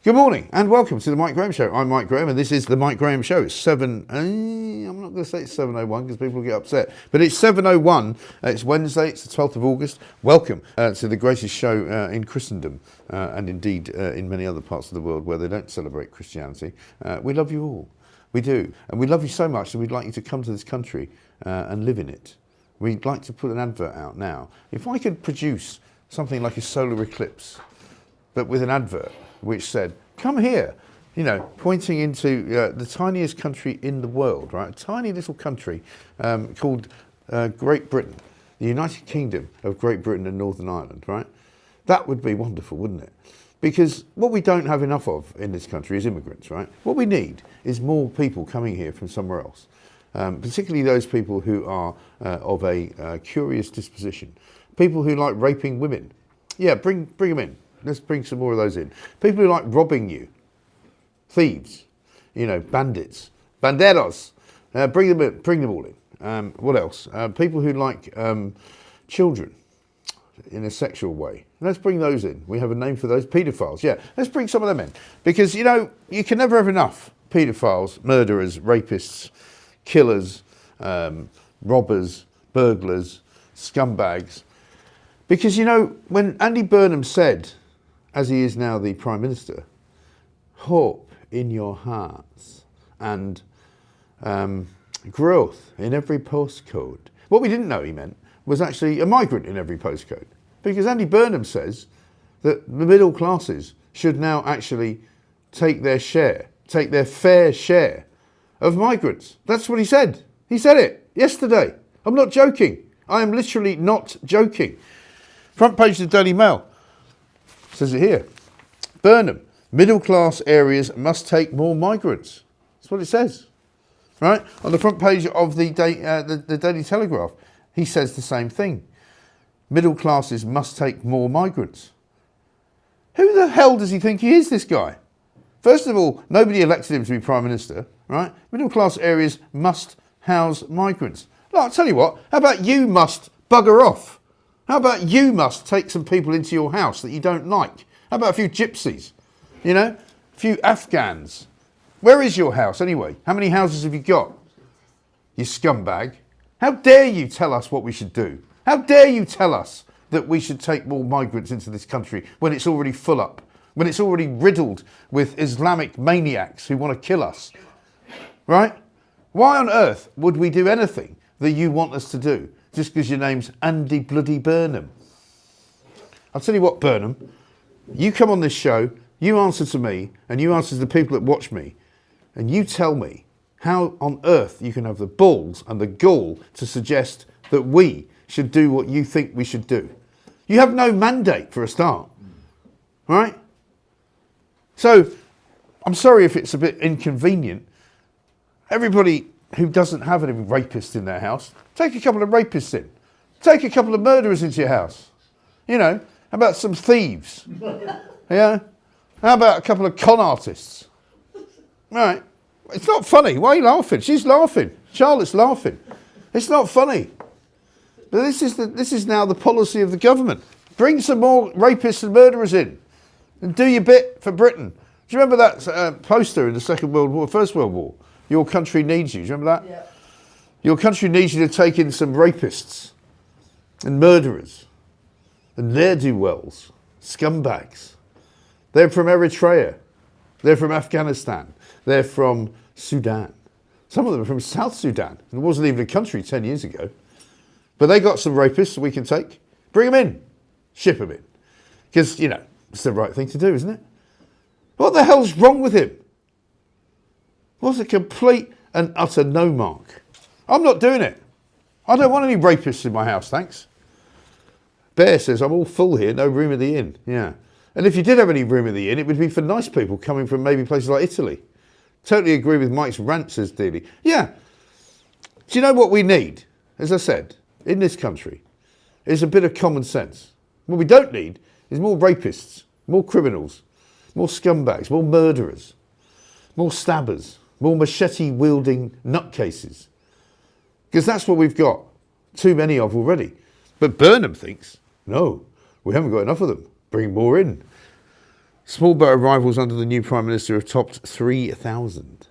Good morning and welcome to the Mike Graham Show. I'm Mike Graham and this is the Mike Graham Show. It's I'm not going to say it's 7:01 because people will get upset, but it's 7:01. It's Wednesday, it's the 12th of August. Welcome to the greatest show in Christendom and indeed in many other parts of the world where they don't celebrate Christianity. We love you all. We do. And we love you so much that we'd like you to come to this country and live in it. We'd like to put an advert out now. If I could produce something like a solar eclipse, but with an advert which said, come here, pointing into the tiniest country in the world, right? A tiny little country called Great Britain, the United Kingdom of Great Britain and Northern Ireland, right? That would be wonderful, wouldn't it? Because what we don't have enough of in this country is immigrants, right? What we need is more people coming here from somewhere else, particularly those people who are of a curious disposition, people who like raping women. Yeah, bring them in. Let's bring some more of those in. People who like robbing you, thieves, bandits, banderos. Bring them all in. What else? People who like children in a sexual way. Let's bring those in. We have a name for those, paedophiles. Yeah, let's bring some of them in because you can never have enough paedophiles, murderers, rapists, killers, robbers, burglars, scumbags. Because when Andy Burnham said, as he is now the Prime Minister, hope in your hearts and growth in every postcode. What we didn't know he meant was actually a migrant in every postcode. Because Andy Burnham says that the middle classes should now actually take their fair share of migrants. That's what he said. He said it yesterday. I'm not joking. I am literally not joking. Front page of the Daily Mail. Says it here. Burnham, middle class areas must take more migrants. That's what it says. Right? On the front page of the Daily Telegraph, he says the same thing. Middle classes must take more migrants. Who the hell does he think he is, this guy? First of all, nobody elected him to be Prime Minister, right? Middle class areas must house migrants. Look, I'll tell you what, how about you must bugger off? How about you must take some people into your house that you don't like? How about a few gypsies? A few Afghans. Where is your house anyway? How many houses have you got? You scumbag. How dare you tell us what we should do? How dare you tell us that we should take more migrants into this country when it's already full up, when it's already riddled with Islamic maniacs who want to kill us? Right? Why on earth would we do anything that you want us to do just because your name's Andy bloody Burnham? I'll tell you what, Burnham, you come on this show, you answer to me, and you answer to the people that watch me, and you tell me how on earth you can have the balls and the gall to suggest that we should do what you think we should do. You have no mandate for a start, right? So, I'm sorry if it's a bit inconvenient. Everybody who doesn't have any rapists in their house, take a couple of rapists in. Take a couple of murderers into your house. How about some thieves? Yeah? How about a couple of con artists? Right. It's not funny. Why are you laughing? She's laughing. Charlotte's laughing. It's not funny. But this is now the policy of the government. Bring some more rapists and murderers in and do your bit for Britain. Do you remember that poster in the First World War? Your country needs you. Do you remember that? Yeah. Your country needs you to take in some rapists and murderers and ne'er-do-wells, scumbags. They're from Eritrea. They're from Afghanistan. They're from Sudan. Some of them are from South Sudan. It wasn't even a country 10 years ago. But they got some rapists we can take. Bring them in. Ship them in. Because, it's the right thing to do, isn't it? What the hell's wrong with him? What's a complete and utter no mark? I'm not doing it. I don't want any rapists in my house, thanks. Bear says, I'm all full here, no room in the inn. Yeah. And if you did have any room in the inn, it would be for nice people coming from maybe places like Italy. Totally agree with Mike's rant, says Dealey. Yeah. Do you know what we need, as I said, in this country, is a bit of common sense. What we don't need is more rapists, more criminals, more scumbags, more murderers, more stabbers, more machete-wielding nutcases. Because that's what we've got too many of already. But Burnham thinks, no, we haven't got enough of them. Bring more in. Small boat arrivals under the new Prime Minister have topped 3,000.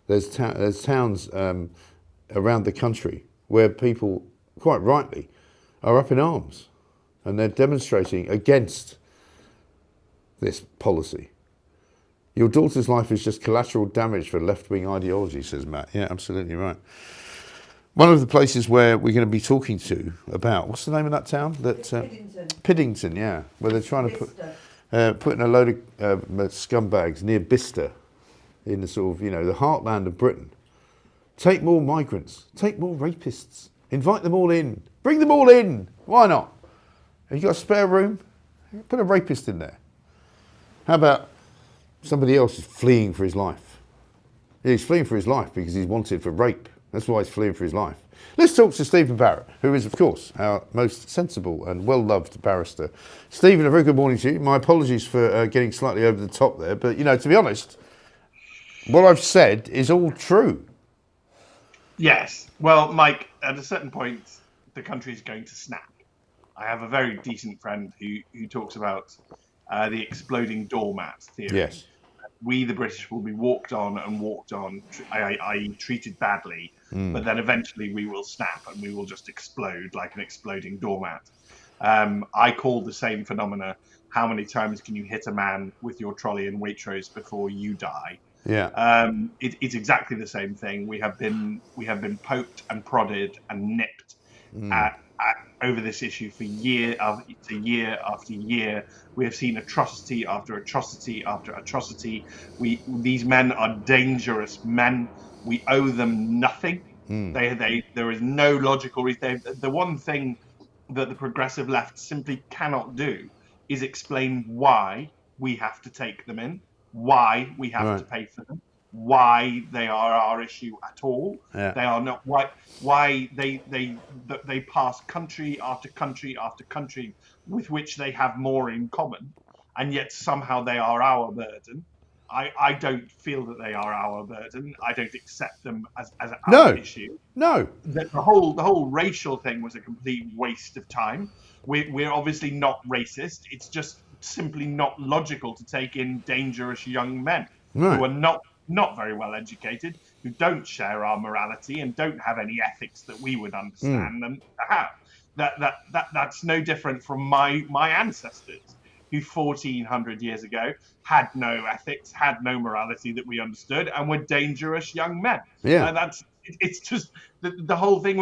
There's towns around the country where people, quite rightly, are up in arms and they're demonstrating against this policy. Your daughter's life is just collateral damage for left-wing ideology, says Matt. Yeah, absolutely right. One of the places where we're going to be talking to about, what's the name of that town? Piddington. Piddington, yeah, where they're trying to putting a load of scumbags near Bicester in the sort of, the heartland of Britain. Take more migrants, take more rapists, invite them all in, bring them all in. Why not? Have you got a spare room? Put a rapist in there. How about somebody else is fleeing for his life? Yeah, he's fleeing for his life because he's wanted for rape. That's why he's fleeing for his life. Let's talk to Stephen Barrett, who is, of course, our most sensible and well-loved barrister. Stephen, a very good morning to you. My apologies for getting slightly over the top there, but, to be honest, what I've said is all true. Yes. Well, Mike, at a certain point, the country is going to snap. I have a very decent friend who talks about the exploding doormat theory. Yes. We, the British, will be walked on, i.e. treated badly, but then eventually we will snap and we will just explode like an exploding doormat. I call the same phenomena, how many times can you hit a man with your trolley in Waitrose before you die? Yeah. It's exactly the same thing. We have been poked and prodded and nipped at over this issue for year after year after year. We have seen atrocity after atrocity after atrocity. These men are dangerous men. We owe them nothing. There is no logical reason. The one thing that the progressive left simply cannot do is explain why we have to take them in, why we have to pay for them, why they are our issue at all. Yeah. They are not why they pass country after country after country with which they have more in common, and yet somehow they are our burden. I don't feel that they are our burden. I don't accept them as our issue. No. The whole racial thing was a complete waste of time. We're obviously not racist. It's just simply not logical to take in dangerous young men who are not very well educated, who don't share our morality and don't have any ethics that we would understand them to have. That's no different from my ancestors, who 1400 years ago had no ethics, had no morality that we understood, and were dangerous young men. Yeah. It's just the whole thing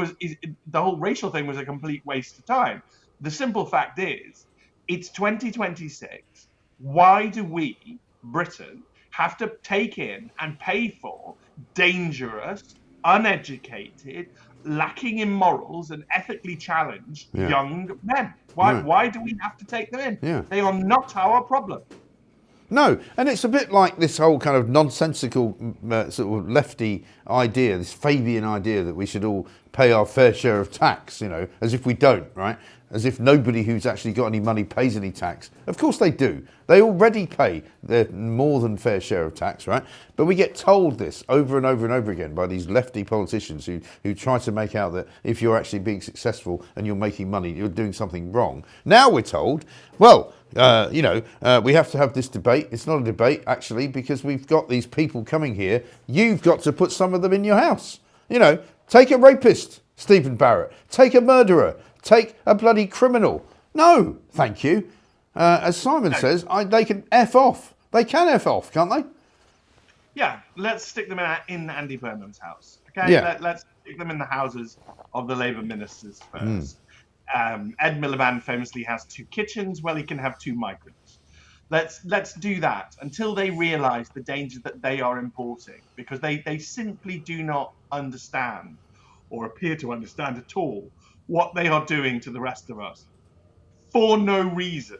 the whole racial thing was a complete waste of time. The simple fact is, it's 2026. Why do we, Britain, have to take in and pay for dangerous, uneducated, lacking in morals and ethically challenged young men? Why do we have to take them in? Yeah. They are not our problem. No, and it's a bit like this whole kind of nonsensical sort of lefty idea, this Fabian idea that we should all pay our fair share of tax, as if we don't, right? As if nobody who's actually got any money pays any tax. Of course they do. They already pay their more than fair share of tax, right? But we get told this over and over and over again by these lefty politicians who try to make out that if you're actually being successful and you're making money, you're doing something wrong. Now we're told, well, we have to have this debate. It's not a debate, actually, because we've got these people coming here. You've got to put some of them in your house. Take a rapist, Stephen Barrett. Take a murderer. Take a bloody criminal. No, thank you. As Simon says, they can F off. They can F off, can't they? Yeah, let's stick them in Andy Burnham's house. Okay, let's stick them in the houses of the Labour ministers first. Ed Miliband famously has 2 kitchens. Well, he can have 2 migrants. Let's do that until they realise the danger that they are importing, because they simply do not understand, or appear to understand at all, what they are doing to the rest of us. For no reason.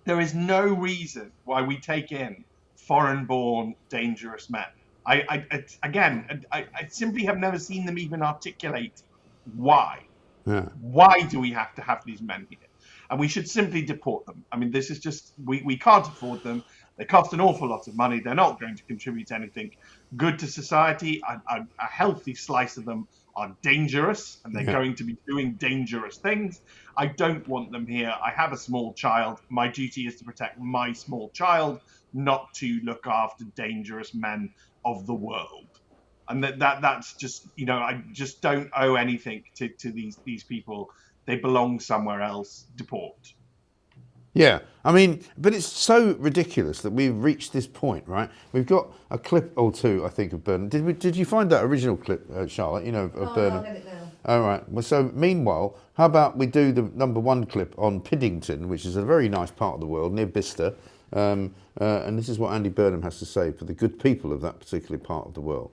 There is no reason why we take in foreign-born dangerous men. I simply have never seen them even articulate why. Yeah. Why do we have to have these men here? And we should simply deport them. I mean, this is just, we can't afford them. They cost an awful lot of money. They're not going to contribute anything good to society. A healthy slice of them are dangerous and they're going to be doing dangerous things. I don't want them here. I have a small child. My duty is to protect my small child, not to look after dangerous men of the world. And that's just, I just don't owe anything to these people. They belong somewhere else. Deport. Yeah, I mean, but it's so ridiculous that we've reached this point, right? We've got a clip or two, I think, of Burnham. Did you find that original clip, Charlotte? Of Burnham? No, I'll get it now. All right. Well, so meanwhile, how about we do the number one clip on Piddington, which is a very nice part of the world near Bicester, and this is what Andy Burnham has to say for the good people of that particular part of the world.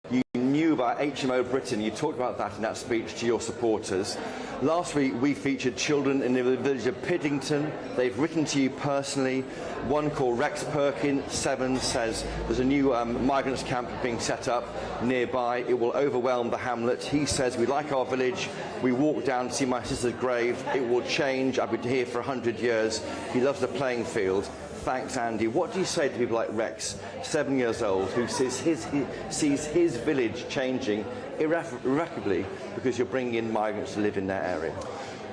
You knew about HMO Britain. You talked about that in that speech to your supporters. Last week we featured children in the village of Piddington. They've written to you personally. One called Rex Perkin, 7, says there's a new migrants camp being set up nearby. It will overwhelm the hamlet. He says, we like our village. We walk down to see my sister's grave. It will change. I've been here for 100 years. He loves the playing field. Thanks, Andy. What do you say to people like Rex, 7 years old, who sees his village changing irreparably because you're bringing in migrants to live in their area?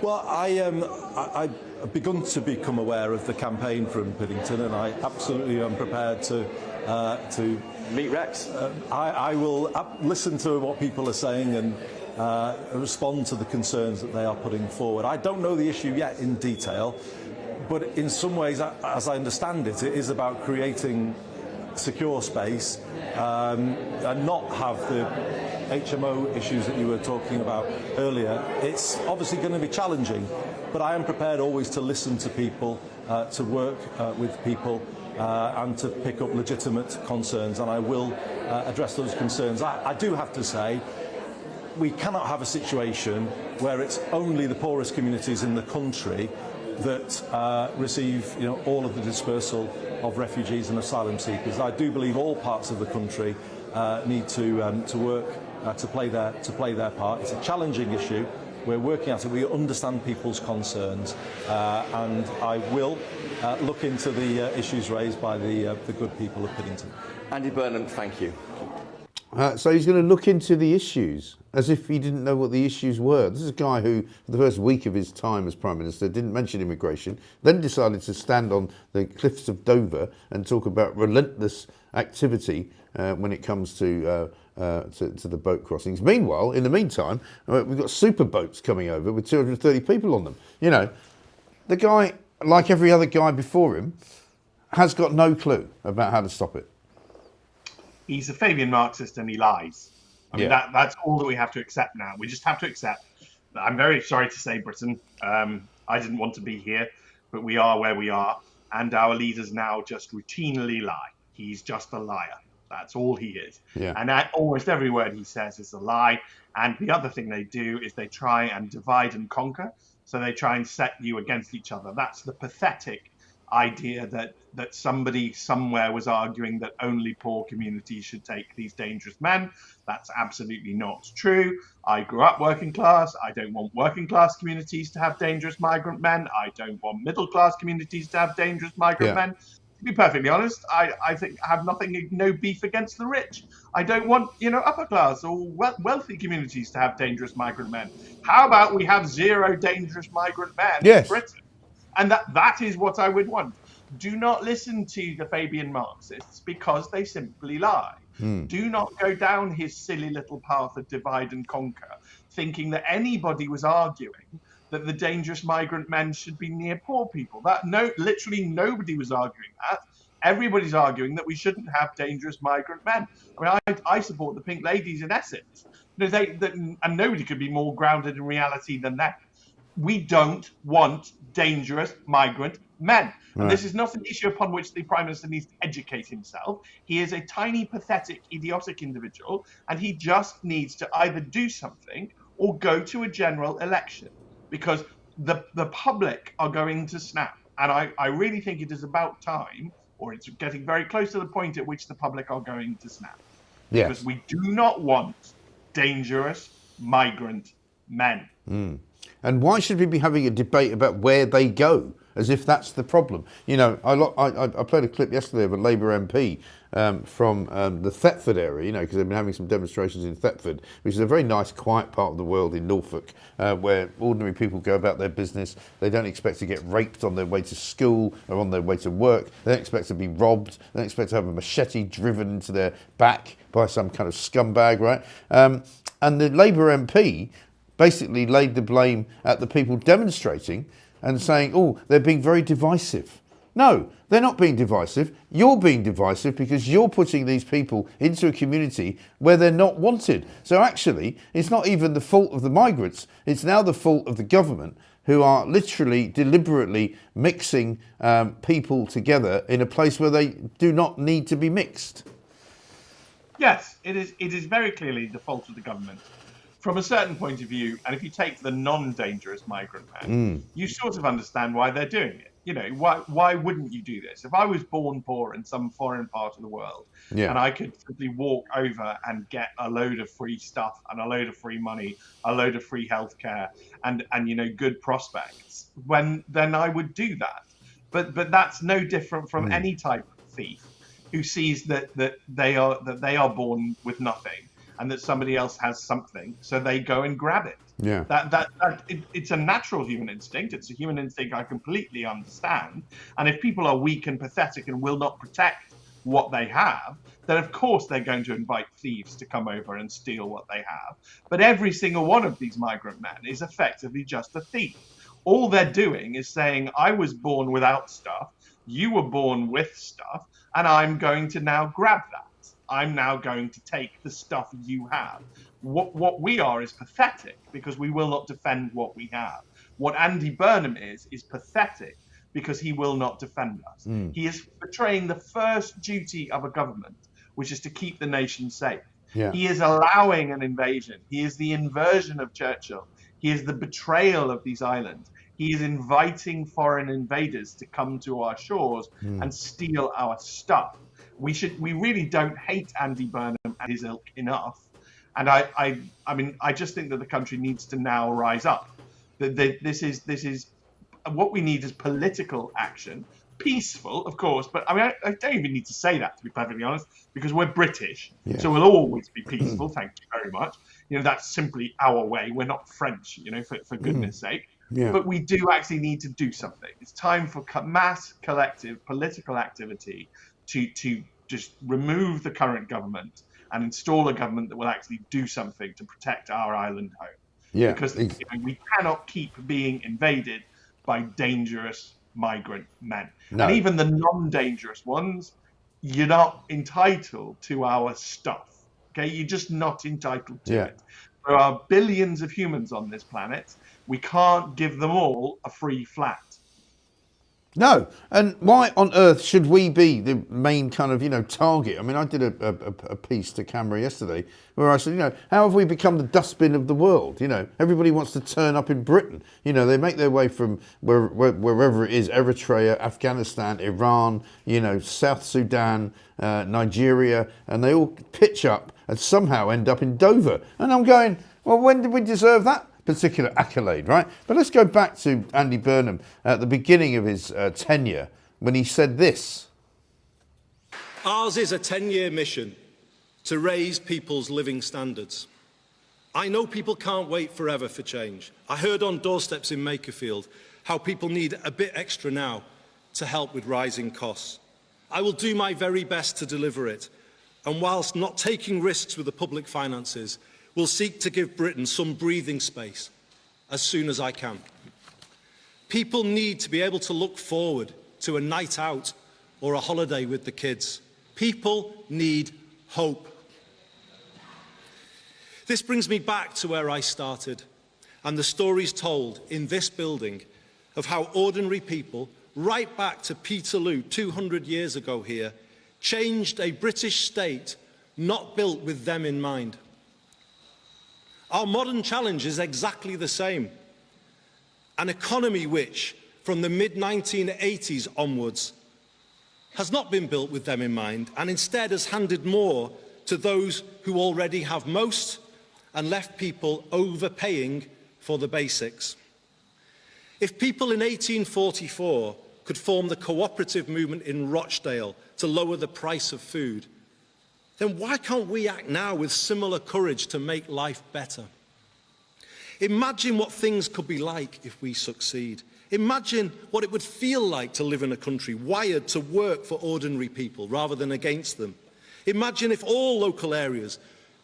Well, I've begun to become aware of the campaign from Piddington, and I absolutely am prepared to meet Rex. I will listen to what people are saying and respond to the concerns that they are putting forward. I don't know the issue yet in detail, but in some ways, as I understand it, it is about creating secure space and not have the HMO issues that you were talking about earlier. It's obviously going to be challenging, but I am prepared always to listen to people, to work with people and to pick up legitimate concerns, and I will address those concerns. I do have to say, we cannot have a situation where it's only the poorest communities in the country that receive all of the dispersal of refugees and asylum seekers. I do believe all parts of the country need to work to play their part. It's a challenging issue. We're working at it. We understand people's concerns, and I will look into the issues raised by the good people of Piddington. Andy Burnham, thank you. So he's going to look into the issues as if he didn't know what the issues were. This is a guy who, for the first week of his time as Prime Minister, didn't mention immigration, then decided to stand on the cliffs of Dover and talk about relentless activity when it comes to the boat crossings. Meanwhile, in the meantime, we've got super boats coming over with 230 people on them. The guy, like every other guy before him, has got no clue about how to stop it. He's a Fabian Marxist and he lies. I mean, that's all that we have to accept now. We just have to accept that. I'm very sorry to say, Britain, I didn't want to be here, but we are where we are. And our leaders now just routinely lie. He's just a liar. That's all he is. Yeah. And almost every word he says is a lie. And the other thing they do is they try and divide and conquer. So they try and set you against each other. That's the pathetic idea that somebody somewhere was arguing that only poor communities should take these dangerous men. That's absolutely not true. I grew up working class. I don't want working class communities to have dangerous migrant men. I don't want middle class communities to have dangerous migrant men. To be perfectly honest, I think I have no beef against the rich. I don't want, upper class or wealthy communities to have dangerous migrant men. How about we have 0 dangerous migrant men in Britain? And that is what I would want. Do not listen to the Fabian Marxists because they simply lie. Do not go down his silly little path of divide and conquer, thinking that anybody was arguing that the dangerous migrant men should be near poor people. Literally nobody was arguing that. Everybody's arguing that we shouldn't have dangerous migrant men. I mean, I support the Pink Ladies in Essex. And nobody could be more grounded in reality than that. We don't want dangerous migrant men. And this is not an issue upon which the Prime Minister needs to educate himself. He is a tiny, pathetic, idiotic individual, and he just needs to either do something or go to a general election, because the public are going to snap. And I really think it is about time, or it's getting very close to the point at which the public are going to snap. Yes. Because we do not want dangerous migrant men. And why should we be having a debate about where they go as if that's the problem. You know, I played a clip yesterday of a Labour MP from the Thetford area, you know, because they've been having some demonstrations in Thetford, which is a very nice, quiet part of the world in Norfolk, where ordinary people go about their business. They don't expect to get raped on their way to school or on their way to work. They don't expect to be robbed. They don't expect to have a machete driven into their back by some kind of scumbag, right? And the Labour MP basically laid the blame at the people demonstrating and saying, oh, they're being very divisive. No, they're not being divisive. You're being divisive because you're putting these people into a community where they're not wanted. So actually, it's not even the fault of the migrants. It's now the fault of the government, who are literally deliberately mixing people together in a place where they do not need to be mixed. Yes, it is very clearly the fault of the government. From a certain point of view, and if you take the non-dangerous migrant man, you sort of understand why they're doing it. You know, why wouldn't you do this? If I was born poor in some foreign part of the world, and I could simply walk over and get a load of free stuff and a load of free money, a load of free healthcare, and you know, good prospects, then I would do that. But that's no different from any type of thief who sees that they are born with nothing, and that somebody else has something, so they go and grab it. Yeah. It's a natural human instinct. It's a human instinct I completely understand. And if people are weak and pathetic and will not protect what they have, then of course they're going to invite thieves to come over and steal what they have. But every single one of these migrant men is effectively just a thief. All they're doing is saying, I was born without stuff, you were born with stuff, and I'm going to now grab that. I'm now going to take the stuff you have. What we are is pathetic because we will not defend what we have. What Andy Burnham is pathetic because he will not defend us. He is betraying the first duty of a government, which is to keep the nation safe. Yeah. He is allowing an invasion. He is the inversion of Churchill. He is the betrayal of these islands. He is inviting foreign invaders to come to our shores and steal our stuff. We really don't hate Andy Burnham and his ilk enough. And I mean, I just think that the country needs to now rise up. This is what we need is political action, peaceful, of course. But I mean, I don't even need to say that, to be perfectly honest, because we're British, so we'll always be peaceful. Thank you very much. You know, that's simply our way. We're not French, you know, for goodness sake. Yeah. But we do actually need to do something. It's time for mass collective political activity to just remove the current government and install a government that will actually do something to protect our island home. Yeah, because you know, we cannot keep being invaded by dangerous migrant men. No. And even the non-dangerous ones, you're not entitled to our stuff. Okay, you're just not entitled to it. There are billions of humans on this planet. We can't give them all a free flat. No, and why on earth should we be the main kind of, you know, target? I mean, I did a piece to camera yesterday where I said, you know, how have we become the dustbin of the world? You know, everybody wants to turn up in Britain. You know, they make their way from wherever it is, Eritrea, Afghanistan, Iran, you know, South Sudan, Nigeria, and they all pitch up and somehow end up in Dover. And I'm going, well, when did we deserve that particular accolade, right? But let's go back to Andy Burnham at the beginning of his tenure when he said this. Ours is a 10-year mission to raise people's living standards. I know people can't wait forever for change. I heard on doorsteps in Makerfield how people need a bit extra now to help with rising costs. I will do my very best to deliver it, and whilst not taking risks with the public finances, will seek to give Britain some breathing space as soon as I can. People need to be able to look forward to a night out or a holiday with the kids. People need hope. This brings me back to where I started and the stories told in this building of how ordinary people, right back to Peterloo 200 years ago here, changed a British state not built with them in mind. Our modern challenge is exactly the same. An economy which, from the mid-1980s onwards, has not been built with them in mind and instead has handed more to those who already have most and left people overpaying for the basics. If people in 1844 could form the cooperative movement in Rochdale to lower the price of food, then why can't we act now with similar courage to make life better? Imagine what things could be like if we succeed. Imagine what it would feel like to live in a country wired to work for ordinary people rather than against them. Imagine if all local areas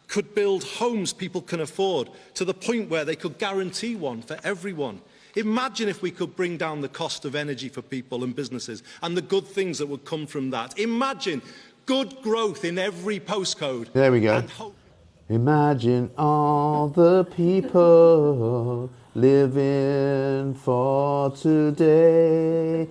could build homes people can afford to the point where they could guarantee one for everyone. Imagine if we could bring down the cost of energy for people and businesses and the good things that would come from that. Imagine good growth in every postcode. There we go. Imagine all the people living for today.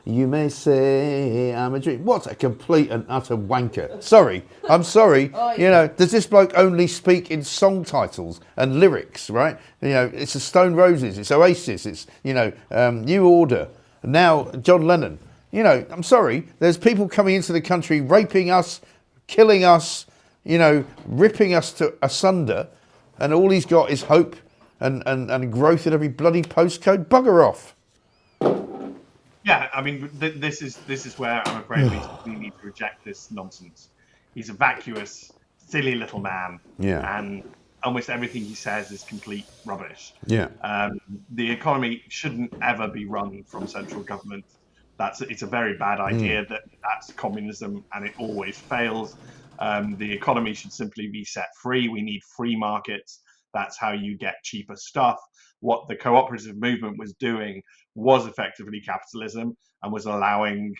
You may say I'm a dream. What a complete and utter wanker. Sorry, I'm sorry. You know, does this bloke only speak in song titles and lyrics, right? You know, it's the Stone Roses, it's Oasis, it's, you know, New Order. Now, John Lennon. You know, I'm sorry, there's people coming into the country raping us, killing us, you know, ripping us to asunder, and all he's got is hope and growth in every bloody postcode. Bugger off. Yeah, I mean, this is where I'm afraid we need to reject this nonsense. He's a vacuous, silly little man, and almost everything he says is complete rubbish. Yeah. The economy shouldn't ever be run from central government. It's a very bad idea. That's communism, and it always fails. The economy should simply be set free. We need free markets. That's how you get cheaper stuff. What the cooperative movement was doing was effectively capitalism and was allowing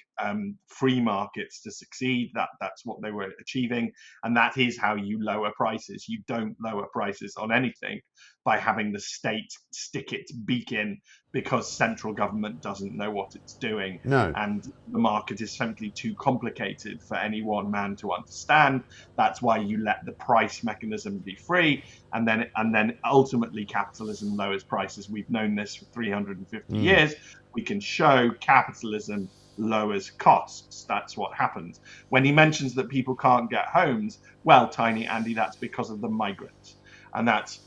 free markets to succeed. That's what they were achieving. And that is how you lower prices. You don't lower prices on anything by having the state stick its beak in because central government doesn't know what it's doing. No. And the market is simply too complicated for any one man to understand. That's why you let the price mechanism be free, and then ultimately capitalism lowers prices. We've known this for 350 years. We can show capitalism lowers costs. That's what happens. When he mentions that people can't get homes, well, Tiny Andy, that's because of the migrants. And that's,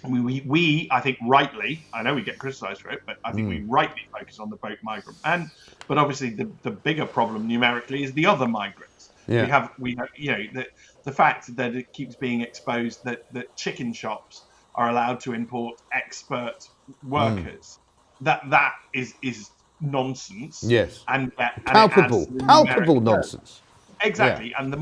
we I think rightly, I know we get criticised for it, but I think we rightly focus on the boat migrant men. But obviously the bigger problem numerically is the other migrants. Yeah. We have, you know, the fact that it keeps being exposed that chicken shops are allowed to import expert workers. That is nonsense. Yes. And palpable nonsense. Exactly. Yeah. And the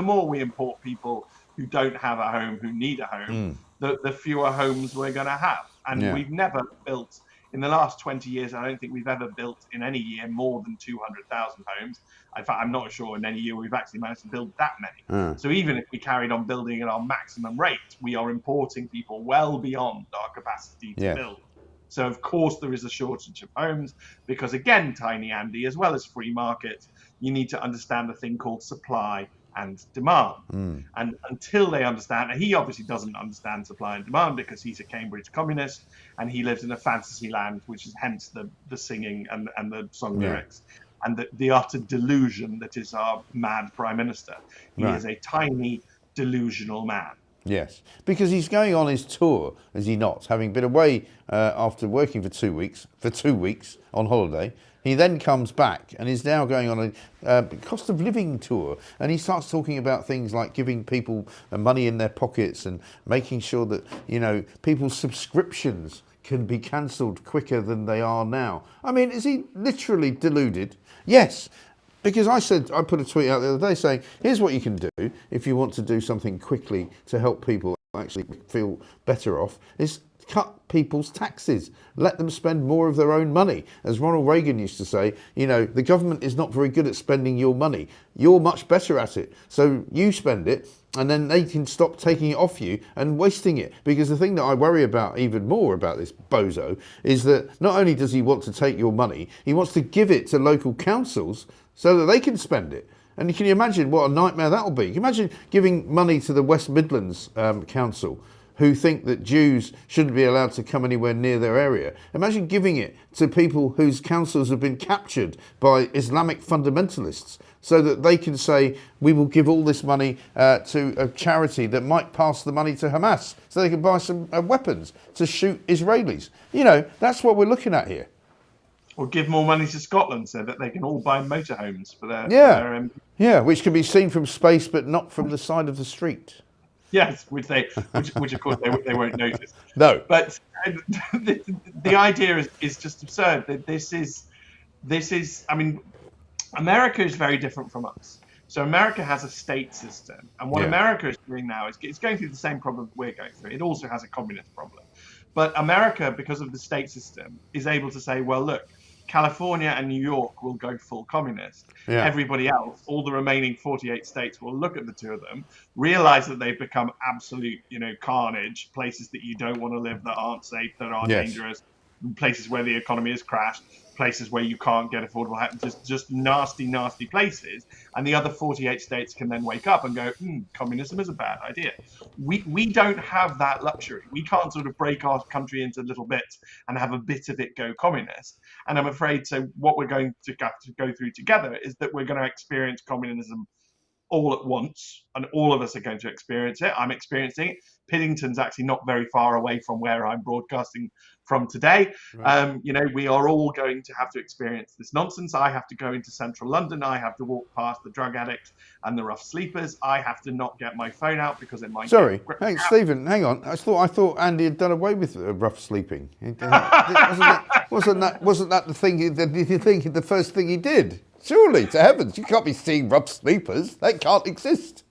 more we import people who don't have a home, who need a home, the fewer homes we're going to have. And we've never built, in the last 20 years, I don't think we've ever built in any year more than 200,000 homes. In fact, I'm not sure in any year we've actually managed to build that many. So even if we carried on building at our maximum rate, we are importing people well beyond our capacity to build. So, of course, there is a shortage of homes because, again, Tiny Andy, as well as free market, you need to understand a thing called supply and demand. And until they understand, and he obviously doesn't understand supply and demand because he's a Cambridge communist and he lives in a fantasy land, which is hence the singing and the song lyrics. And the utter delusion that is our mad prime minister. He is a tiny, delusional man. Yes, because he's going on his tour, is he not? Having been away after working for 2 weeks on holiday, he then comes back and is now going on a cost of living tour, and he starts talking about things like giving people money in their pockets and making sure that, you know, people's subscriptions can be cancelled quicker than they are now. I mean, is he literally deluded? Yes. Because I put a tweet out the other day saying, here's what you can do if you want to do something quickly to help people actually feel better off, is cut people's taxes. Let them spend more of their own money. As Ronald Reagan used to say, you know, the government is not very good at spending your money. You're much better at it. So you spend it, and then they can stop taking it off you and wasting it. Because the thing that I worry about even more about this bozo is that not only does he want to take your money, he wants to give it to local councils so that they can spend it. And can you imagine what a nightmare that will be? Can you imagine giving money to the West Midlands Council, who think that Jews shouldn't be allowed to come anywhere near their area. Imagine giving it to people whose councils have been captured by Islamic fundamentalists so that they can say, we will give all this money to a charity that might pass the money to Hamas so they can buy some weapons to shoot Israelis. You know, that's what we're looking at here. Or give more money to Scotland so that they can all buy motorhomes for their Yeah, which can be seen from space but not from the side of the street. Yes, which of course they won't notice. No. But the idea is just absurd. That this is. I mean, America is very different from us. So America has a state system, and what America is doing now is it's going through the same problem we're going through. It also has a communist problem, but America, because of the state system, is able to say, well, look, California and New York will go full communist. Yeah. Everybody else, all the remaining 48 states, will look at the two of them, realize that they've become absolute, carnage, places that you don't want to live, that aren't safe, that are dangerous, places where the economy has crashed, places where you can't get affordable housing, just nasty, nasty places. And the other 48 states can then wake up and go, communism is a bad idea. We don't have that luxury. We can't sort of break our country into little bits and have a bit of it go communist. And I'm afraid, so what we're going to have to go through together is that we're going to experience communism all at once, and all of us are going to experience it. I'm experiencing it. Piddington's actually not very far away from where I'm broadcasting from today. Right. We are all going to have to experience this nonsense. I have to go into central London. I have to walk past the drug addicts and the rough sleepers. I have to not get my phone out because it might. Sorry, hey Stephen, hang on. I thought Andy had done away with rough sleeping. Wasn't that the thing? The first thing he did? Surely, to heavens, you can't be seeing rough sleepers. They can't exist.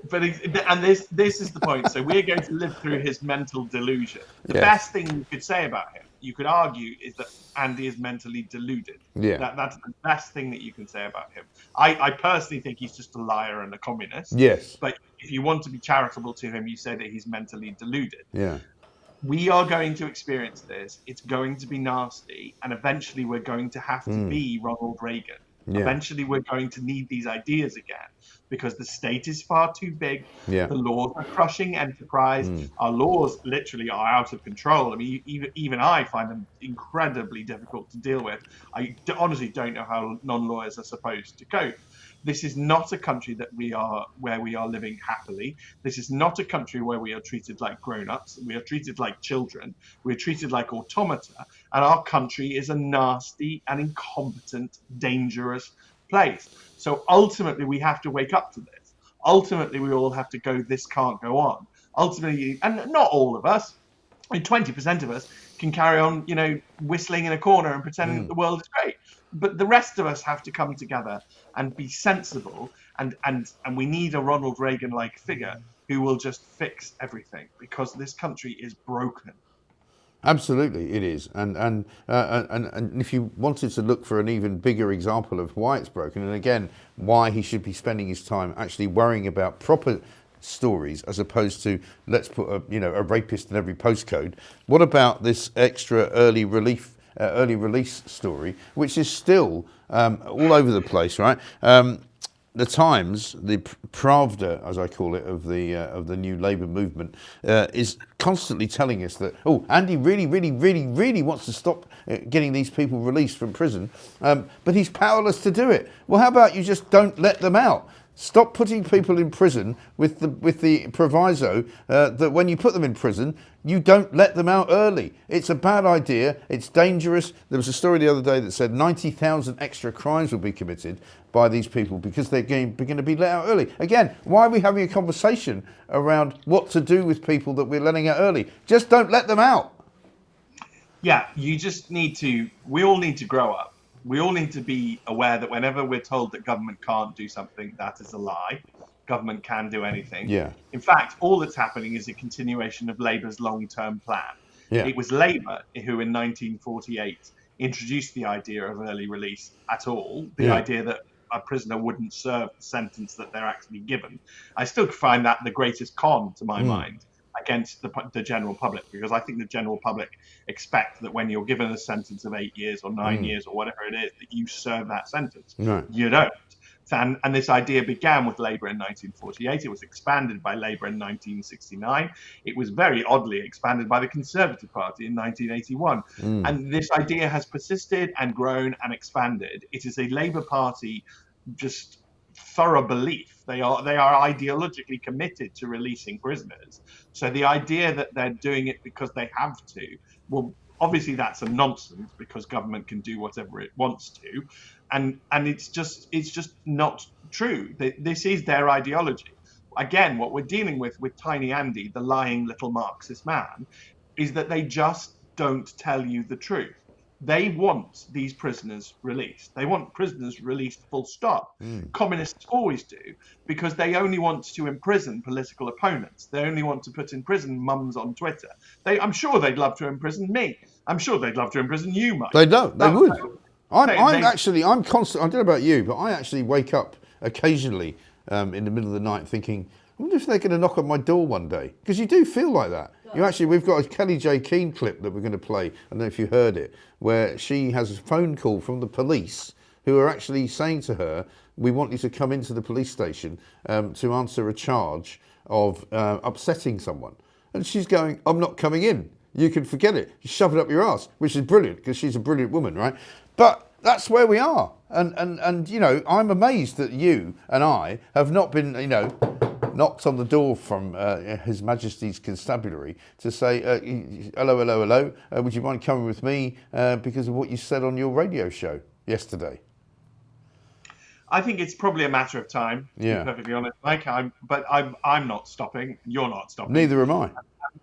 But this is the point. So we're going to live through his mental delusion. The best thing you could say about him, you could argue, is that Andy is mentally deluded. Yeah. That's the best thing that you can say about him. I personally think he's just a liar and a communist. Yes. But if you want to be charitable to him, you say that he's mentally deluded. Yeah. We are going to experience this. It's going to be nasty. And eventually we're going to have to be Ronald Reagan. Yeah. Eventually, we're going to need these ideas again because the state is far too big. Yeah. The laws are crushing enterprise. Our laws literally are out of control. I mean, even I find them incredibly difficult to deal with. I honestly don't know how non-lawyers are supposed to cope. This is not a country where we are living happily. This is not a country where we are treated like grown-ups. We are treated like children. We're treated like automata. And our country is a nasty and incompetent, dangerous place. So ultimately, we have to wake up to this. Ultimately, we all have to go, this can't go on. Ultimately, and not all of us, 20% of us can carry on, whistling in a corner and pretending that the world is great. But the rest of us have to come together and be sensible, and we need a Ronald Reagan-like figure who will just fix everything, because this country is broken. Absolutely, it is. And if you wanted to look for an even bigger example of why it's broken, and again, why he should be spending his time actually worrying about proper stories as opposed to let's put a rapist in every postcode. What about this extra early release story, which is still all over the place, right? The Times, the Pravda, as I call it, of the new Labour movement, is constantly telling us that, Andy really wants to stop getting these people released from prison, but he's powerless to do it. Well, how about you just don't let them out? Stop putting people in prison with the proviso that when you put them in prison, you don't let them out early. It's a bad idea. It's dangerous. There was a story the other day that said 90,000 extra crimes will be committed by these people because they're going to be let out early. Again, why are we having a conversation around what to do with people that we're letting out early? Just don't let them out. Yeah, we all need to grow up. We all need to be aware that whenever we're told that government can't do something, that is a lie. Government can do anything. Yeah. In fact, all that's happening is a continuation of Labour's long-term plan. Yeah. It was Labour who in 1948 introduced the idea of early release at all, the idea that a prisoner wouldn't serve the sentence that they're actually given. I still find that the greatest con, to my mind, against the general public, because I think the general public expect that when you're given a sentence of 8 years or 9 years or whatever it is, that you serve that sentence. Right. You don't. And this idea began with Labour in 1948. It was expanded by Labour in 1969. It was very oddly expanded by the Conservative Party in 1981. And this idea has persisted and grown and expanded. It is a Labour Party just thorough belief. They are ideologically committed to releasing prisoners. So the idea that they're doing it because they have to, well, obviously that's a nonsense, because government can do whatever it wants to, and it's just not true. This is their ideology. Again, what we're dealing with Tiny Andy, the lying little Marxist man, is that they just don't tell you the truth. They want these prisoners released. They want prisoners released, full stop. Communists always do, because they only want to imprison political opponents. They only want to put in prison mums on Twitter. I'm sure they'd love to imprison me. I'm sure they'd love to imprison you, Mike. They don't. They would. I'm constant. I don't know about you, but I actually wake up occasionally in the middle of the night thinking, I wonder if they're going to knock on my door one day. Because you do feel like that. We've got a Kelly J. Keane clip that we're going to play. I don't know if you heard it, where she has a phone call from the police who are actually saying to her, we want you to come into the police station to answer a charge of upsetting someone. And she's going, I'm not coming in. You can forget it. You shove it up your ass, which is brilliant, because she's a brilliant woman, right? But that's where we are. And you know, I'm amazed that you and I have not been, you know, knocked on the door from His Majesty's Constabulary to say, hello, would you mind coming with me because of what you said on your radio show yesterday? I think it's probably a matter of time, to be perfectly honest, Mike. I'm not stopping. You're not stopping. Neither am I.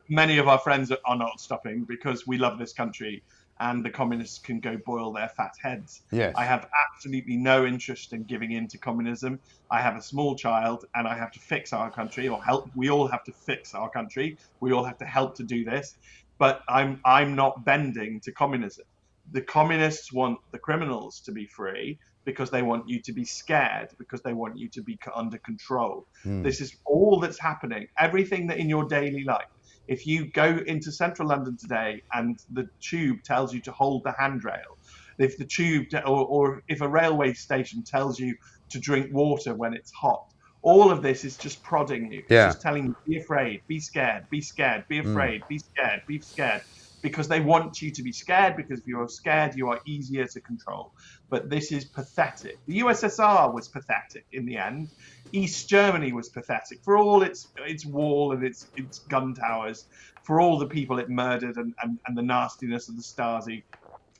Many of our friends are not stopping, because we love this country, and the communists can go boil their fat heads. Yes. I have absolutely no interest in giving in to communism. I have a small child, and I have to fix our country, or help. We all have to fix our country. We all have to help to do this. But I'm not bending to communism. The communists want the criminals to be free, because they want you to be scared, because they want you to be under control. This is all that's happening. Everything that in your daily life. If you go into central London today and the tube tells you to hold the handrail, if the tube or if a railway station tells you to drink water when it's hot, all of this is just prodding you. It's just telling you, be afraid, be scared, be scared, be afraid, be scared, be scared. Because they want you to be scared, because if you're scared, you are easier to control. But this is pathetic. The USSR was pathetic in the end. East Germany was pathetic for all its wall and its gun towers, for all the people it murdered and the nastiness of the Stasi.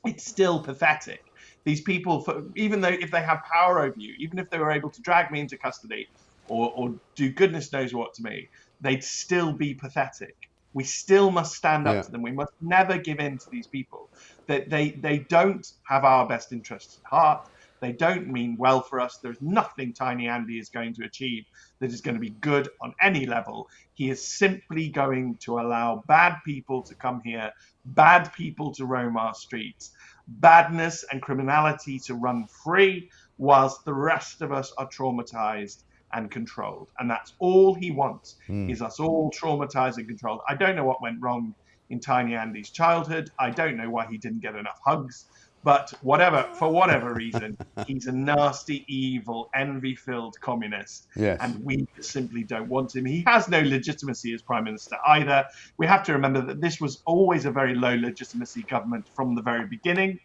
It's still pathetic. These people, even though if they have power over you, even if they were able to drag me into custody or do goodness knows what to me, they'd still be pathetic. We still must stand up to them. We must never give in to these people. They don't have our best interests at heart. They don't mean well for us. There's nothing Tiny Andy is going to achieve that is going to be good on any level. He is simply going to allow bad people to come here, bad people to roam our streets, badness and criminality to run free, whilst the rest of us are traumatized and controlled. And that's all he wants, is us all traumatized and controlled. I don't know what went wrong in Tiny Andy's childhood. I don't know why he didn't get enough hugs. But for whatever reason, he's a nasty, evil, envy-filled communist. Yes. And we simply don't want him. He has no legitimacy as Prime Minister either. We have to remember that this was always a very low legitimacy government from the very beginning.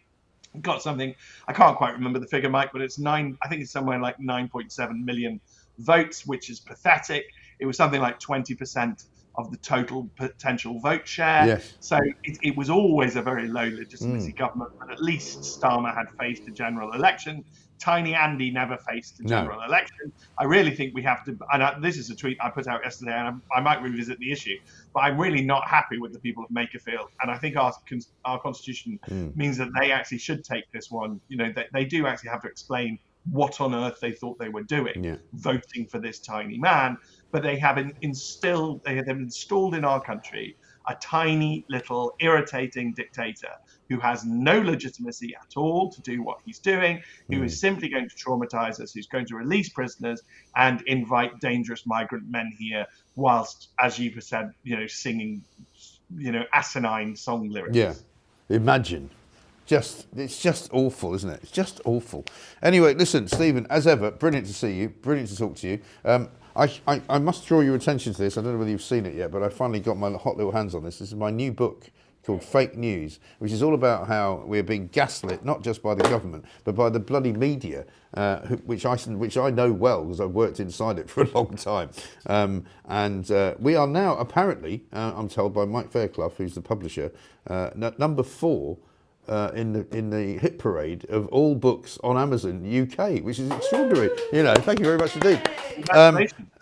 Got something, I can't quite remember the figure, Mike, but it's I think it's somewhere like 9.7 million votes, which is pathetic. It was something like 20% of the total potential vote share. Yes. So it was always a very low legitimacy government, but at least Starmer had faced a general election. Tiny Andy never faced a general election. I really think we have to, and this is a tweet I put out yesterday, and I might revisit the issue, but I'm really not happy with the people of Makerfield. And I think our constitution means that they actually should take this one. You know, they do actually have to explain what on earth they thought they were doing, voting for this tiny man. But they have installed in our country a tiny little irritating dictator who has no legitimacy at all to do what he's doing, who is simply going to traumatize us, who's going to release prisoners and invite dangerous migrant men here, whilst, as you singing, asinine song lyrics. Yeah, imagine. it's just awful, isn't it? It's just awful. Anyway, listen, Stephen, as ever, brilliant to see you, brilliant to talk to you. I must draw your attention to this. I don't know whether you've seen it yet, but I finally got my hot little hands on this. This is my new book called Fake News, which is all about how we're being gaslit, not just by the government, but by the bloody media, which I know well because I've worked inside it for a long time. We are now apparently, I'm told by Mike Fairclough, who's the publisher, number 4 in the hit parade of all books on Amazon UK, which is extraordinary. You know, thank you very much indeed.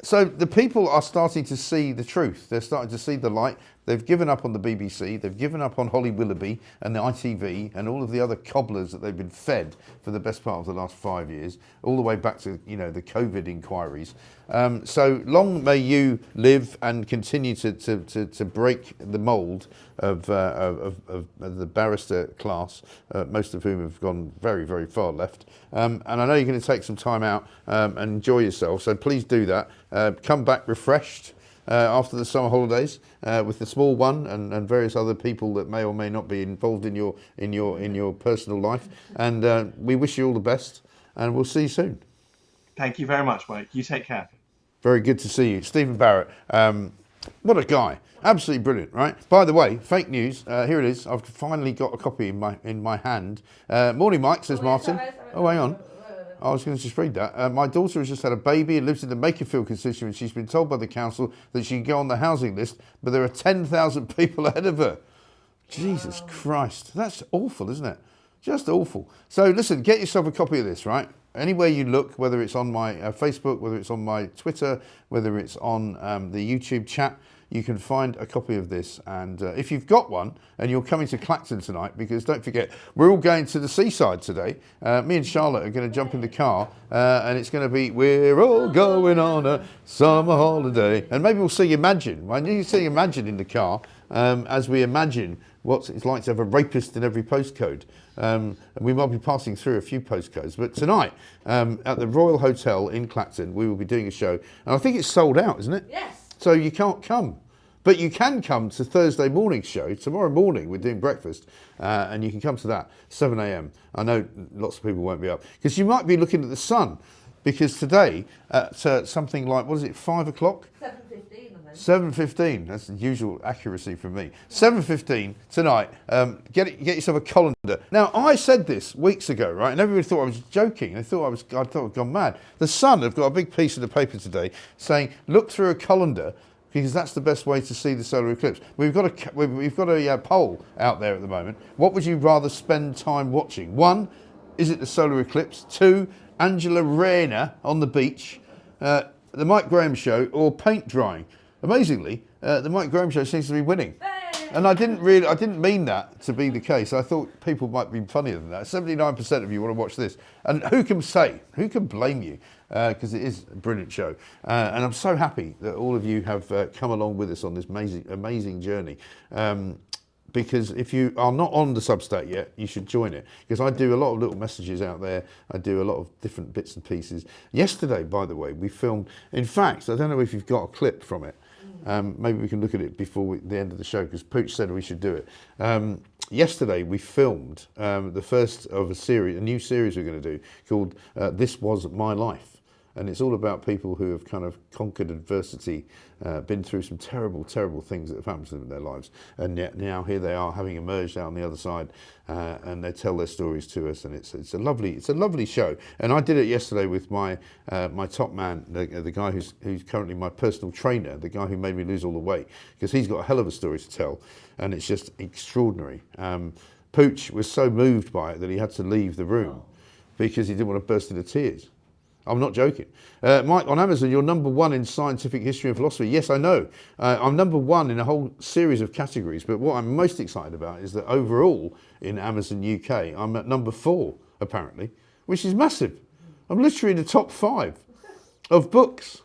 So the people are starting to see the truth. They're starting to see the light. They've given up on the BBC. They've given up on Holly Willoughby and the ITV and all of the other cobblers that they've been fed for the best part of the last 5 years, all the way back to, you know, the COVID inquiries. So long may you live and continue to break the mould of the barrister class, most of whom have gone very, very far left. And I know you're going to take some time out and enjoy yourself. So please do that. Come back refreshed. After the summer holidays, with the small one and various other people that may or may not be involved in your personal life, and we wish you all the best, and we'll see you soon. Thank you very much, Mike. You take care. Very good to see you, Stephen Barrett. What a guy! Absolutely brilliant, right? By the way, fake news. Here it is. I've finally got a copy in my hand. Morning, Mike, says Martin. Oh, hang on. I was going to just read that. My daughter has just had a baby and lives in the Makerfield constituency. She's been told by the council that she can go on the housing list, but there are 10,000 people ahead of her. Jesus Christ. That's awful, isn't it? Just awful. So listen, get yourself a copy of this, right? Anywhere you look, whether it's on my Facebook, whether it's on my Twitter, whether it's on the YouTube chat, you can find a copy of this. And if you've got one and you're coming to Clacton tonight, because don't forget, we're all going to the seaside today. Me and Charlotte are going to jump in the car and it's going to be, we're all going on a summer holiday. And maybe we'll sing Imagine. I need to sing Imagine in the car as we imagine what it's like to have a rapist in every postcode. And we might be passing through a few postcodes. But tonight, at the Royal Hotel in Clacton, we will be doing a show. And I think it's sold out, isn't it? Yes. So you can't come. But you can come to Thursday morning's show. Tomorrow morning we're doing breakfast and you can come to that, 7 a.m. I know lots of people won't be up. Because you might be looking at the sun. Because today, at something like, what is it, 5 o'clock? 7:15, I think. 7:15, that's the usual accuracy from me. 7:15 tonight, get yourself a colander. Now, I said this weeks ago, right, and everybody thought I was joking. They thought I thought I'd gone mad. The Sun have got a big piece of the paper today saying, look through a colander, because that's the best way to see the solar eclipse. We've got a poll out there at the moment. What would you rather spend time watching? 1, is it the solar eclipse? 2, Angela Rayner on the beach, the Mike Graham Show, or paint drying? Amazingly, the Mike Graham Show seems to be winning. And I didn't mean that to be the case. I thought people might be funnier than that. 79% of you want to watch this. And who can blame you? Because it is a brilliant show. And I'm so happy that all of you have come along with us on this amazing journey. Because if you are not on the Substack yet, you should join it. Because I do a lot of little messages out there. I do a lot of different bits and pieces. Yesterday, by the way, we filmed, in fact, I don't know if you've got a clip from it. Maybe we can look at it before the end of the show, because Pooch said we should do it. Yesterday we filmed the first of a new series we're going to do called This Was My Life. And it's all about people who have kind of conquered adversity, been through some terrible, terrible things that have happened to them in their lives. And yet now here they are, having emerged out on the other side, and they tell their stories to us. And it's a lovely show. And I did it yesterday with my top man, the guy who's currently my personal trainer, the guy who made me lose all the weight, because he's got a hell of a story to tell, and it's just extraordinary. Pooch was so moved by it that he had to leave the room because he didn't want to burst into tears. I'm not joking. Mike, on Amazon, you're number 1 in scientific history and philosophy. Yes, I know. I'm number 1 in a whole series of categories, but what I'm most excited about is that overall in Amazon UK, I'm at number 4, apparently, which is massive. I'm literally in the top 5 of books.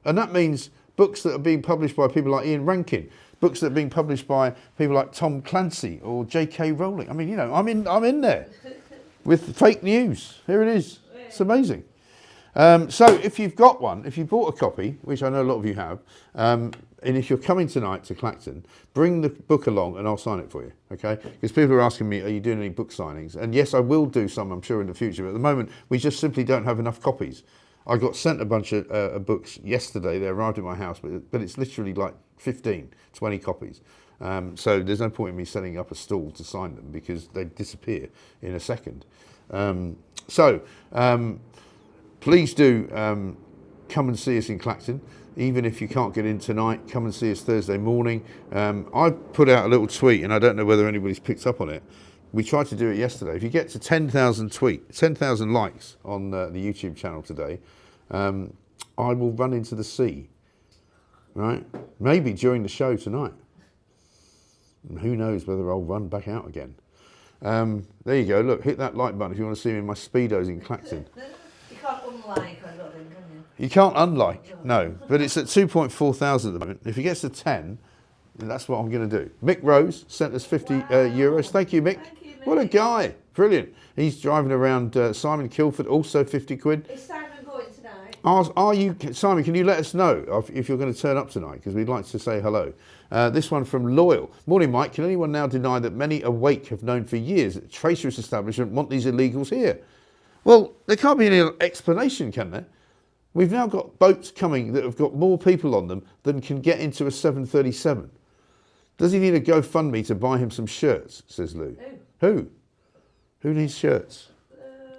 And that means books that are being published by people like Ian Rankin, books that are being published by people like Tom Clancy or J.K. Rowling. I mean, you know, I'm in there with fake news. Here it is. It's amazing. So if you've got one, if you bought a copy, which I know a lot of you have, and if you're coming tonight to Clacton, bring the book along and I'll sign it for you, okay? Because people are asking me, are you doing any book signings? And yes, I will do some, I'm sure, in the future. But at the moment, we just simply don't have enough copies. I got sent a bunch of books yesterday. They arrived at my house, but it's literally like 15, 20 copies. So there's no point in me setting up a stall to sign them because they disappear in a second. Please do come and see us in Clacton. Even if you can't get in tonight, come and see us Thursday morning. I put out a little tweet, and I don't know whether anybody's picked up on it. We tried to do it yesterday. If you get to 10,000 likes on the YouTube channel today, I will run into the sea, right? Maybe during the show tonight. And who knows whether I'll run back out again. There you go. Look, hit that like button if you want to see me in my Speedos in Clacton. You can't unlike or nothing, can you? You can't unlike, no. But it's at 2,400 at the moment. If it gets to 10, that's what I'm going to do. Mick Rose sent us 50 euros. Thank you, Mick. Thank you, Mick. What a guy. Brilliant. He's driving around Simon Kilford, also 50 quid. Is Simon going tonight? Are you, Simon, can you let us know if you're going to turn up tonight? Because we'd like to say hello. This one from Loyal. Morning, Mike. Can anyone now deny that many awake have known for years that Tracerist establishment want these illegals here? Well, there can't be any explanation, can there? We've now got boats coming that have got more people on them than can get into a 737. Does he need a GoFundMe to buy him some shirts, says Lou. Who? Who needs shirts?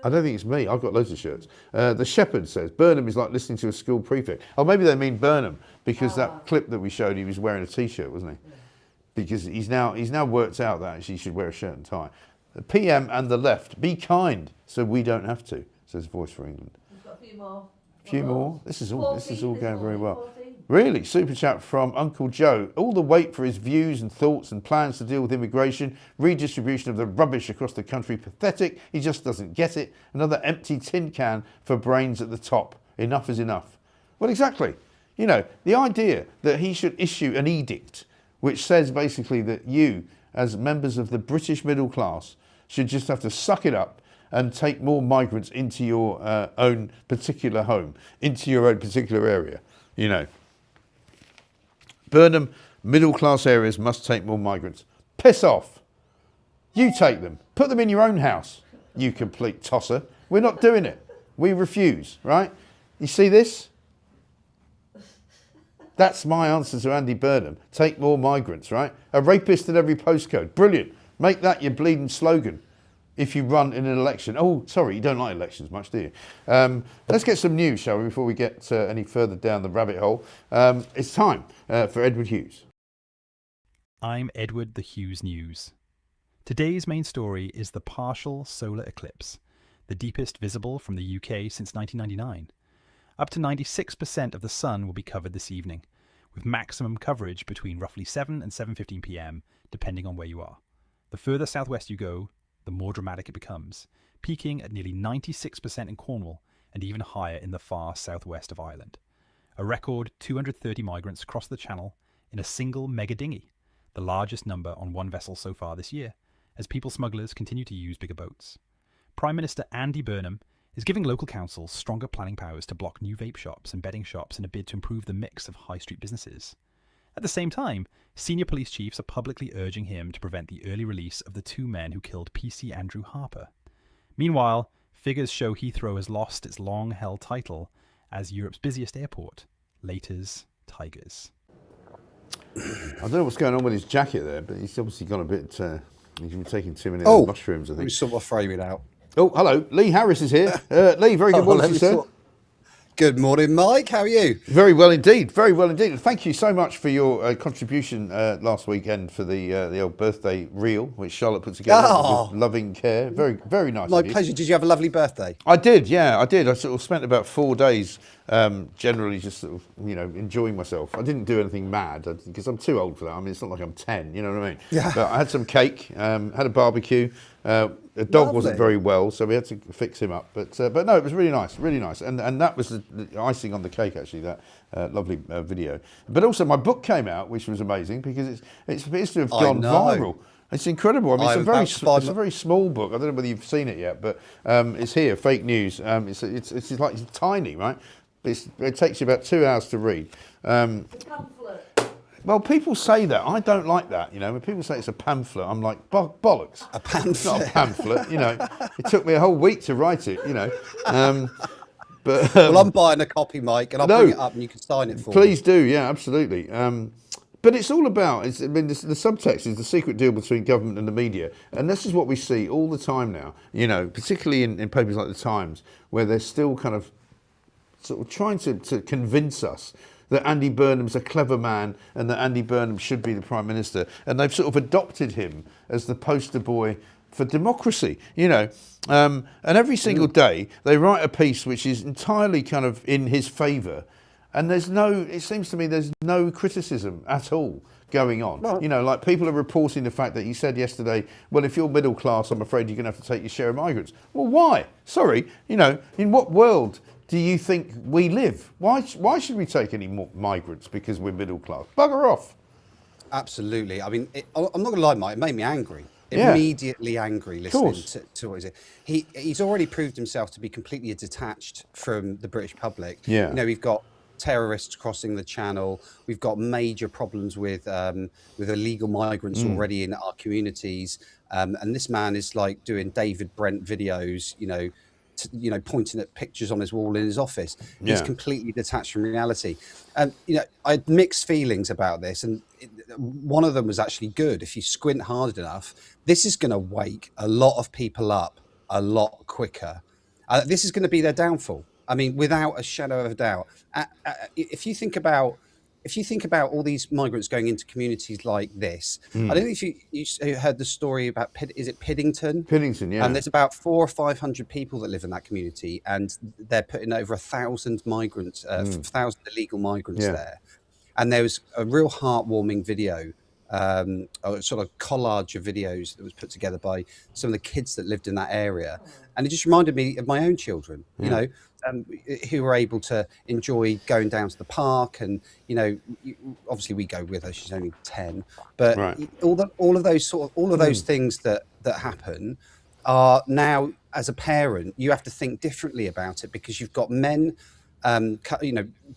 I don't think it's me. I've got loads of shirts. The Shepherd says, Burnham is like listening to a school prefect. Oh, maybe they mean Burnham, because that clip that we showed, he was wearing a T-shirt, wasn't he? Because he's now worked out that actually he should wear a shirt and tie. The PM and the left, be kind so we don't have to, says Voice for England. We've got a few more. A few more? This is all going very well. 14. Really? Super chat from Uncle Joe. All the wait for his views and thoughts and plans to deal with immigration, redistribution of the rubbish across the country, pathetic. He just doesn't get it. Another empty tin can for brains at the top. Enough is enough. Well, exactly. You know, the idea that he should issue an edict which says basically that you, as members of the British middle class, should just have to suck it up and take more migrants into your own particular home, into your own particular area, you know. Burnham, middle class areas must take more migrants. Piss off. You take them. Put them in your own house, you complete tosser. We're not doing it. We refuse, right? You see this? That's my answer to Andy Burnham. Take more migrants, right? A rapist in every postcode. Brilliant. Make that your bleeding slogan if you run in an election. Oh, sorry, you don't like elections much, do you? Let's get some news, shall we, before we get any further down the rabbit hole. It's time for Edward Hughes. I'm Edward the Hughes News. Today's main story is the partial solar eclipse, the deepest visible from the UK since 1999. Up to 96% of the sun will be covered this evening, with maximum coverage between roughly 7 and 7:15 p.m, depending on where you are. The further southwest you go, the more dramatic it becomes, peaking at nearly 96% in Cornwall and even higher in the far southwest of Ireland. A record 230 migrants crossed the Channel in a single mega dinghy, the largest number on one vessel so far this year, as people smugglers continue to use bigger boats. Prime Minister Andy Burnham is giving local councils stronger planning powers to block new vape shops and betting shops in a bid to improve the mix of high street businesses. At the same time, senior police chiefs are publicly urging him to prevent the early release of the two men who killed PC Andrew Harper. Meanwhile, figures show Heathrow has lost its long-held title as Europe's busiest airport. Laters, Tigers. I don't know what's going on with his jacket there, but he's obviously gone a bit... he's been taking too many mushrooms, I think. Let me sort my framing out. Oh, hello. Lee Harris is here. Lee, very good morning, sir. Good morning, Mike. How are you? Very well indeed. Very well indeed. And thank you so much for your contribution last weekend for the old birthday reel, which Charlotte put together with loving care. Very, very nice. My pleasure. Did you have a lovely birthday? I did. Yeah, I did. I sort of spent about 4 days generally just sort of, you know, enjoying myself. I didn't do anything mad because I'm too old for that. I mean, it's not like I'm 10. You know what I mean? Yeah. But I had some cake. Had a barbecue. The dog wasn't very well, so we had to fix him up. But no, it was really nice, really nice. And that was the icing on the cake, actually, that lovely video. But also my book came out, which was amazing because it's supposed to have gone viral. It's incredible. I mean, it's a very small book. I don't know whether you've seen it yet, but it's here, Fake News. It's like it's tiny, right? It takes you about 2 hours to read. The pamphlet. Well, people say that. I don't like that. You know, when people say it's a pamphlet, I'm like, bollocks. A pamphlet. It's not a pamphlet. You know, it took me a whole week to write it. You know, but Well, I'm buying a copy, Mike, and I'll bring it up and you can sign it for me. please do. Yeah, absolutely. But it's all about. I mean, the subtext is the secret deal between government and the media, and this is what we see all the time now. You know, particularly in papers like the Times, where they're still kind of sort of trying to convince us that Andy Burnham's a clever man and that Andy Burnham should be the Prime Minister. And they've sort of adopted him as the poster boy for democracy, you know. And every single day they write a piece which is entirely kind of in his favour. And it seems to me there's no criticism at all going on. No. You know, like people are reporting the fact that you said yesterday, well, if you're middle class, I'm afraid you're going to have to take your share of migrants. Well, why? Sorry, you know, in what world do you think we live? Why should we take any more migrants because we're middle class? Bugger off. Absolutely. I mean, I'm not going to lie, Mike, it made me angry. Yeah. Immediately angry listening to what he's already proved himself to be completely detached from the British public. Yeah. You know, we've got terrorists crossing the channel. We've got major problems with illegal migrants already in our communities. And this man is like doing David Brent videos, pointing at pictures on his wall in his office. He's completely detached from reality. And, I had mixed feelings about this. And one of them was actually good. If you squint hard enough, this is going to wake a lot of people up a lot quicker. This is going to be their downfall. I mean, without a shadow of a doubt. If you think about all these migrants going into communities like this, I don't know if you heard the story about, is it Piddington? Piddington, yeah. And there's about 400 or 500 people that live in that community, and they're putting over 1,000 migrants, 1,000 illegal migrants there. And there was a real heartwarming video, a sort of collage of videos that was put together by some of the kids that lived in that area. And it just reminded me of my own children, who were able to enjoy going down to the park. And, obviously we go with her, she's only 10, but all of those things that happen are now, as a parent, you have to think differently about it, because you've got men,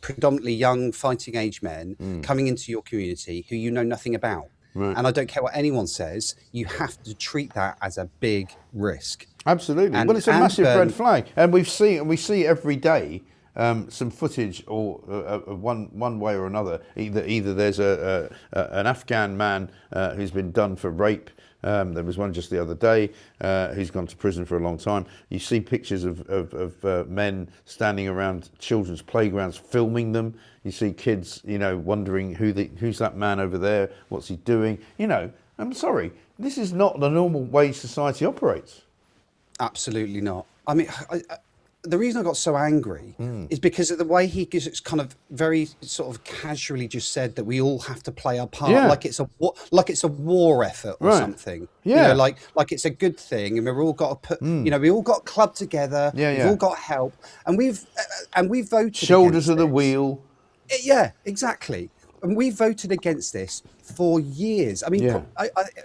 predominantly young fighting age men coming into your community who you know nothing about. Right. And I don't care what anyone says, you have to treat that as a big risk. Absolutely. Well, it's a massive red flag. And we see every day some footage, or one way or another. Either there's an Afghan man who's been done for rape. There was one just the other day who's gone to prison for a long time. You see pictures of men standing around children's playgrounds filming them. You see kids, wondering who's that man over there? What's he doing? I'm sorry, this is not the normal way society operates. Absolutely not. I mean, the reason I got so angry is because of the way he just kind of very sort of casually just said that we all have to play our part, like it's a war effort or something. Yeah, like it's a good thing, and we've all got to put, we all got clubbed together. We've all got help, and we've voted shoulders of the wheel. Yeah, exactly. And we voted against this for years. I mean, it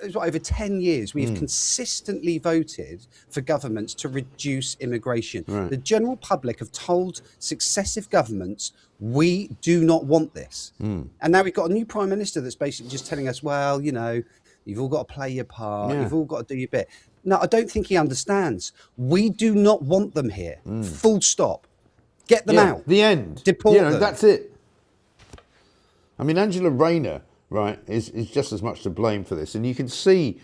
was over 10 years, we've consistently voted for governments to reduce immigration. Right. The general public have told successive governments, we do not want this. And now we've got a new Prime Minister that's basically just telling us, well, you've all got to play your part. You've all got to do your bit. No, I don't think he understands. We do not want them here. Full stop. Get them out. The end. Deport them. That's it. I mean, Angela Rayner, right, is just as much to blame for this. And you can see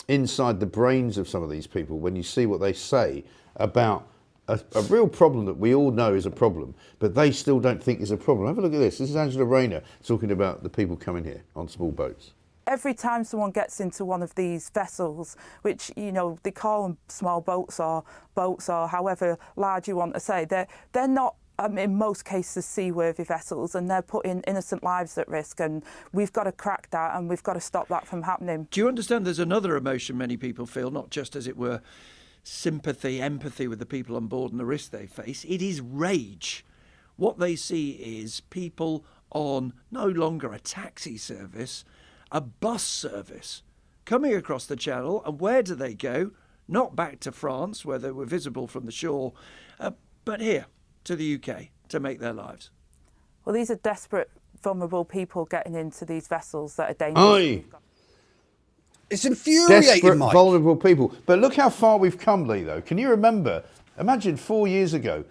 inside the brains of some of these people when you see what they say about a real problem that we all know is a problem, but they still don't think is a problem. Have a look at this. This is Angela Rayner talking about the people coming here on small boats. Every time someone gets into one of these vessels, which, they call them small boats or however large you want to say, they're not, in most cases, seaworthy vessels, and they're putting innocent lives at risk, and we've got to crack that, and we've got to stop that from happening. Do you understand there's another emotion many people feel, not just, as it were, sympathy, empathy with the people on board and the risk they face? It is rage. What they see is people on no longer a taxi service, a bus service, coming across the channel, and where do they go? Not back to France, where they were visible from the shore, but here, to the UK, to make their lives. Well, these are desperate vulnerable people getting into these vessels that are dangerous. It's infuriating, Desperate, Mike. vulnerable people. But look how far we've come, Lee, though. Can you remember, imagine 4 years ago,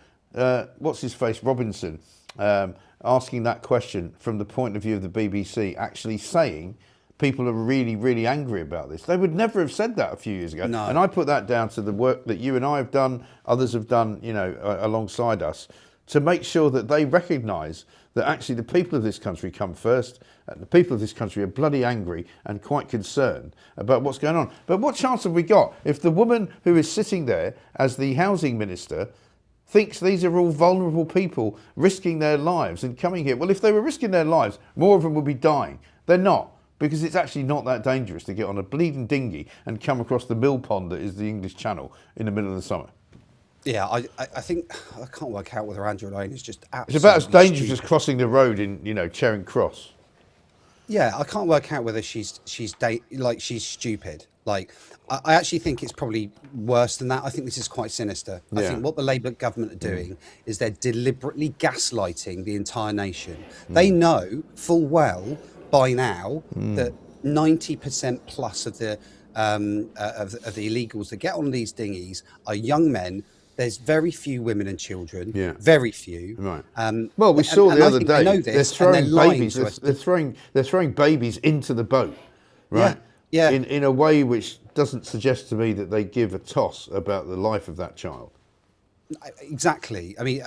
what's his face, Robinson, asking that question from the point of view of the BBC, actually saying people are really, really angry about this. They would never have said that a few years ago. No. And I put that down to the work that you and I have done, others have done, you know, alongside us, to make sure that they recognise that actually the people of this country come first. The people of this country are bloody angry and quite concerned about what's going on. But what chance have we got if the woman who is sitting there as the housing minister thinks these are all vulnerable people risking their lives and coming here? Well, if they were risking their lives, more of them would be dying. They're not, because it's actually not that dangerous to get on a bleeding dinghy and come across the mill pond that is the English Channel in the middle of the summer. Yeah, I think I can't work out whether Angela Lane is just absolutely It's about as dangerous stupid. as crossing the road in, you know, Charing Cross. Yeah, I can't work out whether she's stupid. Like, I actually think it's probably worse than that. I think this is quite sinister. I think what the Labour government are doing is they're deliberately gaslighting the entire nation. They know full well by now that 90% plus of the illegals that get on these dinghies are young men. There's very few women and children. Yeah. Very few. Right. Well, we saw the other day. They're throwing babies. They're throwing babies into the boat, right? Yeah. In a way which doesn't suggest to me that they give a toss about the life of that child. Exactly. I mean,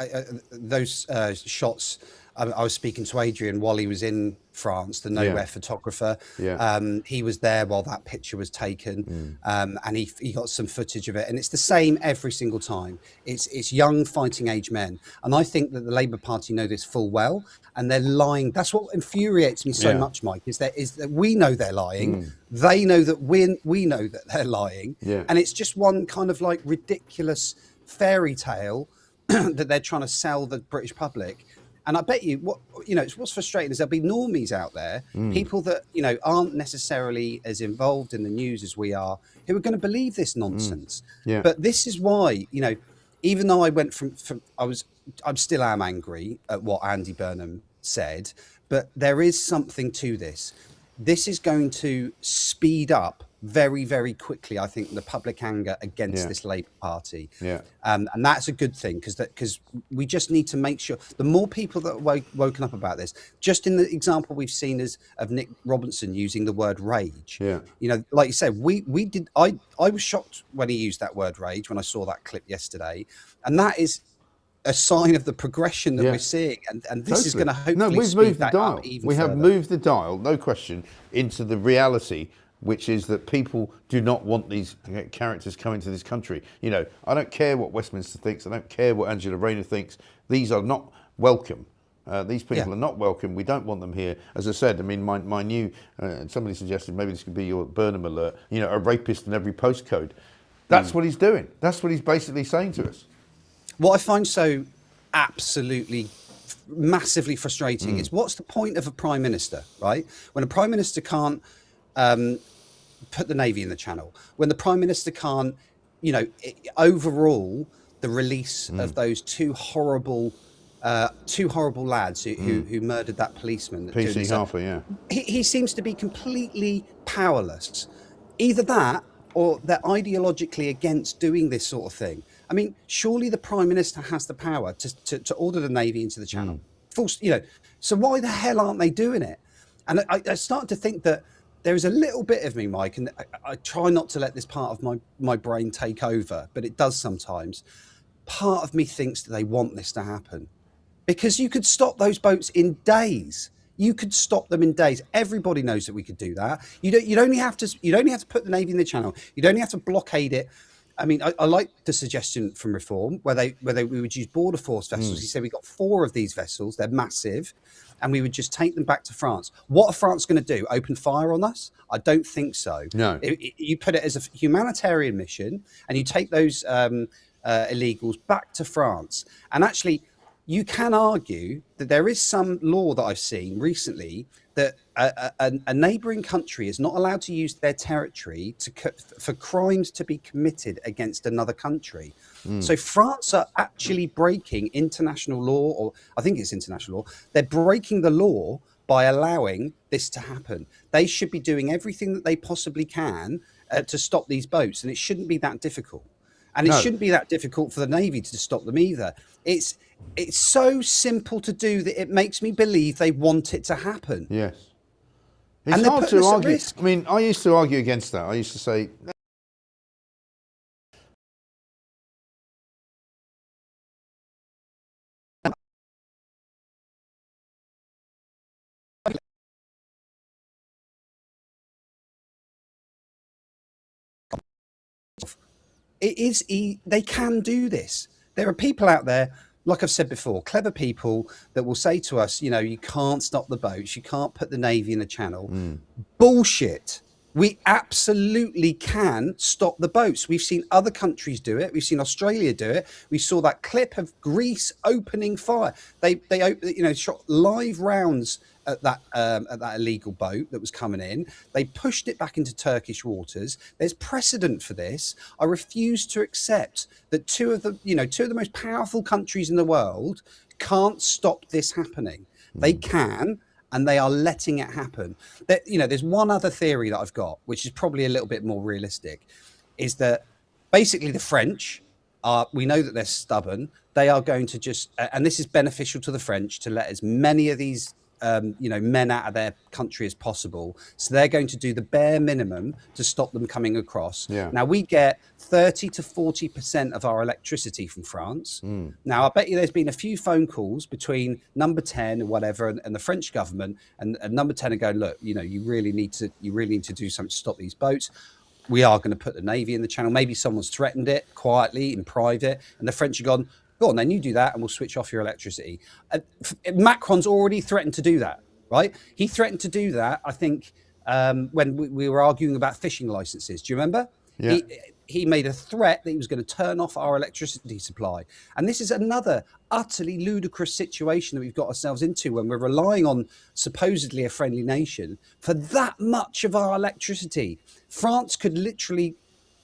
those shots. I was speaking to Adrian while he was in France, the Nowhere photographer. Yeah. He was there while that picture was taken, and he got some footage of it. And it's the same every single time. It's young fighting age men, and I think that the Labour Party know this full well, and they're lying. That's what infuriates me so much, Mike. Is that we know they're lying. They know that we know that they're lying, and it's just one kind of like ridiculous fairy tale that they're trying to sell the British public. And I bet you, what's frustrating is there'll be normies out there, people that, aren't necessarily as involved in the news as we are, who are going to believe this nonsense. But this is why, even though I went I still am angry at what Andy Burnham said, but there is something to this. This is going to speed up very, very quickly, I think, the public anger against this Labour Party. And that's a good thing, because we just need to make sure the more people that are woken up about this, just in the example we've seen of Nick Robinson using the word rage. Like you said, I was shocked when he used that word rage when I saw that clip yesterday. And that is a sign of the progression that we're seeing, and this is going to hopefully speed that up even We have further. moved the dial, no question, into the reality, which is that people do not want these characters coming to this country. I don't care what Westminster thinks. I don't care what Angela Rayner thinks. These are not welcome. These people are not welcome. We don't want them here. As I said, I mean, my new, somebody suggested maybe this could be your Burnham alert, a rapist in every postcode. That's what he's doing. That's what he's basically saying to us. What I find so absolutely massively frustrating is, what's the point of a prime minister, right? When a prime minister can't put the Navy in the Channel, when the Prime Minister can't, overrule the release of those two horrible lads who murdered that policeman. PC Harper, He seems to be completely powerless. Either that, or they're ideologically against doing this sort of thing. I mean, surely the Prime Minister has the power to order the Navy into the Channel. So why the hell aren't they doing it? And I start to think that there is a little bit of me, Mike, and I try not to let this part of my brain take over, but it does sometimes. Part of me thinks that they want this to happen, because you could stop those boats in days. You could stop them in days. Everybody knows that we could do that. You'd only have to put the Navy in the Channel. You'd only have to blockade it. I mean, I like the suggestion from Reform where we would use border force vessels. He said we got 4 of these vessels. They're massive. And we would just take them back to France. What are France going to do? Open fire on us? I don't think so. No. You put it as a humanitarian mission, and you take those illegals back to France. And actually, you can argue that there is some law that I've seen recently that a neighbouring country is not allowed to use their territory for crimes to be committed against another country. So France are actually breaking international law, or I think it's international law. They're breaking the law by allowing this to happen. They should be doing everything that they possibly can to stop these boats, and it shouldn't be that difficult. And it shouldn't be that difficult for the Navy to stop them either. It's so simple to do that it makes me believe they want it to happen. Yes. It's And they're hard putting to us at argue. risk. I mean, I used to argue against that. I used to say, They can do this. There are people out there, like I've said before, clever people that will say to us, you can't stop the boats, you can't put the Navy in the channel. Bullshit. We absolutely can stop the boats. We've seen other countries do it. We've seen Australia do it. We saw that clip of Greece opening fire. They shot live rounds at that illegal boat that was coming in. They pushed it back into Turkish waters. There's precedent for this. I refuse to accept that two of the most powerful countries in the world can't stop this happening. They can. And they are letting it happen. There's one other theory that I've got, which is probably a little bit more realistic, is that basically the French we know that they're stubborn. They are going to just, and this is beneficial to the French, to let as many of these men out of their country as possible. So they're going to do the bare minimum to stop them coming across. Yeah. Now we get 30 to 40% of our electricity from France. Now I bet you there's been a few phone calls between Number 10 or whatever and the French government, and Number 10 are going, look, you really need to do something to stop these boats. We are going to put the Navy in the channel. Maybe someone's threatened it quietly in private, and the French have gone, go on, then you do that and we'll switch off your electricity. Macron's already threatened to do that, right? He threatened to do that, I think, when we were arguing about fishing licenses. Do you remember? Yeah. He made a threat that he was going to turn off our electricity supply. And this is another utterly ludicrous situation that we've got ourselves into when we're relying on supposedly a friendly nation for that much of our electricity. France could literally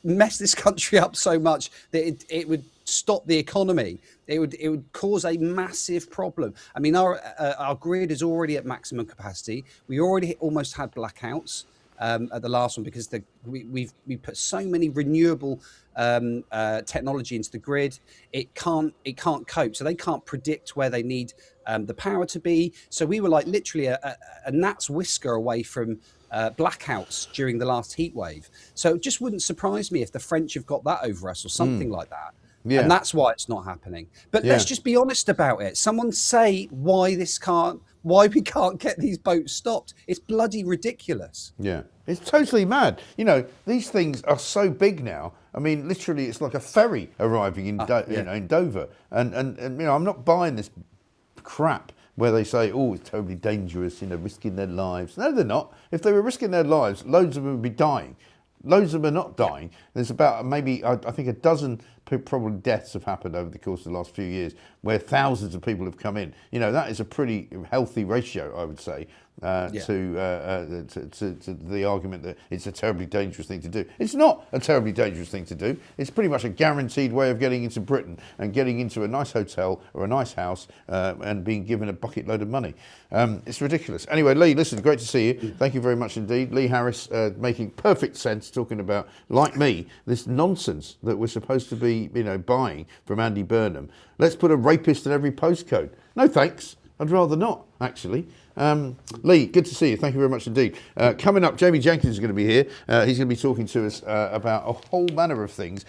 mess this country up so much that it would stop the economy. It would cause a massive problem. I mean, our grid is already at maximum capacity. We already almost had blackouts at the last one because we put so many renewable technology into the grid. It can't cope. So they can't predict where they need the power to be. So we were like literally a gnat's whisker away from blackouts during the last heat wave. So it just wouldn't surprise me if the French have got that over us or something like that. Yeah. And that's why it's not happening. But let's just be honest about it. Someone say why we can't get these boats stopped. It's bloody ridiculous. Yeah, it's totally mad. These things are so big now. I mean, literally, it's like a ferry arriving in in Dover. And I'm not buying this crap where they say, oh, it's totally dangerous, risking their lives. No, they're not. If they were risking their lives, loads of them would be dying. Loads of them are not dying. There's about maybe, I think, a dozen probably deaths have happened over the course of the last few years where thousands of people have come in. That is a pretty healthy ratio, I would say, to the argument that it's a terribly dangerous thing to do. It's not a terribly dangerous thing to do. It's pretty much a guaranteed way of getting into Britain and getting into a nice hotel or a nice house and being given a bucket load of money. It's ridiculous. Anyway, Lee, listen, great to see you. Thank you very much indeed. Lee Harris making perfect sense, talking about, like me, this nonsense that we're supposed to be, buying from Andy Burnham. Let's put a rapist in every postcode. No thanks. I'd rather not, actually. Lee, good to see you. Thank you very much indeed. Coming up, Jamie Jenkins is going to be here. He's going to be talking to us about a whole manner of things.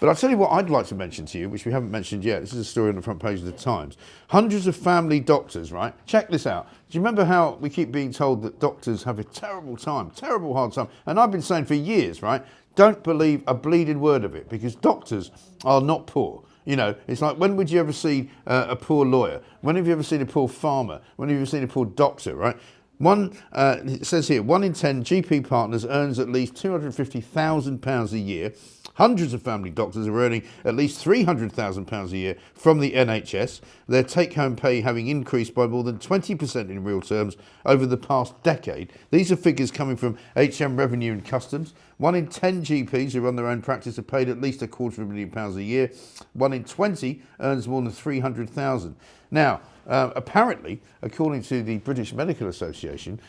But I'll tell you what I'd like to mention to you, which we haven't mentioned yet. This is a story on the front page of the Times. Hundreds of family doctors, right? Check this out. Do you remember how we keep being told that doctors have a terrible time, terrible hard time? And I've been saying for years, right? Don't believe a bleeding word of it, because doctors are not poor. It's like, when would you ever see a poor lawyer? When have you ever seen a poor farmer? When have you ever seen a poor doctor, right? It says here, 1 in 10 GP partners earns at least £250,000 a year. Hundreds of family doctors are earning at least £300,000 a year from the NHS, their take-home pay having increased by more than 20% in real terms over the past decade. These are figures coming from HM Revenue and Customs. 1 in 10 GPs who run their own practice are paid at least £250,000 a year. 1 in 20 earns more than £300,000. Now, Apparently, according to the British Medical Association,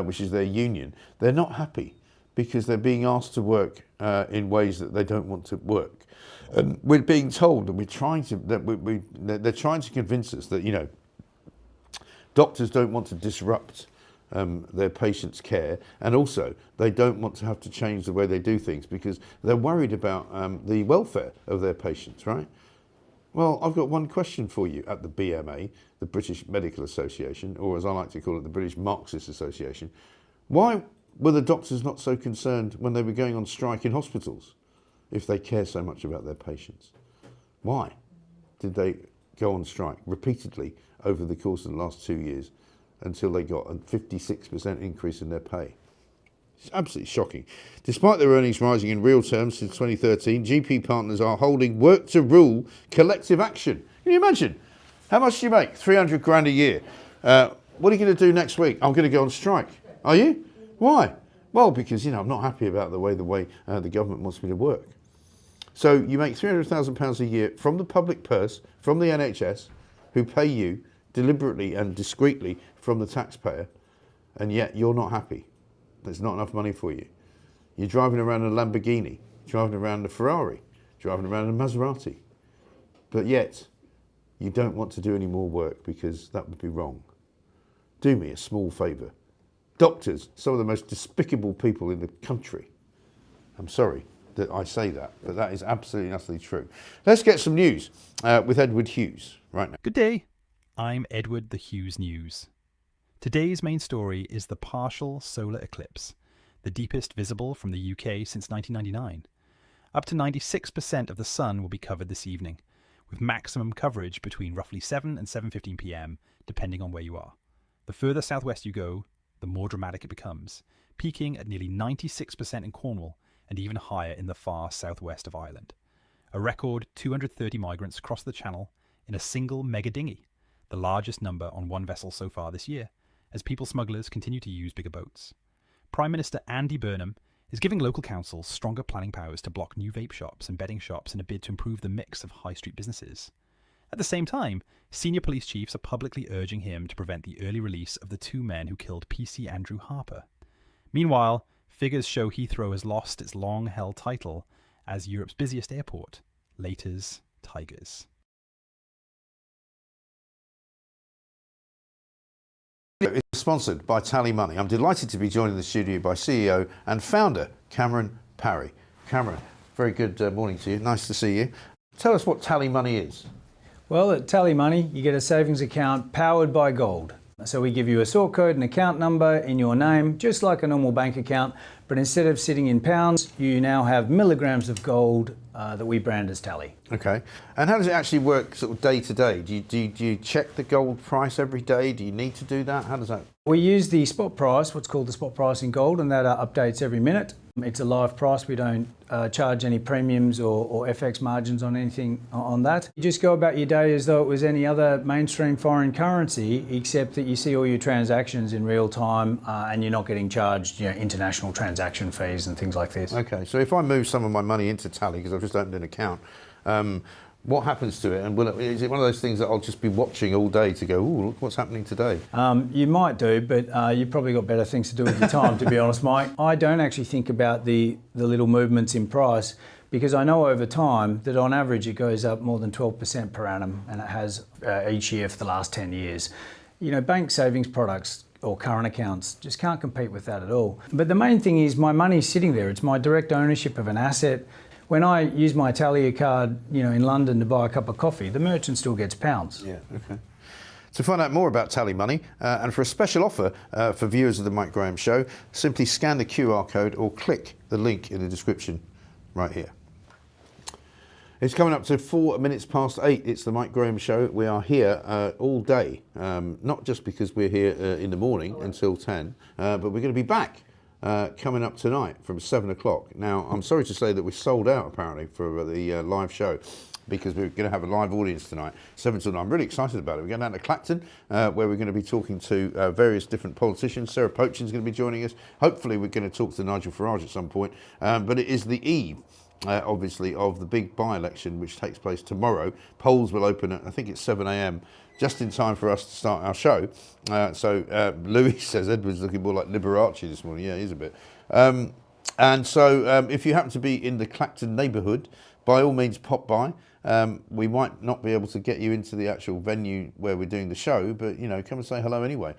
which is their union, they're not happy because they're being asked to work in ways that they don't want to work. And we're being told that they're trying to convince us that, you know, doctors don't want to disrupt their patients' care, and also they don't want to have to change the way they do things because they're worried about the welfare of their patients, right? Well, I've got one question for you at the BMA, the British Medical Association, or as I like to call it, the British Marxist Association. Why were the doctors not so concerned when they were going on strike in hospitals if they care so much about their patients? Why did they go on strike repeatedly over the course of the last 2 years until they got a 56% increase in their pay? It's absolutely shocking. Despite their earnings rising in real terms since 2013, GP partners are holding work to rule collective action. Can you imagine? How much do you make? 300 grand a year. What are you going to do next week? I'm going to go on strike. Are you? Why? Well, because, you know, I'm not happy about the way the government wants me to work. So you make £300,000 a year from the public purse, from the NHS, who pay you deliberately and discreetly from the taxpayer, and yet you're not happy. There's not enough money for you. You're driving around in a Lamborghini, driving around in a Ferrari, driving around in a Maserati, but yet you don't want to do any more work because that would be wrong. Do me a small favour. Doctors, some of the most despicable people in the country. I'm sorry that I say that, but that is absolutely and utterly true. Let's get some news with Edward Hughes right now. Good day. I'm Edward the Hughes News. Today's main story is the partial solar eclipse, the deepest visible from the UK since 1999. Up to 96% of the sun will be covered this evening, with maximum coverage between roughly 7 and 7:15 p.m, depending on where you are. The further southwest you go, the more dramatic it becomes, peaking at nearly 96% in Cornwall and even higher in the far southwest of Ireland. A record 230 migrants crossed the Channel in a single mega dinghy, the largest number on one vessel so far this year, as people smugglers continue to use bigger boats. Prime Minister Andy Burnham is giving local councils stronger planning powers to block new vape shops and betting shops in a bid to improve the mix of high street businesses. At the same time, senior police chiefs are publicly urging him to prevent the early release of the two men who killed PC Andrew Harper. Meanwhile, figures show Heathrow has lost its long-held title as Europe's busiest airport, Later's Tigers. It's sponsored by Tally Money. I'm delighted to be joined in the studio by CEO and founder Cameron Parry. Cameron, very good morning to you. Nice to see you. Tell us what Tally Money is. Well, at Tally Money, you get a savings account powered by gold. So we give you a sort code and account number in your name, just like a normal bank account, but instead of sitting in pounds, you now have milligrams of gold that we brand as Tally. Okay. And how does it actually work sort of day to day? Do you check the gold price every day? Do you need to do that? How does that? We use the spot price, what's called the spot price in gold, and that updates every minute. It's a live price. We don't charge any premiums or FX margins on anything on that. You just go about your day as though it was any other mainstream foreign currency, except that you see all your transactions in real time and you're not getting charged, you know, international transaction fees and things like this. Okay, so if I move some of my money into Tally because I've just opened an account, what happens to it? And is it one of those things that I'll just be watching all day to go, ooh, look what's happening today? You might do, but you've probably got better things to do with your time, to be honest, Mike. I don't actually think about the little movements in price because I know over time that on average it goes up more than 12% per annum, and it has each year for the last 10 years. You know, bank savings products or current accounts just can't compete with that at all. But the main thing is my money's sitting there. It's my direct ownership of an asset. When I use my Tally card, you know, in London to buy a cup of coffee, the merchant still gets pounds. Yeah, okay. To find out more about Tally Money and for a special offer for viewers of the Mike Graham Show, simply scan the QR code or click the link in the description right here. It's coming up to 4 minutes past 8. It's the Mike Graham Show. We are here all day, not just because we're here in the morning until 10, but we're going to be back coming up tonight from 7 o'clock. Now, I'm sorry to say that we're sold out apparently for the live show because we're going to have a live audience tonight, 7 till 9. I'm really excited about it. We're going down to Clacton where we're going to be talking to various different politicians. Sarah Pochin's going to be joining us. Hopefully we're going to talk to Nigel Farage at some point. But it is the eve obviously, of the big by-election which takes place tomorrow. Polls will open at, I think it's 7 a.m, just in time for us to start our show. So Louis says Edward's looking more like Liberace this morning. Yeah, he is a bit. And so if you happen to be in the Clacton neighbourhood, by all means pop by. We might not be able to get you into the actual venue where we're doing the show, but, you know, come and say hello anyway,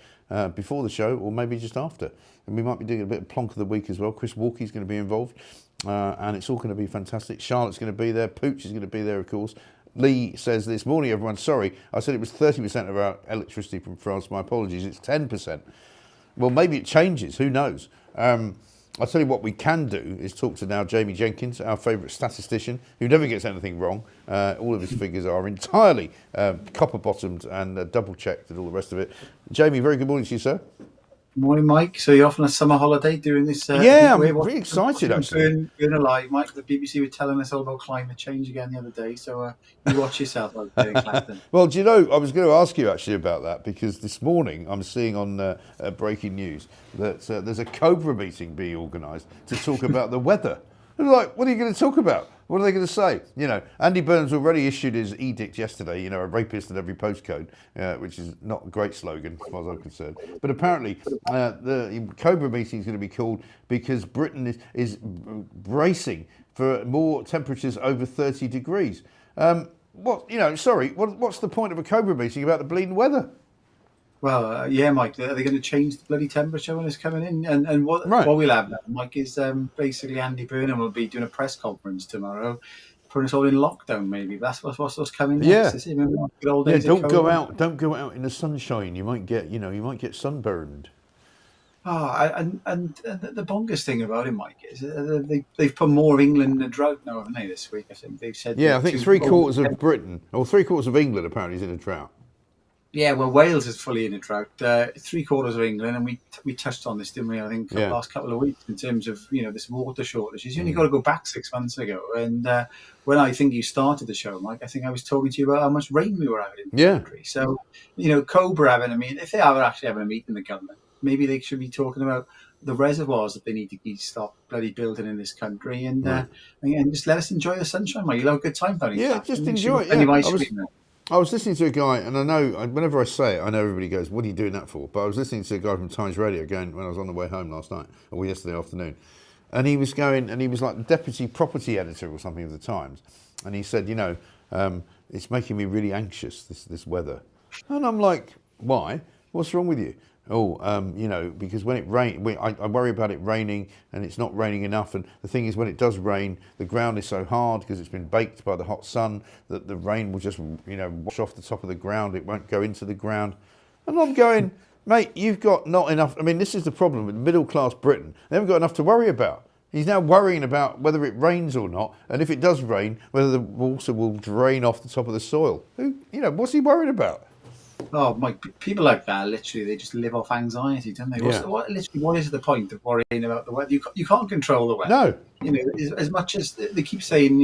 before the show or maybe just after. And we might be doing a bit of Plonk of the Week as well. Chris Walkey's going to be involved, and it's all going to be fantastic. Charlotte's going to be there. Pooch is going to be there, of course. Lee says, this morning, everyone, sorry, I said it was 30% of our electricity from France. My apologies, it's 10%. Well, maybe it changes, who knows? I'll tell you what we can do is talk to now Jamie Jenkins, our favourite statistician, who never gets anything wrong. All of his figures are entirely copper-bottomed and double-checked and all the rest of it. Jamie, very good morning to you, sir. Morning, Mike. So you're off on a summer holiday doing this? Yeah, I'm pretty excited, actually. Being alive, Mike. The BBC were telling us all about climate change again the other day, so you watch yourself out there in Clacton. Well, do you know, I was going to ask you actually about that, because this morning I'm seeing on breaking news that there's a Cobra meeting being organised to talk about the weather. And like, what are you going to talk about? What are they going to say? You know, Andy Burnham's already issued his edict yesterday, you know, a rapist at every postcode, which is not a great slogan as far as I'm concerned. But apparently the Cobra meeting is going to be called because Britain is bracing for more temperatures over 30 degrees. What's the point of a Cobra meeting about the bleeding weather? Well, yeah, Mike, are they going to change the bloody temperature when it's coming in? And what we'll have now, Mike, is basically Andy Burnham will be doing a press conference tomorrow, putting us all in lockdown. Maybe that's what's coming next. Yeah, Don't go out in the sunshine. You might get sunburned. And the bonkers thing about it, Mike, is they've put more of England in a drought now, haven't they? This week, I think they've said. Yeah, I think 3/4 of Britain or 3/4 of England apparently is in a drought. Yeah, well, Wales is fully in a drought. 3/4 of England, and we touched on this, didn't we? I think for the last couple of weeks in terms of this water shortage. You only got to go back 6 months ago, and when I think you started the show, Mike, I think I was talking to you about how much rain we were having in the country. So Cobra if they are actually having a meeting in the government, maybe they should be talking about the reservoirs that they need to stop bloody building in this country, and just let us enjoy the sunshine, Mike. You'll have a good time down here. Yeah, just enjoy it. I was listening to a guy, and I know whenever I say it, I know everybody goes, "What are you doing that for?" But I was listening to a guy from Times Radio going when I was on the way home last night or yesterday afternoon, and he was going, and he was like the deputy property editor or something of the Times, and he said, it's making me really anxious, this weather, and I'm like, why? What's wrong with you? Because when it rains, I worry about it raining and it's not raining enough. And the thing is, when it does rain, the ground is so hard because it's been baked by the hot sun that the rain will just, wash off the top of the ground. It won't go into the ground. And I'm going, mate, you've got not enough. I mean, this is the problem with middle-class Britain. They haven't got enough to worry about. He's now worrying about whether it rains or not. And if it does rain, whether the water will drain off the top of the soil. What's he worried about? Oh, Mike, people like that, literally, they just live off anxiety, don't they? Yeah. What is the point of worrying about the weather? You can't control the weather. No. As much as they keep saying,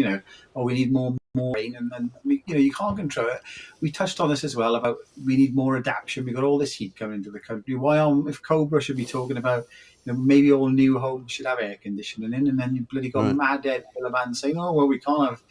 we need more rain, and then, you can't control it. We touched on this as well about we need more adaptation. We've got all this heat coming into the country. If Cobra should be talking about, maybe all new homes should have air conditioning in, and then you bloody got mad Ed Miliband saying, "Oh well, we can't have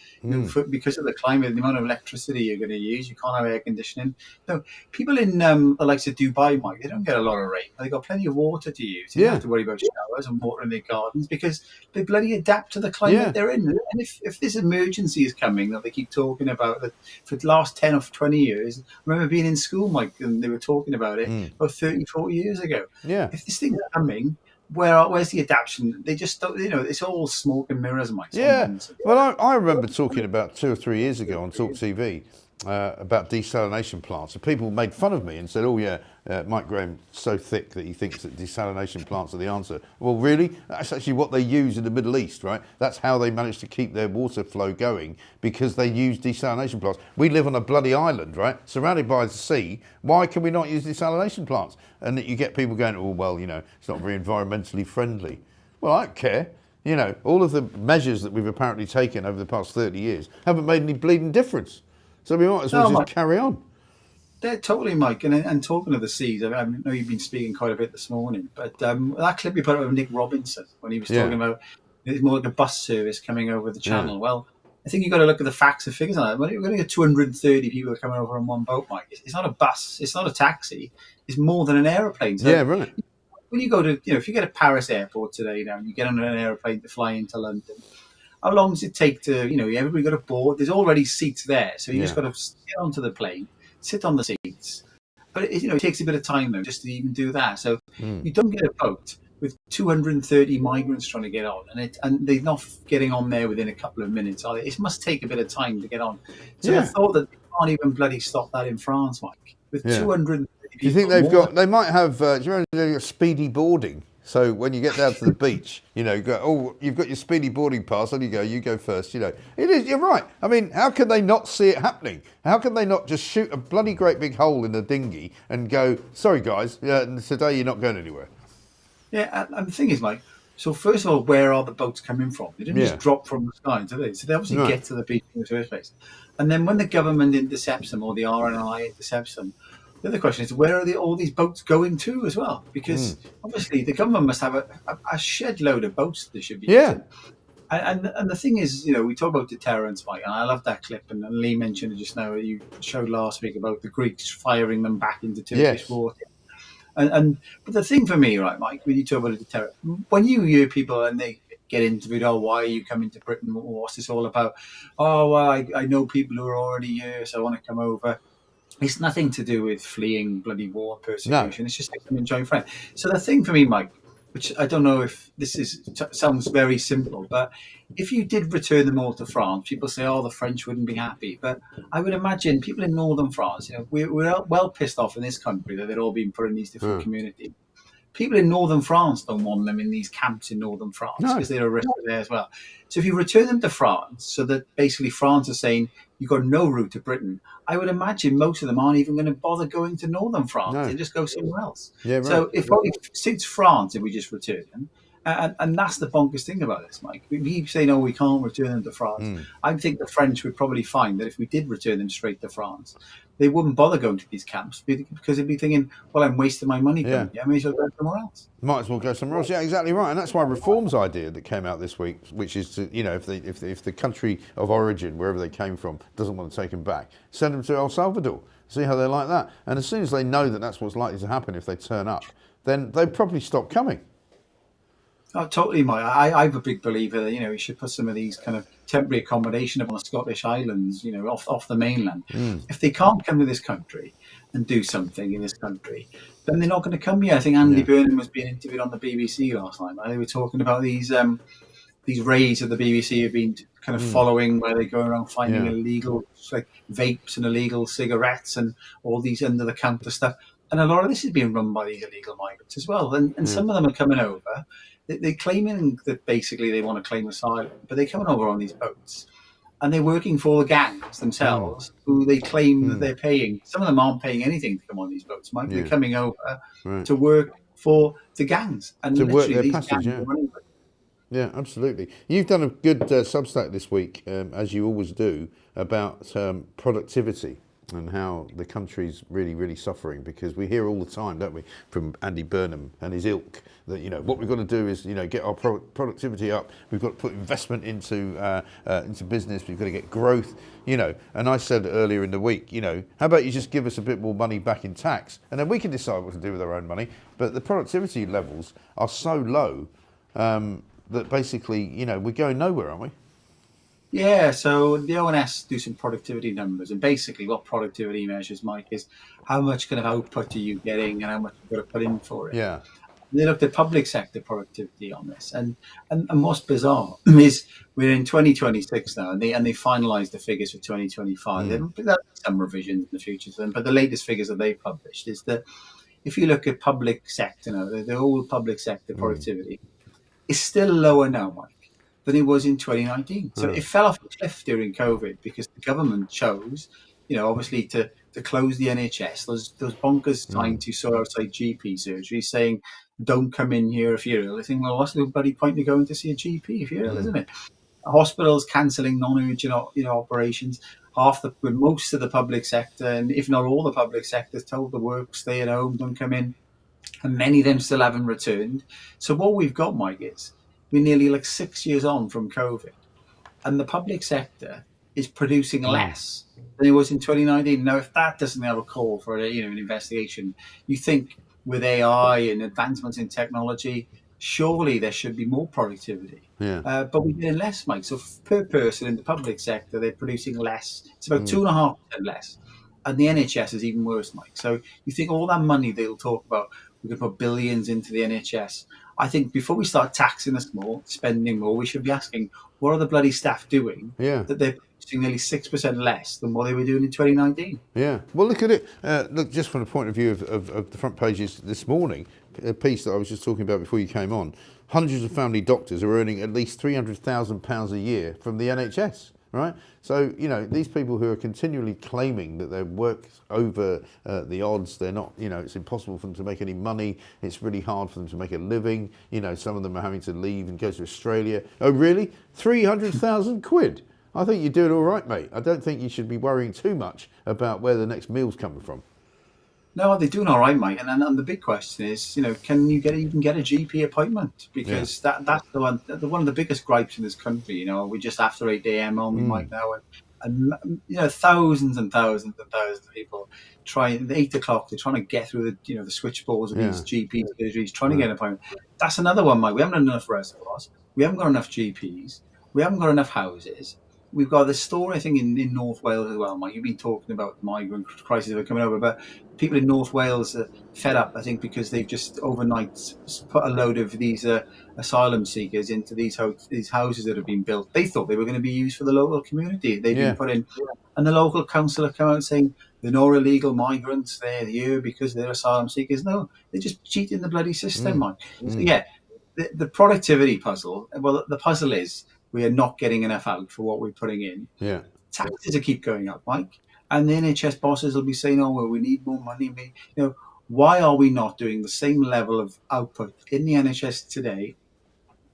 because of the climate, the amount of electricity you're going to use, you can't have air conditioning." No, people in the likes of Dubai, Mike, they don't get a lot of rain. They got plenty of water to use. They don't have to worry about showers and water in their gardens because they bloody adapt to the climate they're in. And if this emergency is coming that they keep talking about that for the last 10 or 20 years, I remember being in school, Mike, and they were talking about it about 30, 40 years ago. Yeah. If this thing's coming, where's the adaptation? They just don't, it's all smoke and mirrors, Mike. Yeah. Well, I remember talking about 2 or 3 years ago on Talk TV about desalination plants. And people made fun of me and said, Mike Graham's so thick that he thinks that desalination plants are the answer. Well, really? That's actually what they use in the Middle East, right? That's how they manage to keep their water flow going, because they use desalination plants. We live on a bloody island, right? Surrounded by the sea. Why can we not use desalination plants? And that you get people going, it's not very environmentally friendly. Well, I don't care. All of the measures that we've apparently taken over the past 30 years haven't made any bleeding difference. So we might as well just carry on. Yeah, totally, Mike. And talking of the seas, I know you've been speaking quite a bit this morning, but that clip you put up with Nick Robinson when he was talking about It's more like a bus service coming over the channel. Well, I think you've got to look at the facts and figures on that. Well, you're going to get 230 people coming over on one boat, Mike. It's not a bus. It's not a taxi. It's more than an aeroplane. So Yeah, right. when you go to, if you get to Paris airport today now, and you get on an aeroplane to fly into London, how long does it take to, everybody got a board? There's already seats there. So you just got to get onto the plane, sit on the seats. But, it takes a bit of time, though, just to even do that. So you don't get a boat with 230 migrants trying to get on, and they're not getting on there within a couple of minutes, are they? It must take a bit of time to get on. So I thought that they can't even bloody stop that in France, Mike. With 230 people. Do you think they might have, do you remember they've got speedy boarding? So when you get down to the beach, you've got your speedy boarding pass, on you go first, It is, you're right. I mean, how can they not see it happening? How can they not just shoot a bloody great big hole in the dinghy and go, sorry guys, today you're not going anywhere? Yeah, and the thing is, Mike, so first of all, where are the boats coming from? They didn't just drop from the sky, did they? So they obviously get to the beach in the first place. And then when the government intercepts them, or the RNLI intercepts them, the other question is, where are all these boats going to as well? Because obviously the government must have a shed load of boats that they should be using. And the thing is, we talk about deterrence, Mike, and I love that clip, and Lee mentioned it just now, you showed last week about the Greeks firing them back into Turkish water. But the thing for me, right, Mike, when you talk about a deterrent, when you hear people and they get interviewed, why are you coming to Britain? What's this all about? Well, I know people who are already here, so I want to come over. It's nothing to do with fleeing bloody war and persecution. No. It's just like I'm enjoying friends. So the thing for me, Mike, which I don't know if this sounds very simple, but if you did return them all to France, people say, the French wouldn't be happy. But I would imagine people in northern France, we're well pissed off in this country that they're all being put in these different communities. People in northern France don't want them in these camps in northern France because they're a risk there as well. So if you return them to France, so that basically France is saying you've got no route to Britain, I would imagine most of them aren't even going to bother going to northern France. They just go somewhere else. Yeah, right. So if since France, if we just return them, and that's the bonkers thing about this, Mike. We keep saying, we can't return them to France. I think the French would probably find that if we did return them straight to France, they wouldn't bother going to these camps because they'd be thinking, I'm wasting my money. I may as well go somewhere else. Might as well go somewhere else. Yeah, exactly right. And that's why Reform's idea that came out this week, which is to, if the country of origin, wherever they came from, doesn't want to take them back, send them to El Salvador. See how they like that. And as soon as they know that that's what's likely to happen if they turn up, then they'd probably stop coming. Oh, totally, Mike. I'm a big believer that we should put some of these kind of temporary accommodation up on the Scottish Islands, off the mainland. If they can't come to this country and do something in this country, then they're not going to come here. I think Andy Burnham was being interviewed on the BBC last night. They were talking about these raids that the BBC have been kind of following, where they go around finding illegal, like vapes and illegal cigarettes and all these under the counter stuff. And a lot of this is being run by these illegal migrants as well. And some of them are coming over. They're claiming that basically they want to claim asylum, but they're coming over on these boats and they're working for the gangs themselves, who they claim that they're paying. Some of them aren't paying anything to come on these boats, Mike. They're coming over to work for the gangs. And to work their passage, Yeah, absolutely. You've done a good Substack this week, as you always do, about productivity and how the country's really, really suffering, because we hear all the time, don't we, from Andy Burnham and his ilk, that what we've got to do is get our productivity up. We've got to put investment into business. We've got to get growth. And I said earlier in the week, how about you just give us a bit more money back in tax, and then we can decide what to do with our own money. But the productivity levels are so low that basically, we're going nowhere, aren't we? Yeah, so the ONS do some productivity numbers, and basically what productivity measures, Mike, is how much kind of output are you getting and how much you've got to put in for it. Yeah. They looked at public sector productivity on this, and what's bizarre is we're in 2026 now, and they finalised the figures for 2025. They've got some revisions in the future to them, but the latest figures that they published is that if you look at public sector now, the whole public sector productivity is still lower now, Mike, than it was in 2019. So it fell off a cliff during COVID because the government chose, obviously to close the NHS. Those bonkers trying to sort outside GP surgery saying, don't come in here if you're ill. I think, well, what's the bloody point of going to see a GP if you're ill, isn't it? Hospitals cancelling non-urgent operations. Most of the public sector, and if not all the public sectors, told the work, stay at home, don't come in. And many of them still haven't returned. So what we've got, Mike, is we're nearly like 6 years on from COVID, and the public sector is producing less than it was in 2019. Now, if that doesn't have a call for an investigation, you think with AI and advancements in technology, surely there should be more productivity. Yeah. But we're getting less, Mike. So per person in the public sector, they're producing less. It's about 2.5% less. And the NHS is even worse, Mike. So you think all that money they'll talk about, we could put billions into the NHS. I think before we start taxing us more, spending more, we should be asking, what are the bloody staff doing that they're producing nearly 6% less than what they were doing in 2019? Yeah. Well, look at it. Look, just from the point of view of the front pages this morning, a piece that I was just talking about before you came on, hundreds of family doctors are earning at least £300,000 a year from the NHS. Right, so these people who are continually claiming that their work's over the odds, they're not. It's impossible for them to make any money. It's really hard for them to make a living. Some of them are having to leave and go to Australia. Oh, really? 300,000 quid? I think you're doing all right, mate. I don't think you should be worrying too much about where the next meal's coming from. No, they're doing all right, Mike. And the big question is, can you even get a GP appointment? Because that's the one of the biggest gripes in this country. We're just after 8 a.m. on Mike now, and thousands and thousands and thousands of people trying at 8 o'clock. They're trying to get through the switchboards of these GP surgeries, trying to get an appointment. That's another one, Mike. We haven't got enough reservoirs. We haven't got enough GPs. We haven't got enough houses. We've got this story, I think, in North Wales as well, Mike. You've been talking about the migrant crisis that are coming over, but people in North Wales are fed up, I think, because they've just overnight put a load of these asylum seekers into these houses that have been built. They thought they were going to be used for the local community. They've been put in, and the local council have come out saying they're not illegal migrants. They're here because they're asylum seekers. No, they're just cheating the bloody system, Mike. So, the productivity puzzle. Well, the puzzle is, we are not getting enough out for what we're putting in. Yeah. Taxes will keep going up, Mike. And the NHS bosses will be saying, oh, well, we need more money. Why are we not doing the same level of output in the NHS today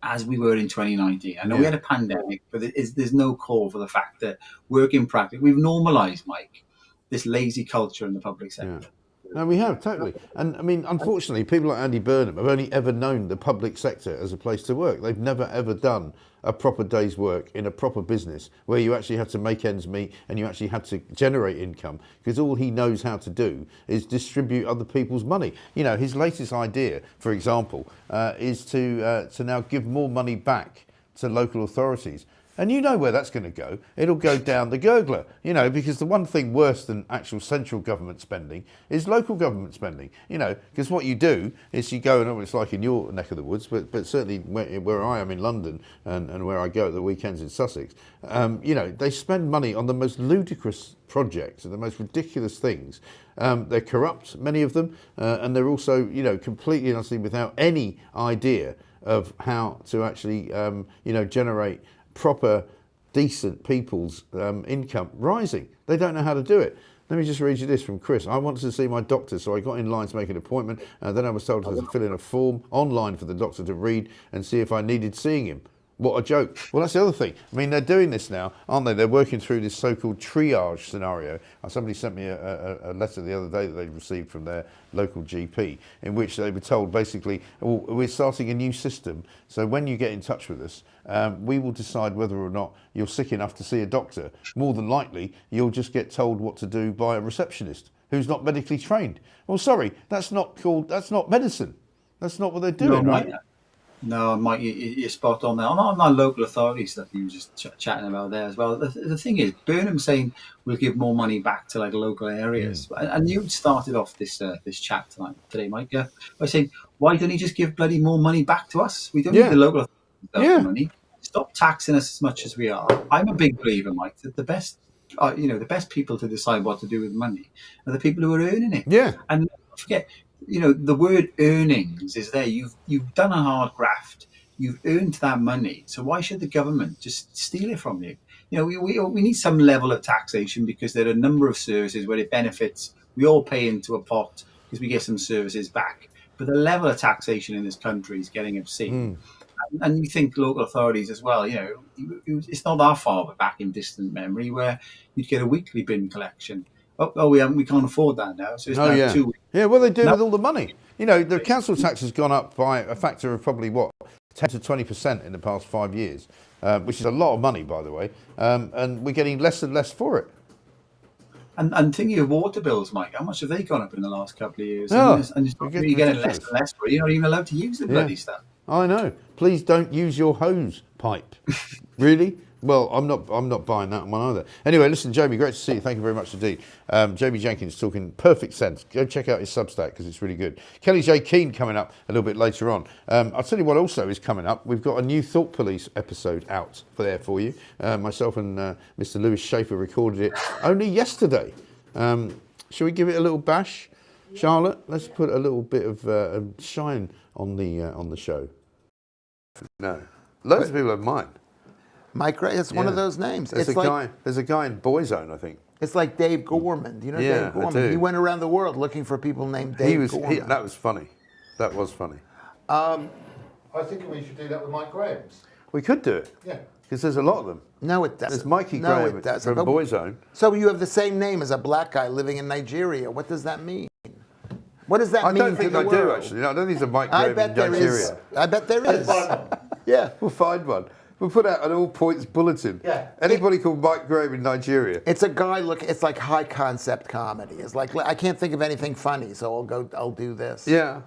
as we were in 2019? I know we had a pandemic, but there's no call for the fact that work in practice, we've normalised, Mike, this lazy culture in the public sector. Yeah. No, we have, totally. And I mean, unfortunately, people like Andy Burnham have only ever known the public sector as a place to work. They've never, ever done a proper day's work in a proper business where you actually have to make ends meet and you actually have to generate income, because all he knows how to do is distribute other people's money. His latest idea, for example, is to now give more money back to local authorities. And you know where that's going to go. It'll go down the gurgler, because the one thing worse than actual central government spending is local government spending, because what you do is you go, and it's like in your neck of the woods, but certainly where I am in London and where I go at the weekends in Sussex, they spend money on the most ludicrous projects and the most ridiculous things. They're corrupt, many of them, and they're also, completely and utterly without any idea of how to actually, generate proper, decent people's income rising. They don't know how to do it. Let me just read you this from Chris. I wanted to see my doctor, so I got in line to make an appointment. Then I was told to fill in a form online for the doctor to read and see if I needed seeing him. What a joke. Well, that's the other thing. I mean, they're doing this now, aren't they? They're working through this so-called triage scenario. Somebody sent me a letter the other day that they'd received from their local GP, in which they were told, basically, well, we're starting a new system, so when you get in touch with us, we will decide whether or not you're sick enough to see a doctor. More than likely, you'll just get told what to do by a receptionist who's not medically trained. Well, sorry, that's not medicine. That's not what they're doing, right? No, Mike, you're spot on there. On our local authority stuff you were just chatting about there as well. The thing is, Burnham saying we'll give more money back to local areas, and you started off this chat today, Mike, by saying, why don't he just give bloody more money back to us? We don't need the local authority money. Stop taxing us as much as we are. I'm a big believer, Mike, that the best people to decide what to do with money are the people who are earning it. Yeah, and don't forget. The word earnings is there. You've done a hard graft. You've earned that money. So why should the government just steal it from you? We need some level of taxation, because there are a number of services where it benefits. We all pay into a pot because we get some services back. But the level of taxation in this country is getting obscene. And you think local authorities as well, it's not that far back in distant memory where you'd get a weekly bin collection. We can't afford that now. So it's now 2 weeks. Yeah, well, they do with all the money. The council tax has gone up by a factor of probably, 10 to 20% in the past 5 years, which is a lot of money, by the way, and we're getting less and less for it. And thinking of water bills, Mike, how much have they gone up in the last couple of years? Oh, and you're getting less and less, but you're not even allowed to use the bloody stuff. I know. Please don't use your hose pipe. Really? Well, I'm not buying that one either. Anyway, listen, Jamie, great to see you. Thank you very much indeed. Jamie Jenkins talking perfect sense. Go check out his Substack because it's really good. Kelly J. Keane coming up a little bit later on. I'll tell you what also is coming up. We've got a new Thought Police episode out for you. Myself and Mr. Lewis Schaefer recorded it only yesterday. Shall we give it a little bash, Charlotte? Let's put a little bit of shine on the show. No, loads of people have mine. Mike Gray, it's one of those names. There's a guy in Boyzone, I think. It's like Dave Gorman. Do you know Dave Gorman? I do. He went around the world looking for people named Dave Gorman. That was funny. That was funny. I think we should do that with Mike Graham's. We could do it. Yeah. Because there's a lot of them. No, it doesn't. There's Mikey Graham from Boyzone. So you have the same name as a black guy living in Nigeria. What does that mean? What does that mean to the world? I don't think I do, actually. No, I don't think there's a Mike Graham in Nigeria. I bet there is. Yeah. We'll find one. We'll put out an all points bulletin. Yeah. Anybody called Mike Graham in Nigeria? It's a guy it's like high concept comedy. It's like, I can't think of anything funny, so I'll do this. Yeah.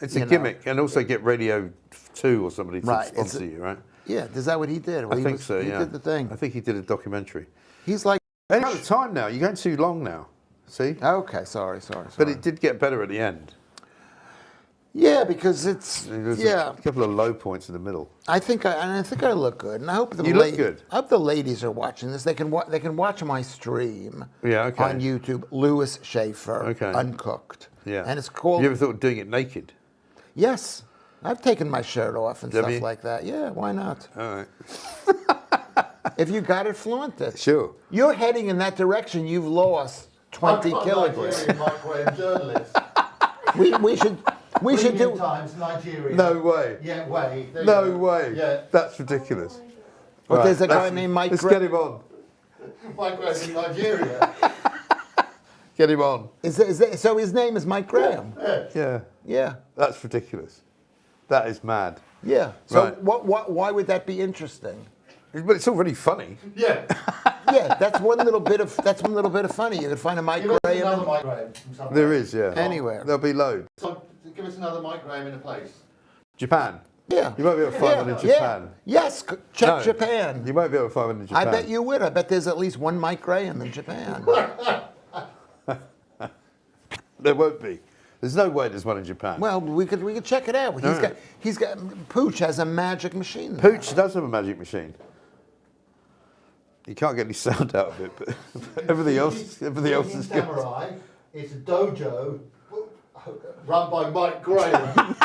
It's a gimmick. And also get Radio 2 or somebody to sponsor you, right? Yeah. Is that what he did? I think so, He did the thing. I think he did a documentary. He's like... You're out of time now. You're going too long now. See? Okay, sorry. But it did get better at the end. Yeah, because it's a couple of low points in the middle. I think I look good, and I hope look good. I hope the ladies are watching this. They can watch my stream. Yeah, okay. On YouTube, Lewis Schaefer, Uncooked. Yeah, and it's called. You ever thought of doing it naked? Yes, I've taken my shirt off and stuff like that. Yeah, why not? All right. If you got it, flaunt it. Sure. You're heading in that direction. You've lost 20 kilograms. Mike Graham journalist. We should do Times, Nigeria. No way. Yeah, way. No way. Yeah. That's ridiculous. Well, there's a guy named Mike Let's get him on. Mike Graham in Nigeria. Get him on. So his name is Mike Graham? Yeah. Yeah. That's ridiculous. That is mad. Yeah. So Right. why would that be interesting? But it's already funny. Yeah. Yeah, that's one little bit of funny. You could find a Mike Give us Graham. another Mike Graham from somewhere. There is, yeah. Anywhere. There'll be loads. So give us another Mike Graham in a place. Japan. Yeah. You might be able to find one in Japan. Yes, check No. Japan. You might be able to find one in Japan. I bet you would. I bet there's at least one Mike Graham in Japan. There won't be. There's no way there's one in Japan. Well, we could check it out. He's got Pooch has a magic machine. Pooch does have a magic machine. You can't get any sound out of it, but everything else is good. Samurai. It's a dojo run by Mike Graham.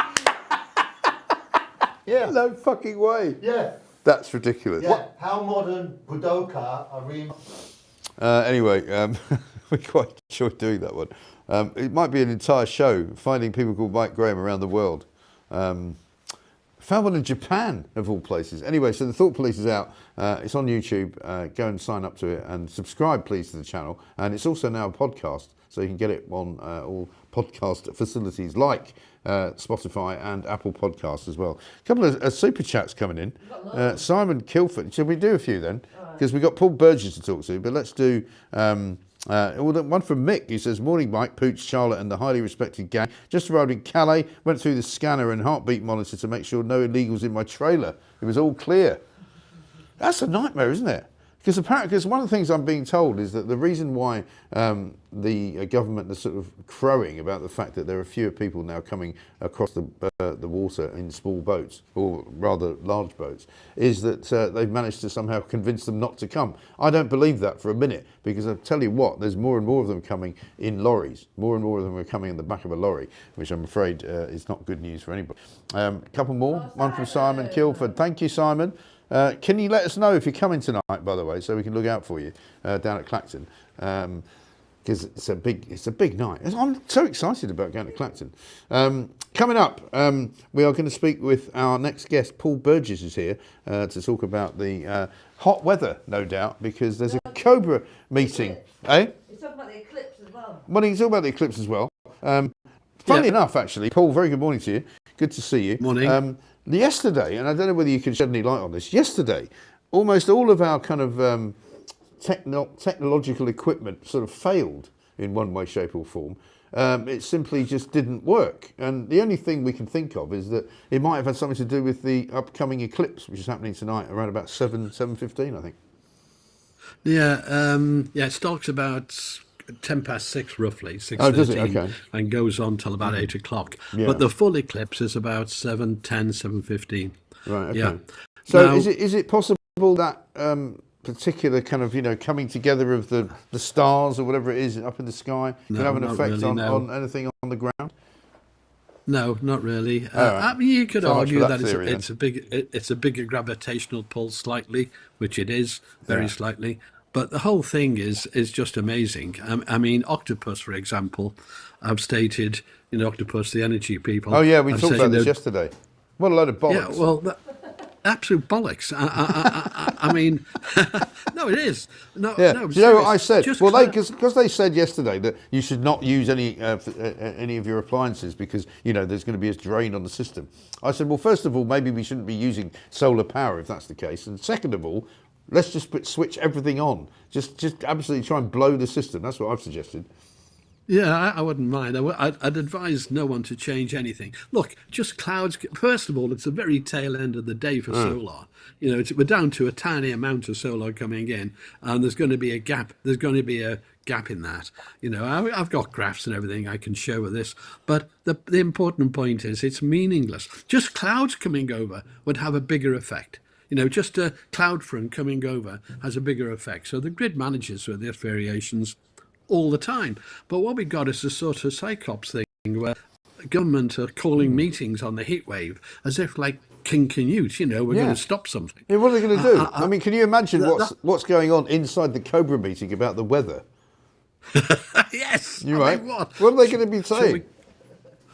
Yeah. No fucking way. Yeah. That's ridiculous. Yeah. How modern Budoka are Anyway, we quite enjoyed doing that one. It might be an entire show, finding people called Mike Graham around the world. Found one in Japan, of all places. Anyway, so the Thought Police is out. It's on YouTube. Go and sign up to it and subscribe, please, to the channel. And it's also now a podcast, so you can get it on all podcast facilities like Spotify and Apple Podcasts as well. A couple of super chats coming in. Simon Kilford. Shall we do a few then? Because we've got Paul Burgess to talk to, but let's do... one from Mick, who says, "Morning, Mike, Pooch, Charlotte and the highly respected gang. Just arrived in Calais, went through the scanner and heartbeat monitor to make sure no illegals in my trailer. It was all clear." That's a nightmare, isn't it? Because one of the things I'm being told is that the reason why the government is sort of crowing about the fact that there are fewer people now coming across the water in small boats, or rather large boats, is that they've managed to somehow convince them not to come. I don't believe that for a minute, because I'll tell you what, there's more and more of them coming in lorries. More and more of them are coming in the back of a lorry, which I'm afraid is not good news for anybody. A couple more. One from Simon Kilford. Thank you, Simon. Can you let us know if you're coming tonight, by the way, so we can look out for you down at Clacton, because it's a big night. I'm so excited about going to Clacton. Coming up, we are going to speak with our next guest. Paul Burgess is here to talk about the hot weather, no doubt, because there's a Cobra meeting. Eh? He's talking about the eclipse as well. Well, he's talking about the eclipse as well. Funnily enough, actually, Paul, very good morning to you. Good to see you. Morning. yesterday, and I don't know whether you can shed any light on this, yesterday, almost all of our kind of technological equipment sort of failed in one way, shape or form. It simply just didn't work. And the only thing we can think of is that it might have had something to do with the upcoming eclipse, which is happening tonight around about 7:15, I think. Yeah, it starts about 6:10 roughly, 6:13, oh, does it? Okay. And goes on till about 8 o'clock. Yeah. But the full eclipse is about 7:10, 7:15. Right, okay. Yeah. So Now, is it possible that particular kind of, coming together of the stars or whatever it is up in the sky can have an not effect really, on, no. on anything on the ground? No, not really. All right. I mean, you could So much argue for that theory, it's a bigger gravitational pull slightly, which it is, very Yeah. slightly. But the whole thing is just amazing. I mean, Octopus, for example, I've stated, Octopus, the energy people. Oh yeah, we have talked said, about this yesterday. What a load of bollocks. Yeah, well, absolute bollocks. I mean, no, it is. No, Yeah. no. Do you know what I serious. said? Just Well, clear- because they said yesterday that you should not use any of your appliances because there's going to be a drain on the system. I said, well, first of all, maybe we shouldn't be using solar power if that's the case, and second of all, let's just switch everything on. Just absolutely try and blow the system. That's what I've suggested. Yeah, I wouldn't mind. I'd advise no one to change anything. Look, just clouds. First of all, it's the very tail end of the day for solar. We're down to a tiny amount of solar coming in, and there's going to be a gap. There's going to be a gap in that. I've got graphs and everything I can show with this, but the important point is it's meaningless. Just clouds coming over would have a bigger effect. Just a cloud front coming over has a bigger effect. So the grid manages with these variations all the time. But what we got is a sort of Cyclops thing where government are calling meetings on the heat wave as if like King Canute, we're going to stop something. Yeah, what are they going to do? I mean, can you imagine what's going on inside the Cobra meeting about the weather? Yes. You're right. Mean, what are they going to be saying?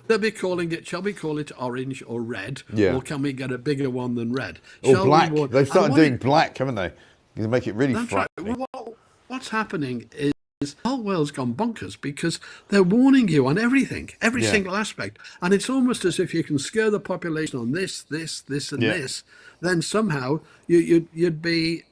They'll be calling it, shall we call it orange or red? Yeah. Or can we get a bigger one than red? Or black. We They've started doing black, haven't they? You make it really That's frightening. right. What's happening is the whole world's gone bonkers because they're warning you on everything, every single aspect. And it's almost as if you can scare the population on this, and this, then somehow you'd be,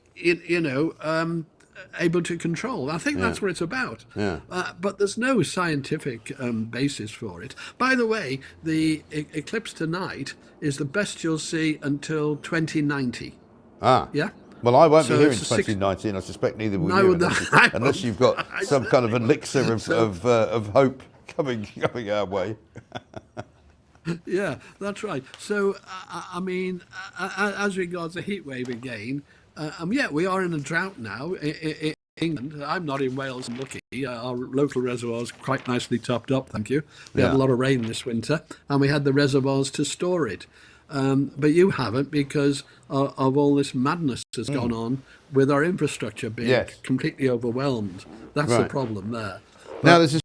able to control. I think that's what it's about. Yeah. But there's no scientific basis for it. By the way, the eclipse tonight is the best you'll see until 2090. Ah. Yeah. Well, I won't So be here in it's a 2019. I suspect neither will No, you, no, unless you've got some kind of elixir of hope coming our way. Yeah, that's right. So, I mean, as regards the heat wave again, we are in a drought now in England. I'm not in Wales, I'm lucky. Our local reservoirs quite nicely topped up, thank you. We had a lot of rain this winter, and we had the reservoirs to store it. But you haven't because of all this madness that's gone on with our infrastructure being completely overwhelmed. That's the problem there. Now, there's a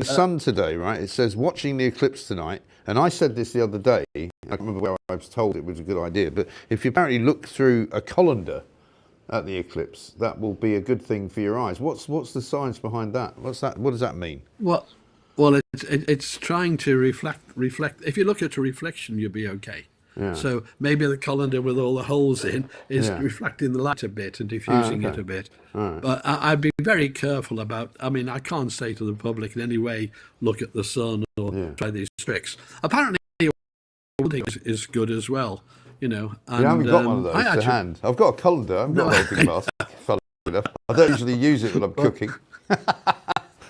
Sun today, right? It says, watching the eclipse tonight. And I said this the other day. I can't remember where I was told it was a good idea. But if you apparently look through a colander at the eclipse, that will be a good thing for your eyes. What's the science behind that? What's that? What does that mean? Well, it's trying to reflect. If you look at a reflection, you'll be okay. Yeah. So maybe the colander with all the holes in is reflecting the light a bit and diffusing it a bit. Right. But I'd be very careful about, I mean, I can't say to the public in any way, look at the sun or try these tricks. Apparently, is good as well, And, I haven't got one of those to hand. I've got a colander. I've got a holding glass. Funny enough. I don't usually use it when I'm cooking.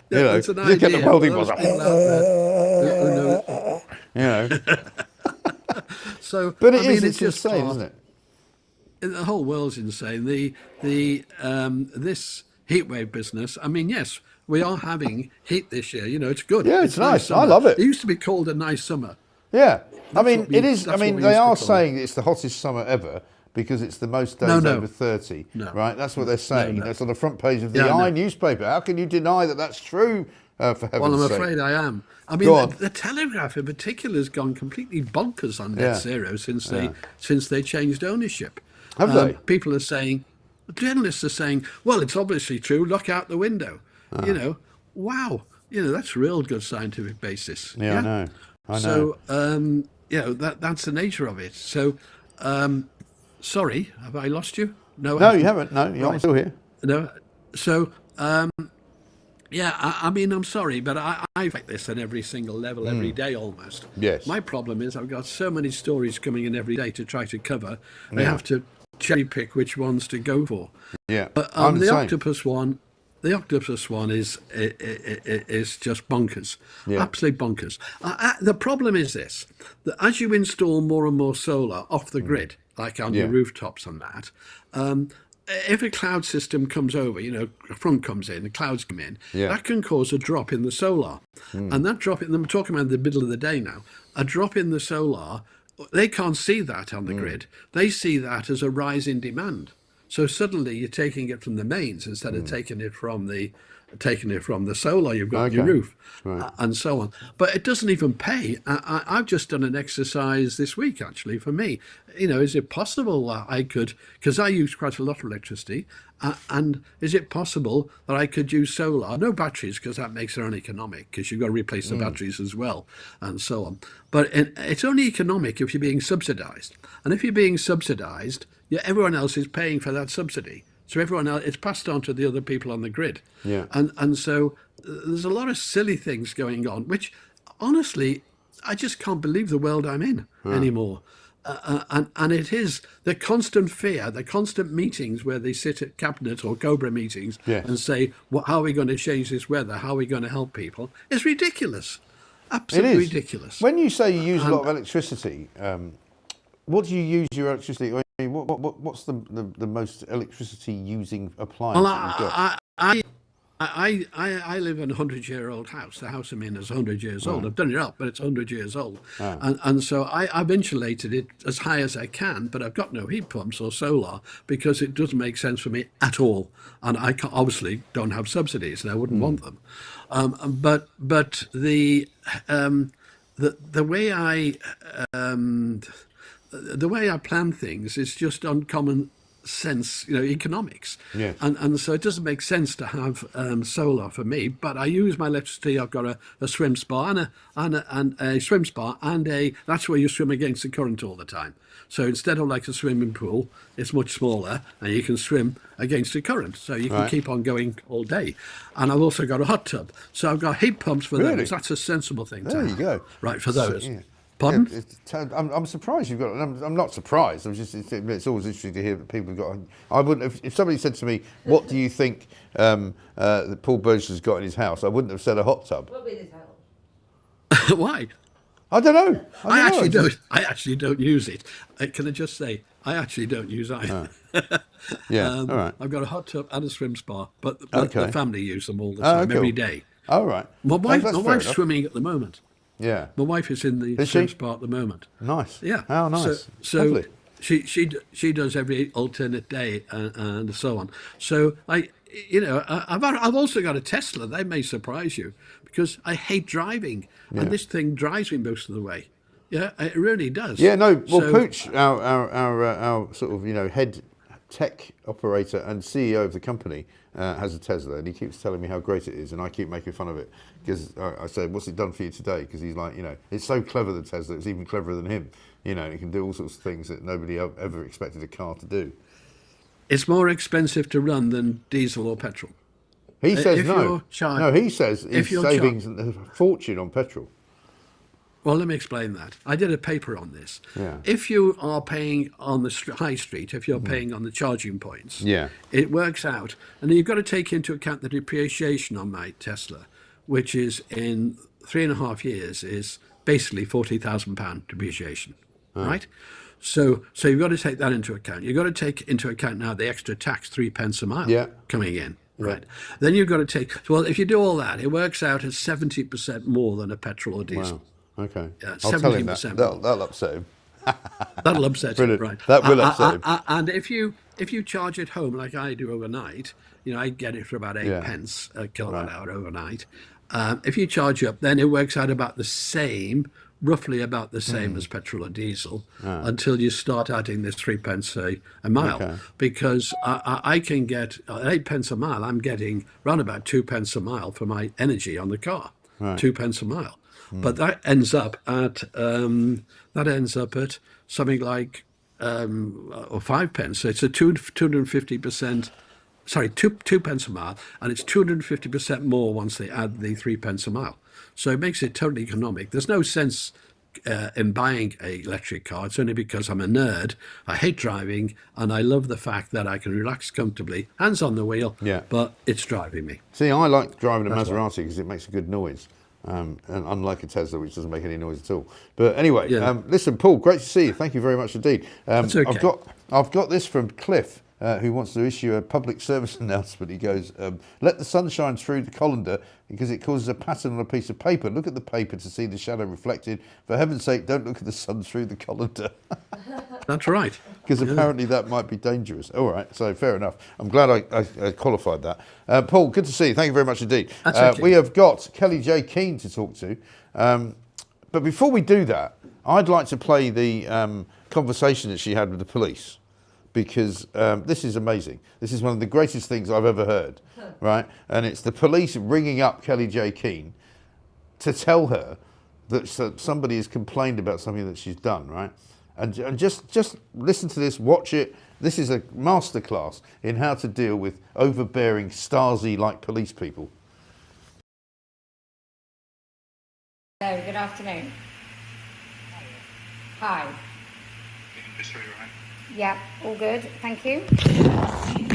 It's an you get the idea. welding glass. So, but it's just insane, isn't it? The whole world's insane. This heatwave business. I mean, yes, we are having heat this year. It's good. Yeah, it's nice. summer. I love it. It used to be called a nice summer. Yeah, I mean, what we- it is. I that's mean, what we they used to are call saying it's the hottest summer ever because it's the most days No. over 30. No. Right? That's what they're saying. No. That's on the front page of the Yeah, I no. newspaper. How can you deny that that's true? For heaven's Well, I'm sake. afraid I am. I Go mean, on. the Telegraph in particular has gone completely bonkers on net Yeah. zero since Yeah. they changed ownership. Have they? People are saying, journalists are saying, well, it's obviously true. Look out the window. Wow. That's real good scientific basis. Yeah, I know. So, that's the nature of it. So, sorry, have I lost you? No, you haven't. No, I'm still here. No, so yeah, I mean, I'm sorry, but I fight this at every single level, every day almost. Yes. My problem is I've got so many stories coming in every day to try to cover. I have to cherry pick which ones to go for. Yeah. But the octopus one is just bonkers, absolute bonkers. The problem is this: that as you install more and more solar off the grid, like on your rooftops and that, if a cloud system comes over, a front comes in, the clouds come in, that can cause a drop in the solar. And that drop, and I'm talking about the middle of the day now, a drop in the solar, they can't see that on the grid. They see that as a rise in demand. So suddenly you're taking it from the mains instead of taking it from the solar you've got on your roof, and so on. But it doesn't even pay. I've just done an exercise this week, actually, for me. Is it possible that I could, because I use quite a lot of electricity, and is it possible that I could use solar? No batteries, because that makes it uneconomic, because you've got to replace the batteries as well, and so on. But it's only economic if you're being subsidised. And if you're being subsidised, everyone else is paying for that subsidy. So everyone else, it's passed on to the other people on the grid. Yeah. And so there's a lot of silly things going on, which honestly, I just can't believe the world I'm in anymore. And it is the constant fear, the constant meetings where they sit at cabinet or Cobra meetings and say, how are we going to change this weather? How are we going to help people? It's ridiculous. Absolutely ridiculous. When you say you use a lot of electricity, what do you use your electricity? I mean, what's the most electricity using appliance that you've got? I live in a 100-year-old house. The house I'm in is 100 years old. I've done it up, but it's 100 years old. And so I've insulated it as high as I can, but I've got no heat pumps or solar because it doesn't make sense for me at all. And I obviously don't have subsidies, and I wouldn't want them. But the way I plan things is just uncommon sense, economics. Yes. And so it doesn't make sense to have solar for me, but I use my electricity. I've got a swim spa and a swim spa that's where you swim against the current all the time. So instead of like a swimming pool, it's much smaller and you can swim against the current. So you can keep on going all day. And I've also got a hot tub. So I've got heat pumps for those. That's a sensible thing to have. There you go. Right, for those. Yeah. Pardon? I'm surprised you've got. I'm not surprised. It's always interesting to hear that people have got. I wouldn't. If somebody said to me, "What do you think that Paul Burgess has got in his house?" I wouldn't have said a hot tub. What'll be in his house? Why? I don't know. I actually don't use it. Can I just say, I actually don't use either. Yeah. All right. I've got a hot tub and a swim spa, but the family use them all the time, every day. All right. My wife's swimming at the moment. Yeah. My wife is in the swim spa at the moment. Nice. Yeah. How nice. So Lovely. she does every alternate day and so on. So I've also got a Tesla. That may surprise you because I hate driving, and this thing drives me most of the way. Yeah, it really does. Yeah. No. Well, Pooch, our sort of head tech operator and CEO of the company has a Tesla, and he keeps telling me how great it is, and I keep making fun of it because I say, "What's it done for you today?" Because he's like, it's so clever, the Tesla. It's even cleverer than him. It can do all sorts of things that nobody ever expected a car to do. It's more expensive to run than diesel or petrol. He says no. No, he says he's saving a fortune on petrol. Well, let me explain that. I did a paper on this. Yeah. If you are paying on the high street, if you're paying on the charging points, it works out. And then you've got to take into account the depreciation on my Tesla, which is in 3.5 years is basically £40,000 depreciation, right? So you've got to take that into account. You've got to take into account now the extra tax, 3p a mile coming in. Right. Then you've got to take, well, if you do all that, it works out at 70% more than a petrol or diesel. Wow. Okay. Yeah, I'll tell him that. That'll upset him. That'll upset him, right? That will upset him. And if you charge it home like I do overnight, I get it for about 8 pence a kilowatt hour overnight. If you charge up, then it works out about the same, roughly about the same as petrol or diesel, until you start adding this 3p a mile. Because I can get 8p a mile. I'm getting around about 2p a mile for my energy on the car. 2p a mile. but that ends up at something like or 5 pence. So it's a 250%. Sorry, two pence a mile, and it's 250% more once they add the 3 pence a mile. So it makes it totally economic. There's no sense in buying an electric car. It's only because I'm a nerd. I hate driving, and I love the fact that I can relax comfortably, hands on the wheel. Yeah. But it's driving me. See, I like driving a That's Maserati because it makes a good noise. And unlike a Tesla, which doesn't make any noise at all. But anyway, listen, Paul, great to see you. Thank you very much indeed. That's okay. I've got this from Cliff, who wants to issue a public service announcement. He goes, let the sun shine through the colander because it causes a pattern on a piece of paper. Look at the paper to see the shadow reflected. For heaven's sake, don't look at the sun through the colander. That's right. Because apparently that might be dangerous. All right, so fair enough. I'm glad I qualified that. Paul, good to see you. Thank you very much indeed. That's okay. We have got Kelly J. Keane to talk to. But before we do that, I'd like to play the conversation that she had with the police, because this is amazing. This is one of the greatest things I've ever heard, right? And it's the police ringing up Kelly J. Keane to tell her that somebody has complained about something that she's done, right? And just listen to this, watch it. This is a masterclass in how to deal with overbearing Stasi-like police people. Hello, good afternoon. Hi. Yeah, all good, thank you. Thank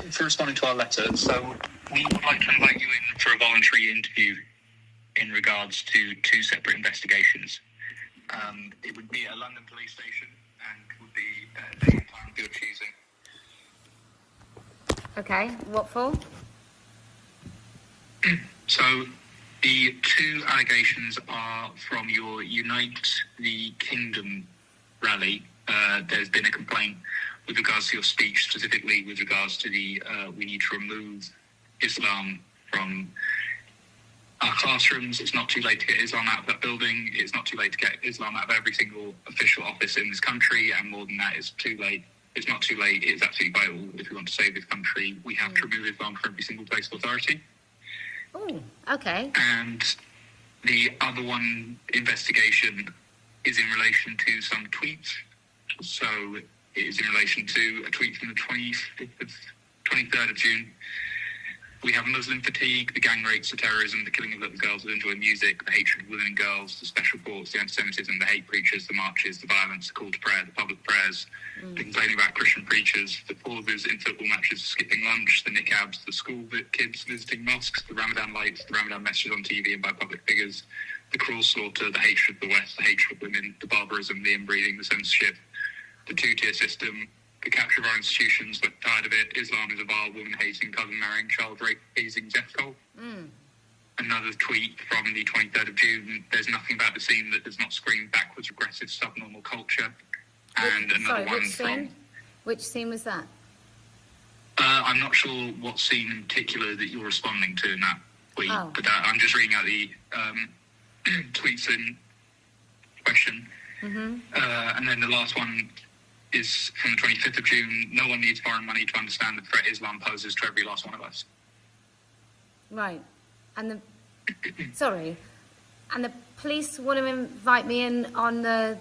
you for responding to our letter. So we would like to invite you in for a voluntary interview in regards to 2 separate investigations. It would be at a London police station and would be at a day and time of your choosing. Okay, what for? So the 2 allegations are from your Unite the Kingdom rally. There's been a complaint with regards to your speech, specifically with regards to the we need to remove Islam from our classrooms. It's not too late to get Islam out of that building. It's not too late to get Islam out of every single official office in this country, and more than that, it's too late. It's not too late. It's absolutely vital if we want to save this country. We have to remove Islam from every single place of authority. Oh, okay. And the other one investigation is in relation to some tweets. So it is in relation to a tweet from the 23rd of June. We have Muslim fatigue, the gang rapes, the terrorism, the killing of little girls who enjoy music, the hatred of women and girls, the special courts, the anti-Semitism, the hate preachers, the marches, the violence, the call to prayer, the public prayers, the complaining about Christian preachers, the pauses in football matches, skipping lunch, the niqabs, the school kids visiting mosques, the Ramadan lights, the Ramadan messages on TV and by public figures, the cruel slaughter, the hatred of the West, the hatred of women, the barbarism, the inbreeding, the censorship, the 2-tier system, the capture of our institutions, we're tired of it. Islam is a vile, woman-hating, cousin-marrying, child-raising death cult. Another tweet from the 23rd of June, there's nothing about the scene that does not scream backwards, regressive, subnormal culture. And another one from... Which scene was that? I'm not sure what scene in particular that you're responding to in that tweet, but I'm just reading out the tweets in question. And then the last one is from the 25th of June. No one needs foreign money to understand the threat Islam poses to every last one of us. Right. And the sorry. And the police want to invite me in on the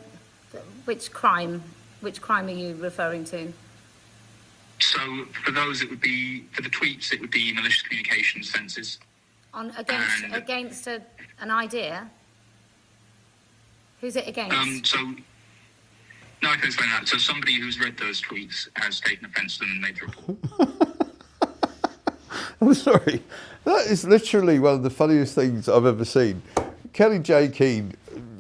which crime? Which crime are you referring to? So for those, it would be, for the tweets, it would be malicious communications offences. On against an idea? Who's it against? No, I can explain that. So somebody who's read those tweets has taken offence to them and made the report. I'm sorry. That is literally one of the funniest things I've ever seen. Kelly J. Keane,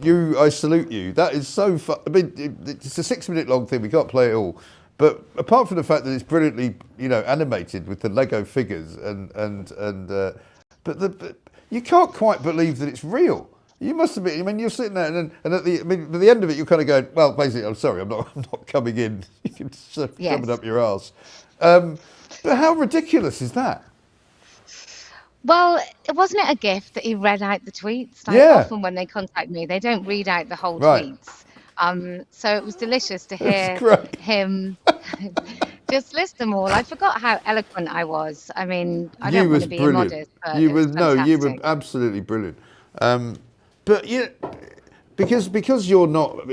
I salute you. That is so fun. I mean, it's a 6-minute long thing. We can't play it all. But apart from the fact that it's brilliantly, animated with the Lego figures but you can't quite believe that it's real. You must have been. I mean, you're sitting there, and at the end of it, you're kind of going, "Well, basically, I'm sorry, I'm not coming in. You can shove it up your arse." But how ridiculous is that? Well, wasn't it a gift that he read out the tweets? Often when they contact me, they don't read out the whole tweets. So it was delicious to hear him just list them all. I forgot how eloquent I was. I mean, I don't want to be immodest, but you were absolutely brilliant. But because you're not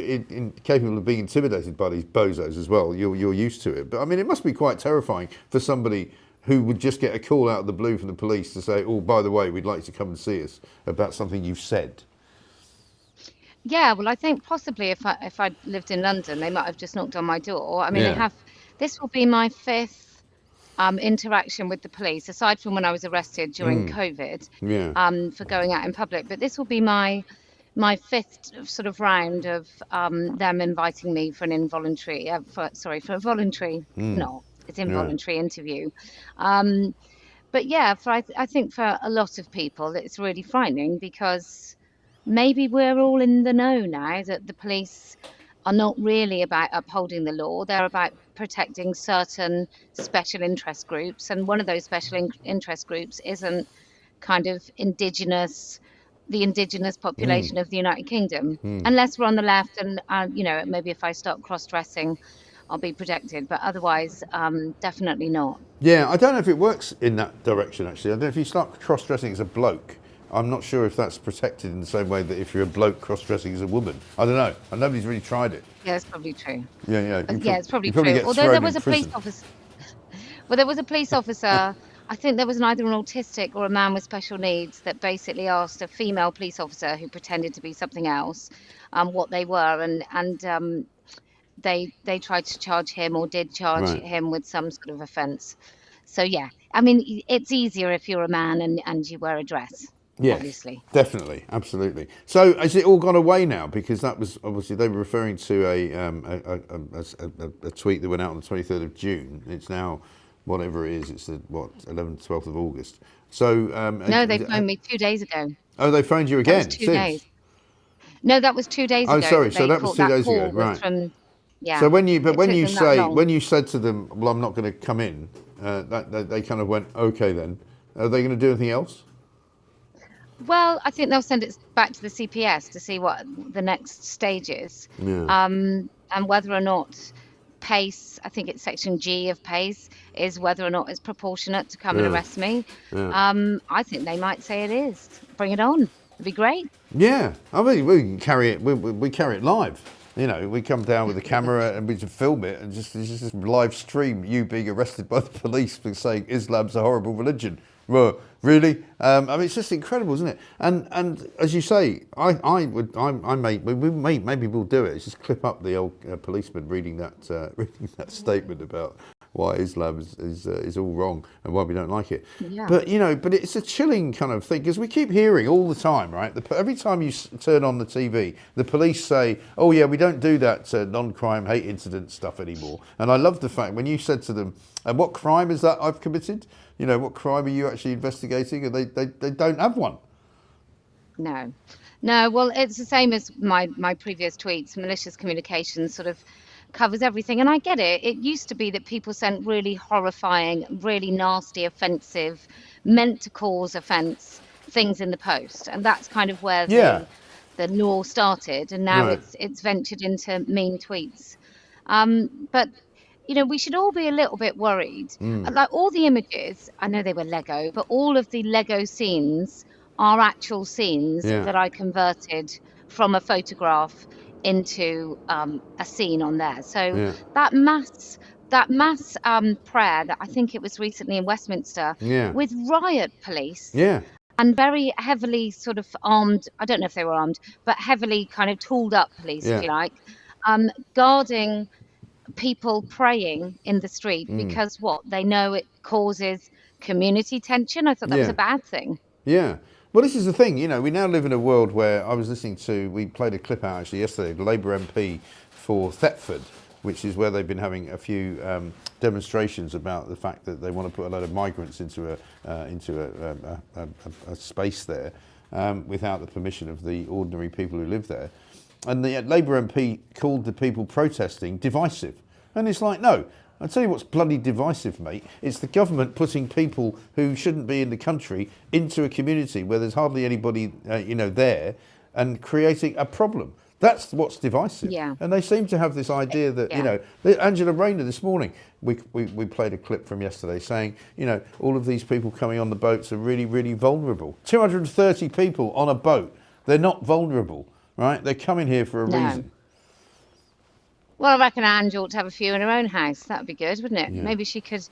capable of being intimidated by these bozos as well, you're used to it. But I mean, it must be quite terrifying for somebody who would just get a call out of the blue from the police to say, "Oh, by the way, we'd like you to come and see us about something you've said." Yeah, well, I think possibly if I lived in London, they might have just knocked on my door. I mean, this will be my 5th interaction with the police, aside from when I was arrested during COVID, for going out in public. But this will be my 5th sort of round of them inviting me for an involuntary, for a voluntary, no, it's involuntary interview. But yeah, I think for a lot of people, it's really frightening because maybe we're all in the know now that the police are not really about upholding the law. They're about protecting certain special interest groups. And one of those special interest groups isn't kind of the indigenous population of the United Kingdom. Unless we're on the left and, maybe if I start cross-dressing, I'll be protected. But otherwise, definitely not. Yeah, I don't know if it works in that direction, actually. I don't know if you start cross-dressing as a bloke. I'm not sure if that's protected in the same way that if you're a bloke cross-dressing as a woman. I don't know. Nobody's really tried it. Yeah, it's probably true. Yeah. It's probably true. Although there was a police officer. Well, there was a police officer. I think there was either an autistic or a man with special needs that basically asked a female police officer who pretended to be something else what they were, and they tried to charge him or did charge him with some sort of offence. So yeah, I mean, it's easier if you're a man and you wear a dress. Yeah, obviously. Definitely, absolutely. So has it all gone away now? Because that was obviously they were referring to a tweet that went out on the 23rd of June. It's now whatever it is. It's the 11th, 12th of August. So no, they phoned me 2 days ago. Oh, they phoned you again? That was 2 days. No, that was 2 days ago. Oh, sorry. So that was 2 days ago, right? So when you said to them, "Well, I'm not going to come in," they kind of went, "Okay, then." Are they going to do anything else? Well, I think they'll send it back to the CPS to see what the next stage is. And whether or not PACE, I think it's section G of PACE, is whether or not it's proportionate to come and arrest me. I think they might say it is. Bring it on. It'd be great. Yeah. I mean, we can carry it. We carry it live. You know, we come down with a camera and we just film it and just live stream you being arrested by the police for saying Islam's a horrible religion. Well, really? I mean, it's just incredible, isn't it? And as you say, maybe we'll do it. It's just clip up the old policeman reading that statement about why Islam is all wrong and why we don't like it. Yeah. But it's a chilling kind of thing because we keep hearing all the time, right? Every time you turn on the TV, the police say, "Oh yeah, we don't do that non-crime hate incident stuff anymore." And I love the fact when you said to them, "And what crime is that I've committed? You know, what crime are you actually investigating?" And they don't have one. No. Well, it's the same as my previous tweets. Malicious communications sort of covers everything, and I get it. It used to be that people sent really horrifying, really nasty, offensive, meant to cause offence things in the post, and that's kind of where the law started. And now it's ventured into mean tweets. But we should all be a little bit worried. Like all the images, I know they were Lego, but all of the Lego scenes are actual scenes that I converted from a photograph into a scene on there. So that mass prayer that I think it was recently in Westminster with riot police and very heavily sort of armed, I don't know if they were armed, but heavily kind of tooled up police, if you like, guarding people praying in the street because they know it causes community tension. I thought that was a bad thing. Yeah. Well, this is the thing, we now live in a world where I was listening to, we played a clip out actually yesterday, the Labour MP for Thetford, which is where they've been having a few demonstrations about the fact that they want to put a lot of migrants into a space there without the permission of the ordinary people who live there. And the Labour MP called the people protesting divisive. And it's like, no, I'll tell you what's bloody divisive, mate. It's the government putting people who shouldn't be in the country into a community where there's hardly anybody, there, and creating a problem. That's what's divisive. Yeah. And they seem to have this idea that, Angela Rayner this morning, we played a clip from yesterday saying, all of these people coming on the boats are really, really vulnerable. 230 people on a boat They're not vulnerable, right? They're coming here for a reason. Well, I reckon Ange ought to have a few in her own house. That'd be good, wouldn't it? Yeah. Maybe she could,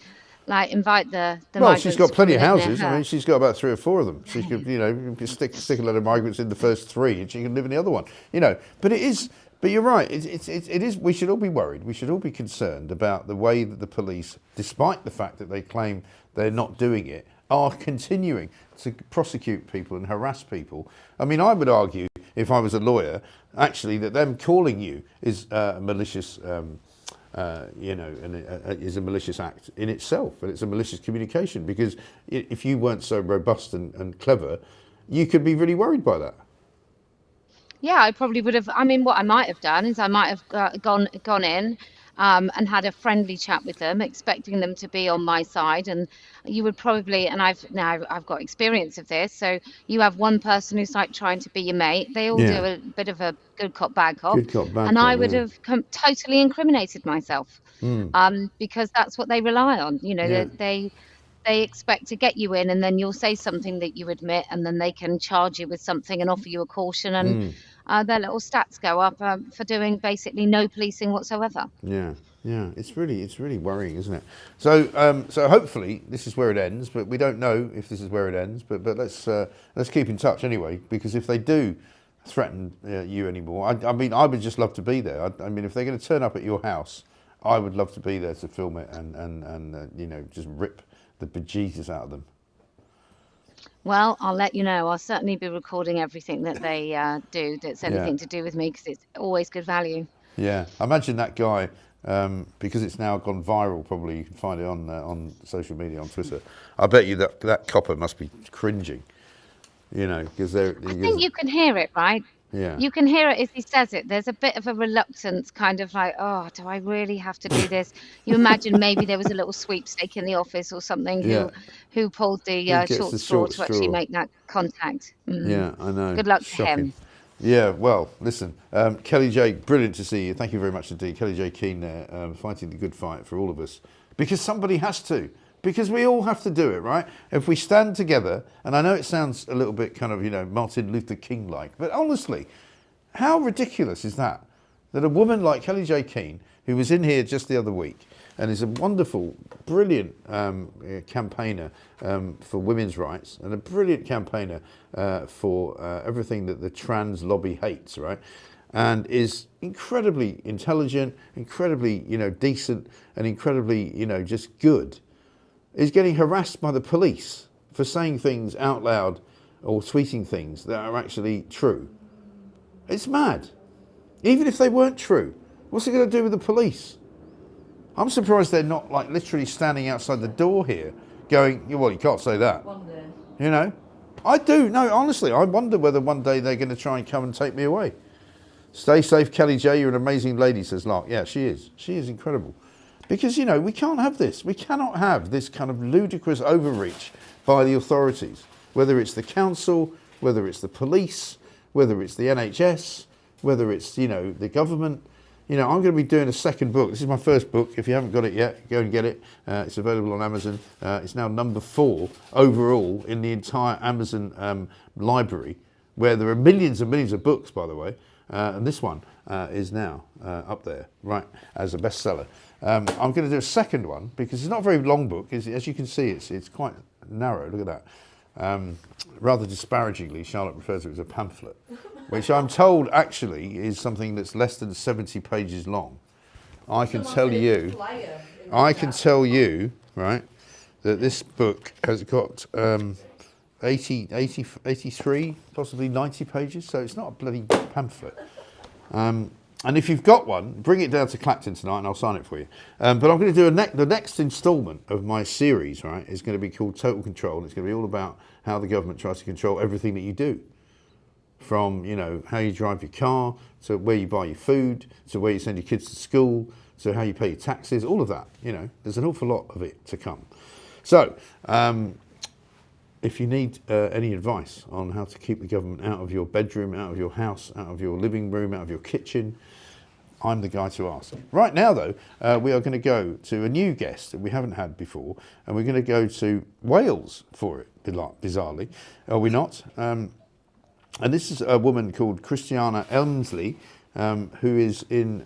like, invite the Well, migrants she's got plenty of to live near houses. I her. mean, she's got about 3 or 4 of them. She could, you know, stick a lot of migrants in the first 3, and she can live in the other one. You know, but it is. But you're right. It is. We should all be worried. We should all be concerned about the way that the police, despite the fact that they claim they're not doing it, are continuing to prosecute people and harass people. I mean, I would argue, if I was a lawyer, actually, that them calling you is malicious. You know, and it is a malicious act in itself, and it's a malicious communication, because if you weren't so robust and clever, you could be really worried by that. Yeah, I probably would have. I mean, what I might have done is I might have gone in and had a friendly chat with them, expecting them to be on my side. And you would probably, and I've got experience of this. So you have one person who's like trying to be your mate. They all do a bit of a good cop, bad cop. Good cop, bad and cop, I would yeah. have totally incriminated myself because that's what they rely on. You know, Yeah. they expect to get you in, and then you'll say something that you admit, and then they can charge you with something and offer you a caution, and their little stats go up for doing basically no policing whatsoever. Yeah, yeah, it's really worrying, isn't it? So, so hopefully this is where it ends, but we don't know if this is where it ends. But let's keep in touch anyway, because if they do threaten you anymore, I mean, I would just love to be there. I mean, if they're going to turn up at your house, I would love to be there to film it and you know, just rip the bejesus out of them. Well, I'll let you know. I'll certainly be recording everything that they do that's anything to do with me, because it's always good value. Yeah, I imagine that guy, because it's now gone viral, probably you can find it on social media, on Twitter. I bet you that copper must be cringing, you know, because they're... I think you can hear it, right? Yeah. You can hear it as he says it. There's a bit of a reluctance, kind of like, oh, do I really have to do this? You imagine maybe there was a little sweepstake in the office or something who pulled the short straw to actually make that contact. Yeah, I know. Good luck Shocking. to him. Yeah, well, listen, Kelly J, brilliant to see you. Thank you very much indeed. Kelly J Keane there, fighting the good fight for all of us. Because somebody has to. Because we all have to do it, right? If we stand together, and I know it sounds a little bit kind of, you know, Martin Luther King-like, but honestly, how ridiculous is that? That a woman like Kelly J Keane, who was in here just the other week, and is a wonderful, brilliant campaigner for women's rights, and a brilliant campaigner for everything that the trans lobby hates, right? And is incredibly intelligent, incredibly, you know, decent, and incredibly, you know, just good, is getting harassed by the police for saying things out loud or tweeting things that are actually true. It's mad. Even if they weren't true, what's it going to do with the police? I'm surprised they're not like literally standing outside the door here going, well, you can't say that. One day. You know? I do. No, honestly, I wonder whether one day they're going to try and come and take me away. Stay safe, Kelly J. You're an amazing lady, says Lark. Yeah, she is. She is incredible. Because, you know, we can't have this. We cannot have this kind of ludicrous overreach by the authorities, whether it's the council, whether it's the police, whether it's the NHS, whether it's, you know, the government. You know, I'm going to be doing a second book. This is my first book. If you haven't got it yet, go and get it. It's available on Amazon. It's now number 4 overall in the entire Amazon library, where there are millions and millions of books, by the way. And this one is now up there, right, as a bestseller. I'm going to do a second one because it's not a very long book. As you can see, it's quite narrow. Look at that. Rather disparagingly, Charlotte refers to it as a pamphlet, which I'm told actually is something that's less than 70 pages long. I can tell you, right, that this book has got 83, possibly 90 pages, so it's not a bloody pamphlet. And if you've got one, bring it down to Clacton tonight and I'll sign it for you. But I'm going to do the next instalment of my series, right, is going to be called Total Control. It's going to be all about how the government tries to control everything that you do. From, you know, how you drive your car, to where you buy your food, to where you send your kids to school, to how you pay your taxes, all of that, you know. There's an awful lot of it to come. So, if you need any advice on how to keep the government out of your bedroom, out of your house, out of your living room, out of your kitchen, I'm the guy to ask. Right now, though, we are going to go to a new guest that we haven't had before, and we're going to go to Wales for it, bizarrely. Are we not? And this is a woman called Christiana Elmsley, who is in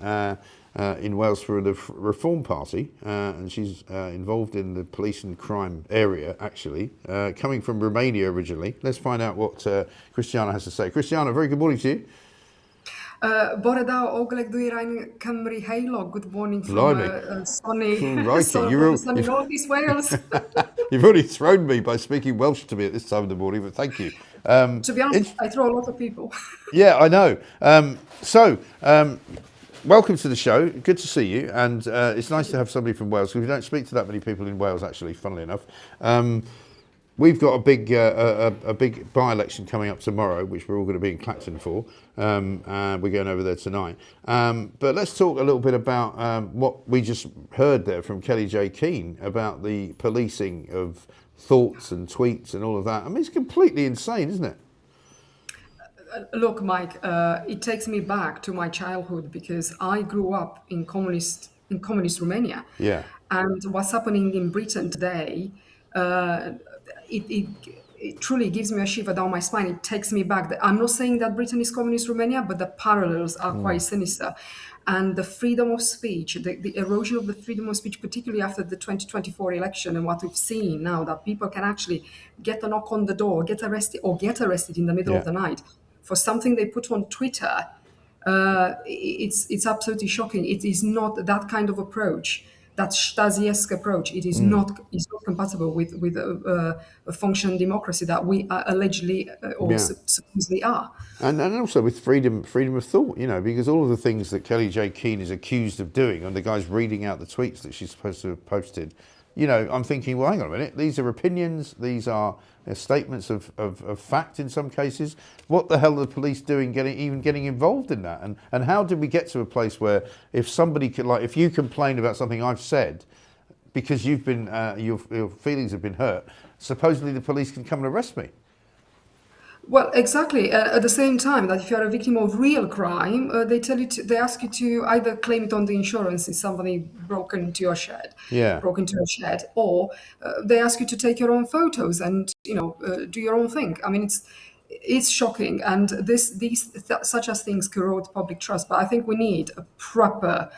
Wales for the Reform Party, and she's involved in the police and crime area, actually, coming from Romania originally. Let's find out what Christiana has to say. Christiana, very good morning to you. Bore da ogleg dwyrain Cymru heilog. Good morning from sunny sunny North East Wales. You've already thrown me by speaking Welsh to me at this time of the morning, but thank you. To be honest, I throw a lot of people. Yeah, I know. Welcome to the show. Good to see you, and it's nice to have somebody from Wales, because we don't speak to that many people in Wales, actually, funnily enough. We've got a big by-election coming up tomorrow, which we're all going to be in Clacton for. We're going over there tonight. But let's talk a little bit about what we just heard there from Kellie-Jay Keen about the policing of thoughts and tweets and all of that. I mean, it's completely insane, isn't it? Look, Mike, it takes me back to my childhood, because I grew up in communist Romania. Yeah. And what's happening in Britain today, it truly gives me a shiver down my spine. It takes me back. I'm not saying that Britain is communist Romania, but the parallels are quite sinister. And the freedom of speech, the erosion of the freedom of speech, particularly after the 2024 election, and what we've seen now, that people can actually get a knock on the door, get arrested in the middle of the night for something they put on Twitter. It's absolutely shocking. It is not that kind of approach, that Stasi-esque approach. It is not compatible with a functioning democracy that we allegedly or supposedly are. And also with freedom of thought, because all of the things that Kellie-Jay Keen is accused of doing, and the guy's reading out the tweets that she's supposed to have posted, I'm thinking, well, hang on a minute, these are opinions, these are statements of fact in some cases. What the hell are the police doing getting involved in that? And how did we get to a place where if somebody could, if you complain about something I've said, because you've been, your feelings have been hurt, supposedly the police can come and arrest me? Well, exactly. At the same time, that if you are a victim of real crime, they ask you to either claim it on the insurance if somebody broke into your shed, or they ask you to take your own photos and do your own thing. I mean, it's shocking, and such as things corrode public trust. But I think we need a proper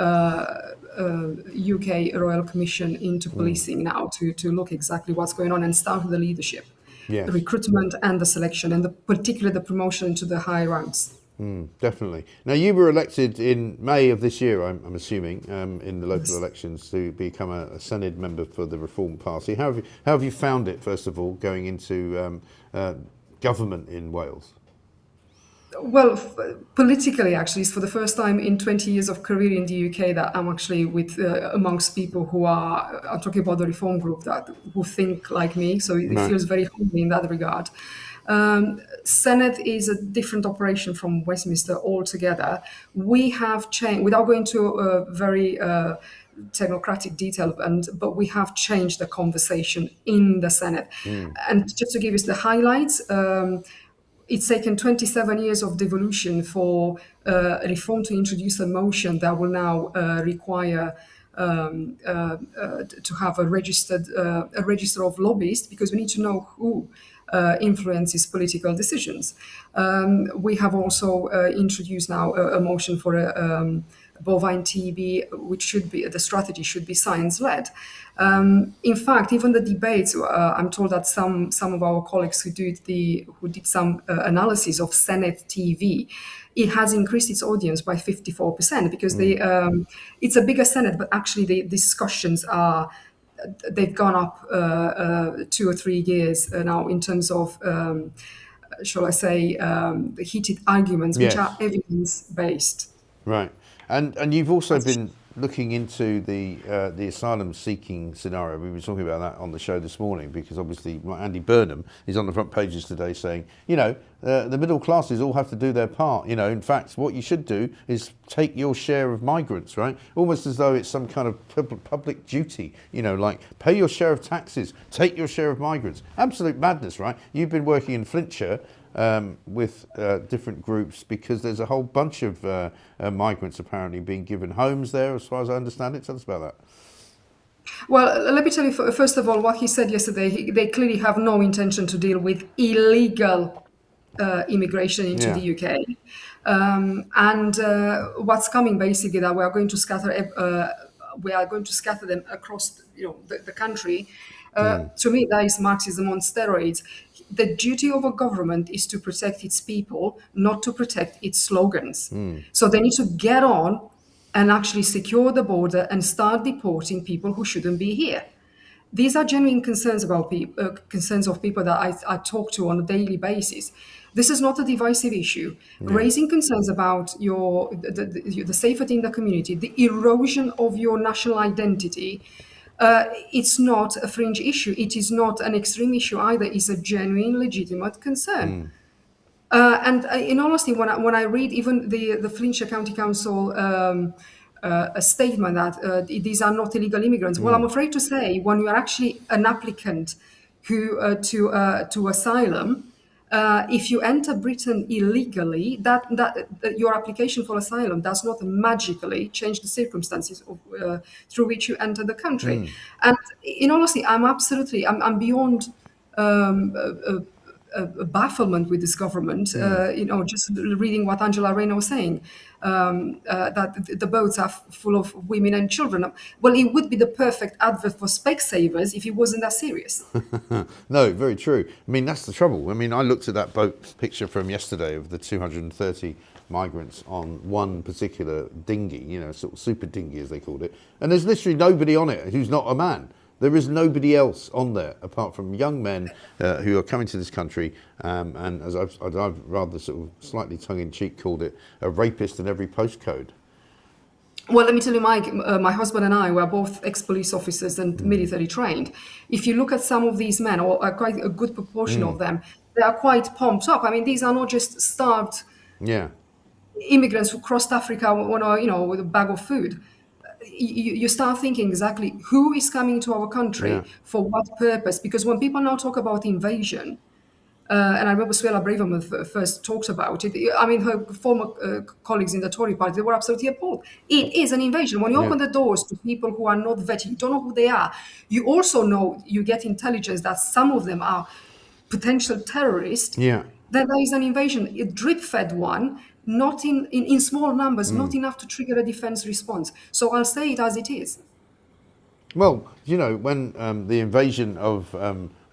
UK Royal Commission into policing now to look exactly what's going on and start with the leadership. Yes. The recruitment and the selection, and particularly the promotion to the high ranks. Definitely. Now, you were elected in May of this year, I'm assuming, in the local elections to become a Senate member for the Reform Party. How have you found it, first of all, going into government in Wales? Well, politically, actually, it's for the first time in 20 years of career in the UK that I'm actually with amongst people who I'm talking about the Reform group, who think like me. So it feels very humbling in that regard. Senate is a different operation from Westminster altogether. We have changed, without going to a very technocratic detail, but we have changed the conversation in the Senate. And just to give you the highlights, it's taken 27 years of devolution for Reform to introduce a motion that will now require to have a register of lobbyists, because we need to know who influences political decisions. We have also introduced now a motion for a bovine TB, which the strategy should be science-led. In fact, even the debates, I'm told that some of our colleagues who did some analysis of Senate TV, it has increased its audience by 54%, because it's a bigger Senate, but actually the discussions they've gone up 2 or 3 years now in terms of, shall I say, the heated arguments, which are evidence-based. Right. And you've also been looking into the asylum seeking scenario. We were talking about that on the show this morning, because obviously Andy Burnham is on the front pages today saying, the middle classes all have to do their part. In fact, what you should do is take your share of migrants, right? Almost as though it's some kind of public duty, like pay your share of taxes, take your share of migrants. Absolute madness, right? You've been working in Flintshire with different groups, because there's a whole bunch of migrants apparently being given homes there, as far as I understand it. Tell us about that. Well, let me tell you, first of all, what he said yesterday, they clearly have no intention to deal with illegal immigration into Yeah. the UK. And what's coming basically that we are going to scatter them across the country. To me, that is Marxism on steroids. The duty of a government is to protect its people, not to protect its slogans. So they need to get on and actually secure the border and start deporting people who shouldn't be here. These are genuine concerns about concerns of people that I talk to on a daily basis. This is not a divisive issue. Raising concerns about the safety in the community, the erosion of your national identity, it's not a fringe issue. It is not an extreme issue either. It's a genuine, legitimate concern. And in honesty, when I read even the Flintshire County Council a statement that these are not illegal immigrants, well, I'm afraid to say when you are actually an applicant who to asylum, if you enter Britain illegally, that your application for asylum does not magically change the circumstances through which you enter the country. And in honesty, I'm beyond bafflement with this government. Just reading what Angela Rayner was saying, that the boats are full of women and children. Well, it would be the perfect advert for Specsavers if it wasn't that serious. No, very true. I mean, that's the trouble. I mean, I looked at that boat picture from yesterday of the 230 migrants on one particular dinghy, sort of super dinghy as they called it, and there's literally nobody on it who's not a man. There is nobody else on there apart from young men who are coming to this country, and as I've rather sort of slightly tongue-in-cheek called it, a rapist in every postcode. Well, let me tell you, Mike, my husband and I were both ex-police officers and military trained. If you look at some of these men, or quite a good proportion of them, they are quite pumped up. I mean, these are not just starved immigrants who crossed Africa with a bag of food. You start thinking exactly who is coming to our country for what purpose. Because when people now talk about invasion, and I remember Suella Braverman first talked about it, I mean, her former colleagues in the Tory party, they were absolutely appalled. It is an invasion. When you open the doors to people who are not vetted, you don't know who they are. You also know, you get intelligence that some of them are potential terrorists. Then there is an invasion, a drip-fed one, not in small numbers, not enough to trigger a defense response. So I'll say it as it is. Well, when the invasion of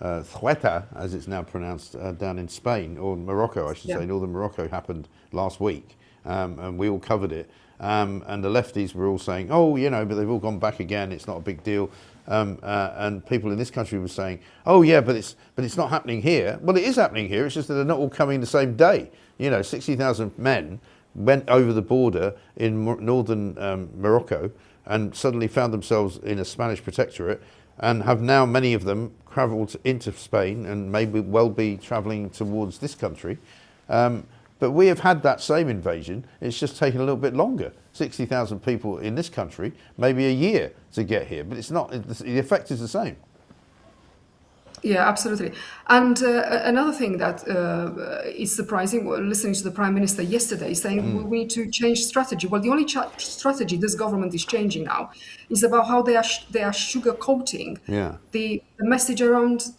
Ceuta, as it's now pronounced, down in Spain, or Morocco, I should say, northern Morocco, happened last week, and we all covered it. And the lefties were all saying, but they've all gone back again, it's not a big deal. And people in this country were saying, but it's not happening here. Well, it is happening here, it's just that they're not all coming the same day. 60,000 men went over the border in northern Morocco and suddenly found themselves in a Spanish protectorate, and have now, many of them, travelled into Spain and maybe well be travelling towards this country. But we have had that same invasion, it's just taken a little bit longer. 60,000 people in this country, maybe a year to get here, but it's not, the effect is the same. Yeah, absolutely. And another thing that is surprising, listening to the Prime Minister yesterday saying we need to change strategy. Well, the only strategy this government is changing now is about how they are sugarcoating the message around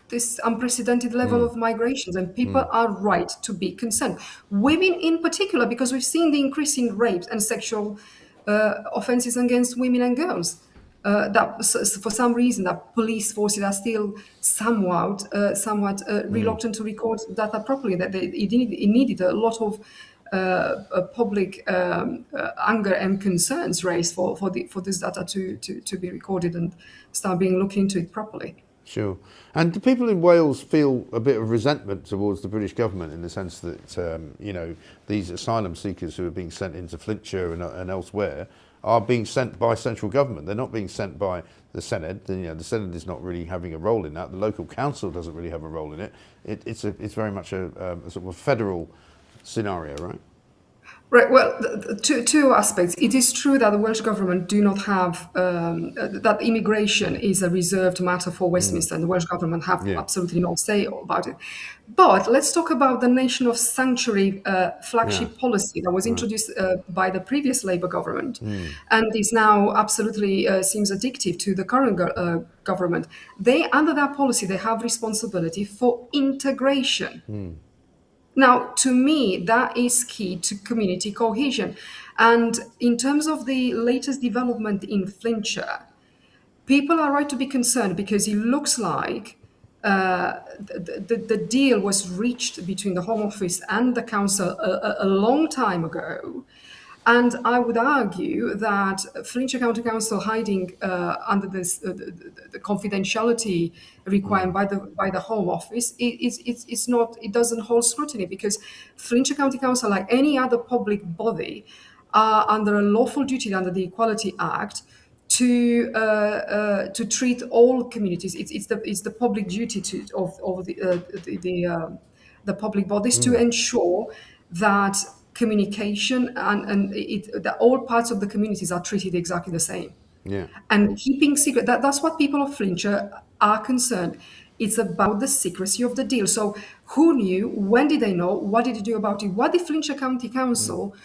this unprecedented level of migrations, and people are right to be concerned. Women in particular, because we've seen the increasing rapes and sexual offences against women and girls. That for some reason that police forces are still somewhat reluctant to record data properly. That it needed a lot of public anger and concerns raised for this data to be recorded and start being looked into it properly. Sure. And do people in Wales feel a bit of resentment towards the British government in the sense that these asylum seekers who are being sent into Flintshire and elsewhere are being sent by central government? They're not being sent by the Senedd. The Senedd is not really having a role in that. The local council doesn't really have a role in it. It's very much a sort of a federal scenario, right? Right. Well, two aspects. It is true that the Welsh government do not have that immigration is a reserved matter for Westminster, and the Welsh government have absolutely no say about it. But let's talk about the nation of sanctuary flagship policy that was introduced by the previous Labour government, and is now absolutely seems addictive to the current government. They, under that policy, they have responsibility for integration. Now, to me, that is key to community cohesion. And in terms of the latest development in Flintshire, people are right to be concerned because it looks like the deal was reached between the Home Office and the council a long time ago. And I would argue that Flintshire County Council hiding under this the confidentiality required by the Home Office, it's not, it doesn't hold scrutiny, because Flintshire County Council, like any other public body, are under a lawful duty under the Equality Act to treat all communities. It's the public duty of the public bodies to ensure that communication and that all parts of the communities are treated exactly the same. Yeah. And keeping secret, that's what people of Flintshire are concerned. It's about the secrecy of the deal. So who knew? When did they know? What did they do about it? What did Flintshire County Council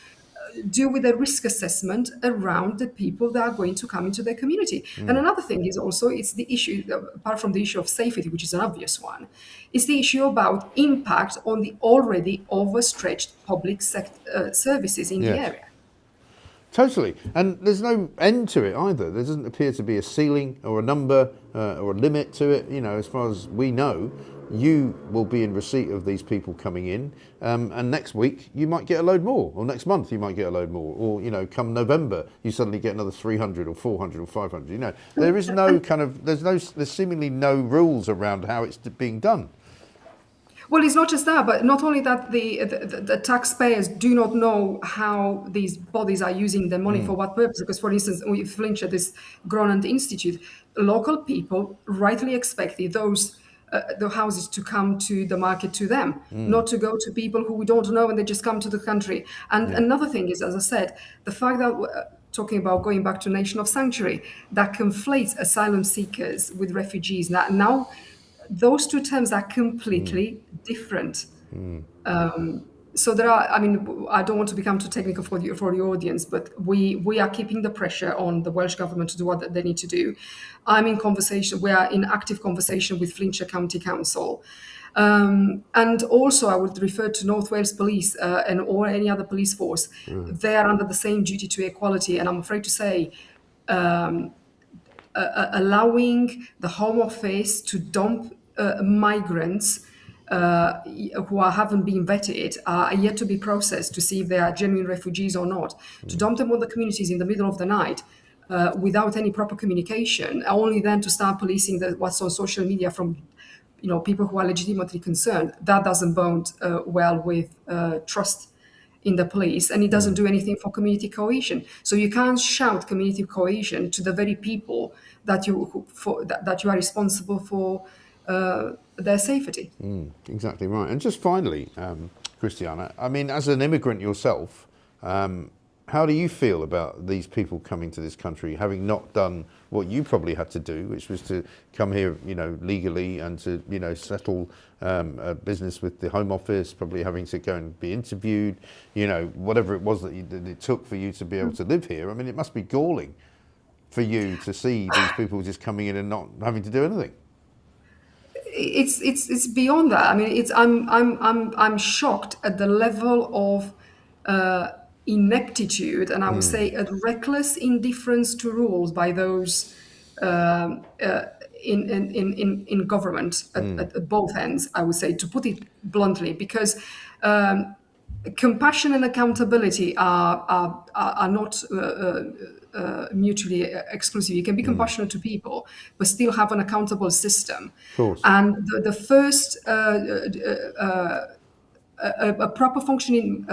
do with a risk assessment around the people that are going to come into their community? And another thing is also, it's the issue, apart from the issue of safety, which is an obvious one, it's the issue about impact on the already overstretched public services in the area. Totally. And there's no end to it either. There doesn't appear to be a ceiling or a number or a limit to it. You know, as far as we know, you will be in receipt of these people coming in, and next week you might get a load more, or next month you might get a load more, or, you know, come November you suddenly get another 300 or 400 or 500. You know, there is no kind of, there's seemingly no rules around how it's being done. Well, it's not just that, but not only that, the taxpayers do not know how these bodies are using their money for what purpose. Because, for instance, with Flintshire, this Gronand Institute, local people rightly expected the houses to come to the market to them, not to go to people who we don't know and they just come to the country. And another thing is, as I said, the fact that talking about going back to nation of sanctuary, that conflates asylum seekers with refugees. Now those two terms are completely different. So there are, I mean, I don't want to become too technical for the audience, but we are keeping the pressure on the Welsh Government to do what they need to do. I'm in conversation, we are in active conversation with Flintshire County Council. And also I would refer to North Wales Police or any other police force. They are under the same duty to equality. And I'm afraid to say, allowing the Home Office to dump migrants who haven't been vetted, are yet to be processed to see if they are genuine refugees or not, to dump them on the communities in the middle of the night without any proper communication, only then to start policing what's on social media from, you know, people who are legitimately concerned. That doesn't bode well with trust in the police, and it doesn't do anything for community cohesion. So you can't shout community cohesion to the very people that you are responsible for their safety. Exactly right. And just finally, Christiana, I mean, as an immigrant yourself, how do you feel about these people coming to this country, having not done what you probably had to do, which was to come here, you know, legally and to, you know, settle a business with the Home Office, probably having to go and be interviewed, you know, whatever it was that it took for you to be able to live here. I mean, it must be galling for you to see these people just coming in and not having to do anything. It's beyond that. I mean, I'm shocked at the level of ineptitude, and I would say a reckless indifference to rules by those in government at both ends. I would say, to put it bluntly, because compassion and accountability are not mutually exclusive. You can be compassionate to people, but still have an accountable system. Of course. And the first a proper functioning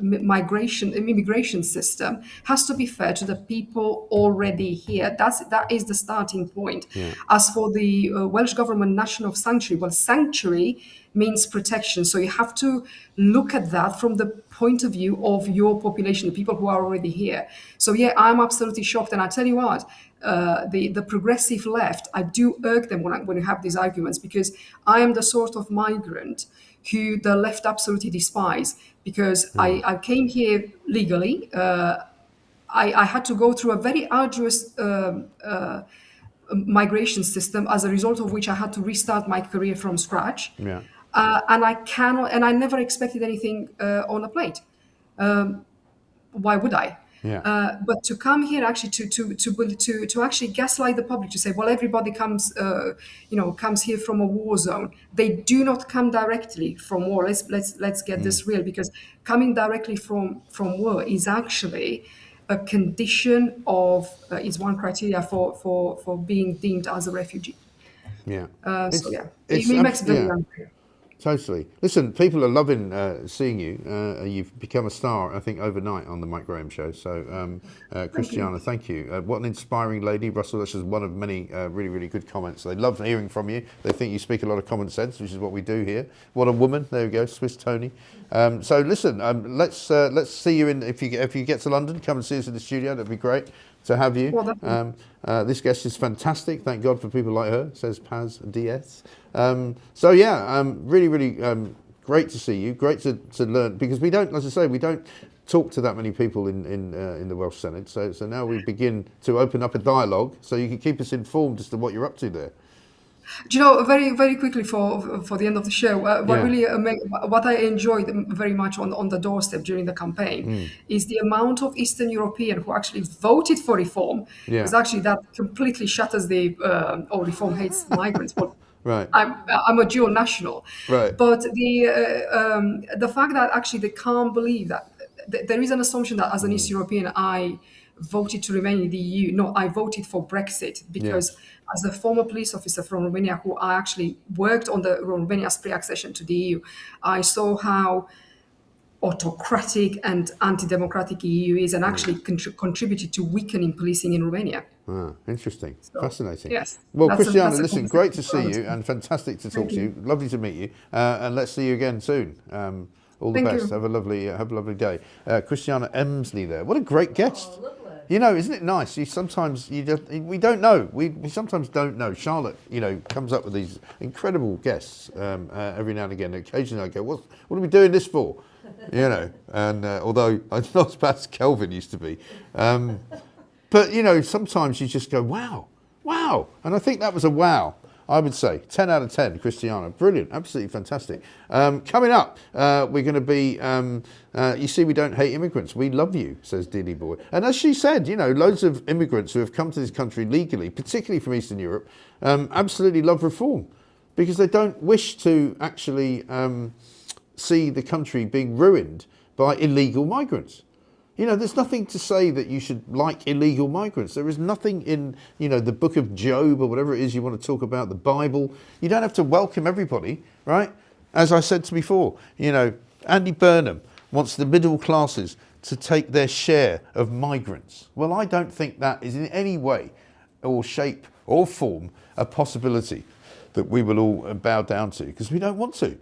immigration system has to be fair to the people already here. That is the starting point. As for the Welsh Government Nation of Sanctuary, well, sanctuary means protection. So you have to look at that from the point of view of your population, the people who are already here. So yeah, I'm absolutely shocked. And I tell you what, the progressive left, I do irk them when you have these arguments, because I am the sort of migrant who the left absolutely despise, because I came here legally. I had to go through a very arduous migration system, as a result of which I had to restart my career from scratch. and I cannot, and I never expected anything on a plate. Why would I? Yeah. But to come here actually to actually gaslight the public, to say, well, everybody comes comes here from a war zone. They do not come directly from war. Let's get this real, because coming directly from war is actually a condition of is one criteria for being deemed as a refugee. Yeah. So yeah, it makes it very unclear. Totally. Listen, people are loving seeing you. You've become a star, I think, overnight on the Mike Graham Show. So, Christiana, thank you. What an inspiring lady. Russell, this is one of many really, really good comments. They love hearing from you. They think you speak a lot of common sense, which is what we do here. What a woman. There we go, Swiss Tony. So, listen, let's see you if you get to London, come and see us in the studio. That'd be great to have you. This guest is fantastic. Thank God for people like her, says Paz DS. So yeah, really, really great to see you. Great to learn, because we don't, as I say, we don't talk to that many people in the Welsh Senate. So now we begin to open up a dialogue, so you can keep us informed as to what you're up to there. Do you know, very, very quickly for the end of the show, what I enjoyed very much on the doorstep during the campaign is the amount of Eastern European who actually voted for reform. Because actually that completely shatters the reform hates migrants. But right. I'm a dual national. Right. But the fact that actually they can't believe that there is an assumption that as an East European I voted to remain in the EU. No, I voted for Brexit because as a former police officer from Romania, who I actually worked on the Romania's pre-accession to the EU, I saw how autocratic and anti-democratic EU is, and actually contributed to weakening policing in Romania. Interesting. Fascinating. Yes. Well, Christiana, listen, great to see you and fantastic to talk to you. Lovely to meet you. And let's see you again soon. All the best. Have a lovely day. Christiana Emsley there. What a great guest. You know, isn't it nice? We don't know. We sometimes don't know. Charlotte, comes up with these incredible guests every now and again. Occasionally I go, what are we doing this for? And although I'm not as bad as Kelvin used to be. But, sometimes you just go, wow. And I think that was a wow. I would say 10 out of 10, Christiana. Brilliant, absolutely fantastic. Coming up, we're going to be, you see, we don't hate immigrants. We love you, says Dilly Boy. And as she said, loads of immigrants who have come to this country legally, particularly from Eastern Europe, absolutely love reform because they don't wish to actually see the country being ruined by illegal migrants. There's nothing to say that you should like illegal migrants. There is nothing in, the book of Job or whatever it is you want to talk about, the Bible. You don't have to welcome everybody, right? As I said before, Andy Burnham wants the middle classes to take their share of migrants. Well, I don't think that is in any way or shape or form a possibility that we will all bow down to, because we don't want to.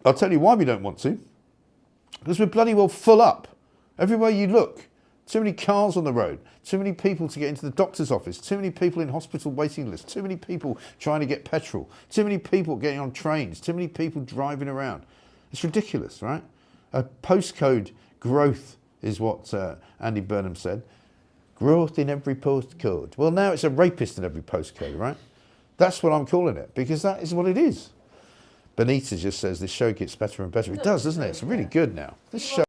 I'll tell you why we don't want to. Because we're bloody well full up. Everywhere you look, too many cars on the road, too many people to get into the doctor's office, too many people in hospital waiting lists, too many people trying to get petrol, too many people getting on trains, too many people driving around. It's ridiculous, right? A postcode growth is what Andy Burnham said. Growth in every postcode. Well, now it's a rapist in every postcode, right? That's what I'm calling it, because that is what it is. Benita just says this show gets better and better. It does, doesn't it? It's really good now. This show.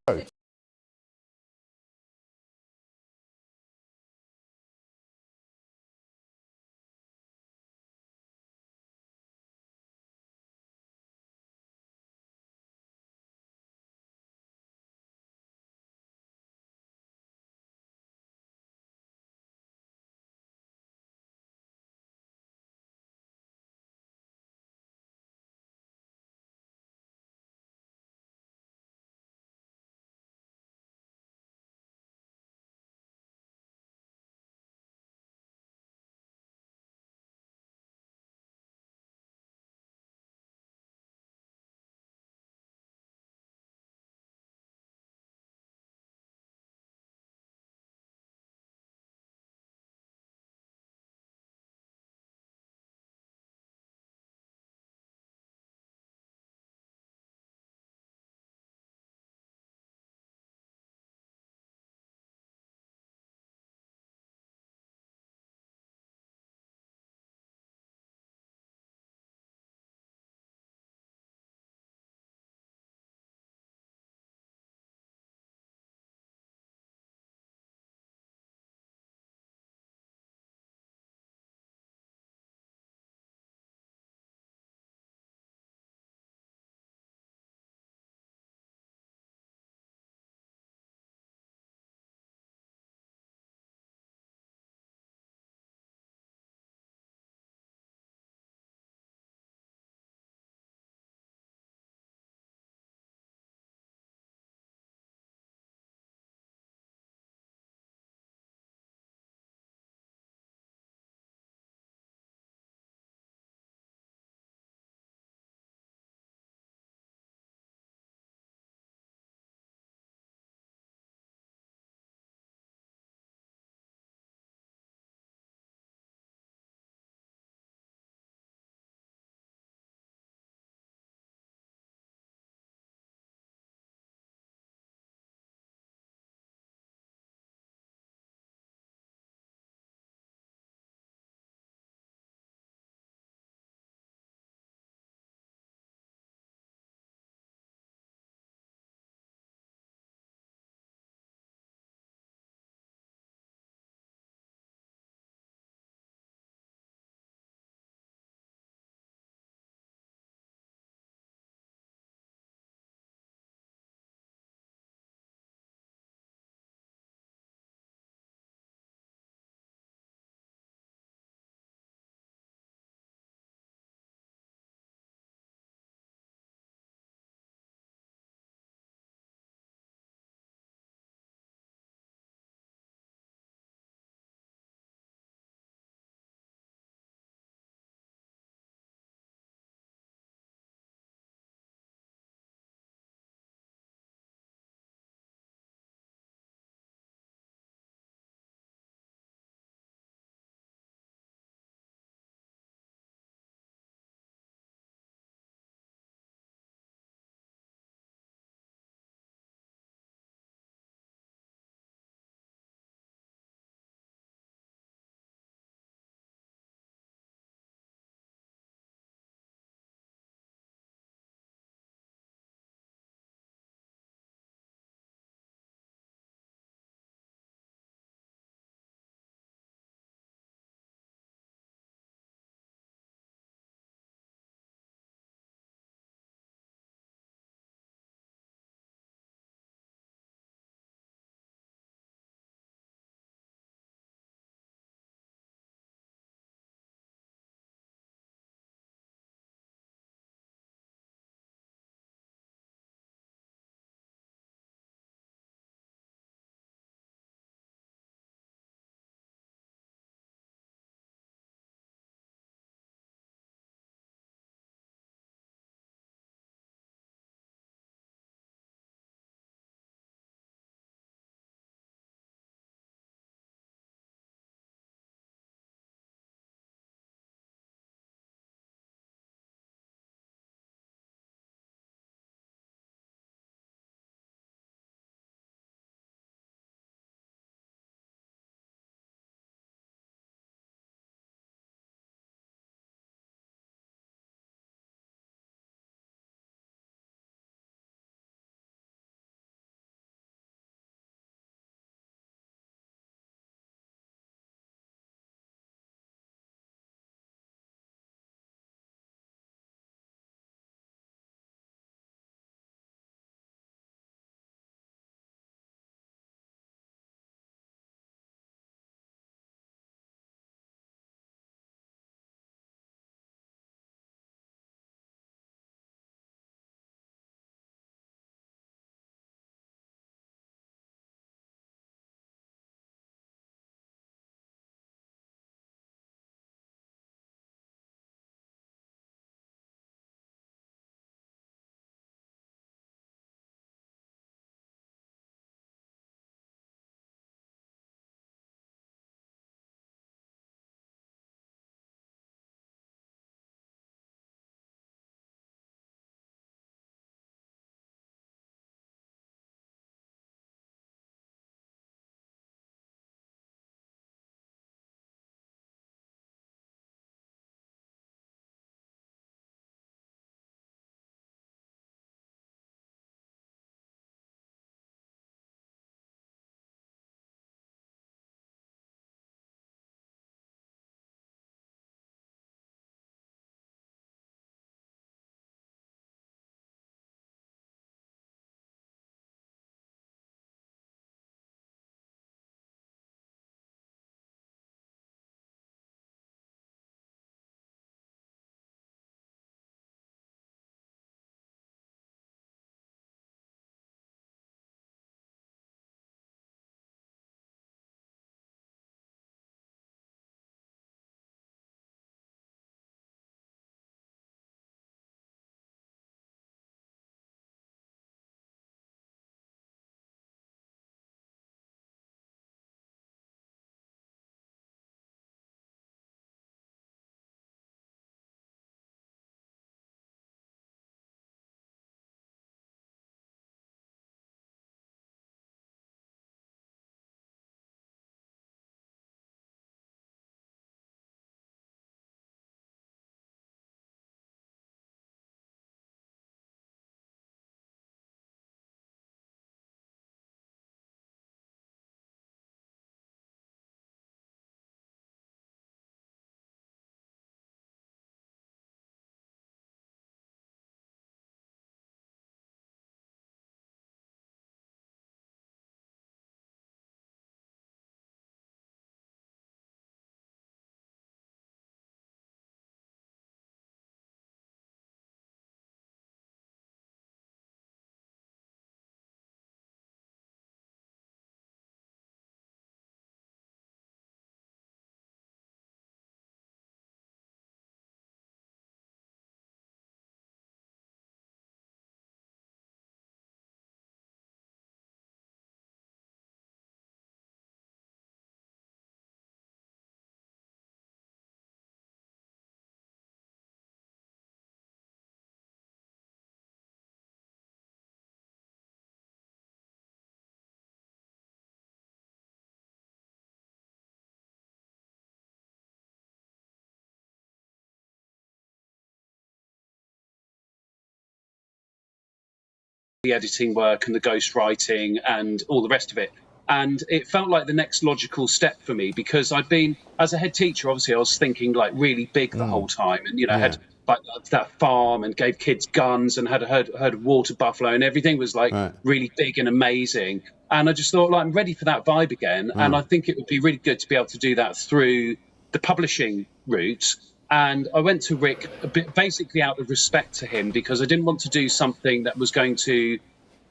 the editing work and the ghostwriting and all the rest of it. And it felt like the next logical step for me, because I'd been, as a head teacher, obviously I was thinking like really big the whole time, and had like that farm and gave kids guns and had a herd of water buffalo, and everything was like really big and amazing. And I just thought, like, I'm ready for that vibe again. And I think it would be really good to be able to do that through the publishing route. And I went to Rick a bit, basically out of respect to him, because I didn't want to do something that was going to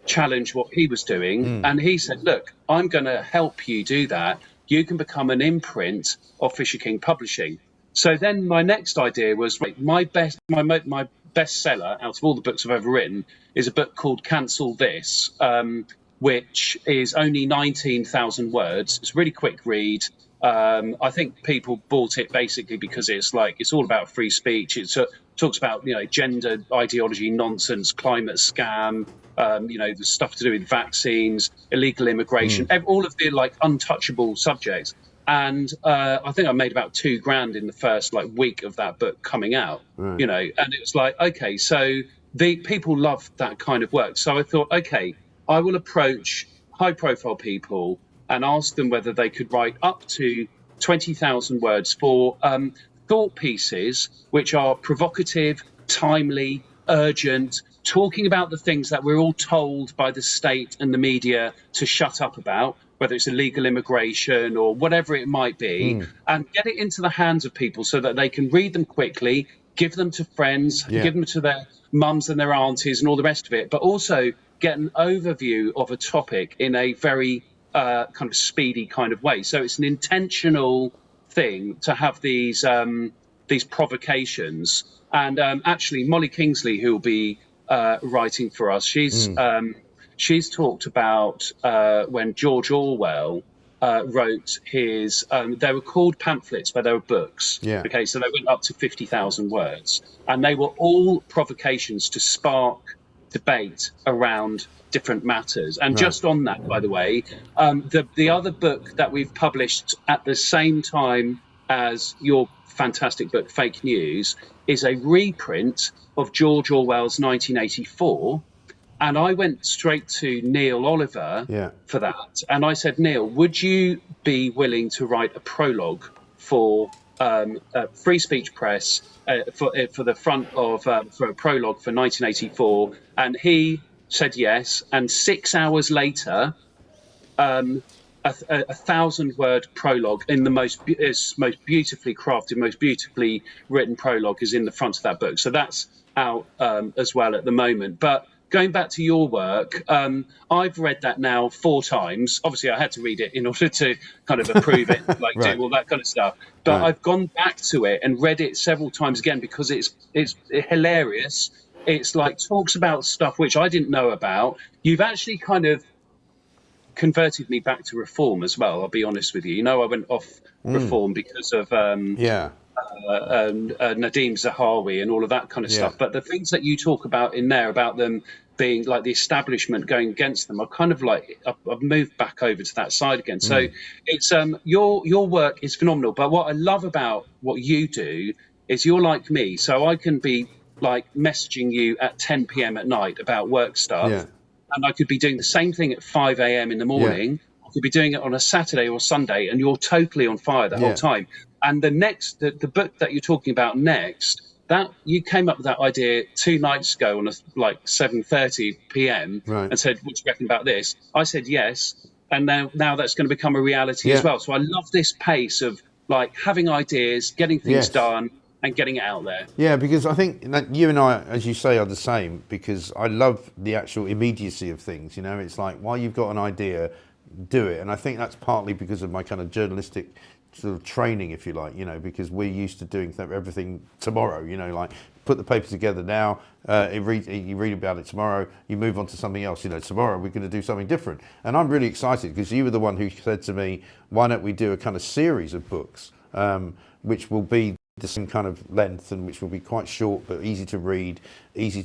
challenge what he was doing. And he said, look, I'm going to help you do that. You can become an imprint of Fisher King Publishing. So then my next idea was, my bestseller out of all the books I've ever written is a book called Cancel This, which is only 19,000 words. It's a really quick read. I think people bought it basically because it's all about free speech. It talks about, gender ideology nonsense, climate scam, the stuff to do with vaccines, illegal immigration, all of the untouchable subjects. And I think I made about $2,000 in the first week of that book coming out, and it was like, okay, so the people love that kind of work. So I thought, okay, I will approach high profile people and ask them whether they could write up to 20,000 words for thought pieces which are provocative, timely, urgent, talking about the things that we're all told by the state and the media to shut up about, whether it's illegal immigration or whatever it might be, and get it into the hands of people so that they can read them quickly, give them to friends, give them to their mums and their aunties and all the rest of it, but also get an overview of a topic in a very kind of speedy kind of way. So it's an intentional thing to have these provocations. And actually, Molly Kingsley, who will be writing for us, she's talked about when George Orwell wrote his, they were called pamphlets, but they were books. Okay, so they went up to 50,000 words, and they were all provocations to spark debate around different matters. And just on that, by the way, the other book that we've published at the same time as your fantastic book, Fake News, is a reprint of George Orwell's 1984. And I went straight to Neil Oliver for that. And I said, Neil, would you be willing to write a prologue for Free Speech Press for the front of for a prologue for 1984? And he said yes. And 6 hours later, a 1,000-word prologue in the most beautifully crafted, most beautifully written prologue is in the front of that book. So that's out as well at the moment. But going back to your work, I've read that now 4 times. Obviously, I had to read it in order to kind of approve it, do all that kind of stuff. But I've gone back to it and read it several times again because it's hilarious. It's talks about stuff which I didn't know about. You've actually kind of converted me back to reform as well, I'll be honest with you. I went off reform because of Nadeem Zahawi and all of that kind of stuff. But the things that you talk about in there, about them being the establishment going against them, I've moved back over to that side again. So it's your work is phenomenal. But what I love about what you do is you're like me, so I can be messaging you at 10 p.m. at night about work stuff. And I could be doing the same thing at 5 a.m. in the morning. I could be doing it on a Saturday or Sunday, and you're totally on fire the whole time. And the book that you're talking about next, that you came up with that idea 2 nights ago on 7:30 p.m. and said, "What do you reckon about this?" I said yes, and now that's going to become a reality as well. So I love this pace of having ideas, getting things done, and getting it out there. Yeah, because I think that you and I, as you say, are the same, because I love the actual immediacy of things. It's while you've got an idea, do it. And I think that's partly because of my kind of journalistic sort of training, if you like, because we're used to doing everything tomorrow, put the paper together now, you read about it tomorrow, you move on to something else, tomorrow we're going to do something different. And I'm really excited because you were the one who said to me, why don't we do a kind of series of books, which will be the same kind of length, and which will be quite short but easy to read,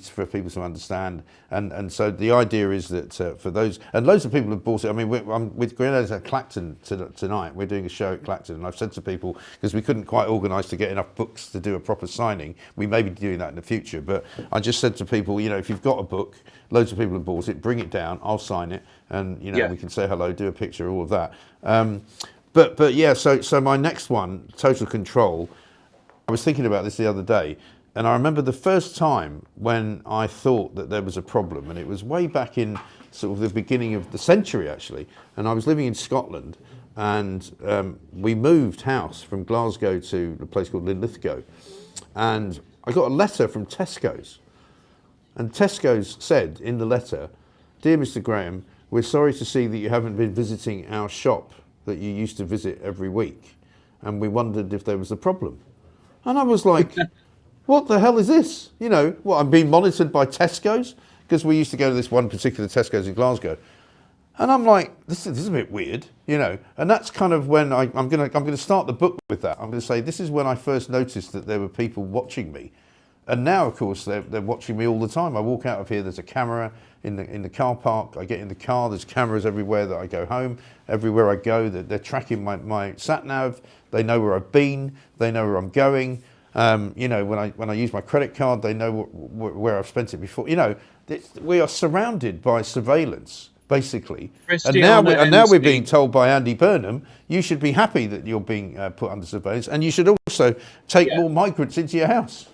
for people to understand. And so the idea is that for those, and loads of people have bought it. I mean, I'm with Grenades at Clacton tonight. We're doing a show at Clacton, and I've said to people, because we couldn't quite organise to get enough books to do a proper signing, we may be doing that in the future, but I just said to people, you know, if you've got a book, loads of people have bought it, bring it down, I'll sign it, and you know, we can say hello, do a picture, all of that. But yeah, so my next one, Total Control, I was thinking about this the other day, and I remember the first time when I thought that there was a problem, and it was way back in sort of the beginning of the century, actually, and I was living in Scotland, and we moved house from Glasgow to a place called Linlithgow, and I got a letter from Tesco's, and Tesco's said in the letter, "Dear Mr. Graham, we're sorry to see that you haven't been visiting our shop that you used to visit every week, and we wondered if there was a problem." And I was like, what the hell is this? You know, what, I'm being monitored by Tesco's? Because we used to go to this one particular Tesco's in Glasgow. And I'm like, this is a bit weird, you know. And that's kind of when I'm gonna start the book with that. I'm gonna say, this is when I first noticed that there were people watching me. And now, of course, they're watching me all the time. I walk out of here, there's a camera in the car park. I get in the car, there's cameras everywhere that I go home. Everywhere I go, they're tracking my sat-nav. They know where I've been. They know where I'm going. You know, when I use my credit card, they know where I've spent it before. You know, we are surrounded by surveillance, basically. And now we're being told by Andy Burnham, you should be happy that you're being put under surveillance, and you should also take more migrants into your house.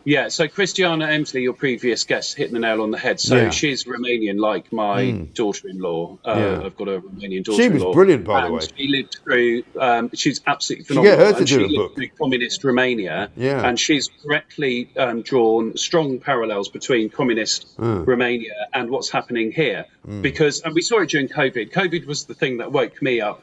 Yeah, so Christiana Emsley, your previous guest, hit the nail on the head. So she's Romanian, like my daughter-in-law. I've got a Romanian daughter-in-law. She was brilliant, by the way. She lived through, she's absolutely phenomenal. Get her to do a book. Through communist Romania, and she's correctly drawn strong parallels between communist Romania and what's happening here. Because, and we saw it during COVID. COVID was the thing that woke me up.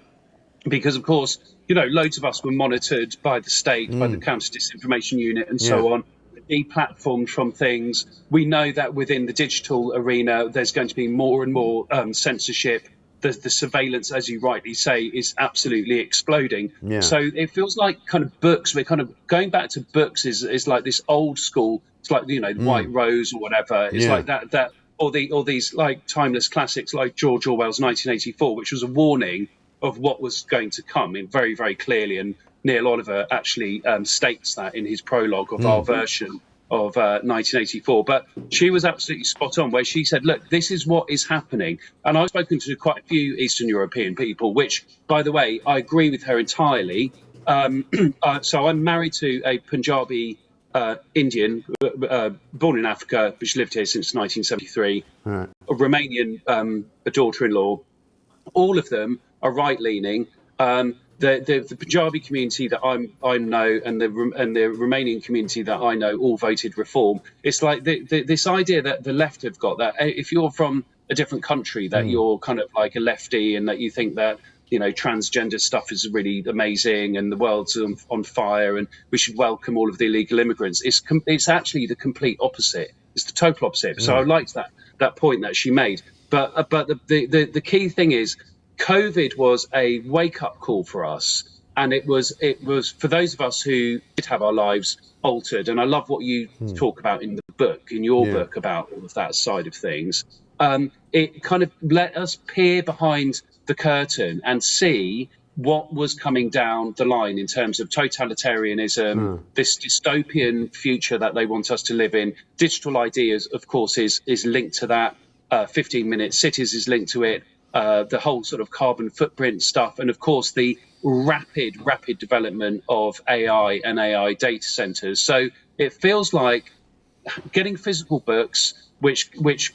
Because, of course, you know, loads of us were monitored by the state, by the Counter-Disinformation Unit and so on. Deplatformed from things. We know that within the digital arena, there's going to be more and more censorship. The surveillance, as you rightly say, is absolutely exploding. So it feels like kind of books. We're kind of going back to books is like this old school. It's like, you know, White Rose or whatever. It's like that or these like timeless classics like George Orwell's 1984, which was a warning of what was going to come in very, very clearly. And Neil Oliver actually states that in his prologue of our version of 1984. But she was absolutely spot on, where she said, look, this is what is happening. And I've spoken to quite a few Eastern European people, which, by the way, I agree with her entirely. So I'm married to a Punjabi Indian, born in Africa, which lived here since 1973, a Romanian daughter-in-law. All of them are right-leaning. The Punjabi community that I know and the Romanian community that I know all voted reform. It's like this idea that the left have got, that if you're from a different country, that you're kind of like a lefty, and that you think that, you know, transgender stuff is really amazing and the world's on fire and we should welcome all of the illegal immigrants. It's actually the complete opposite. It's the total opposite. So I liked that point that she made. But the key thing is, COVID was a wake-up call for us, and it was for those of us who did have our lives altered. And I love what you talk about in the book, in your book, about all of that side of things. It kind of let us peer behind the curtain and see what was coming down the line in terms of totalitarianism, this dystopian future that they want us to live in. Digital ideas, of course, is linked to that. 15-minute cities is linked to it. The whole sort of carbon footprint stuff, and of course the rapid development of AI and AI data centers. So it feels like getting physical books, which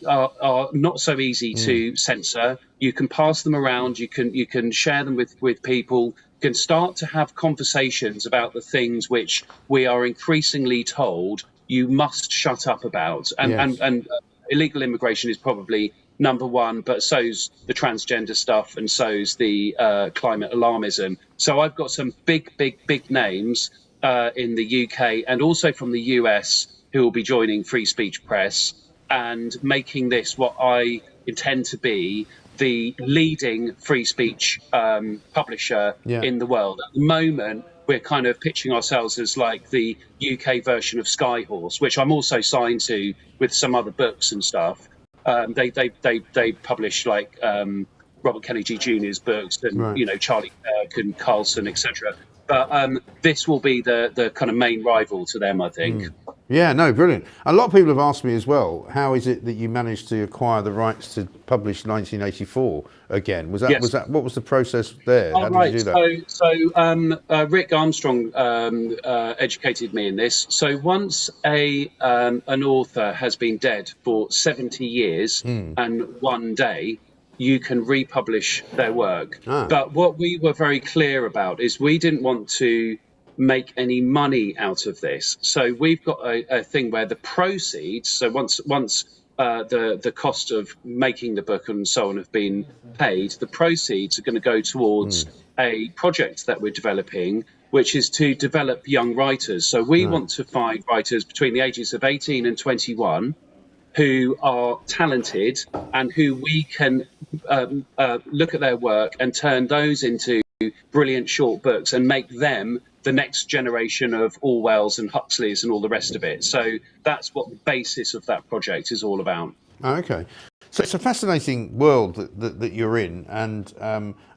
are not so easy to censor. You can pass them around. You can share them with people. You can start to have conversations about the things which we are increasingly told you must shut up about. And illegal immigration is probably number one, but so's the transgender stuff, and so's the climate alarmism. So I've got some big names in the UK and also from the US who will be joining Free Speech Press and making this what I intend to be the leading free speech publisher in the world. At the moment, we're kind of pitching ourselves as like the UK version of Skyhorse, which I'm also signed to with some other books and stuff. They publish like Robert Kennedy Jr.'s books and you know, Charlie Kirk and Carlson, etc. But this will be the kind of main rival to them, I think. Yeah, no, brilliant. A lot of people have asked me as well, how is it that you managed to acquire the rights to publish 1984 again? Was that what was the process there? How did you do that? So Rick Armstrong educated me in this. So once an author has been dead for 70 years and one day, you can republish their work. But what we were very clear about is we didn't want to make any money out of this. So we've got a thing where the proceeds, so once the cost of making the book and so on have been paid, the proceeds are going to go towards a project that we're developing, which is to develop young writers. So we want to find writers between the ages of 18 and 21 who are talented and who we can look at their work and turn those into brilliant short books and make them the next generation of Orwells and Huxleys and all the rest of it. So that's what the basis of that project is all about. Okay. So it's a fascinating world that you're in. And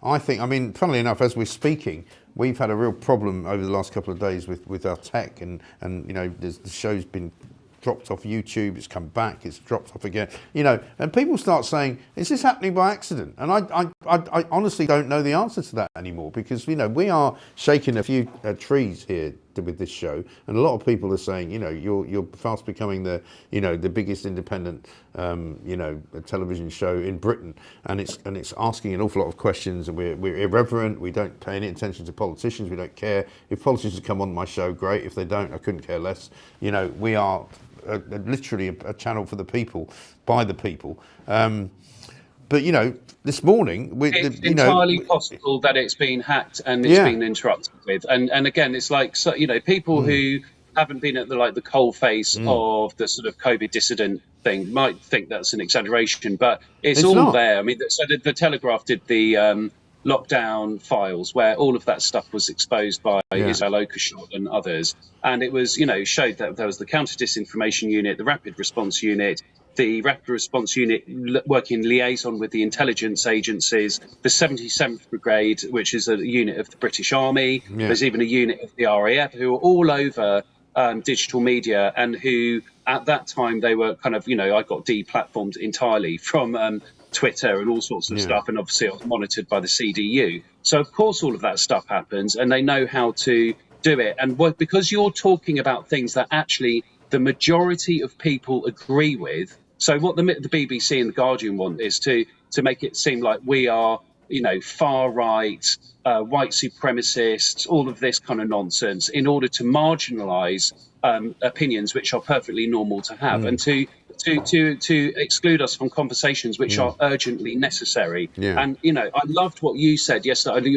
I think, I mean, funnily enough, as we're speaking, we've had a real problem over the last couple of days with our tech and you know, the show's been dropped off YouTube, it's come back, it's dropped off again, you know, and people start saying, is this happening by accident? And I honestly don't know the answer to that anymore, because, you know, we are shaking a few trees here with this show, and a lot of people are saying, you know, you're fast becoming the, you know, the biggest independent, you know, television show in Britain, and it's asking an awful lot of questions, and we're irreverent, we don't pay any attention to politicians, we don't care. If politicians come on my show, great. If they don't, I couldn't care less. You know, we are literally a channel for the people, by the people. But, you know, this morning... It's entirely possible that it's been hacked and it's been interrupted with. And again, it's like, so, you know, people who haven't been at the coal face of the sort of COVID dissident thing might think that's an exaggeration, but it's all not there. I mean, so the Telegraph did the lockdown files where all of that stuff was exposed by Israel Oakeshott and others. And it was, you know, showed that there was the counter disinformation unit, the rapid response unit, the Rapid Response Unit working in liaison with the intelligence agencies, the 77th Brigade, which is a unit of the British Army. There's even a unit of the RAF who are all over digital media, and who at that time they were kind of, you know, I got deplatformed entirely from Twitter and all sorts of stuff, and obviously I was monitored by the CDU. So of course all of that stuff happens, and they know how to do it. And because you're talking about things that actually the majority of people agree with. So what the BBC and the Guardian want is to make it seem like we are, you know, far right, white supremacists, all of this kind of nonsense, in order to marginalise opinions which are perfectly normal to have, and to exclude us from conversations which are urgently necessary. And you know, I loved what you said yesterday.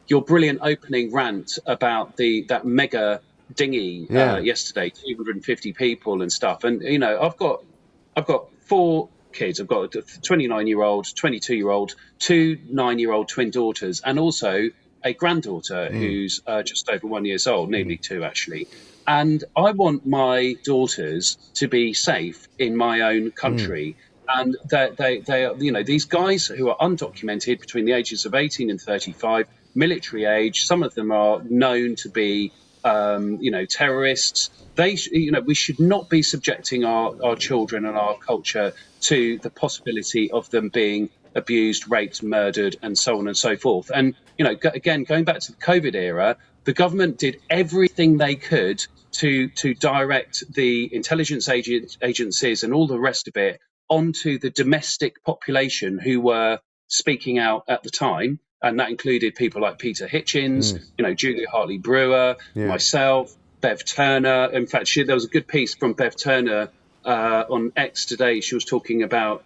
Your brilliant opening rant about that mega dinghy yesterday, 250 people and stuff. And you know, I've got 4 kids. I've got a 29-year-old, 22-year-old, 2 9-year-old twin daughters, and also a granddaughter who's just over 1 year old, nearly 2 actually. And I want my daughters to be safe in my own country. And they are, you know, these guys who are undocumented between the ages of 18 and 35, military age, some of them are known to be you know, terrorists. You know, we should not be subjecting our children and our culture to the possibility of them being abused, raped, murdered, and so on and so forth. And, you know, again, going back to the COVID era, the government did everything they could to direct the intelligence agencies and all the rest of it onto the domestic population who were speaking out at the time. And that included people like Peter Hitchens, you know, Julia Hartley-Brewer, myself, Bev Turner. In fact, there was a good piece from Bev Turner on X today. She was talking about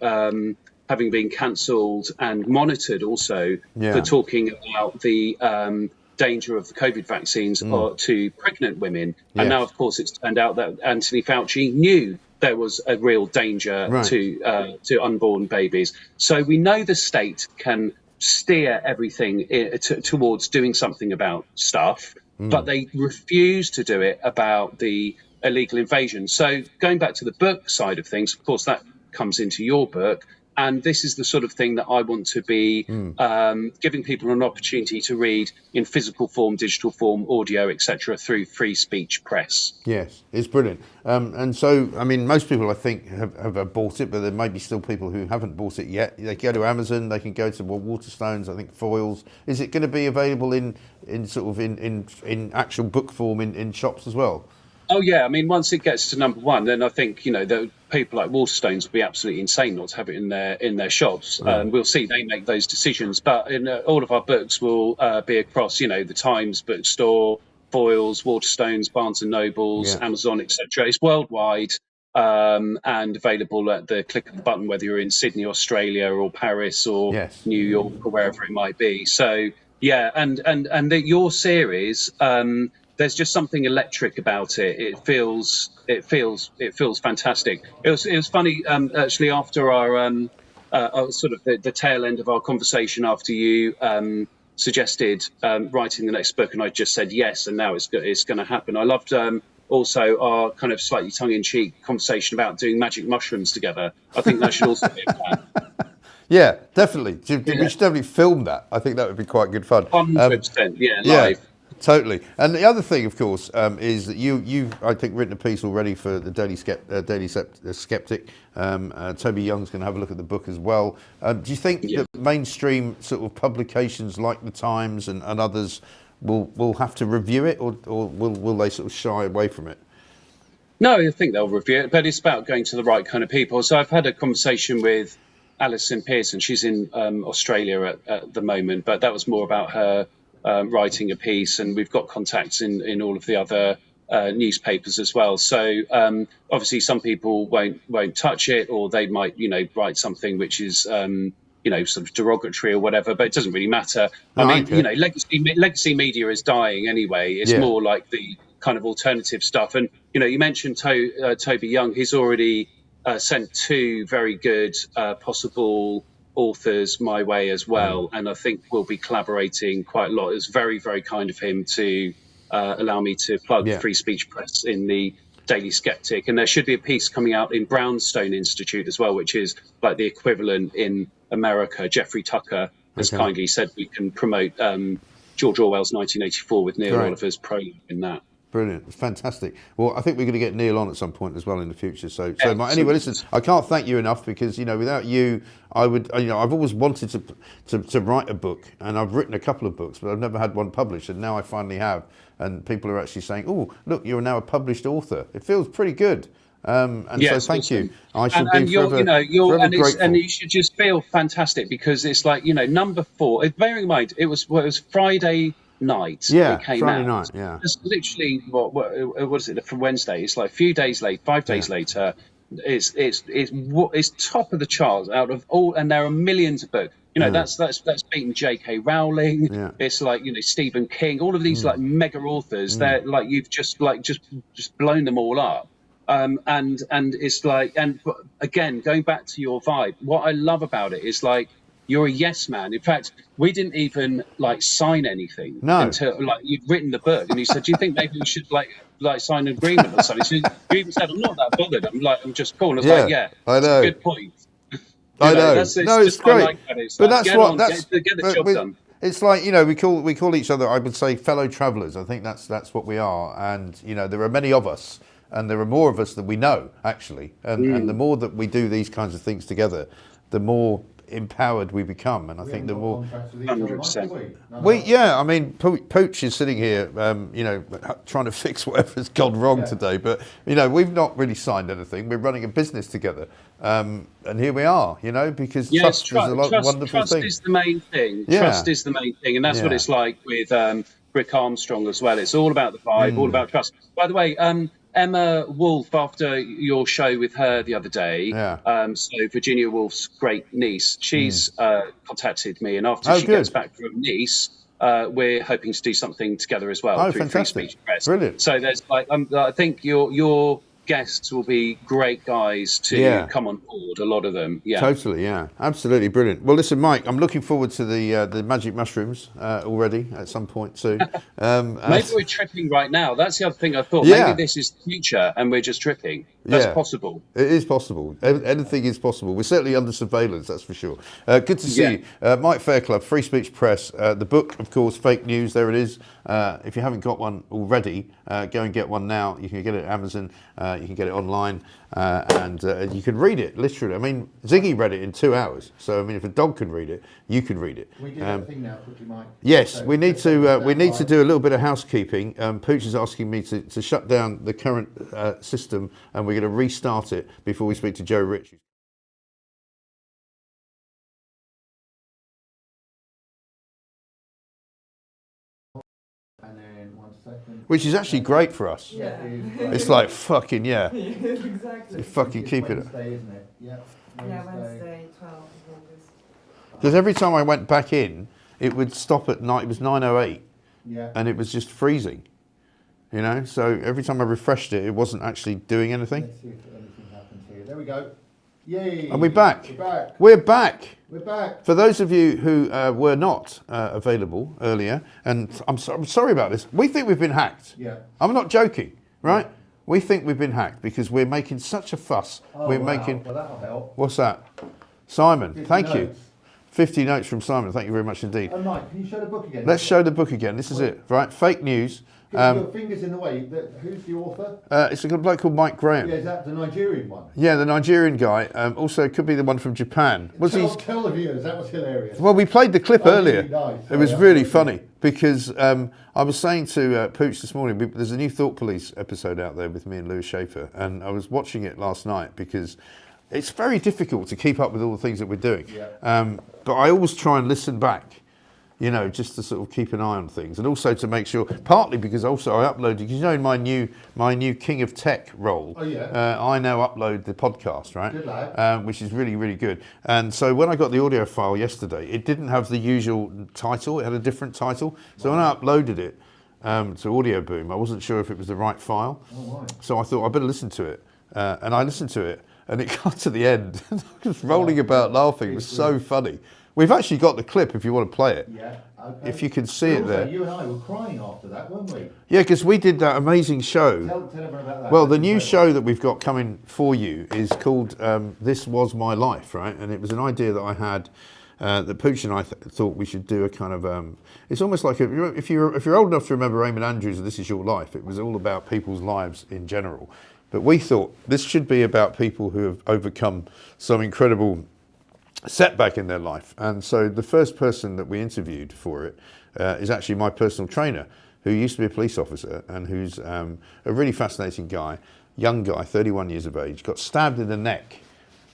having been cancelled and monitored also for talking about the danger of the COVID vaccines to pregnant women. And now, of course, it's turned out that Anthony Fauci knew there was a real danger Right. to unborn babies. So we know the state can steer everything towards doing something about stuff, but they refuse to do it about the illegal invasion. So going back to the book side of things, of course, that comes into your book. And this is the sort of thing that I want to be giving people an opportunity to read in physical form, digital form, audio, etc., through Free Speech Press. Yes, it's brilliant. And so, I mean, most people, I think, have bought it, but there may be still people who haven't bought it yet. They go to Amazon, they can go to Waterstones, I think Foyles. Is it going to be available in actual book form in shops as well? Oh yeah, I mean, once it gets to number one, then I think the people like Waterstones will be absolutely insane not to have it in their shops. We'll see; they make those decisions. But in all of our books will be across, the Times bookstore, Foyles, Waterstones, Barnes and Nobles, Amazon, etc. It's worldwide and available at the click of the button, whether you're in Sydney, Australia, or Paris, or New York, or wherever it might be. So yeah, and your series. There's just something electric about it. It feels fantastic. It was funny actually after our sort of the tail end of our conversation after you suggested writing the next book, and I just said yes, and now it's going to happen. I loved also our kind of slightly tongue-in-cheek conversation about doing magic mushrooms together. I think that should also be a plan. Yeah, definitely. We should definitely film that. I think that would be quite good fun. 100%, live. Yeah. Totally. And the other thing, of course, is that you've, I think, written a piece already for the Daily Skeptic. Toby Young's going to have a look at the book as well. Do you think that mainstream sort of publications like the Times and others will have to review it, or will they sort of shy away from it? No, I think they'll review it, but it's about going to the right kind of people. So I've had a conversation with Alison Pearson. She's in Australia at the moment, but that was more about her writing a piece, and we've got contacts in all of the other newspapers as well. So obviously some people won't touch it, or they might write something which is sort of derogatory or whatever, but it doesn't really matter. I mean, legacy media is dying anyway. It's more like the kind of alternative stuff. And you mentioned Toby Young. He's already sent 2 very good possible authors my way as well, and I think we'll be collaborating quite a lot. It's very, very kind of him to allow me to plug Free Speech Press in the Daily Skeptic, and there should be a piece coming out in Brownstone Institute as well, which is like the equivalent in America. Jeffrey Tucker has kindly said we can promote George Orwell's 1984 with Neil Oliver's prologue in that. Brilliant. It's fantastic. Well, I think we're going to get Neil on at some point as well in the future. So anyway, listen, I can't thank you enough, because, without you, I would, I've always wanted to write a book, and I've written a couple of books, but I've never had one published, and now I finally have. And people are actually saying, oh, look, you're now a published author. It feels pretty good. So thank you. I should be forever grateful. And you should just feel fantastic, because it's like, number 4, bearing in mind, it was Friday night. It came Friday out. night. It's literally what is it, from Wednesday? It's like a few days late, 5 days later. It's top of the charts out of all, and there are millions of books. That's beaten J.K. Rowling. It's like Stephen King. All of these like mega authors. They're like, you've just blown them all up. And it's like, and again, going back to your vibe, what I love about it is like, you're a yes man. In fact, we didn't even like sign anything until like you'd written the book, and you said, "Do you think maybe we should like sign an agreement or something?" So you even said, "I'm not that bothered. I'm just cool." And I was like, "Yeah, that's a good point." I know. It's great. Like that. It's but like, that's get the job done. It's like, we call each other, I would say, fellow travellers. I think that's what we are, and there are many of us. And there are more of us than we know, actually. And the more that we do these kinds of things together, the more empowered we become, and I think the more 100%. I mean, Pooch is sitting here, trying to fix whatever's gone wrong today. But we've not really signed anything. We're running a business together, and here we are. Because trust is a wonderful trust thing. Is the main thing. Trust is the main thing, and that's what it's like with Rick Armstrong as well. It's all about the vibe, all about trust. By the way, Emma Wolf, after your show with her the other day, so Virginia Woolf's great niece, she's contacted me, and after she gets back from Nice, we're hoping to do something together as well through Free Speech Press. Brilliant. So there's like, I think you're guests will be great guys to come on board. A lot of them, Totally, absolutely brilliant. Well, listen, Mike, I'm looking forward to the magic mushrooms already at some point soon. Maybe we're tripping right now. That's the other thing I thought. Maybe this is the future, and we're just tripping. That's possible. It is possible. Anything is possible. We're certainly under surveillance, that's for sure. Good to see you. Mike Fairclough, Free Speech Press. The book, of course, Fake News, there it is. If you haven't got one already, go and get one now. You can get it at Amazon, you can get it online, and you can read it, literally. I mean, Ziggy read it in 2 hours. So, I mean, if a dog can read it, you can read it. We do that thing now, quickly, Mike. Yes, So we need to do a little bit of housekeeping. Pooch is asking me to shut down the current system, and we're going to restart it before we speak to Joe Rich. And then 1 second. Which is actually great for us. Yeah. It's like fucking Exactly. You fucking keep it. Wednesday, isn't it? Yeah. Wednesday, 12th of August. Because every time I went back in, it would stop at night. It was 9:08, and it was just freezing. You know, so every time I refreshed it, it wasn't actually doing anything. Let's see if anything happens here. There we go. Yay! And we're back. We're back. We're back. We're back. For those of you who were not available earlier, and I'm sorry about this, we think we've been hacked. Yeah. I'm not joking, right? We think we've been hacked because we're making such a fuss. Oh, we're wow. making. Well, that'll help. What's that? Simon, 50 thank you. notes. 50 notes from Simon. Thank you very much indeed. Mike, can you show the book again? Let's show the book again. This is it, right? Fake News. Your fingers in the way. Who's the author? It's a bloke called Mike Graham. Yeah, is that the Nigerian one? Yeah, the Nigerian guy. Also, it could be the one from Japan. Tell the viewers, that was hilarious. Well, we played the clip earlier. Really nice. It was really funny because I was saying to Pooch this morning, there's a new Thought Police episode out there with me and Lewis Schaefer, and I was watching it last night because it's very difficult to keep up with all the things that we're doing. Yeah. But I always try and listen back, you know, just to sort of keep an eye on things, and also to make sure. Partly because also I uploaded, because you know, in my new King of Tech role, I now upload the podcast, right? Good lad. Which is really, really good. And so when I got the audio file yesterday, it didn't have the usual title; it had a different title. So when I uploaded it to Audio Boom, I wasn't sure if it was the right file. Oh, right. So I thought I better listen to it, and I listened to it. And it got to the end, and I was rolling about laughing. It was so funny. We've actually got the clip if you want to play it. Yeah. Okay. If you can see it there. You and I were crying after that, weren't we? Yeah, because we did that amazing show. Tell everyone about that. Well, the new show that we've got coming for you is called This Was My Life, right? And it was an idea that I had that Pooch and I thought we should do a kind of. It's almost like if you're old enough to remember Raymond Andrews and This Is Your Life, it was all about people's lives in general. But we thought this should be about people who have overcome some incredible setback in their life. And so the first person that we interviewed for it is actually my personal trainer, who used to be a police officer and who's a really fascinating guy, young guy, 31 years of age, got stabbed in the neck,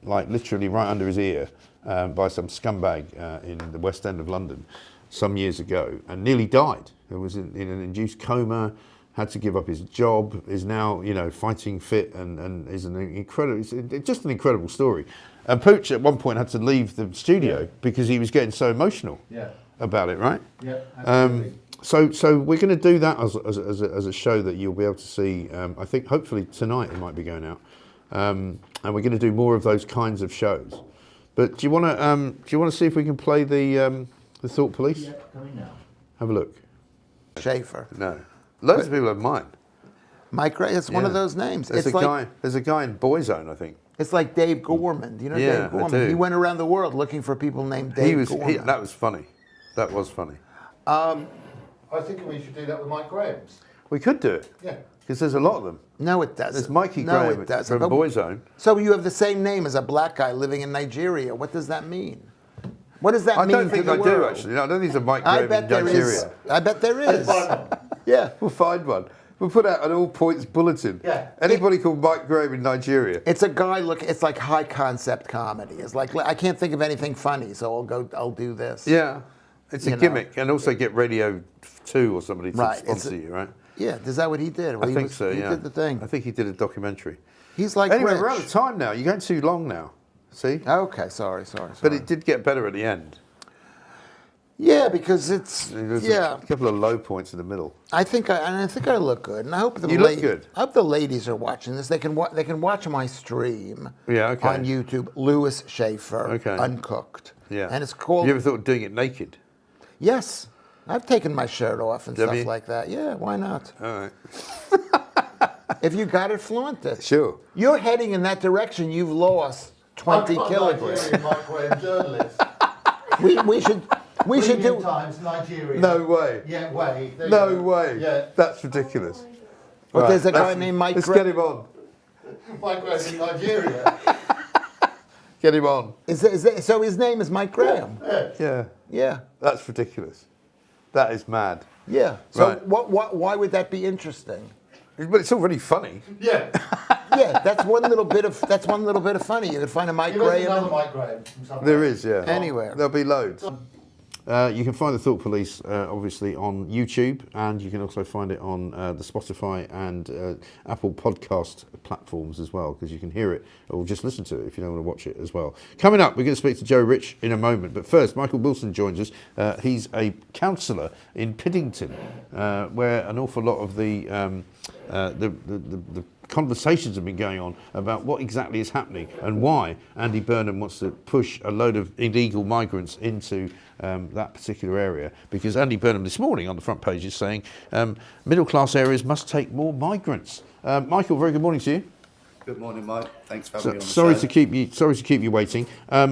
like literally right under his ear, by some scumbag in the West End of London some years ago, and nearly died. It was in an induced coma. Had to give up his job, is now, you know, fighting fit, and is an incredible, it's just an incredible story. And Pooch at one point had to leave the studio because he was getting so emotional about it, right? Yeah, absolutely. So we're going to do that as a show that you'll be able to see. I think hopefully tonight it might be going out, and we're going to do more of those kinds of shows. But do you want to see if we can play the Thought Police? Yeah, coming now. Have a look. Schaefer. No. Loads of people have mine. Mike Gray, it's one of those names. There's a guy in Boyzone, I think. It's like Dave Gorman. Do you know Dave Gorman? I do. He went around the world looking for people named Dave Gorman. That was funny. That was funny. I think we should do that with Mike Graham's. We could do it. Yeah. Because there's a lot of them. No, it doesn't. There's Mikey No, Graham it doesn't. from Boyzone. So you have the same name as a black guy living in Nigeria. What does that mean? What does that mean I don't think I do, actually. No, I don't think there's a Mike Graham in Nigeria. I bet there is. Yeah, we'll find one. We'll put out an all points bulletin. Yeah. Anybody called Mike Graham in Nigeria? It's a guy it's like high concept comedy. It's like, I can't think of anything funny, so I'll do this. Yeah. It's a gimmick. And also get Radio 2 or somebody to sponsor you, right? Yeah, is that what he did? Well, I think so, He did the thing. I think he did a documentary. He's like Anyway, Rich. we're out of time now. You're going too long now. See? Okay, sorry. But it did get better at the end. Yeah, because it's There's yeah. a couple of low points in the middle. I think I look good, and I hope You look good. I hope the ladies are watching this. They can watch my stream. Yeah, okay. On YouTube, Lewis Schaefer, Okay. Uncooked. Yeah. And it's called. You ever thought of doing it naked? Yes, I've taken my shirt off and Have stuff you? like that. Yeah, why not? All right. If you got it, flaunt it. Sure. You're heading in that direction. You've lost 20 kilograms. Nigerian microwave journalist. We should Premium do. Times, Nigeria. No way. Yeah, way. There you No go. way. Yeah. That's ridiculous. But Right, there's a guy let's- named Mike. Let's get him on. Microwave in Nigeria. Get him on. So his name is Mike Graham. Yeah. Yeah. That's ridiculous. That is mad. Yeah. So Right. why would that be interesting? But it's already funny. Yeah. Yeah, that's one little bit of funny. You could find a Mike Give us Graham. another Mike Graham from somewhere. There is, yeah. Anywhere. There'll be loads. You can find the Thought Police obviously on YouTube, and you can also find it on the Spotify and Apple podcast platforms as well, because you can hear it or just listen to it if you don't want to watch it as well. Coming up, we're going to speak to Joe Rich in a moment, but first, Michael Wilson joins us. He's a councillor in Piddington, where an awful lot of the conversations have been going on about what exactly is happening and why Andy Burnham wants to push a load of illegal migrants into that particular area, because Andy Burnham this morning on the front page is saying middle class areas must take more migrants. Michael, very good morning to you. Good morning, Mike. Thanks for having me on the Sorry show. to keep you waiting.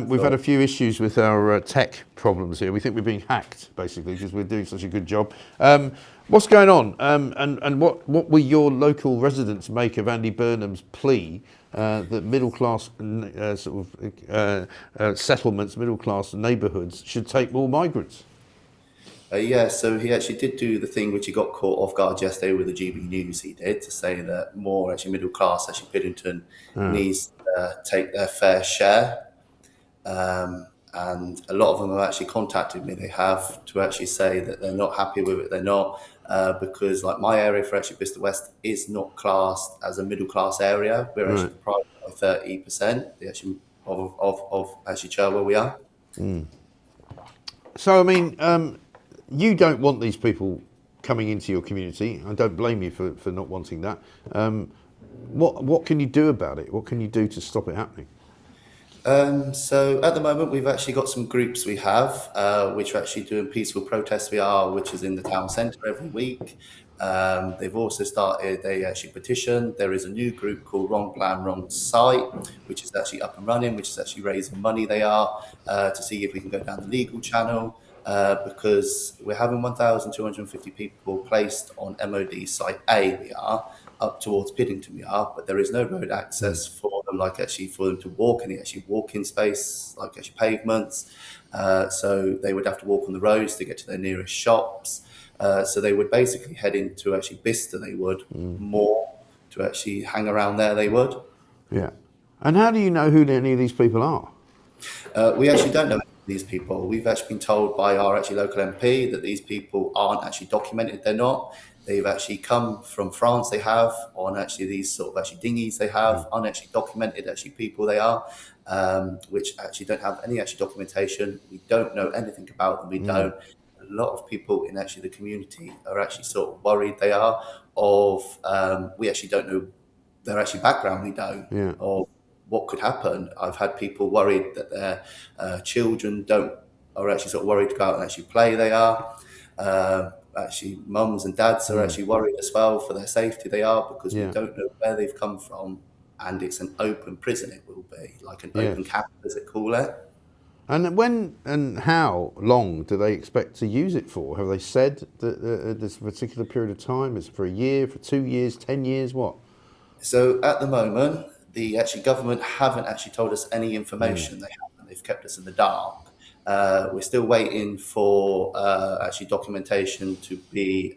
We've had a few issues with our tech problems here. We think we're being hacked, basically, because we're doing such a good job. What's going on? And what will your local residents make of Andy Burnham's plea that middle class settlements, middle class neighbourhoods should take more migrants? Yeah, so he actually did do the thing which he got caught off guard yesterday with the GB News. He did, to say that more actually middle class, actually Piddington needs to take their fair share. And a lot of them have actually contacted me. They have, to actually say that they're not happy with it. They're not, because like my area for actually Bicester West is not classed as a middle class area. We're actually deprived by 30% of actually Cherwell where we are. So, I mean, you don't want these people coming into your community. I don't blame you for not wanting that. What can you do about it? What can you do to stop it happening? So at the moment, we've actually got some groups we have, which are actually doing peaceful protests, which is in the town centre every week. They've also started a actually petition. There is a new group called Wrong Plan, Wrong Site, which is actually up and running, which is actually raising money to see if we can go down the legal channel. Because we're having 1,250 people placed on MOD Site A, we are, up towards Piddington we are, but there is no road access for them, like actually for them to walk, any actually walking space, like actually pavements. So they would have to walk on the roads to get to their nearest shops. So they would basically head into actually Bicester, they would, more to actually hang around there, they would. Yeah. And how do you know who any of these people are? We actually don't know these people. We've actually been told by our actually local MP that these people aren't actually documented. They're not. They've actually come from France. They have on actually these sort of actually dinghies. They have unactually documented actually people. They are, which actually don't have any actually documentation. We don't know anything about them. We don't. A lot of people in actually the community are actually sort of worried. They are of. We actually don't know their actually background. We don't. Yeah. Of what could happen. I've had people worried that their children are actually sort of worried to go out and actually play. They are. Actually, mums and dads are actually worried as well for their safety. They are, because we don't know where they've come from, and it's an open prison. It will be like an open camp, as they call it. And when and how long do they expect to use it for? Have they said that this particular period of time is for a year, for 2 years, 10 years, what? So at the moment, the actually government haven't actually told us any information. They haven't. They've kept us in the dark. We're still waiting for actually documentation to be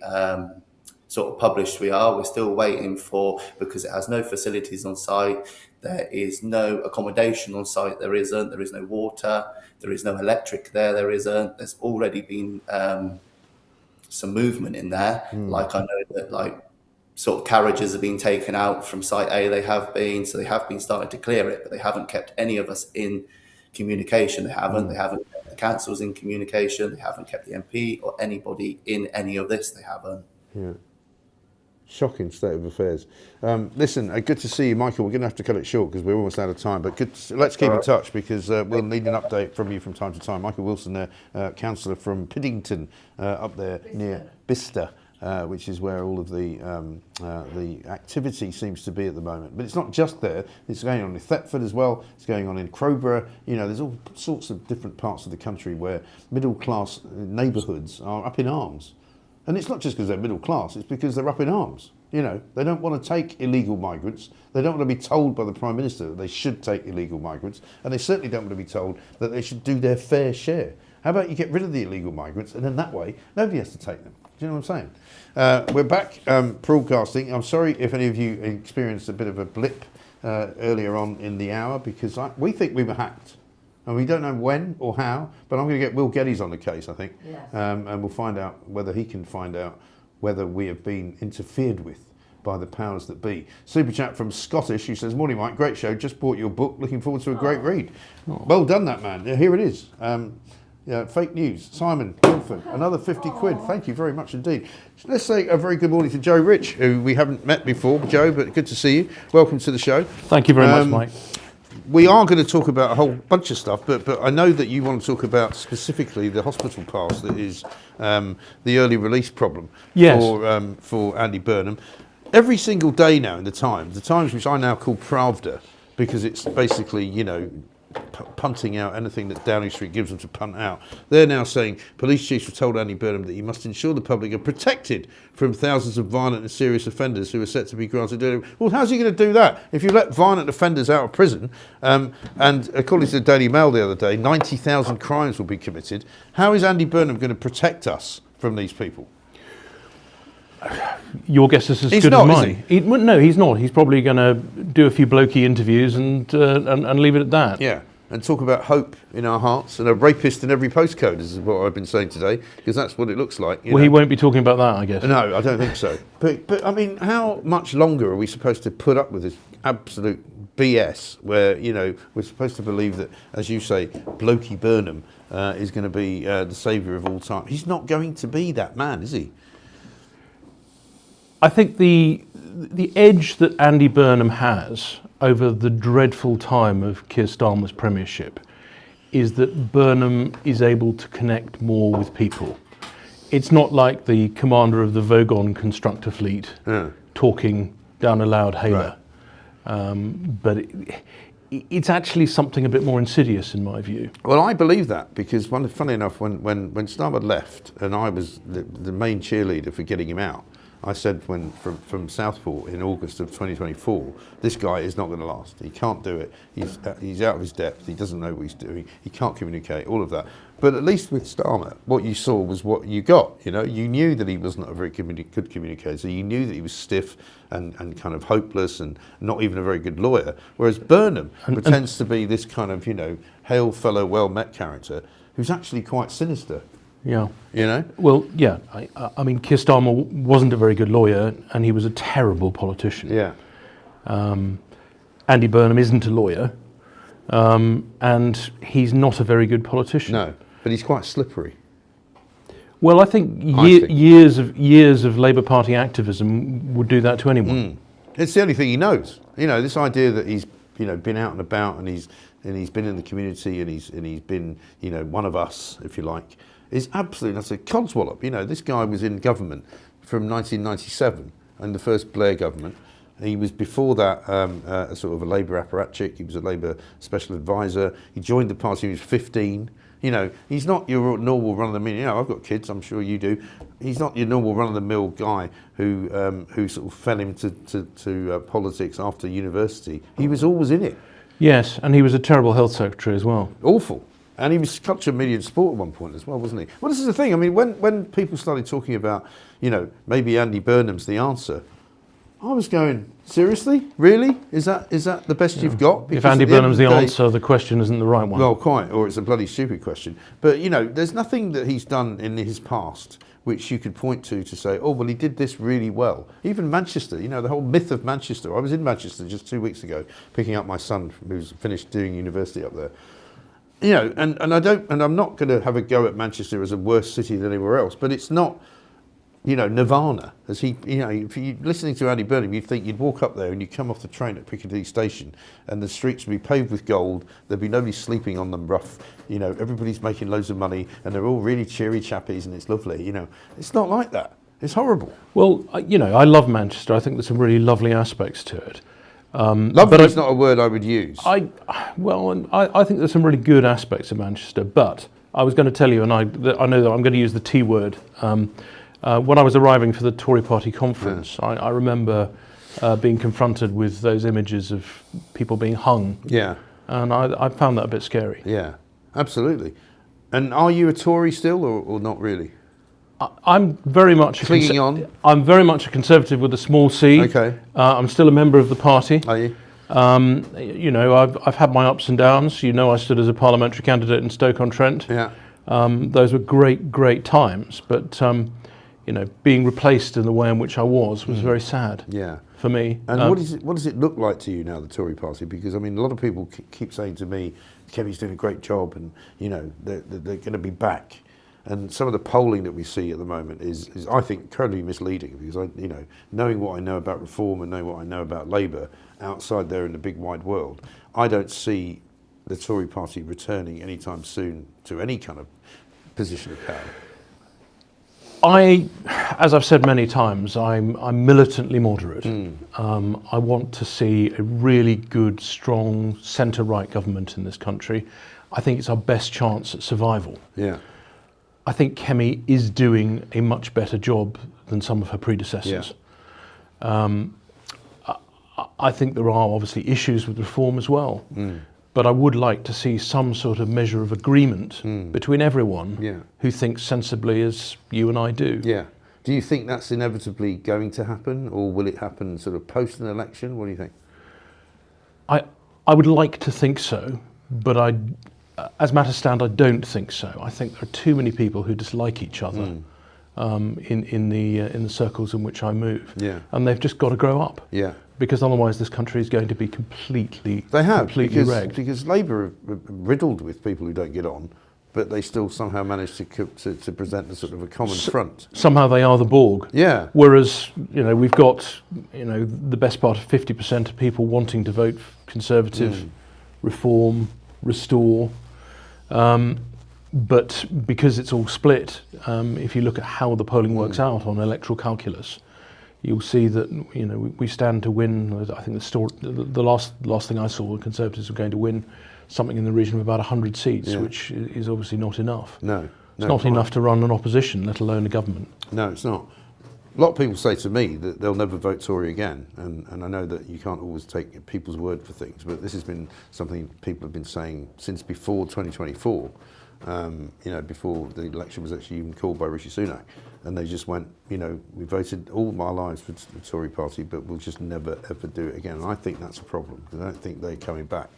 sort of published. We're still waiting for, because it has no facilities on site. There is no accommodation on site. There is no water. There is no electric there. There's already been some movement in there. Like I know that like sort of carriages have been taken out from site A. They have been starting to clear it, but they haven't kept any of us in communication. They haven't kept the council's in communication. They haven't kept the MP or anybody in any of this. They haven't. Yeah. Shocking state of affairs. Listen, good to see you, Michael. We're going to have to cut it short because we're almost out of time. But let's keep in touch because we'll need an update from you from time to time. Michael Wilson, there, councillor from Piddington, up there near Bicester, which is where all of the activity seems to be at the moment. But it's not just there. It's going on in Thetford as well. It's going on in Crowborough. You know, there's all sorts of different parts of the country where middle-class neighbourhoods are up in arms. And it's not just because they're middle class, it's because they're up in arms. You know, they don't want to take illegal migrants. They don't want to be told by the Prime Minister that they should take illegal migrants. And they certainly don't want to be told that they should do their fair share. How about you get rid of the illegal migrants and then that way, nobody has to take them. Do you know what I'm saying? We're back broadcasting. I'm sorry if any of you experienced a bit of a blip earlier on in the hour because we think we were hacked. And we don't know when or how, but I'm going to get Will Geddes on the case, I think. Yes. And we'll find out whether he can find out whether we have been interfered with by the powers that be. Super chat from Scottish, who says, "Morning, Mike, great show. Just bought your book. Looking forward to a great read." Oh. Well done, that man. Yeah, here it is. Fake news. Simon Guildford, another 50 quid. Thank you very much indeed. Let's say a very good morning to Joe Rich, who we haven't met before. Joe, but good to see you. Welcome to the show. Thank you very much, Mike. We are going to talk about a whole bunch of stuff, but I know that you want to talk about specifically the hospital pass that is the early release problem for Andy Burnham. Every single day now in the Times, which I now call Pravda, because it's basically, you know, punting out anything that Downing Street gives them to punt out. They're now saying police chiefs have told Andy Burnham that he must ensure the public are protected from thousands of violent and serious offenders who are set to be granted. Well, how's he going to do that if you let violent offenders out of prison? And according to the Daily Mail the other day, 90,000 crimes will be committed. How is Andy Burnham going to protect us from these people? Your guess is as good as mine. No, he's not. He's probably going to do a few blokey interviews and leave it at that. Yeah, and talk about hope in our hearts and a rapist in every postcode is what I've been saying today, because that's what it looks like. Well, he won't be talking about that, I guess. No, I don't think so. But I mean, how much longer are we supposed to put up with this absolute BS where, you know, we're supposed to believe that, as you say, blokey Burnham is going to be the saviour of all time? He's not going to be that man, is he? I think the edge that Andy Burnham has over the dreadful time of Keir Starmer's premiership is that Burnham is able to connect more with people. It's not like the commander of the Vogon constructor fleet talking down a loud hailer. Right. But it's actually something a bit more insidious in my view. Well, I believe that because, funny enough, when Starmer left and I was the main cheerleader for getting him out, I said from Southport in August of 2024, this guy is not going to last. He can't do it. He's out of his depth. He doesn't know what he's doing. He can't communicate, all of that. But at least with Starmer, what you saw was what you got. You know, you knew that he was not a very good communicator. You knew that he was stiff and kind of hopeless and not even a very good lawyer. Whereas Burnham pretends to be this kind of, you know, hail fellow well met character who's actually quite sinister. Yeah. You know? Well, yeah. I mean, Keir Starmer wasn't a very good lawyer and he was a terrible politician. Yeah. Andy Burnham isn't a lawyer and he's not a very good politician. No, but he's quite slippery. Well, I think years of Labour Party activism would do that to anyone. It's the only thing he knows. You know, this idea that he's, you know, been out and about and he's been in the community and he's been, you know, one of us, if you like, is absolutely, that's a codswallop. You know, this guy was in government from 1997 and the first Blair government. He was before that a sort of a Labour apparatchik. He was a Labour special advisor. He joined the party when he was 15. You know, he's not your normal run-of-the-mill. You know, I've got kids, I'm sure you do. He's not your normal run-of-the-mill guy who sort of fell into politics after university. He was always in it. Yes, and he was a terrible health secretary as well. Awful. And he was culture, media and sport at one point as well, wasn't he? Well, this is the thing. I mean, when people started talking about, you know, maybe Andy Burnham's the answer, I was going, seriously? Really? Is that the best you've got? Because if Andy Burnham's the answer, the question isn't the right one. Well, quite, or it's a bloody stupid question. But, you know, there's nothing that he's done in his past which you could point to say, oh, well, he did this really well. Even Manchester, you know, the whole myth of Manchester. I was in Manchester just 2 weeks ago, picking up my son who's finished doing university up there. you know, and I'm not going to have a go at Manchester as a worse city than anywhere else, but it's not, you know, nirvana. As he, you know, if you're listening to Andy Burnham, you'd think you'd walk up there and you'd come off the train at Piccadilly Station and the streets would be paved with gold, there'd be nobody sleeping on them rough, you know, everybody's making loads of money and they're all really cheery chappies and it's lovely, you know. It's not like that. It's horrible. Well, you know, I love Manchester. I think there's some really lovely aspects to it. Lovely is not a word I would use. I think there's some really good aspects of Manchester, but I was going to tell you, and I know that I'm going to use the T word. When I was arriving for the Tory party conference, I remember being confronted with those images of people being hung. Yeah. And I found that a bit scary. Yeah, absolutely. And are you a Tory still, or not really? I'm very much clinging on. I'm very much a Conservative with a small c. Okay. I'm still a member of the party. Are you? You know, I've had my ups and downs. You know, I stood as a parliamentary candidate in Stoke-on-Trent. Yeah. Those were great times. But you know, being replaced in the way in which I was very sad. Yeah. For me. And what does it look like to you now, the Tory party? Because I mean, a lot of people keep saying to me, "Kevin's doing a great job," and you know, they're going to be back. And some of the polling that we see at the moment is I think, incredibly misleading, because you know, knowing what I know about Reform and knowing what I know about Labour outside there in the big wide world, I don't see the Tory party returning anytime soon to any kind of position of power. As I've said many times, I'm militantly moderate. I want to see a really good, strong centre-right government in this country. I think it's our best chance at survival. Yeah. I think Kemi is doing a much better job than some of her predecessors. Yeah. I think there are obviously issues with Reform as well, but I would like to see some sort of measure of agreement between everyone who thinks sensibly as you and I do. Yeah. Do you think that's inevitably going to happen, or will it happen sort of post an election? What do you think? I would like to think so, but as matters stand, I don't think so. I think there are too many people who dislike each other in the circles in which I move. Yeah. And they've just got to grow up. Yeah. Because otherwise this country is going to be completely wrecked. Because Labour are riddled with people who don't get on, but they still somehow manage to present a sort of a common front. Somehow they are the Borg. Yeah. Whereas, you know, we've got, you know, the best part of 50% of people wanting to vote Conservative, Reform, Restore. But because it's all split, if you look at how the polling works out on electoral calculus, you'll see that, you know, we stand to win. I think the last thing I saw, the Conservatives were going to win something in the region of about 100 seats, which is obviously not enough. No, it's not enough to run an opposition, let alone a government. No, it's not. A lot of people say to me that they'll never vote Tory again, and I know that you can't always take people's word for things, but this has been something people have been saying since before 2024, you know, before the election was actually even called by Rishi Sunak, and they just went, you know, we voted all my lives for the Tory party, but we'll just never ever do it again. And I think that's a problem, because I don't think they're coming back.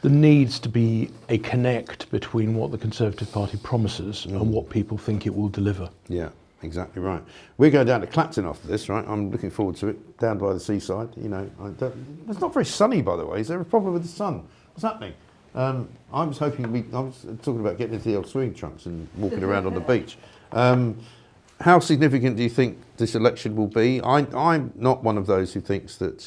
There needs to be a connect between what the Conservative Party promises and what people think it will deliver. Yeah. Exactly right. We're going down to Clacton after this, right? I'm looking forward to it, down by the seaside. You know, it's not very sunny, by the way. Is there a problem with the sun? What's happening? I was hoping I was talking about getting into the old swimming trunks and walking around on the beach. How significant do you think this election will be? I'm not one of those who thinks that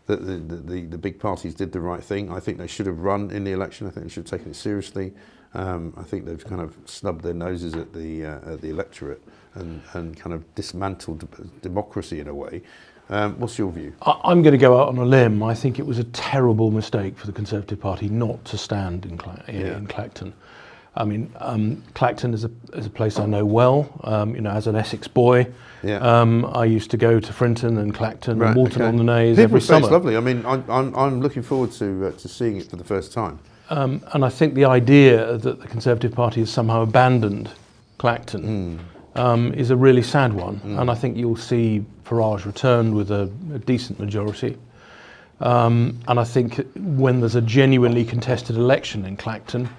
the big parties did the right thing. I think they should have run in the election. I think they should have taken it seriously. I think they've kind of snubbed their noses at the electorate and kind of dismantled democracy in a way. What's your view? I'm going to go out on a limb. I think it was a terrible mistake for the Conservative Party not to stand in Clacton. I mean, Clacton is a place I know well. You know, as an Essex boy, I used to go to Frinton and Clacton and Walton-on-the-Naze every summer. It's lovely. I mean, I'm looking forward to seeing it for the first time. And I think the idea that the Conservative Party has somehow abandoned Clacton is a really sad one. And I think you'll see Farage return with a decent majority. And I think when there's a genuinely contested election in Clacton,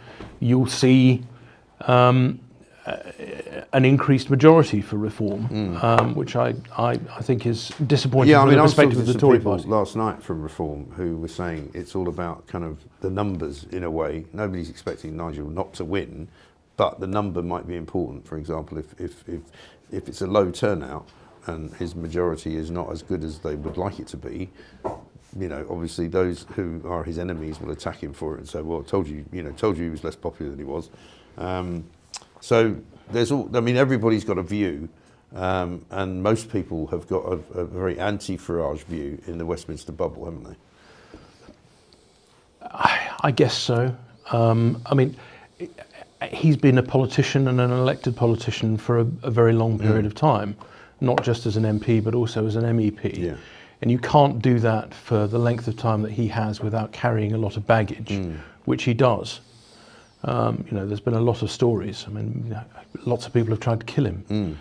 you'll see an increased majority for reform, which I think is disappointing from the perspective of the Tory party. Last night from Reform who were saying it's all about kind of the numbers in a way. Nobody's expecting Nigel not to win, but the number might be important. For example, if it's a low turnout and his majority is not as good as they would like it to be, obviously those who are his enemies will attack him for it and say, well, told you he was less popular than he was. So there's everybody's got a view, and most people have got a very anti-Farage view in the Westminster bubble, haven't they? I guess so. He's been a politician and an elected politician for a very long period of time, not just as an MP, but also as an MEP. Yeah. And you can't do that for the length of time that he has without carrying a lot of baggage, which he does. There's been a lot of stories. Lots of people have tried to kill him.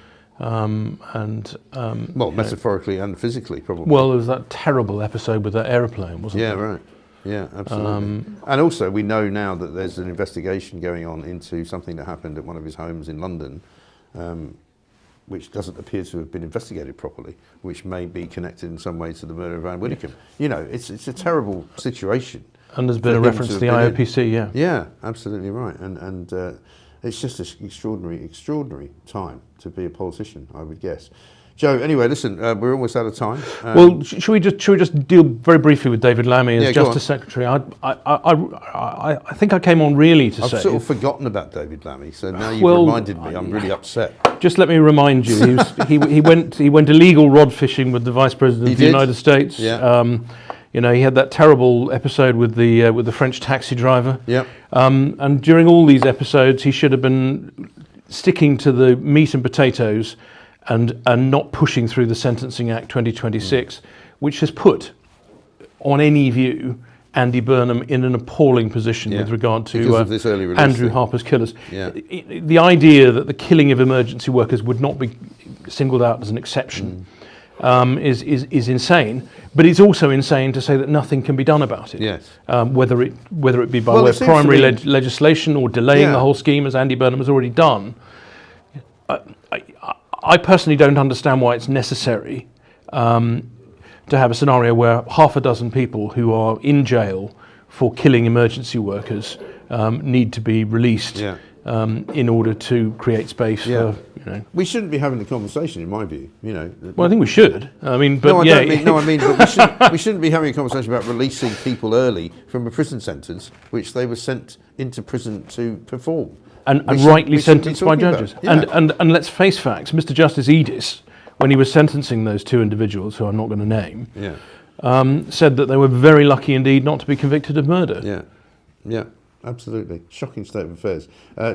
Metaphorically and physically, probably. Well, there was that terrible episode with that aeroplane, wasn't there? Yeah, right. Yeah, absolutely. And also, we know now that there's an investigation going on into something that happened at one of his homes in London, which doesn't appear to have been investigated properly, which may be connected in some way to the murder of Anne Widdecombe. It's a terrible situation. And there's been a reference to the IOPC, yeah. Yeah, absolutely right. And it's just an extraordinary time to be a politician, I would guess. Joe, anyway, listen, we're almost out of time. Well, should we just deal very briefly with David Lammy as Justice Secretary? I think I came on really to say... I've sort of forgotten about David Lammy, so now you've reminded me. I'm really upset. Just let me remind you, he went illegal rod fishing with the Vice President of the United States. Yeah. He had that terrible episode with the French taxi driver. Yeah. And during all these episodes, he should have been sticking to the meat and potatoes and not pushing through the Sentencing Act 2026, which has put, on any view, Andy Burnham in an appalling position with regard to Andrew Harper's killers. Yeah. The idea that the killing of emergency workers would not be singled out as an exception is insane, but it's also insane to say that nothing can be done about it. Yes. Whether it be by way of primary legislation or delaying the whole scheme, as Andy Burnham has already done. I personally don't understand why it's necessary to have a scenario where half a dozen people who are in jail for killing emergency workers need to be released in order to create space for. We shouldn't be having the conversation, in my view. Well, I think we should. But we shouldn't be having a conversation about releasing people early from a prison sentence, which they were sent into prison to perform. And rightly sentenced by judges. And let's face facts, Mr. Justice Edis, when he was sentencing those two individuals, who I'm not going to name, said that they were very lucky indeed not to be convicted of murder. Yeah, absolutely. Shocking state of affairs.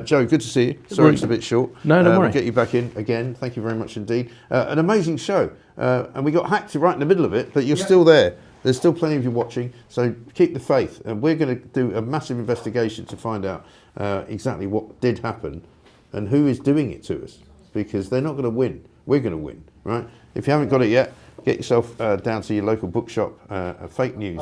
Joe, good to see you. Sorry it's a bit short. No, don't worry. We'll get you back in again. Thank you very much indeed. An amazing show. And we got hacked right in the middle of it, but you're still there. There's still plenty of you watching, so keep the faith. And we're going to do a massive investigation to find out exactly what did happen and who is doing it to us, because they're not going to win. We're going to win, right? If you haven't got it yet, get yourself down to your local bookshop. Fake news.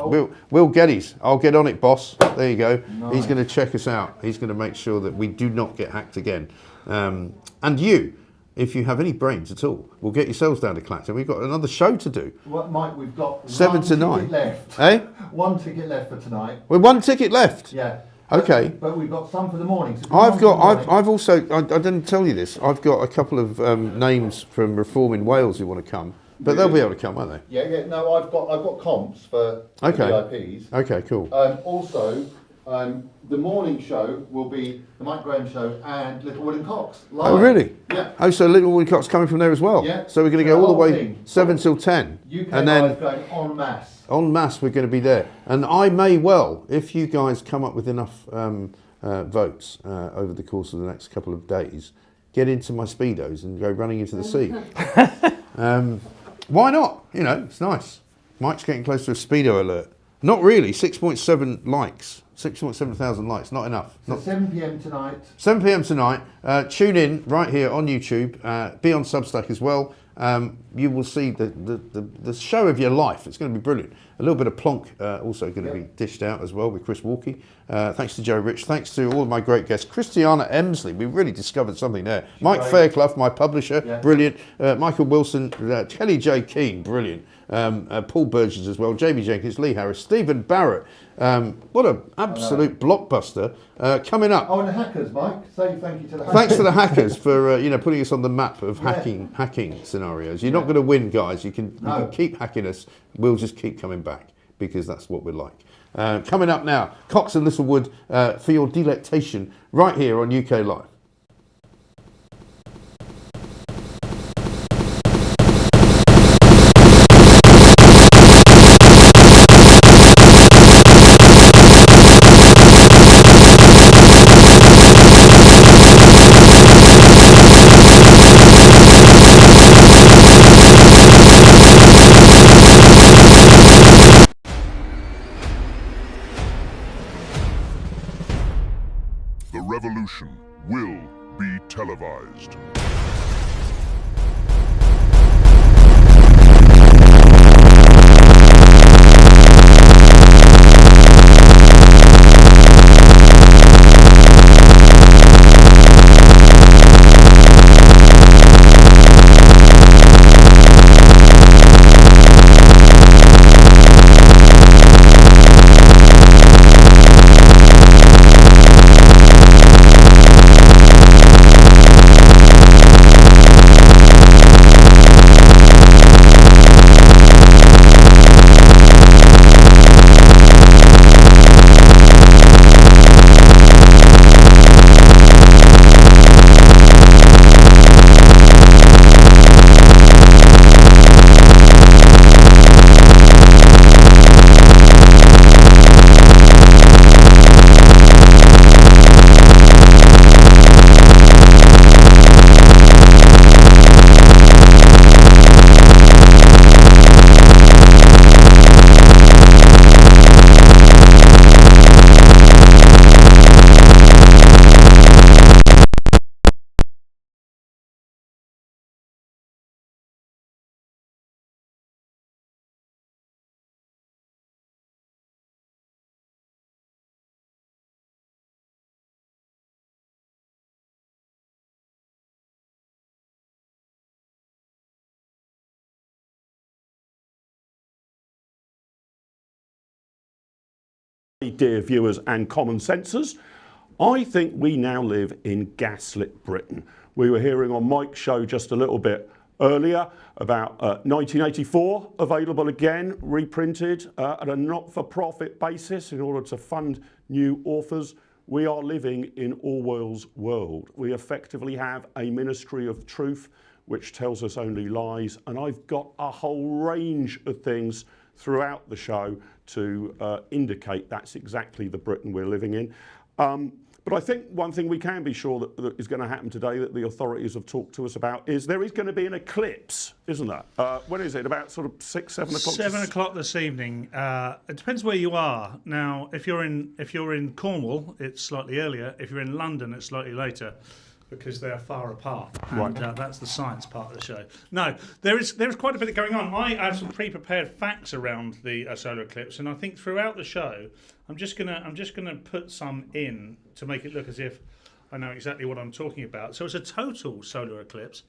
Will Geddes. I'll get on it, boss. There you go. Nice. He's going to check us out. He's going to make sure that we do not get hacked again. And you, if you have any brains at all, will get yourselves down to Clacton. We've got another show to do. Well, Mike, we've got 7 to 9 left. Eh? One ticket left for tonight. Well, one ticket left. Yeah. Okay. But we've got some for the morning. So I've also, I didn't tell you this, I've got a couple of names from Reform in Wales who want to come, but they'll be able to come, won't they? Yeah. No, I've got comps for VIPs. Okay, cool. Also, the morning show will be the Mike Graham Show and Little Wood and Cox live. Oh, really? Yeah. Oh, so Little Wood and Cox coming from there as well? Yeah. So we're going to go all the way 7 till 10. UK and then Live going en masse. En masse, we're going to be there. And I may well, if you guys come up with enough votes over the course of the next couple of days, get into my Speedos and go running into the sea. Why not? It's nice. Mike's getting close to a Speedo alert. Not really, 6.7 likes. 6.7 thousand likes, not enough. So 7 p.m. tonight. 7 p.m. tonight. Tune in right here on YouTube. Be on Substack as well. you will see the show of your life. It's going to be brilliant. A little bit of Plonk also going to be dished out as well with Chris Walkie. Thanks to Joe Rich. Thanks to all of my great guests. Christiana Emsley, we really discovered something there. Mike Fairclough, my publisher, brilliant. Michael Wilson, Kelly J. Keane, brilliant. Paul Burgess as well, Jamie Jenkins, Lee Harris, Stephen Barrett. What an absolute blockbuster coming up. Oh, and the hackers, Mike. Say thank you to the hackers. Thanks to the hackers for putting us on the map of hacking scenarios. You're not going to win, guys. You can keep hacking us. We'll just keep coming back because that's what we're like. Coming up now, Cox and Littlewood for your delectation right here on UK Live. The revolution will be televised. Dear viewers and common sensors, I think we now live in gaslit Britain. We were hearing on Mike's show just a little bit earlier about 1984, available again, reprinted at a not-for-profit basis in order to fund new authors. We are living in Orwell's world. We effectively have a Ministry of Truth which tells us only lies, and I've got a whole range of things throughout the show to indicate that's exactly the Britain we're living in. But I think one thing we can be sure that is going to happen today, that the authorities have talked to us about, is there is going to be an eclipse, isn't there? When is it? About sort of 6, 7 o'clock? 7 o'clock this evening. It depends where you are. Now, if you're in Cornwall, it's slightly earlier. If you're in London, it's slightly later, because they are far apart, and that's the science part of the show. No, there is quite a bit going on. I have some pre-prepared facts around the solar eclipse, and I think throughout the show, I'm just gonna put some in to make it look as if I know exactly what I'm talking about. So it's a total solar eclipse,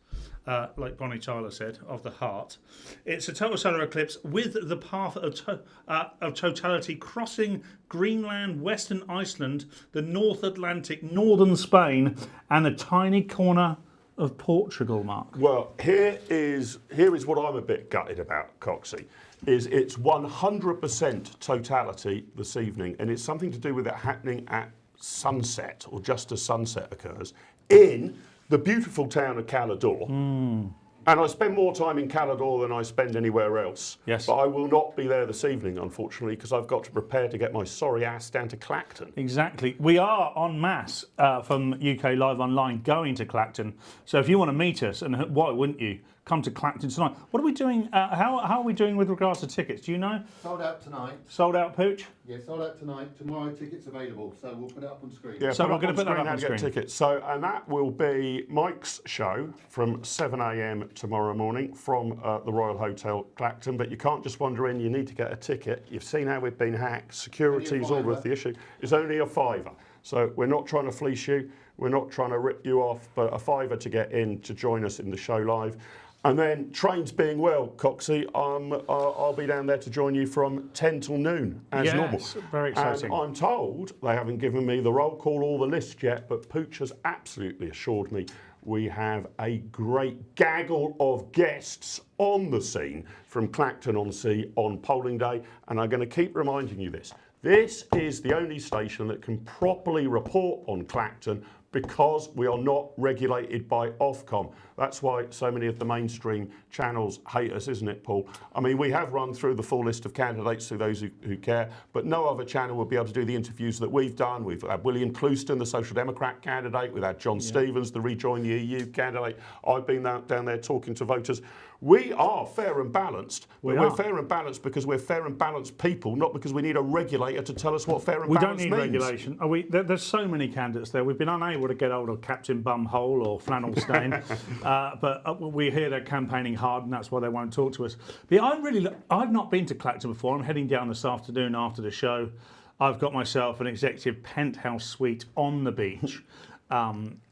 like Bonnie Tyler said, of the heart. It's a total solar eclipse with the path of totality crossing Greenland, Western Iceland, the North Atlantic, northern Spain, and a tiny corner of Portugal, Mark. Well, here is what I'm a bit gutted about, Coxie, is it's 100% totality this evening, and it's something to do with it happening at sunset, or just as sunset occurs, in the beautiful town of Calidore. And I spend more time in Calidore than I spend anywhere else. Yes. But I will not be there this evening, unfortunately, because I've got to prepare to get my sorry ass down to Clacton. Exactly. We are en masse from UK Live Online going to Clacton. So if you want to meet us, and why wouldn't you? come to Clacton tonight. What are we doing? How are we doing with regards to tickets? Do you know? Sold out tonight. Sold out, Pooch? Yeah, sold out tonight. Tomorrow tickets available, so we'll put it up on screen. Yeah, So we're going to put that up on how to get screen. tickets. So, and that will be Mike's show from 7 a.m. tomorrow morning from the Royal Hotel Clacton. But you can't just wander in. You need to get a ticket. You've seen how we've been hacked. Security's all with the issue. It's only a £5. So we're not trying to fleece you. We're not trying to rip you off, but a £5 to get in to join us in the show live. And then trains being well, Coxie, I'll be down there to join you from 10 till noon as normal. Very exciting. And I'm told they haven't given me the roll call or the list yet, but Pooch has absolutely assured me we have a great gaggle of guests on the scene from Clacton-on-Sea on polling day. And I'm going to keep reminding you this. This is the only station that can properly report on Clacton because we are not regulated by Ofcom. That's why so many of the mainstream channels hate us, isn't it, Paul? I mean, we have run through the full list of candidates to those who care, but no other channel will be able to do the interviews that we've done. We've had William Clouston, the Social Democrat candidate. We've had John Stevens, the Rejoin the EU candidate. I've been down there talking to voters. We are fair and balanced, but we're fair and balanced because we're fair and balanced people, not because we need a regulator to tell us what fair and balanced means. We don't need regulation. There's so many candidates there. We've been unable to get hold of Captain Bumhole or Flannel Stain, but we hear they're campaigning hard, and that's why they won't talk to us. But I've not been to Clacton before. I'm heading down this afternoon after the show. I've got myself an executive penthouse suite on the beach.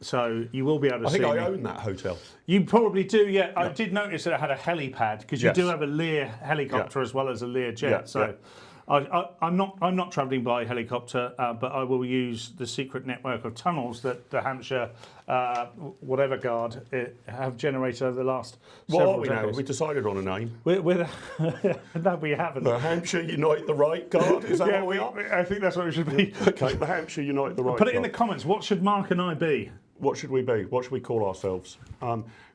So you will be able to see I think me. I own that hotel. You probably do, yeah. I did notice that it had a helipad because you Yes. do have a Lear helicopter as well as a Lear jet. Yeah, so I'm not travelling by helicopter, but I will use the secret network of tunnels that the Hampshire whatever guard have generated over the last several What are we now? decades. Have we decided on a name? No, we haven't. The Hampshire Unite the Right Guard? Is that Yeah, what we are? I think that's what it should be. Okay, the Hampshire Unite the Right Put it in the Guard. comments. What should Mark and I be? What should we be? What should we call ourselves?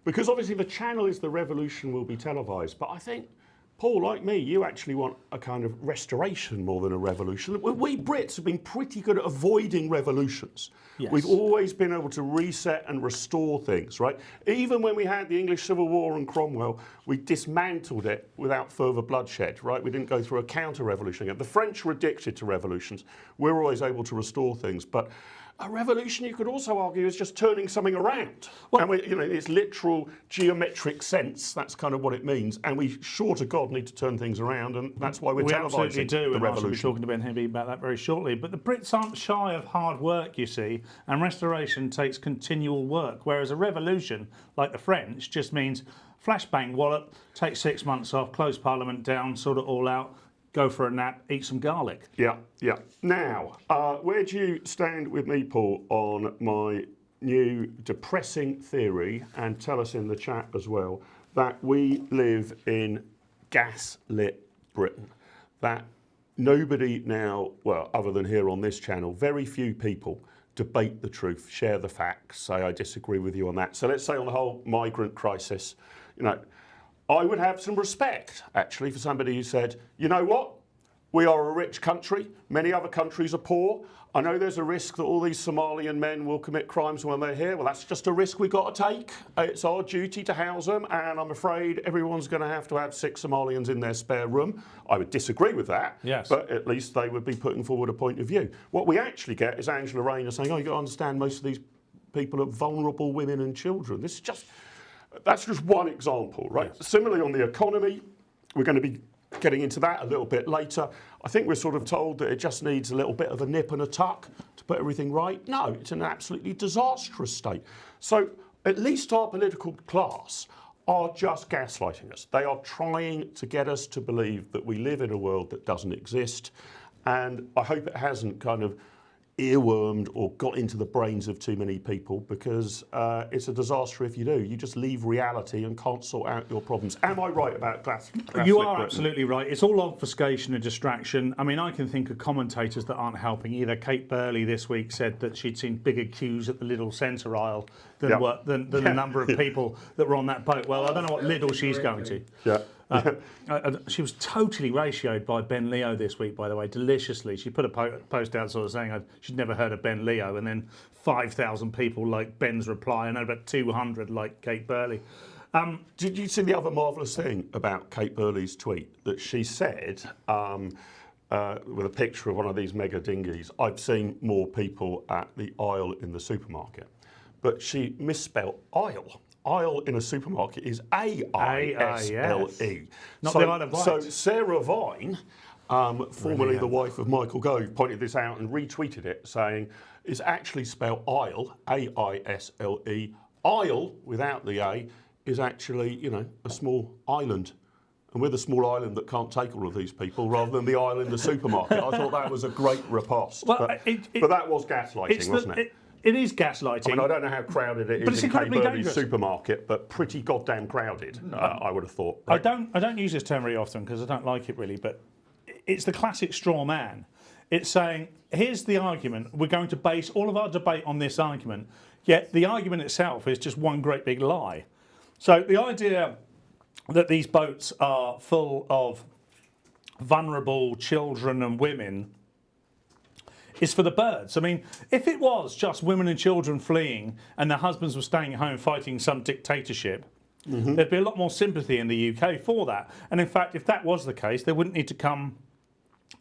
Because obviously the channel is The Revolution will be televised, but I think, Paul, like me, you actually want a kind of restoration more than a revolution. We Brits have been pretty good at avoiding revolutions. Yes. We've always been able to reset and restore things, right? Even when we had the English Civil War and Cromwell, we dismantled it without further bloodshed, right? We didn't go through a counter-revolution again. The French were addicted to revolutions. We're always able to restore things, but a revolution, you could also argue, is just turning something around. And it's literal geometric sense. That's kind of what it means. And we, sure to God, need to turn things around, and that's why we're We televising absolutely do, the and I shall be revolution. talking to Ben Hibby about that very shortly. But the Brits aren't shy of hard work, you see, and restoration takes continual work, whereas a revolution, like the French, just means flashbang wallop, take 6 months off, close Parliament down, sort it all out, go for a nap, eat some garlic. Yeah. Now, where do you stand with me, Paul, on my new depressing theory, and tell us in the chat as well, that we live in gas-lit Britain? That nobody now, well, other than here on this channel, very few people debate the truth, share the facts, say I disagree with you on that. So let's say on the whole migrant crisis, I would have some respect, actually, for somebody who said, you know what? We are a rich country. Many other countries are poor. I know there's a risk that all these Somalian men will commit crimes when they're here. Well, that's just a risk we've got to take. It's our duty to house them, and I'm afraid everyone's going to have 6 Somalians in their spare room. I would disagree with that, yes, but at least they would be putting forward a point of view. What we actually get is Angela Rayner saying, you've got to understand most of these people are vulnerable women and children. That's just one example, right? Yes. Similarly, on the economy, we're going to be getting into that a little bit later. I think we're sort of told that it just needs a little bit of a nip and a tuck to put everything right. No, it's an absolutely disastrous state. So at least our political class are just gaslighting us. They are trying to get us to believe that we live in a world that doesn't exist. And I hope it hasn't kind of earwormed or got into the brains of too many people, because it's a disaster if you do. You just leave reality and can't sort out your problems. Am I right about glass? You are absolutely right. It's all obfuscation and distraction. I mean, I can think of commentators that aren't helping either. Kate Burley this week said that she'd seen bigger queues at the Lidl centre aisle than the number of people that were on that boat. Well, I don't know what Lidl she's going to. She was totally ratioed by Ben Leo this week, by the way, deliciously. She put a post out sort of saying she'd never heard of Ben Leo, and then 5,000 people like Ben's reply, and about 200 like Kate Burley. Did you see the other marvellous thing about Kate Burley's tweet? That she said, with a picture of one of these mega dinghies, I've seen more people at the aisle in the supermarket. But she misspelled aisle. Aisle in a supermarket is A-I-S-L-E. Not the Isle of Wight. So Sarah Vine, formerly the wife of Michael Gove, pointed this out and retweeted it, saying it's actually spelled aisle, A-I-S-L-E. Aisle, without the A, is actually, you know, a small island. And we're the small island that can't take all of these people, rather than the aisle in the supermarket. I thought that was a great riposte. Well, but that was gaslighting, wasn't it? It is gaslighting. I mean, I don't know how crowded it is in Kate Burley's supermarket, but pretty goddamn crowded, I would have thought. Right? I don't use this term very often because I don't like it really, but it's the classic straw man. It's saying, here's the argument, we're going to base all of our debate on this argument, yet the argument itself is just one great big lie. So the idea that these boats are full of vulnerable children and women is for the birds. I mean, if it was just women and children fleeing and their husbands were staying at home fighting some dictatorship, there'd be a lot more sympathy in the UK for that. And in fact, if that was the case, they wouldn't need to come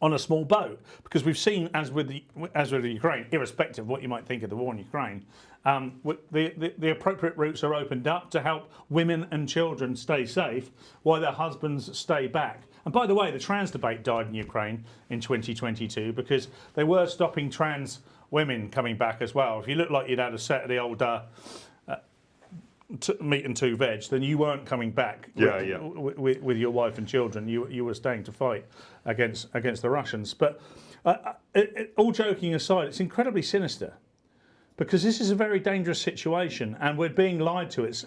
on a small boat, because we've seen, as with the Ukraine, irrespective of what you might think of the war in Ukraine, the appropriate routes are opened up to help women and children stay safe while their husbands stay back. And by the way, the trans debate died in Ukraine in 2022 because they were stopping trans women coming back as well. If you look like you'd had a set of the old meat and two veg, then you weren't coming back with your wife and children. You were staying to fight against the Russians. But all joking aside, it's incredibly sinister, because this is a very dangerous situation and we're being lied to. It's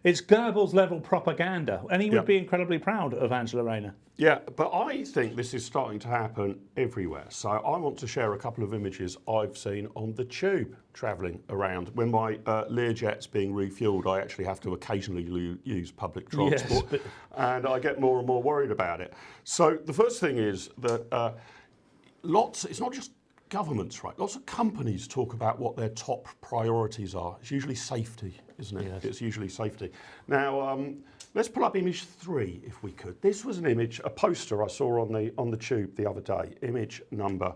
Goebbels level propaganda, and he would be incredibly proud of Angela Rayner. Yeah, but I think this is starting to happen everywhere. So I want to share a couple of images I've seen on the tube travelling around. When my Learjet's being refuelled, I actually have to occasionally use public transport, and I get more and more worried about it. So the first thing is that it's not just governments, right? Lots of companies talk about what their top priorities are. It's usually safety, isn't it? Yes. It's usually safety. Now, let's pull up image 3, if we could. This was an image, a poster I saw on the tube the other day, image number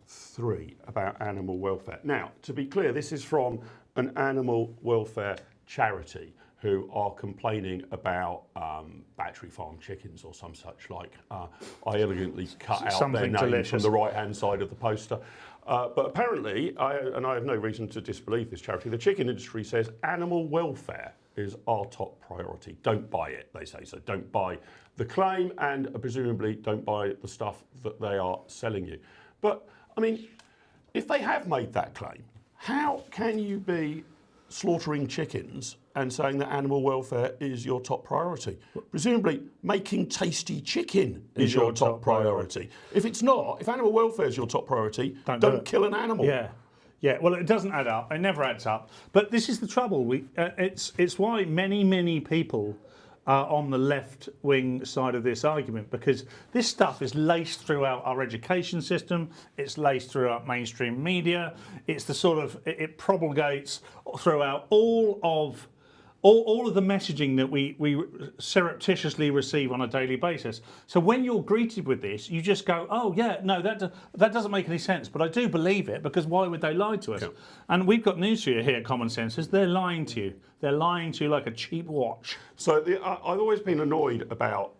3, about animal welfare. Now, to be clear, this is from an animal welfare charity who are complaining about battery farm chickens or some such like. I elegantly cut out Something their name delicious from the right-hand side of the poster. But apparently, and I have no reason to disbelieve this charity, the chicken industry says animal welfare is our top priority. Don't buy it, they say. So don't buy the claim, and presumably don't buy the stuff that they are selling you. But, I mean, if they have made that claim, how can you be slaughtering chickens and saying that animal welfare is your top priority? Presumably, making tasty chicken is your top priority. If it's not, if animal welfare is your top priority, don't kill an animal. Yeah, well, it doesn't add up. It never adds up. But this is the trouble. It's why many people are on the left-wing side of this argument, because this stuff is laced throughout our education system. It's laced throughout mainstream media. It's the sort of, it propagates throughout all of the messaging that we surreptitiously receive on a daily basis. So when you're greeted with this, you just go, oh yeah, no, that doesn't make any sense, but I do believe it, because why would they lie to us? Yeah. And we've got news for you here, Common Senses. They're lying to you. They're lying to you like a cheap watch. So I've always been annoyed about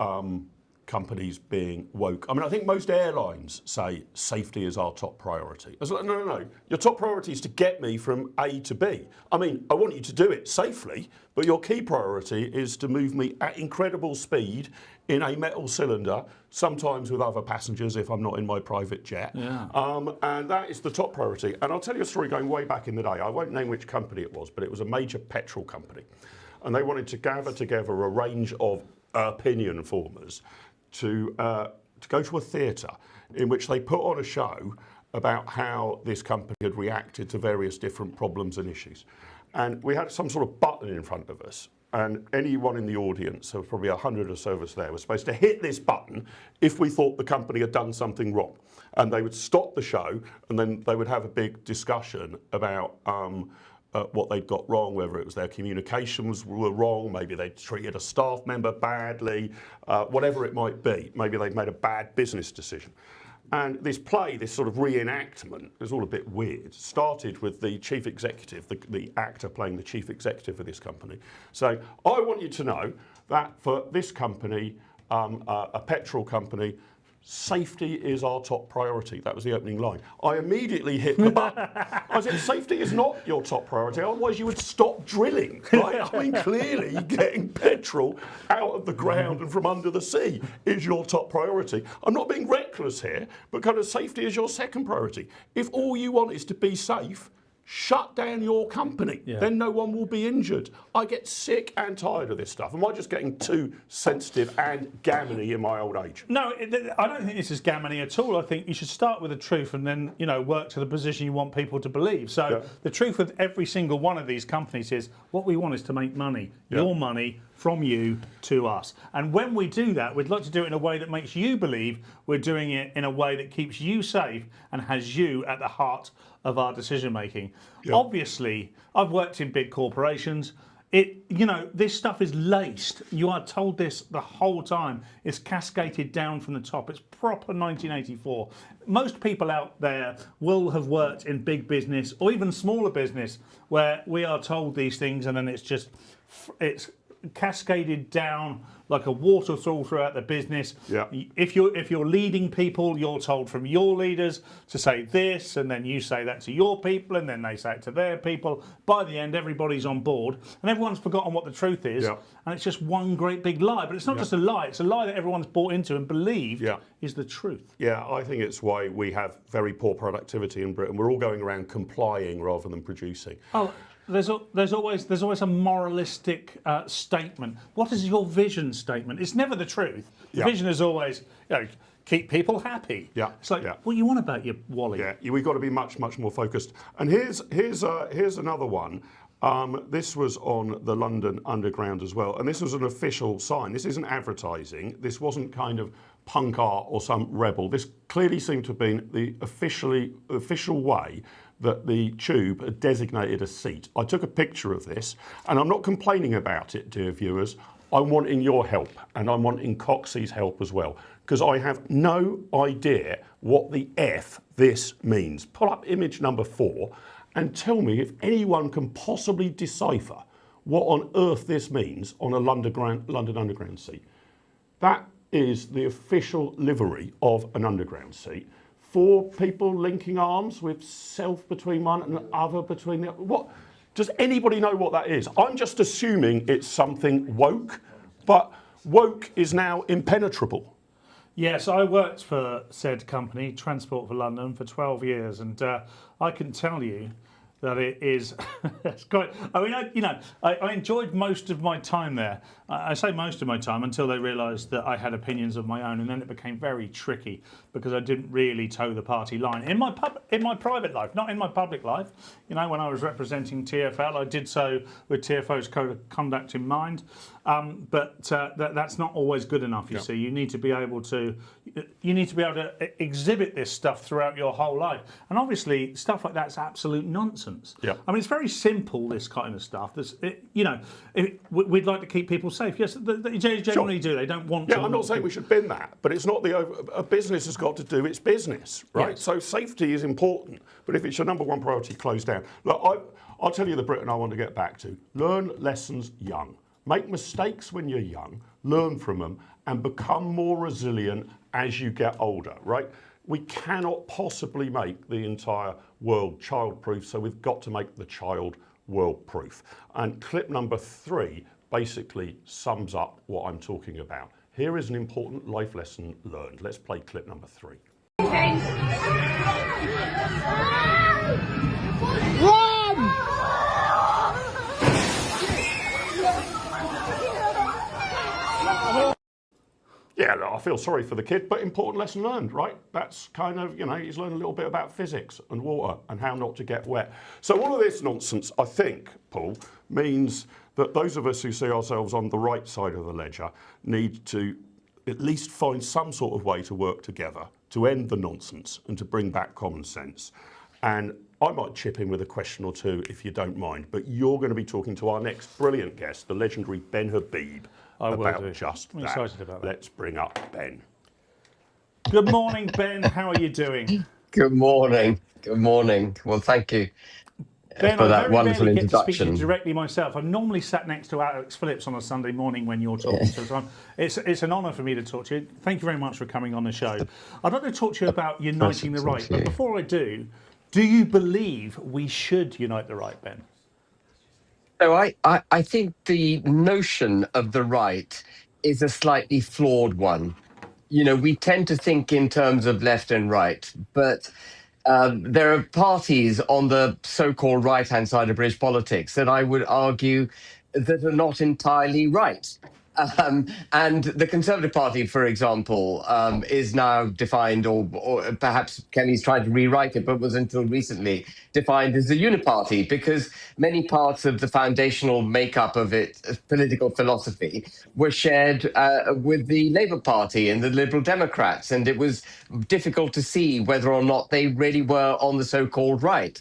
companies being woke. I mean, I think most airlines say safety is our top priority. I was like, no. Your top priority is to get me from A to B. I mean, I want you to do it safely, but your key priority is to move me at incredible speed in a metal cylinder, sometimes with other passengers if I'm not in my private jet. Yeah. And that is the top priority. And I'll tell you a story going way back in the day. I won't name which company it was, but it was a major petrol company. And they wanted to gather together a range of opinion formers to go to a theatre in which they put on a show about how this company had reacted to various different problems and issues. And we had some sort of button in front of us, and anyone in the audience, so probably 100 or so of us there, was supposed to hit this button if we thought the company had done something wrong. And they would stop the show, and then they would have a big discussion about at what they'd got wrong, whether it was their communications were wrong, maybe they'd treated a staff member badly, whatever it might be. Maybe they'd made a bad business decision. And this play, this sort of reenactment, is all a bit weird. Started with the chief executive, the actor playing the chief executive of this company. So I want you to know that for this company, a petrol company, safety is our top priority. That was the opening line. I immediately hit the button. I said, safety is not your top priority, otherwise you would stop drilling. Right? I mean, clearly getting petrol out of the ground and from under the sea is your top priority. I'm not being reckless here, but kind of safety is your second priority. If all you want is to be safe, shut down your company, then no one will be injured. I get sick and tired of this stuff. Am I just getting too sensitive and gammony in my old age? No, I don't think this is gammony at all. I think you should start with the truth and then, you know, work to the position you want people to believe. So the truth with every single one of these companies is what we want is to make money, your money from you to us. And when we do that, we'd like to do it in a way that makes you believe we're doing it in a way that keeps you safe and has you at the heart of our decision making. Obviously, I've worked in big corporations. You know, this stuff is laced. You are told this the whole time. It's cascaded down from the top. It's proper 1984. Most people out there will have worked in big business or even smaller business where we are told these things and then it's cascaded down like a waterfall throughout the business. If you're leading people, you're told from your leaders to say this, and then you say that to your people, and then they say it to their people. By the end, everybody's on board, and everyone's forgotten what the truth is, and it's just one great big lie. But it's not just a lie; it's a lie that everyone's bought into and believed is the truth. Yeah, I think it's why we have very poor productivity in Britain. We're all going around complying rather than producing. Oh. There's always a moralistic statement. What is your vision statement? It's never the truth. The vision is always, you know, keep people happy. It's like, what do you want about your Wally? We've got to be much more focused. And here's another one. This was on the London Underground as well, and this was an official sign. This isn't advertising. This wasn't kind of punk art or some rebel. This clearly seemed to have been the official way that the Tube had designated a seat. I took a picture of this, and I'm not complaining about it, dear viewers. I'm wanting your help, and I'm wanting Coxey's help as well, because I have no idea what the F this means. Pull up image number 4 and tell me if anyone can possibly decipher what on earth this means on a London Underground seat. That is the official livery of an Underground seat. 4 people linking arms with self between one and the other between the other. What? Does anybody know what that is? I'm just assuming it's something woke, but woke is now impenetrable. Yes, I worked for said company, Transport for London, for 12 years, and I can tell you that it is. It's quite. I mean, I enjoyed most of my time there. I say most of my time until they realised that I had opinions of my own, and then it became very tricky because I didn't really toe the party line in my private life, not in my public life. You know, when I was representing TfL, I did so with TFO's code of conduct in mind. But that's not always good enough. You see, you need to be able to exhibit this stuff throughout your whole life, and obviously stuff like that's absolute nonsense. I mean, it's very simple. This kind of stuff. We'd like to keep people safe. Yes, they generally do. They don't want to. I'm not saying we should bin that, but it's not a business has got to do its business, right? Yes. So safety is important, but if it's your number one priority, close down. Look, I'll tell you the Britain I want to get back to. Learn lessons young. Make mistakes when you're young, learn from them, and become more resilient as you get older, right? We cannot possibly make the entire world child-proof, so we've got to make the child world-proof. And clip number 3 basically sums up what I'm talking about. Here is an important life lesson learned. Let's play clip number 3. Run! Yeah, look, I feel sorry for the kid, but important lesson learned, right? That's kind of, he's learned a little bit about physics and water and how not to get wet. So all of this nonsense, I think, Paul, means that those of us who see ourselves on the right side of the ledger need to at least find some sort of way to work together to end the nonsense and to bring back common sense. And I might chip in with a question or two if you don't mind, but you're going to be talking to our next brilliant guest, the legendary Ben Habib, about just I'm that. excited about that. Let's bring up Ben. Good morning, Ben. How are you doing? Good morning. Good morning. Well, thank you Ben, for I that very wonderful rarely get to speak to introduction. you directly myself. I'm normally sat next to Alex Phillips on a Sunday morning when you're talking to us. It's an honour for me to talk to you. Thank you very much for coming on the show. I'd like to talk to you about uniting the right. But before I do you believe we should unite the right, Ben? So I think the notion of the right is a slightly flawed one. You know, we tend to think in terms of left and right, but there are parties on the so-called right-hand side of British politics that I would argue that are not entirely right. And the Conservative Party, for example, is now defined, or perhaps Kelly's tried to rewrite it, but was until recently defined as a uniparty, because many parts of the foundational makeup of its political philosophy were shared with the Labour Party and the Liberal Democrats, and it was difficult to see whether or not they really were on the so-called right.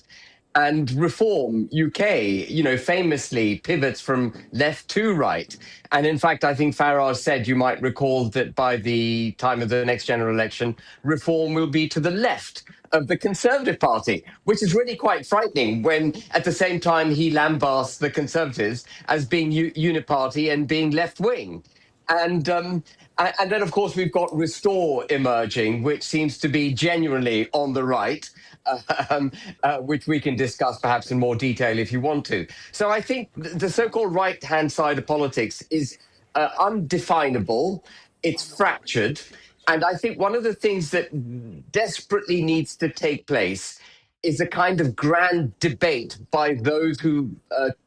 And Reform UK, you know, famously pivots from left to right. And in fact, I think Farage said, you might recall, that by the time of the next general election, Reform will be to the left of the Conservative Party, which is really quite frightening when at the same time he lambasts the Conservatives as being uniparty and being left-wing. And then, of course, we've got Restore emerging, which seems to be genuinely on the right, which we can discuss perhaps in more detail if you want to. So I think the so-called right-hand side of politics is undefinable, it's fractured, and I think one of the things that desperately needs to take place is a kind of grand debate by those who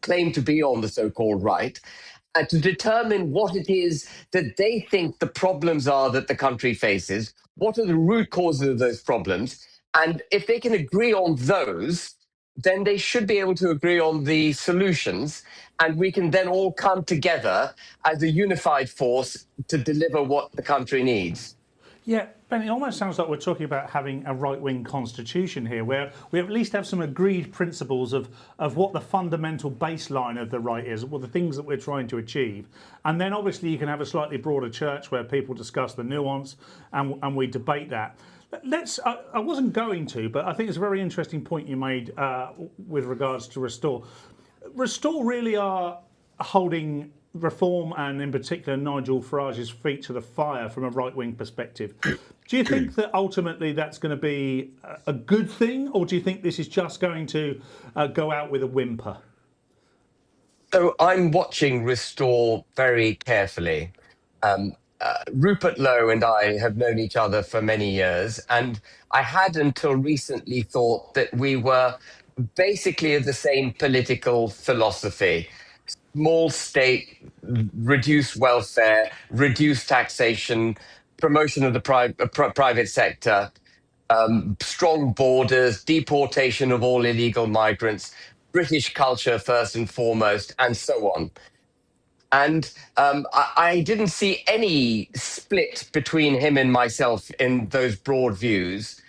claim to be on the so-called right, to determine what it is that they think the problems are that the country faces, what are the root causes of those problems, and if they can agree on those, then they should be able to agree on the solutions, and we can then all come together as a unified force to deliver what the country needs. Yeah, Ben, it almost sounds like we're talking about having a right-wing constitution here, where we at least have some agreed principles of what the fundamental baseline of the right is, what the things that we're trying to achieve. And then obviously you can have a slightly broader church where people discuss the nuance and we debate that. I wasn't going to, but I think it's a very interesting point you made with regards to Restore. Restore really are holding Reform and in particular Nigel Farage's feet to the fire from a right-wing perspective. Do you think that ultimately that's going to be a good thing, or do you think this is just going to go out with a whimper? So I'm watching Restore very carefully. Rupert Lowe and I have known each other for many years, and I had until recently thought that we were basically of the same political philosophy. Small state, reduced welfare, reduced taxation, promotion of the private sector, strong borders, deportation of all illegal migrants, British culture first and foremost, and so on. And I didn't see any split between him and myself in those broad views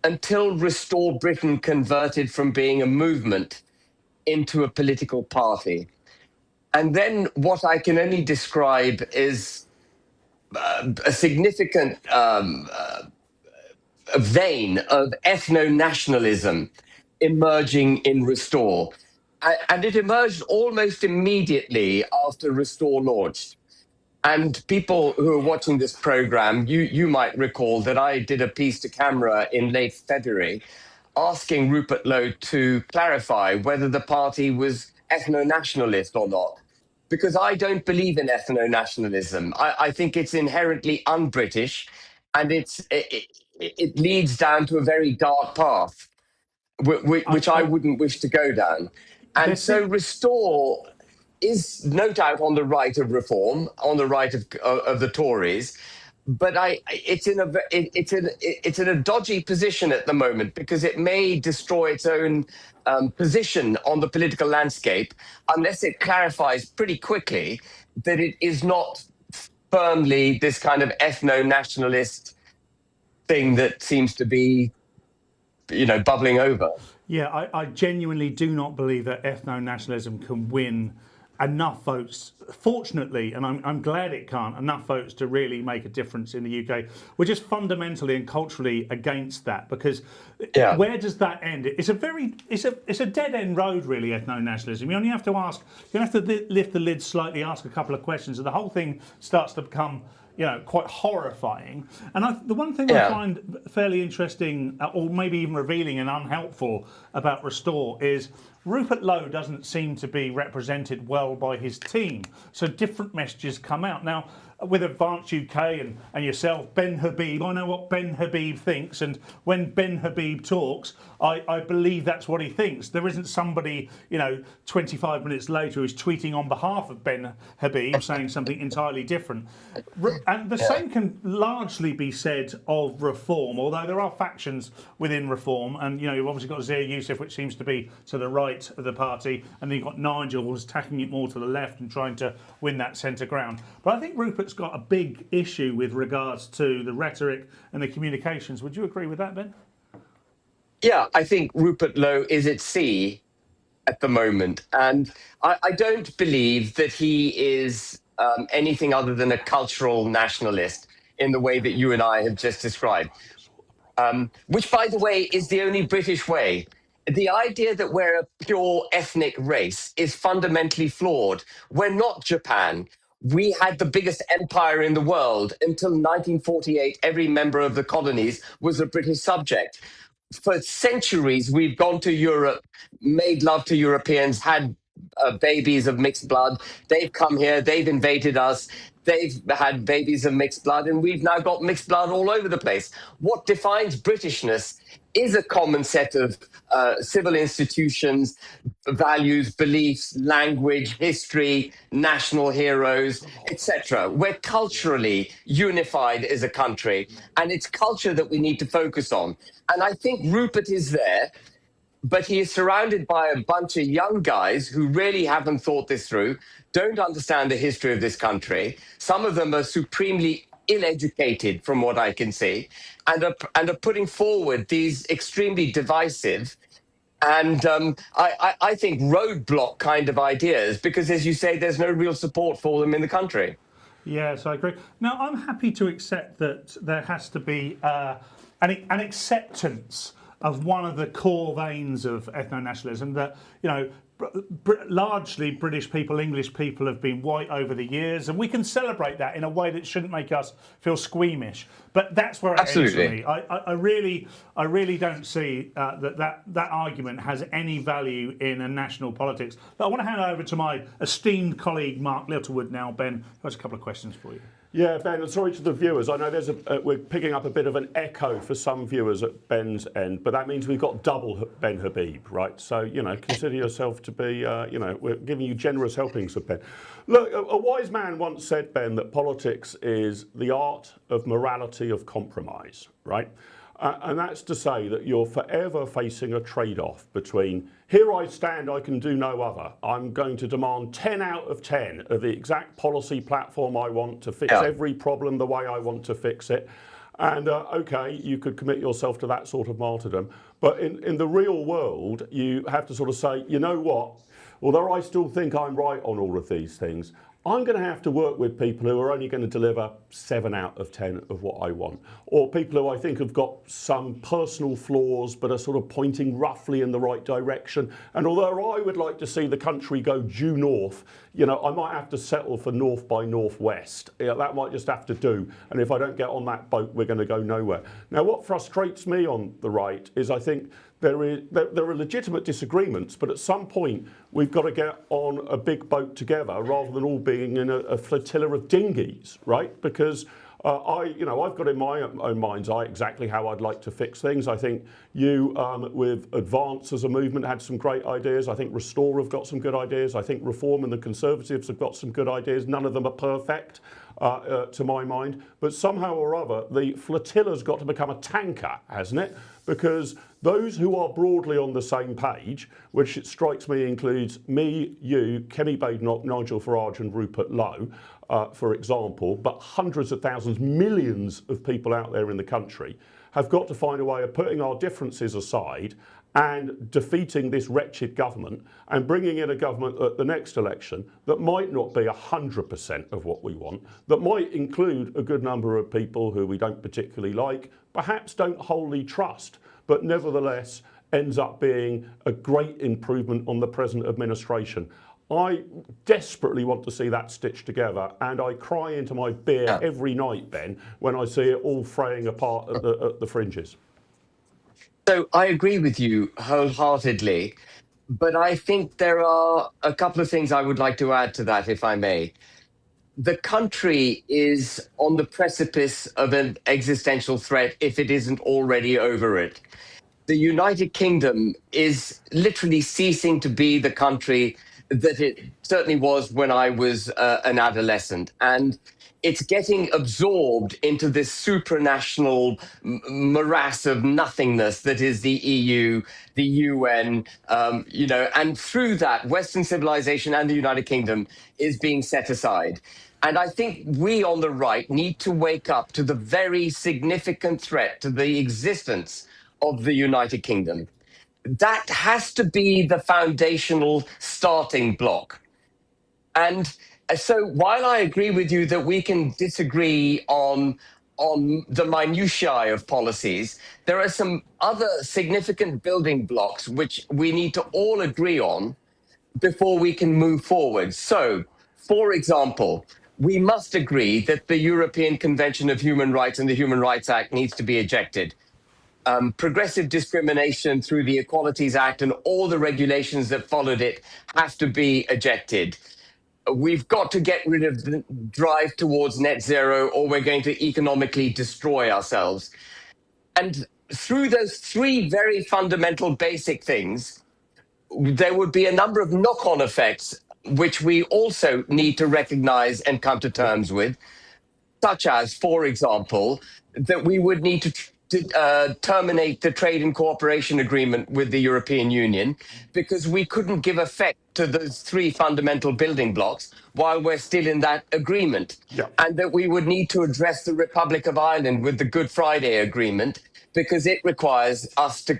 until Restore Britain converted from being a movement into a political party. And then what I can only describe is a significant vein of ethno-nationalism emerging in Restore. And it emerged almost immediately after Restore launched. And people who are watching this program, you might recall that I did a piece to camera in late February asking Rupert Lowe to clarify whether the party was ethno-nationalist or not. Because I don't believe in ethno-nationalism. I think it's inherently un-British, and it leads down to a very dark path, which I wouldn't wish to go down. And so Restore is no doubt on the right of Reform, on the right of the Tories, but it's in a dodgy position at the moment because it may destroy its own position on the political landscape unless it clarifies pretty quickly that it is not firmly this kind of ethno-nationalist thing that seems to be, bubbling over. Yeah, I genuinely do not believe that ethno-nationalism can win enough votes, fortunately, and I'm glad it can't, enough votes to really make a difference in the UK. We're just fundamentally and culturally against that, because where does that end? It's a dead end road, really, ethno-nationalism. You only have to ask, you have to lift the lid slightly, ask a couple of questions, and the whole thing starts to become, you know, quite horrifying. And the one thing I find fairly interesting, or maybe even revealing and unhelpful about Restore, is Rupert Lowe doesn't seem to be represented well by his team. So different messages come out. Now, with Advance UK and yourself, Ben Habib, I know what Ben Habib thinks, and when Ben Habib talks, I believe that's what he thinks. There isn't somebody, you know, 25 minutes later who's tweeting on behalf of Ben Habib saying something entirely different. And the same can largely be said of Reform, although there are factions within Reform, and you know, you've obviously got Zia Youssef, which seems to be to the right of the party, and then you've got Nigel, who's attacking it more to the left and trying to win that centre ground. But I think Rupert's got a big issue with regards to the rhetoric and the communications. Would you agree with that, Ben? Yeah, I think Rupert Lowe is at sea at the moment, and I don't believe that he is anything other than a cultural nationalist in the way that you and I have just described, which, by the way, is the only British way. The idea that we're a pure ethnic race is fundamentally flawed. We're not Japan. We had the biggest empire in the world. Until 1948, every member of the colonies was a British subject. For centuries, we've gone to Europe, made love to Europeans, had babies of mixed blood. They've come here, they've invaded us, they've had babies of mixed blood, and we've now got mixed blood all over the place. What defines Britishness is a common set of civil institutions, values, beliefs, language, history, national heroes, etc. We're culturally unified as a country, and it's culture that we need to focus on. And I think Rupert is there, but he is surrounded by a bunch of young guys who really haven't thought this through, don't understand the history of this country. Some of them are supremely ill-educated, from what I can see, and are putting forward these extremely divisive and I think roadblock kind of ideas, because, as you say, there's no real support for them in the country. Yes, I agree. Now, I'm happy to accept that there has to be an acceptance of one of the core veins of ethno-nationalism, that, you know, largely British people, English people have been white over the years, and we can celebrate that in a way that shouldn't make us feel squeamish. But that's where it ends for me. I really don't see that argument has any value in a national politics. But I want to hand over to my esteemed colleague Mark Littlewood now. Ben, there's a couple of questions for you. Yeah, Ben, and sorry to the viewers. I know there's we're picking up a bit of an echo for some viewers at Ben's end, but that means we've got double Ben Habib, right? So, you know, consider yourself to be, you know, we're giving you generous helpings of Ben. Look, a wise man once said, Ben, that politics is the art of morality of compromise, right? And that's to say that you're forever facing a trade-off between, here I stand, I can do no other. I'm going to demand 10 out of 10 of the exact policy platform I want to fix every problem the way I want to fix it. And okay, you could commit yourself to that sort of martyrdom. But in the real world, you have to sort of say, you know what, although I still think I'm right on all of these things, I'm going to have to work with people who are only going to deliver 7 out of 10 of what I want, or people who I think have got some personal flaws but are sort of pointing roughly in the right direction. And although I would like to see the country go due north, you know, I might have to settle for north by northwest. You know, that might just have to do. And if I don't get on that boat, we're going to go nowhere. Now, what frustrates me on the right is I think there are legitimate disagreements, but at some point we've got to get on a big boat together rather than all being in a flotilla of dinghies, right? Because I've got in my own mind's eye exactly how I'd like to fix things. I think you, with Advance as a movement, had some great ideas. I think Restore have got some good ideas. I think Reform and the Conservatives have got some good ideas. None of them are perfect, to my mind. But somehow or other, the flotilla's got to become a tanker, hasn't it? Because those who are broadly on the same page, which it strikes me includes me, you, Kemi Badenoch, Nigel Farage and Rupert Lowe, for example, but hundreds of thousands, millions of people out there in the country, have got to find a way of putting our differences aside and defeating this wretched government and bringing in a government at the next election that might not be 100% of what we want, that might include a good number of people who we don't particularly like, perhaps don't wholly trust, but nevertheless ends up being a great improvement on the present administration. I desperately want to see that stitched together, and I cry into my beer every night, Ben, when I see it all fraying apart at the fringes. So I agree with you wholeheartedly, but I think there are a couple of things I would like to add to that, if I may. The country is on the precipice of an existential threat if it isn't already over it. The United Kingdom is literally ceasing to be the country that it certainly was when I was an adolescent. And it's getting absorbed into this supranational morass of nothingness that is the EU, the UN, and through that, Western civilization and the United Kingdom is being set aside. And I think we on the right need to wake up to the very significant threat to the existence of the United Kingdom. That has to be the foundational starting block. And so while I agree with you that we can disagree on the minutiae of policies, there are some other significant building blocks which we need to all agree on before we can move forward. So, for example, we must agree that the European Convention of Human Rights and the Human Rights Act needs to be ejected. Progressive discrimination through the Equalities Act and all the regulations that followed it have to be ejected. We've got to get rid of the drive towards net zero, or we're going to economically destroy ourselves. And through those three very fundamental basic things, there would be a number of knock-on effects which we also need to recognize and come to terms with, such as, for example, that we would need to terminate the trade and cooperation agreement with the European Union because we couldn't give effect to those three fundamental building blocks while we're still in that agreement. And that we would need to address the Republic of Ireland with the Good Friday Agreement because it requires us to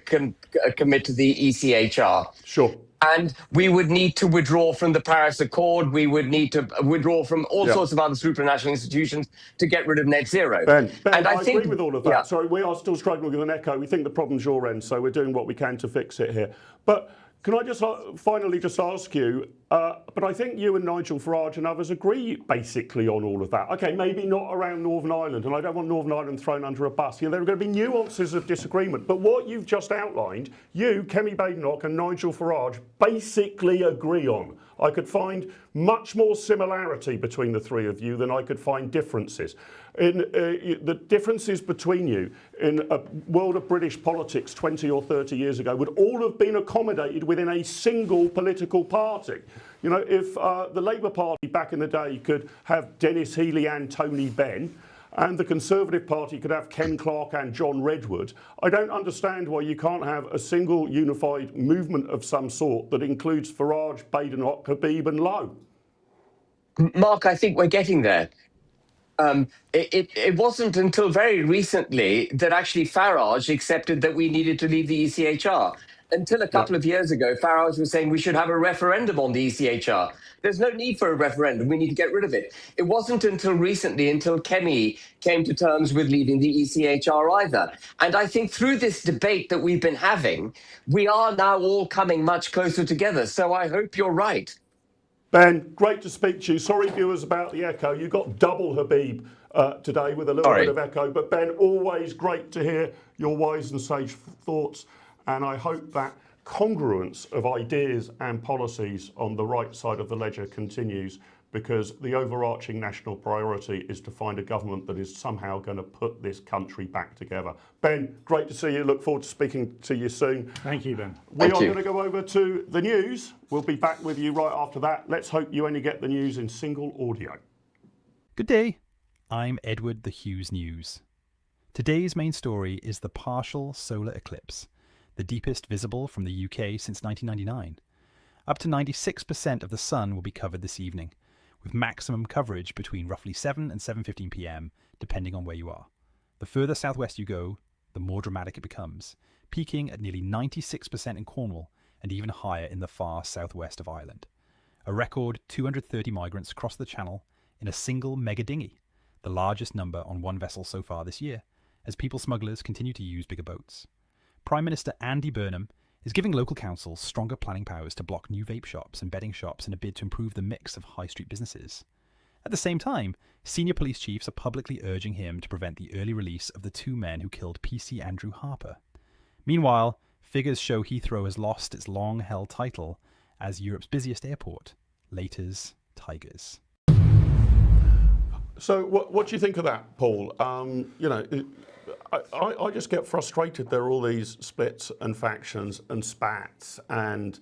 commit to the ECHR. Sure. And we would need to withdraw from the Paris Accord. We would need to withdraw from all sorts of other supranational institutions to get rid of net zero. Ben, and I agree with all of that. Sorry, we are still struggling with an echo. We think the problem's your end, so we're doing what we can to fix it here. But can I just finally just ask you, but I think you and Nigel Farage and others agree basically on all of that. Okay, maybe not around Northern Ireland, and I don't want Northern Ireland thrown under a bus. You know, there are going to be nuances of disagreement, but what you've just outlined, you, Kemi Badenoch and Nigel Farage basically agree on. I could find much more similarity between the three of you than I could find differences. The differences between you in a world of British politics 20 or 30 years ago would all have been accommodated within a single political party. You know, if the Labour Party back in the day could have Dennis Healey and Tony Benn, and the Conservative Party could have Ken Clarke and John Redwood, I don't understand why you can't have a single unified movement of some sort that includes Farage, Badenoch, Habib and Lowe. Mark, I think we're getting there. It wasn't until very recently that actually Farage accepted that we needed to leave the ECHR. Until a couple of years ago, Farage was saying we should have a referendum on the ECHR. There's no need for a referendum. We need to get rid of it. It wasn't until recently, until Kemi came to terms with leaving the ECHR either. And I think through this debate that we've been having, we are now all coming much closer together. So I hope you're right. Ben, great to speak to you. Sorry, viewers, about the echo. You got double Habib today with a little bit of echo. But Ben, always great to hear your wise and sage thoughts. And I hope that congruence of ideas and policies on the right side of the ledger continues, because the overarching national priority is to find a government that is somehow going to put this country back together. Ben, great to see you. Look forward to speaking to you soon. Thank you, Ben. We are going to go over to the news. We'll be back with you right after that. Let's hope you only get the news in single audio. Good day. I'm Edward the Hughes News. Today's main story is the partial solar eclipse, the deepest visible from the UK since 1999. Up to 96% of the sun will be covered this evening, with maximum coverage between roughly 7 and 7:15 p.m, depending on where you are. The further southwest you go, the more dramatic it becomes, peaking at nearly 96% in Cornwall and even higher in the far southwest of Ireland. A record 230 migrants crossed the Channel in a single mega dinghy, the largest number on one vessel so far this year, as people smugglers continue to use bigger boats. Prime Minister Andy Burnham is giving local councils stronger planning powers to block new vape shops and betting shops in a bid to improve the mix of high street businesses. At the same time, senior police chiefs are publicly urging him to prevent the early release of the 2 men who killed PC Andrew Harper. Meanwhile, figures show Heathrow has lost its long-held title as Europe's busiest airport. Later's Tigers. So what do you think of that, Paul? You know, I just get frustrated. There are all these splits and factions and spats and,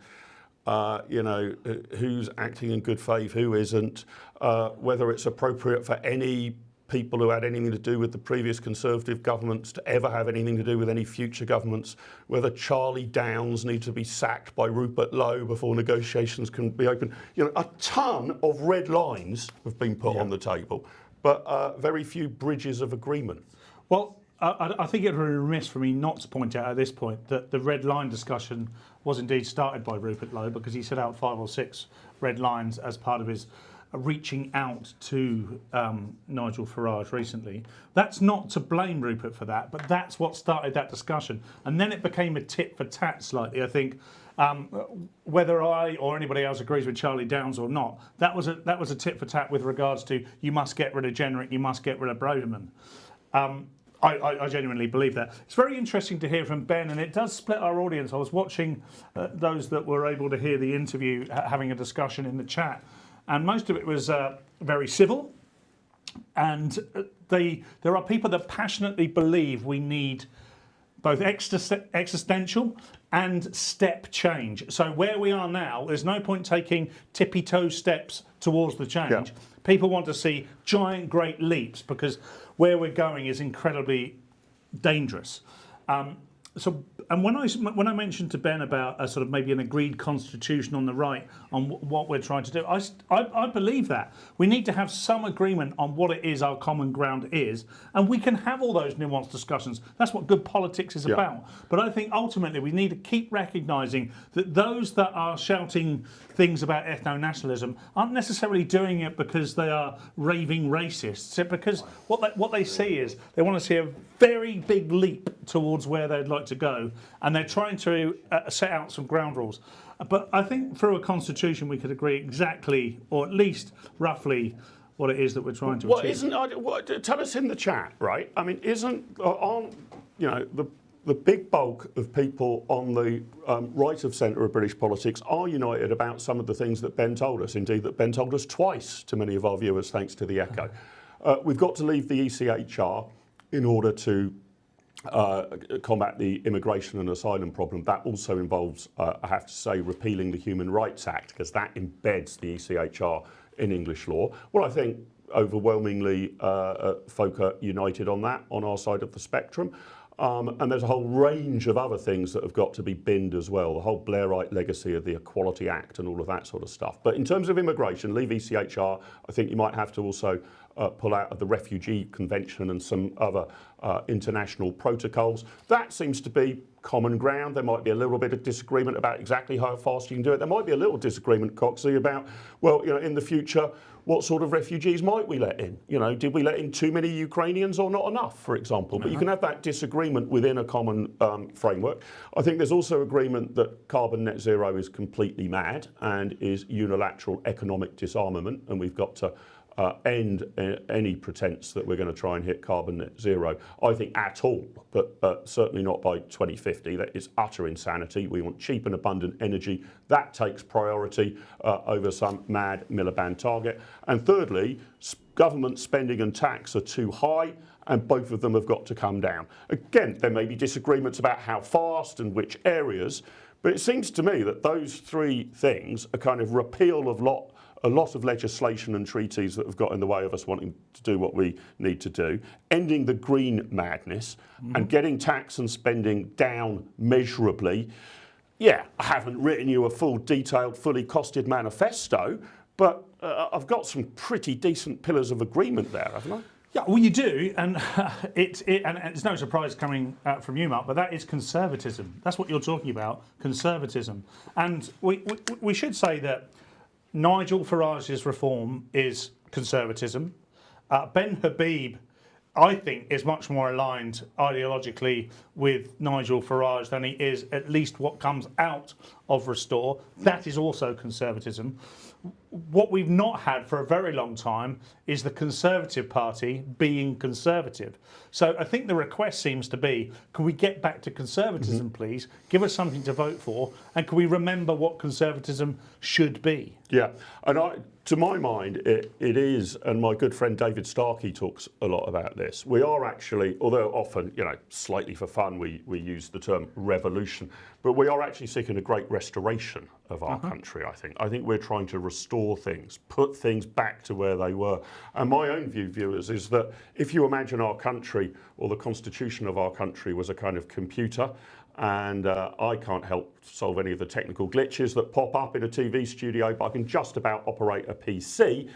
you know, who's acting in good faith, who isn't, whether it's appropriate for any people who had anything to do with the previous Conservative governments to ever have anything to do with any future governments, whether Charlie Downs needs to be sacked by Rupert Lowe before negotiations can be open. You know, a ton of red lines have been put on the table, but very few bridges of agreement. Well, I think it would be remiss for me not to point out at this point that the red line discussion was indeed started by Rupert Lowe, because he set out 5 or 6 red lines as part of his reaching out to Nigel Farage recently. That's not to blame Rupert for that, but that's what started that discussion. And then it became a tit for tat slightly, I think. Whether I or anybody else agrees with Charlie Downs or not, that was a tit for tat with regards to you must get rid of Jenrick, you must get rid of Broderman. I genuinely believe that. It's very interesting to hear from Ben, and it does split our audience. I was watching those that were able to hear the interview having a discussion in the chat, and most of it was very civil. And there are people that passionately believe we need both existential and step change. So where we are now, there's no point taking tippy-toe steps towards the change. Yeah. People want to see giant, great leaps, because where we're going is incredibly dangerous. And when I mentioned to Ben about a sort of maybe an agreed constitution on the right on what we're trying to do, I believe that. We need to have some agreement on what it is our common ground is, and we can have all those nuanced discussions. That's what good politics is about. But I think ultimately we need to keep recognising that those that are shouting things about ethno-nationalism aren't necessarily doing it because they are raving racists. It's because what they see is they want to see a very big leap towards where they'd like to go, and they're trying to set out some ground rules. But I think through a constitution we could agree exactly, or at least roughly, what it is that we're trying to achieve. Tell us in the chat, right? I mean, you know, the big bulk of people on the right of centre of British politics are united about some of the things that Ben told us. Indeed, that Ben told us twice to many of our viewers, thanks to the Echo. We've got to leave the ECHR in order to combat the immigration and asylum problem. That also involves, I have to say, repealing the Human Rights Act, because that embeds the ECHR in English law. Well, I think overwhelmingly folk are united on that on our side of the spectrum. And there's a whole range of other things that have got to be binned as well, the whole Blairite legacy of the Equality Act and all of that sort of stuff. But in terms of immigration, leave ECHR. I think you might have to also pull out of the Refugee Convention and some other international protocols. That seems to be common ground. There might be a little bit of disagreement about exactly how fast you can do it. There might be a little disagreement, Coxey, about, well, you know, in the future, what sort of refugees might we let in? You know, did we let in too many Ukrainians or not enough, for example? But you can have that disagreement within a common framework. I think there's also agreement that carbon net zero is completely mad and is unilateral economic disarmament, and we've got to end any pretense that we're going to try and hit carbon net zero, I think, at all, but certainly not by 2050. That is utter insanity. We want cheap and abundant energy. That takes priority over some mad Miliband target. And thirdly, government spending and tax are too high, and both of them have got to come down. Again, there may be disagreements about how fast and which areas, but it seems to me that those three things are kind of repeal of a lot of legislation and treaties that have got in the way of us wanting to do what we need to do, ending the green madness, and getting tax and spending down measurably. Yeah, I haven't written you a full, detailed, fully costed manifesto, but I've got some pretty decent pillars of agreement there, haven't I? Yeah, well, you do, and and it's no surprise coming from you, Mark, but that is conservatism. That's what you're talking about, conservatism. And we should say that Nigel Farage's reform is conservatism. Ben Habib, I think, is much more aligned ideologically with Nigel Farage than he is at least what comes out of Restore. That is also conservatism. What we've not had for a very long time is the Conservative Party being conservative. So I think the request seems to be, can we get back to conservatism, please? Give us something to vote for, and can we remember what conservatism should be? Yeah, and to my mind, it is, and my good friend David Starkey talks a lot about this. We are actually, although often, slightly for fun, we use the term revolution, but we are actually seeking a great restoration of our country, I think. I think we're trying to restore things, put things back to where they were. And my own view, viewers, is that if you imagine our country or the constitution of our country was a kind of computer, and I can't help solve any of the technical glitches that pop up in a TV studio, but I can just about operate a PC.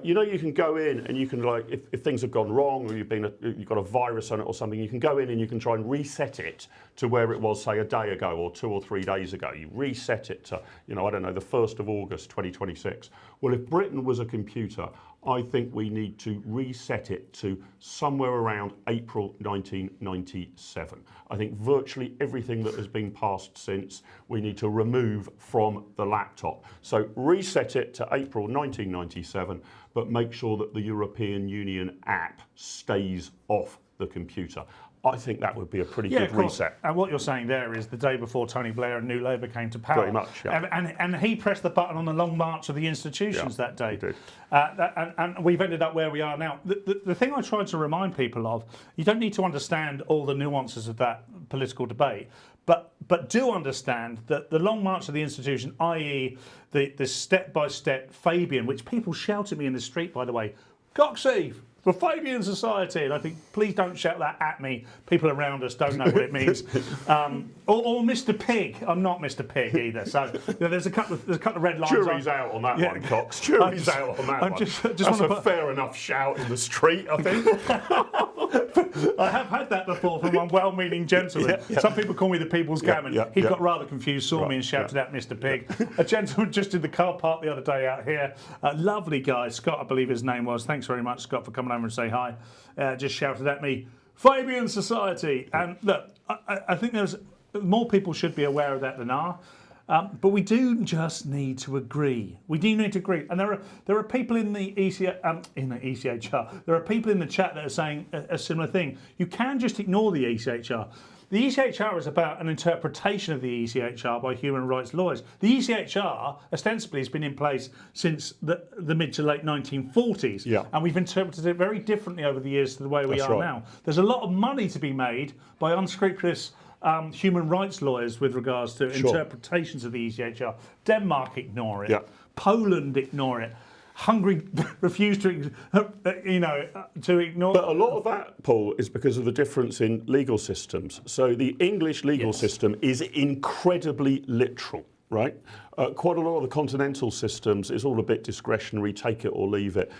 You can go in and you can, if things have gone wrong or you've got a virus on it or something, you can go in and you can try and reset it to where it was, say, a day ago or 2 or 3 days ago. You reset it to, I don't know, the 1st of August 2026. Well, if Britain was a computer, I think we need to reset it to somewhere around April 1997. I think virtually everything that has been passed since we need to remove from the laptop. So reset it to April 1997, but make sure that the European Union app stays off the computer. I think that would be a pretty good reset. And what you're saying there is the day before Tony Blair and New Labour came to power. Very much, yeah. And he pressed the button on the long march of the institutions that day. He did. And we've ended up where we are now. The thing I tried to remind people of, you don't need to understand all the nuances of that political debate, but do understand that the long march of the institution, i.e. the step-by-step Fabian, which people shout at me in the street, by the way, Coxey, for Fabian Society, and I think, please don't shout that at me. People around us don't know what it means. Or Mr. Pig. I'm not Mr. Pig either. So there's a couple of red lines. Jury's out on that one, Cox. Jury's out on that one. That's a fair enough shout in the street, I think. I have had that before from one well-meaning gentleman. Some people call me the People's Gammon. He got rather confused, saw me and shouted at Mr. Pig. A gentleman just in the car park the other day out here. A lovely guy, Scott, I believe his name was. Thanks very much, Scott, for coming over and say hi. Just shouted at me, Fabian Society. And look, I think there's more people should be aware of that than are. But we do just need to agree. We do need to agree. And there are people in the ECHR, there are people in the chat that are saying a similar thing. You can just ignore the ECHR. The ECHR is about an interpretation of the ECHR by human rights lawyers. The ECHR ostensibly has been in place since the mid to late 1940s. And we've interpreted it very differently over the years to the way we are now. There's a lot of money to be made by unscrupulous human rights lawyers with regards to interpretations of the ECHR. Denmark ignore it. Poland ignore it. Hungary refuse to ignore. But a lot of that, Paul, is because of the difference in legal systems. So the English legal system is incredibly literal, right? Quite a lot of the continental systems is all a bit discretionary, take it or leave it.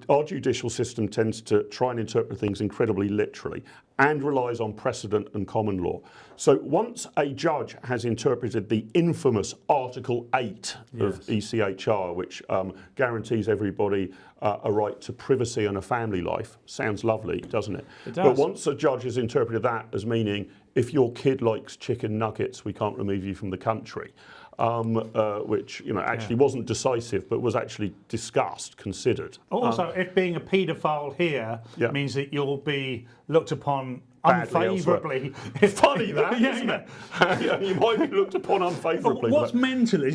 Our judicial system tends to try and interpret things incredibly literally and relies on precedent and common law. So once a judge has interpreted the infamous Article 8 of ECHR, which guarantees everybody a right to privacy and a family life, sounds lovely, doesn't it? It does. But once a judge has interpreted that as meaning if your kid likes chicken nuggets, we can't remove you from the country. Which actually wasn't decisive, but was actually discussed, considered. Also, if being a paedophile here means that you'll be looked upon unfavourably. It's funny that, isn't it? You might be looked upon unfavourably. What's mental is,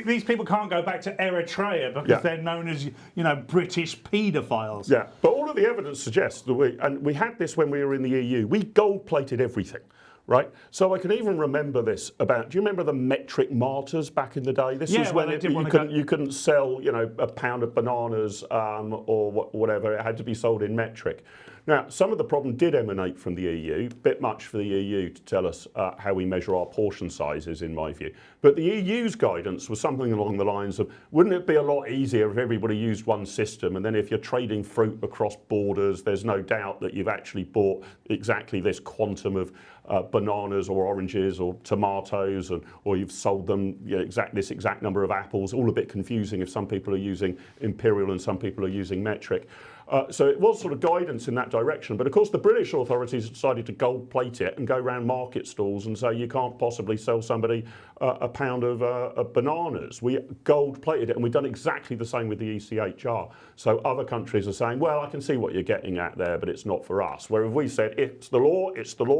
these people can't go back to Eritrea because they're known as, British paedophiles. Yeah, but all of the evidence suggests that we had this when we were in the EU. We gold-plated everything. Right, so I can even remember this about. Do you remember the metric martyrs back in the day? This was when you couldn't sell, a pound of bananas or whatever. It had to be sold in metric. Now, some of the problem did emanate from the EU, a bit much for the EU to tell us how we measure our portion sizes, in my view. But the EU's guidance was something along the lines of, wouldn't it be a lot easier if everybody used one system, and then if you're trading fruit across borders, there's no doubt that you've actually bought exactly this quantum of bananas or oranges or tomatoes, or you've sold them this exact number of apples, all a bit confusing if some people are using imperial and some people are using metric. So it was sort of guidance in that direction. But of course, the British authorities decided to gold plate it and go around market stalls and say, you can't possibly sell somebody a pound of bananas. We gold plated it, and we've done exactly the same with the ECHR. So other countries are saying, well, I can see what you're getting at there, but it's not for us. Whereas we said, it's the law,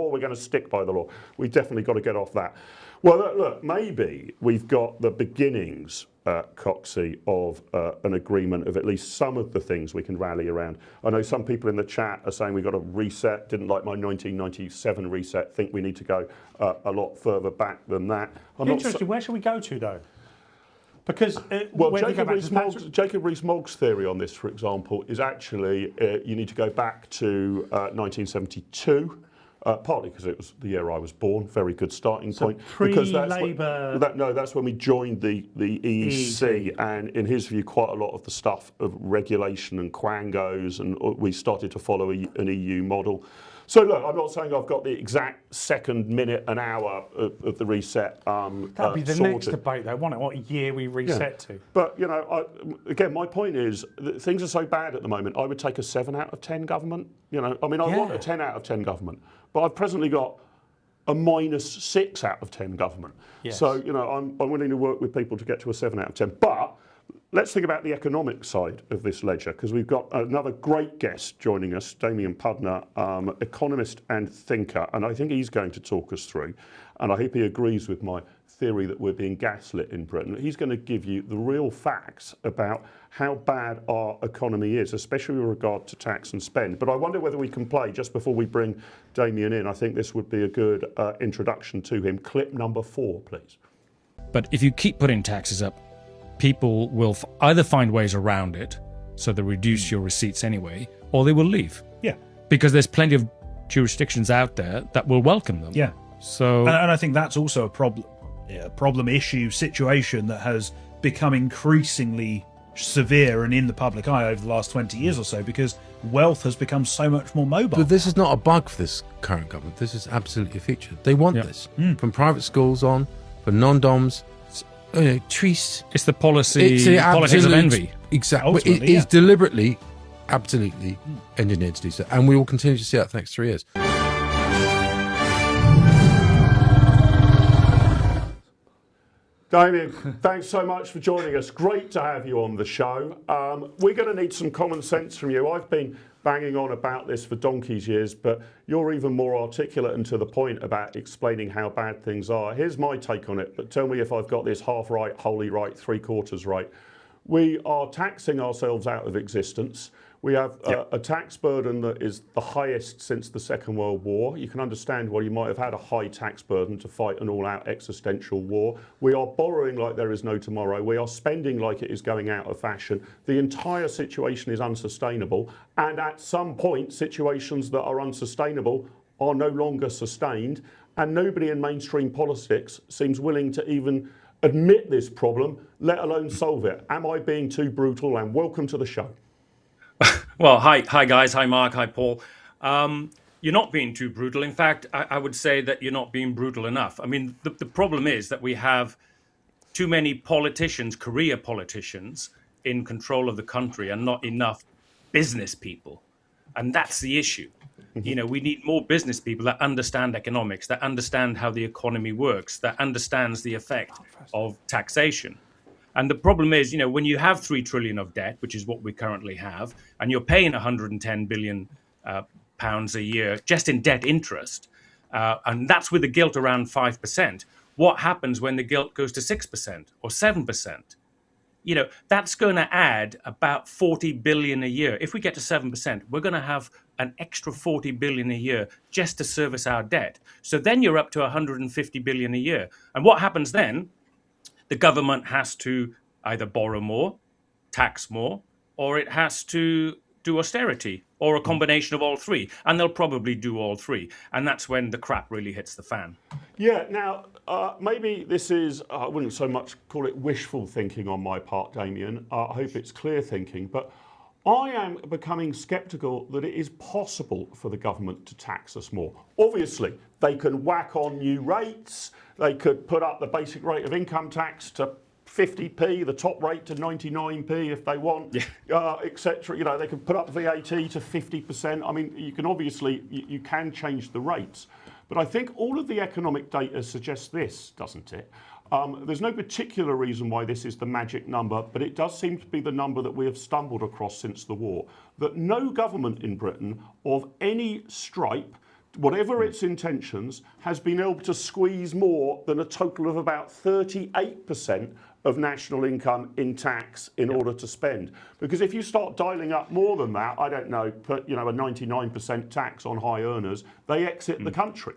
we're going to stick by the law. We've definitely got to get off that. Well, look, maybe we've got the beginnings, Coxie, of an agreement of at least some of the things we can rally around. I know some people in the chat are saying we've got to reset, didn't like my 1997 reset, think we need to go a lot further back than that. Interesting, where should we go to, though? Because well, Jacob Rees-Mogg's theory on this, for example, is actually you need to go back to 1972. Partly because it was the year I was born, very good starting point. Because that's when we joined the EEC, and in his view, quite a lot of the stuff of regulation and quangos, and we started to follow an EU model. So look, I'm not saying I've got the exact second, minute, and hour of the reset. That'd be the next debate, though, won't it? What year we reset to? But again, my point is that things are so bad at the moment. I would take a 7 out of 10 government. I want a 10 out of 10 government, but I've presently got a -6 out of 10 government. Yes. So I'm willing to work with people to get to a 7 out of 10. But let's think about the economic side of this ledger, because we've got another great guest joining us, Damien Pudner, economist and thinker, and I think he's going to talk us through, and I hope he agrees with my theory that we're being gaslit in Britain. He's going to give you the real facts about how bad our economy is, especially with regard to tax and spend. But I wonder whether we can play, just before we bring Damien in, I think this would be a good introduction to him. Clip number 4, please. But if you keep putting taxes up, people will either find ways around it, so they reduce your receipts anyway, or they will leave. Yeah. Because there's plenty of jurisdictions out there that will welcome them. Yeah. So, and I think that's also a problem issue situation that has become increasingly severe and in the public eye over the last 20 years or so, because wealth has become so much more mobile. But this is not a bug for this current government. This is absolutely a feature. They want this from private schools on, for non-doms. Trees. It's the politics of envy. Exactly. It is deliberately, absolutely engineered to do so. And we will continue to see that for the next 3 years. Damien, thanks so much for joining us. Great to have you on the show. We're going to need some common sense from you. I've been banging on about this for donkey's years, but you're even more articulate and to the point about explaining how bad things are. Here's my take on it, but tell me if I've got this half right, wholly right, 3/4 right. We are taxing ourselves out of existence. We have a tax burden that is the highest since the Second World War. You can understand why you might have had a high tax burden to fight an all-out existential war. We are borrowing like there is no tomorrow. We are spending like it is going out of fashion. The entire situation is unsustainable. And at some point, situations that are unsustainable are no longer sustained. And nobody in mainstream politics seems willing to even admit this problem, let alone solve it. Am I being too brutal? And welcome to the show. Well, hi guys, hi Mark, hi Paul. You're not being too brutal. In fact, I would say that you're not being brutal enough. I mean, the problem is that we have too many politicians, career politicians, in control of the country and not enough business people. And that's the issue. We need more business people that understand economics, that understand how the economy works, that understands the effect of taxation. And the problem is, when you have 3 trillion of debt, which is what we currently have, and you're paying 110 billion pounds a year just in debt interest, and that's with the gilt around 5%, what happens when the gilt goes to 6% or 7%? That's going to add about 40 billion a year. If we get to 7%, we're going to have an extra 40 billion a year just to service our debt. So then you're up to 150 billion a year. And what happens then? The government has to either borrow more, tax more, or it has to do austerity or a combination of all three, and they'll probably do all three, and that's when the crap really hits the fan. Yeah, now, maybe this is, I wouldn't so much call it wishful thinking on my part, Damien. I hope it's clear thinking, but I am becoming sceptical that it is possible for the government to tax us more. Obviously, they can whack on new rates, they could put up the basic rate of income tax to 50p, the top rate to 99p if they want, etc. You know, they can put up VAT to 50%. I mean, you can obviously, you can change the rates. But I think all of the economic data suggests this, doesn't it? There's no particular reason why this is the magic number, but it does seem to be the number that we have stumbled across since the war. That no government in Britain of any stripe, whatever its intentions, has been able to squeeze more than a total of about 38% of national income in tax in order to spend. Because if you start dialing up more than that, I don't know, put a 99% tax on high earners, they exit the country.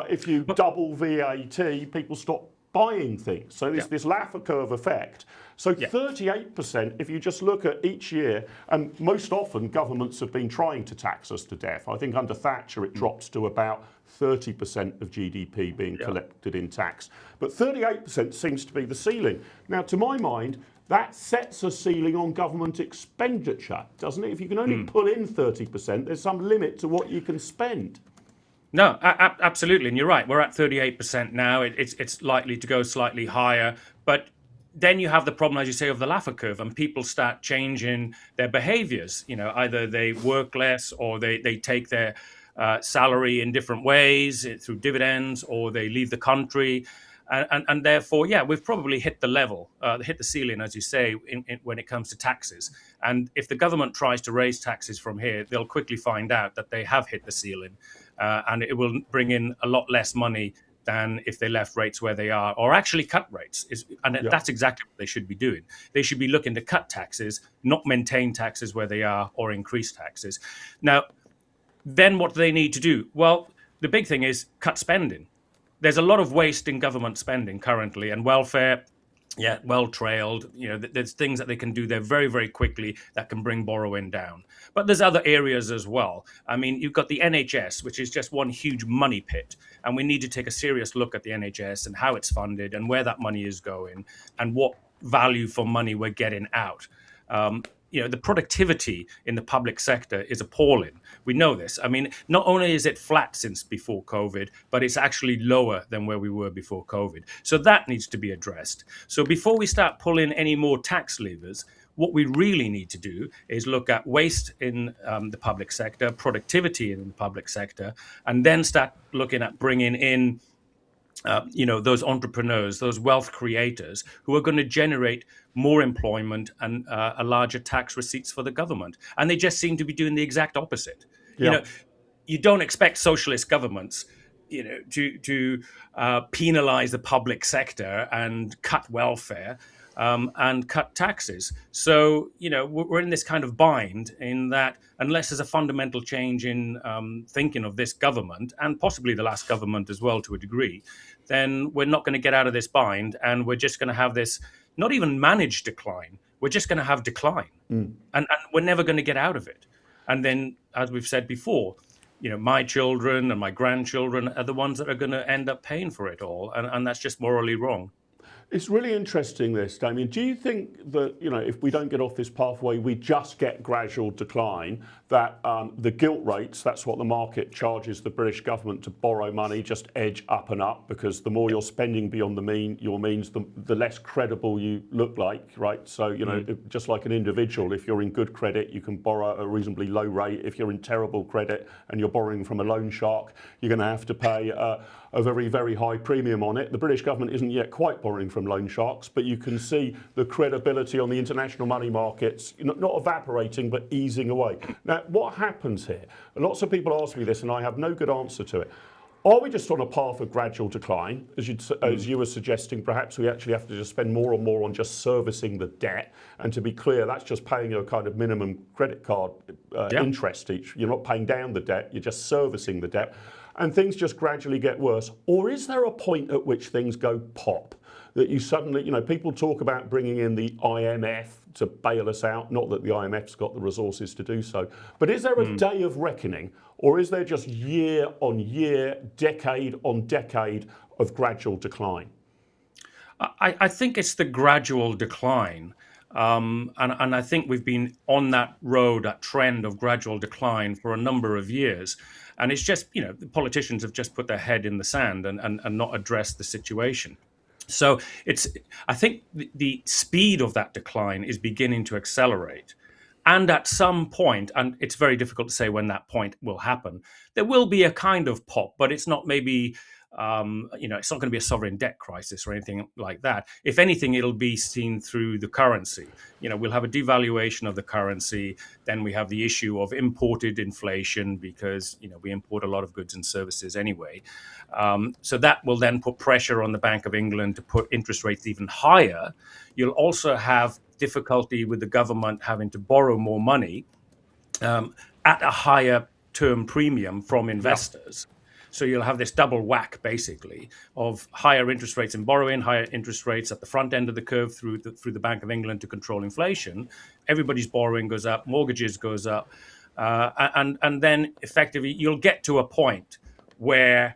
If you double VAT, people stop buying things. So there's this Laffer curve effect. So 38%, if you just look at each year, and most often governments have been trying to tax us to death. I think under Thatcher it drops to about 30% of GDP being collected in tax. But 38% seems to be the ceiling. Now, to my mind, that sets a ceiling on government expenditure, doesn't it? If you can only pull in 30%, there's some limit to what you can spend. No, absolutely, and you're right. We're at 38% now. It's likely to go slightly higher, but then you have the problem, as you say, of the Laffer curve, and people start changing their behaviours. You know, either they work less, or they take their salary in different ways through dividends, or they leave the country, and therefore, we've probably hit the level, hit the ceiling, as you say, when it comes to taxes. And if the government tries to raise taxes from here, they'll quickly find out that they have hit the ceiling. And it will bring in a lot less money than if they left rates where they are, or actually cut rates. That's exactly what they should be doing. They should be looking to cut taxes, not maintain taxes where they are, or increase taxes. Now, then what do they need to do? Well, the big thing is cut spending. There's a lot of waste in government spending currently, and welfare, well trailed. You know, there's things that they can do there very, very quickly that can bring borrowing down. But there's other areas as well. I mean, you've got the NHS, which is just one huge money pit. And we need to take a serious look at the NHS and how it's funded and where that money is going and what value for money we're getting out. The productivity in the public sector is appalling. We know this. I mean, not only is it flat since before COVID, but it's actually lower than where we were before COVID. So that needs to be addressed. So before we start pulling any more tax levers, what we really need to do is look at waste in the public sector, productivity in the public sector, and then start looking at bringing in those entrepreneurs, those wealth creators who are going to generate more employment and a larger tax receipts for the government. And they just seem to be doing the exact opposite. You know, you don't expect socialist governments, to penalize the public sector and cut welfare and cut taxes. So, we're in this kind of bind in that unless there's a fundamental change in thinking of this government, and possibly the last government as well to a degree, then we're not going to get out of this bind, and we're just going to have this not even managed decline. We're just going to have decline, and we're never going to get out of it. And then, as we've said before, my children and my grandchildren are the ones that are going to end up paying for it all, and that's just morally wrong. It's really interesting, this, Damien. Do you think that, if we don't get off this pathway, we just get gradual decline, that the gilt rates, that's what the market charges the British government to borrow money, just edge up and up, because the more you're spending beyond your means, the less credible you look like, right? So, just like an individual, if you're in good credit, you can borrow at a reasonably low rate. If you're in terrible credit and you're borrowing from a loan shark, you're going to have to pay a very, very high premium on it. The British government isn't yet quite borrowing from loan sharks, but you can see the credibility on the international money markets not evaporating, but easing away. Now, what happens here? Lots of people ask me this, and I have no good answer to it. Are we just on a path of gradual decline? As you were suggesting, perhaps we actually have to just spend more and more on just servicing the debt. And to be clear, that's just paying a kind of minimum credit card interest each. You're not paying down the debt, you're just servicing the debt. And things just gradually get worse? Or is there a point at which things go pop? that you suddenly, people talk about bringing in the IMF to bail us out, not that the IMF's got the resources to do so. But is there a day of reckoning, or is there just year on year, decade on decade of gradual decline? I think it's the gradual decline. And I think we've been on that road, that trend of gradual decline for a number of years. And it's just, the politicians have just put their head in the sand and not addressed the situation. So I think the speed of that decline is beginning to accelerate. And at some point, and it's very difficult to say when that point will happen, there will be a kind of pop, but it's not maybe, it's not going to be a sovereign debt crisis or anything like that. If anything, it'll be seen through the currency. We'll have a devaluation of the currency. Then we have the issue of imported inflation because, we import a lot of goods and services anyway. So that will then put pressure on the Bank of England to put interest rates even higher. You'll also have difficulty with the government having to borrow more money at a higher term premium from investors. So you'll have this double whack, basically, of higher interest rates in borrowing, higher interest rates at the front end of the curve through the Bank of England to control inflation. Everybody's borrowing goes up, mortgages goes up, and then effectively you'll get to a point where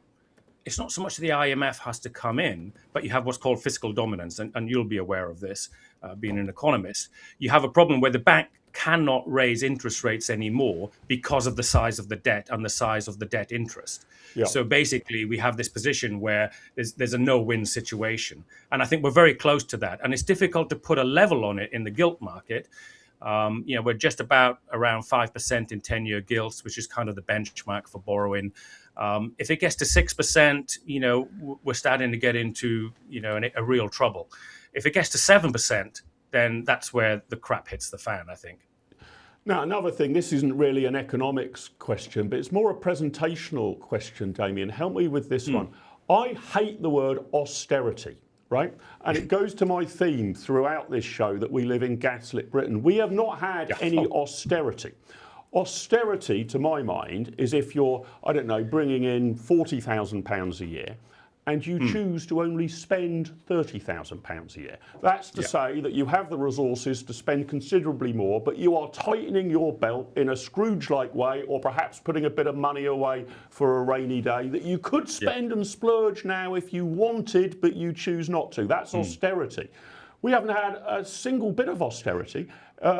it's not so much the IMF has to come in, but you have what's called fiscal dominance, and you'll be aware of this, being an economist. You have a problem where the bank cannot raise interest rates anymore because of the size of the debt and the size of the debt interest. Yeah. So basically, we have this position where there's a no-win situation. And I think we're very close to that. And it's difficult to put a level on it in the gilt market. We're just about around 5% in 10-year gilts, which is kind of the benchmark for borrowing. If it gets to 6%, we're starting to get into, a real trouble. If it gets to 7%, then that's where the crap hits the fan, I think. Now, another thing, this isn't really an economics question, but it's more a presentational question, Damien. Help me with this one. I hate the word austerity, right? And it goes to my theme throughout this show that we live in gaslit Britain. We have not had any austerity. Austerity, to my mind, is if you're, bringing in £40,000 a year, and you choose to only spend £30,000 a year. That's to say that you have the resources to spend considerably more, but you are tightening your belt in a Scrooge-like way, or perhaps putting a bit of money away for a rainy day that you could spend and splurge now if you wanted, but you choose not to. That's austerity. We haven't had a single bit of austerity.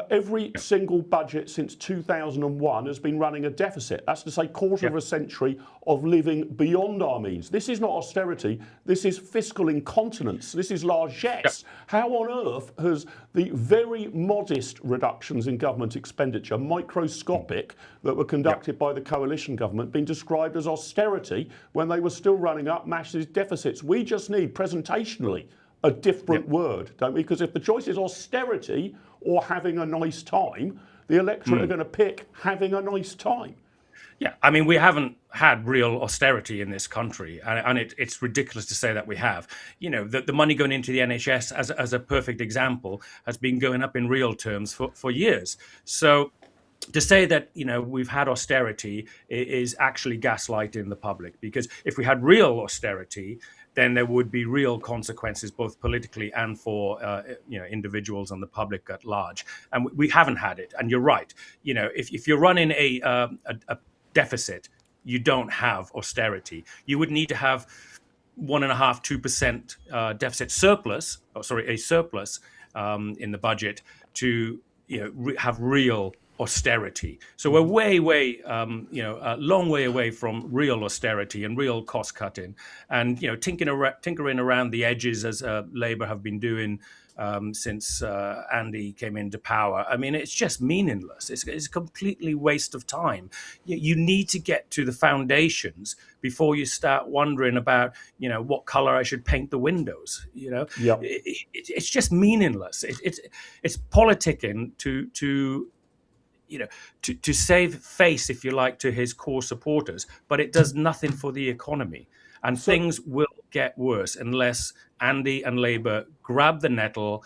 Every single budget since 2001 has been running a deficit. That's to say, quarter of a century of living beyond our means. This is not austerity. This is fiscal incontinence. This is largesse. How on earth has the very modest reductions in government expenditure, microscopic, that were conducted by the coalition government, been described as austerity when they were still running up massive deficits? We just need, presentationally, a different word, don't we? Because if the choice is austerity or having a nice time, the electorate are going to pick having a nice time. Yeah, I mean, we haven't had real austerity in this country, and it's ridiculous to say that we have. The money going into the NHS, as a perfect example, has been going up in real terms for years. So to say that, we've had austerity is actually gaslighting the public, because if we had real austerity, then there would be real consequences, both politically and for individuals and the public at large. And we haven't had it. And you're right. If you're running a deficit, you don't have austerity. You would need to have 1.5–2% deficit surplus, a surplus in the budget to have real austerity. So we're a long way away from real austerity and real cost cutting, and tinkering around the edges as Labour have been doing since Andy came into power. I mean, it's just meaningless. It's a completely waste of time. You need to get to the foundations before you start wondering about what color I should paint the windows. It's just meaningless. It's politicking to save face, if you like, to his core supporters, but it does nothing for the economy. And things will get worse unless Andy and Labour grab the nettle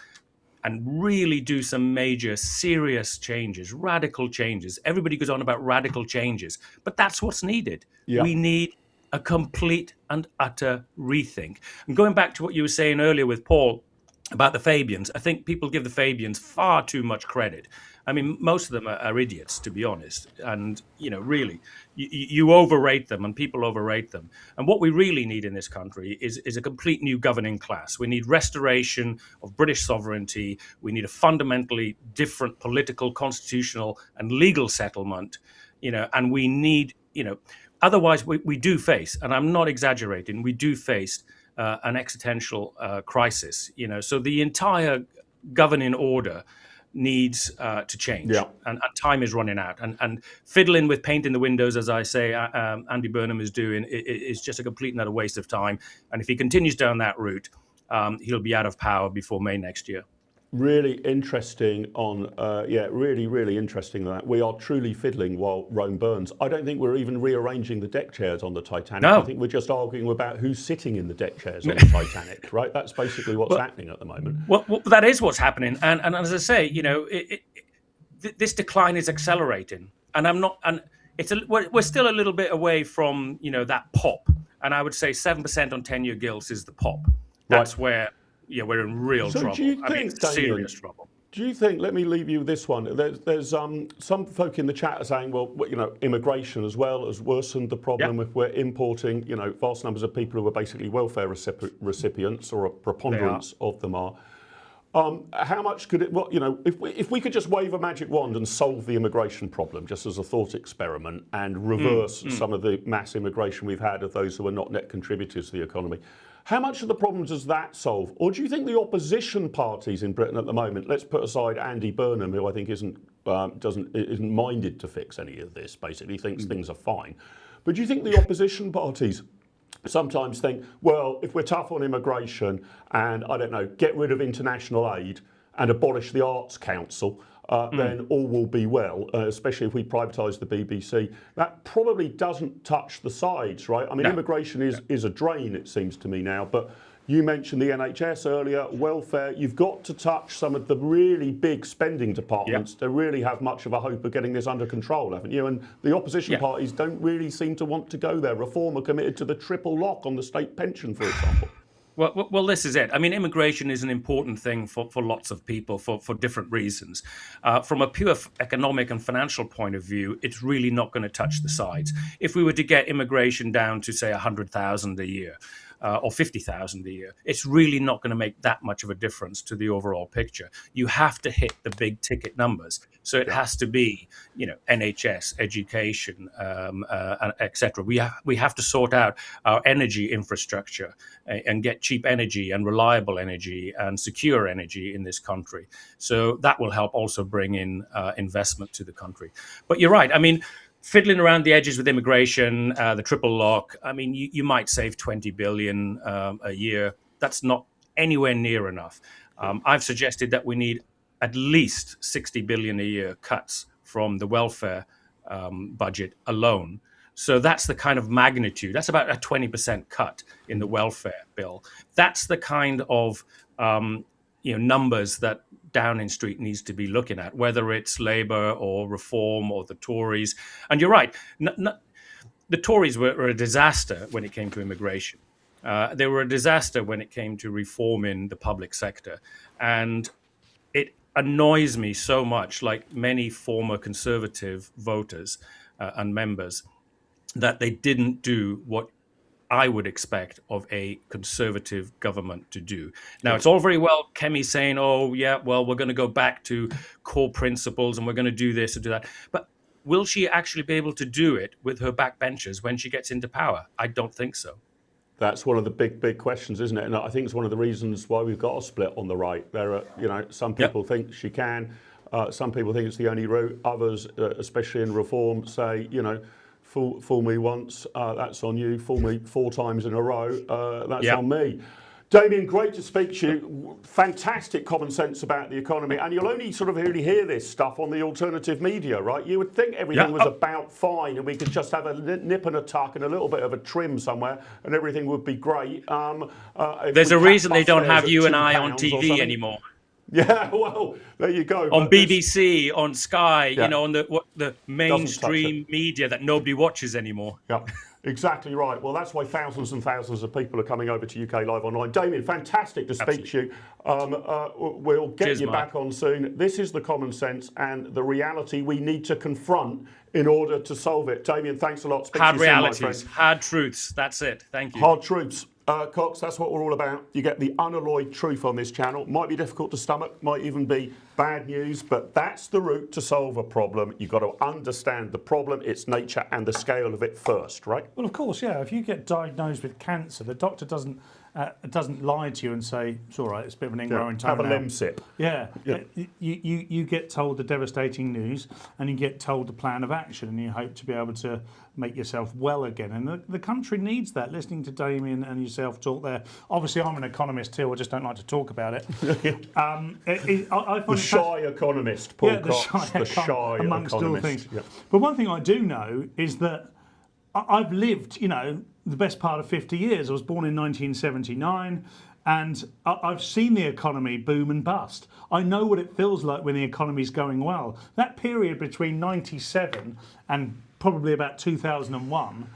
and really do some major, serious changes, radical changes. Everybody goes on about radical changes, but that's what's needed. We need a complete and utter rethink. And going back to what you were saying earlier with Paul about the Fabians, I think people give the Fabians far too much credit. I mean, most of them are idiots, to be honest. And, really, you overrate them and people overrate them. And what we really need in this country is a complete new governing class. We need restoration of British sovereignty. We need a fundamentally different political, constitutional and legal settlement, and we need, otherwise we do face, and I'm not exaggerating, we do face an existential crisis, so the entire governing order needs to change, and time is running out. And fiddling with painting the windows, as I say, Andy Burnham is doing, is just a complete and utter waste of time. And if he continues down that route, he'll be out of power before May next year. Really interesting really interesting that we are truly fiddling while Rome burns. I don't think we're even rearranging the deck chairs on the Titanic. No. I think we're just arguing about who's sitting in the deck chairs on the Titanic, right? That's basically what's happening at the moment. Well, that is what's happening. And as I say, this decline is accelerating. And we're still a little bit away from, that pop. And I would say 7% on 10-year gilts is the pop. That's where... we're in real trouble. Do you think, serious trouble. Do you think, let me leave you with this one, there's some folk in the chat are saying, well, immigration as well has worsened the problem if we're importing, vast numbers of people who are basically welfare recipients, or a preponderance of them are. How much could it, if we could just wave a magic wand and solve the immigration problem, just as a thought experiment, and reverse some of the mass immigration we've had of those who are not net contributors to the economy, how much of the problems does that solve? Or do you think the opposition parties in Britain at the moment, let's put aside Andy Burnham, who I think isn't minded to fix any of this, basically thinks things are fine, but do you think the opposition parties sometimes think, well, if we're tough on immigration and, I don't know, get rid of international aid and abolish the Arts Council, then all will be well, especially if we privatise the BBC. That probably doesn't touch the sides, right? I mean, immigration is a drain, it seems to me now, but you mentioned the NHS earlier, welfare. You've got to touch some of the really big spending departments to really have much of a hope of getting this under control, haven't you? And the opposition parties don't really seem to want to go there. Reform are committed to the triple lock on the state pension, for example. Well, this is it. I mean, immigration is an important thing for lots of people for different reasons. From a pure economic and financial point of view, it's really not going to touch the sides. If we were to get immigration down to, say, 100,000 a year, or 50,000 a year, it's really not going to make that much of a difference to the overall picture. You have to hit the big ticket numbers. So it has to be, NHS, education, etc. We have to sort out our energy infrastructure and get cheap energy and reliable energy and secure energy in this country. So that will help also bring in investment to the country. But you're right. I mean, fiddling around the edges with immigration, the triple lock, I mean, you might save 20 billion a year. That's not anywhere near enough. I've suggested that we need at least 60 billion a year cuts from the welfare budget alone. So that's the kind of magnitude. That's about a 20% cut in the welfare bill. That's the kind of numbers that Downing Street needs to be looking at, whether it's Labour or Reform or the Tories. And you're right, the Tories were a disaster when it came to immigration. They were a disaster when it came to reforming the public sector. And it annoys me so much, like many former Conservative voters and members, that they didn't do what I would expect of a Conservative government to do. Now, it's all very well Kemi saying, oh, yeah, well, we're going to go back to core principles and we're going to do this and do that. But will she actually be able to do it with her backbenchers when she gets into power? I don't think so. That's one of the big questions, isn't it? And I think it's one of the reasons why we've got a split on the right. There are, some people think she can. Some people think it's the only route. Others, especially in Reform, say, fool me once, that's on you. Fool me 4 times in a row, that's on me. Damien, great to speak to you. Fantastic common sense about the economy. And you'll only sort of really hear this stuff on the alternative media, right? You would think everything was about fine and we could just have a nip and a tuck and a little bit of a trim somewhere and everything would be great. There's a reason they don't have you and I on TV anymore. Yeah, well, there you go. On BBC, on Sky, on the mainstream media that nobody watches anymore. Yeah. Exactly right. Well, that's why thousands and thousands of people are coming over to UK Live Online. Damien, fantastic to speak to you. We'll get Cheers, you Mark. back on soon. This is the common sense and the reality we need to confront in order to solve it. Damien, thanks a lot. Speak Hard to you soon, my realities, friend. hard truths. That's it. Thank you. Hard truths. Cox, that's what we're all about. You get the unalloyed truth on this channel. Might be difficult to stomach, might even be bad news, but that's the route to solve a problem. You've got to understand the problem, its nature, and the scale of it first, right? Well, of course, yeah. If you get diagnosed with cancer, the doctor doesn't lie to you and say it's all right. It's a bit of an ingrowing Have a toenail. Lemsip. Yeah. Yeah. You get told the devastating news, and you get told the plan of action, and you hope to be able to make yourself well again. And the country needs that. Listening to Damien and yourself talk there. Obviously, I'm an economist too. I just don't like to talk about it. I find The shy economist, Paul Cox. The shy amongst economist. all things. Yeah. But one thing I do know is that I've lived, the best part of 50 years. I was born in 1979, and I've seen the economy boom and bust. I know what it feels like when the economy's going well. That period between 97 and probably about 2001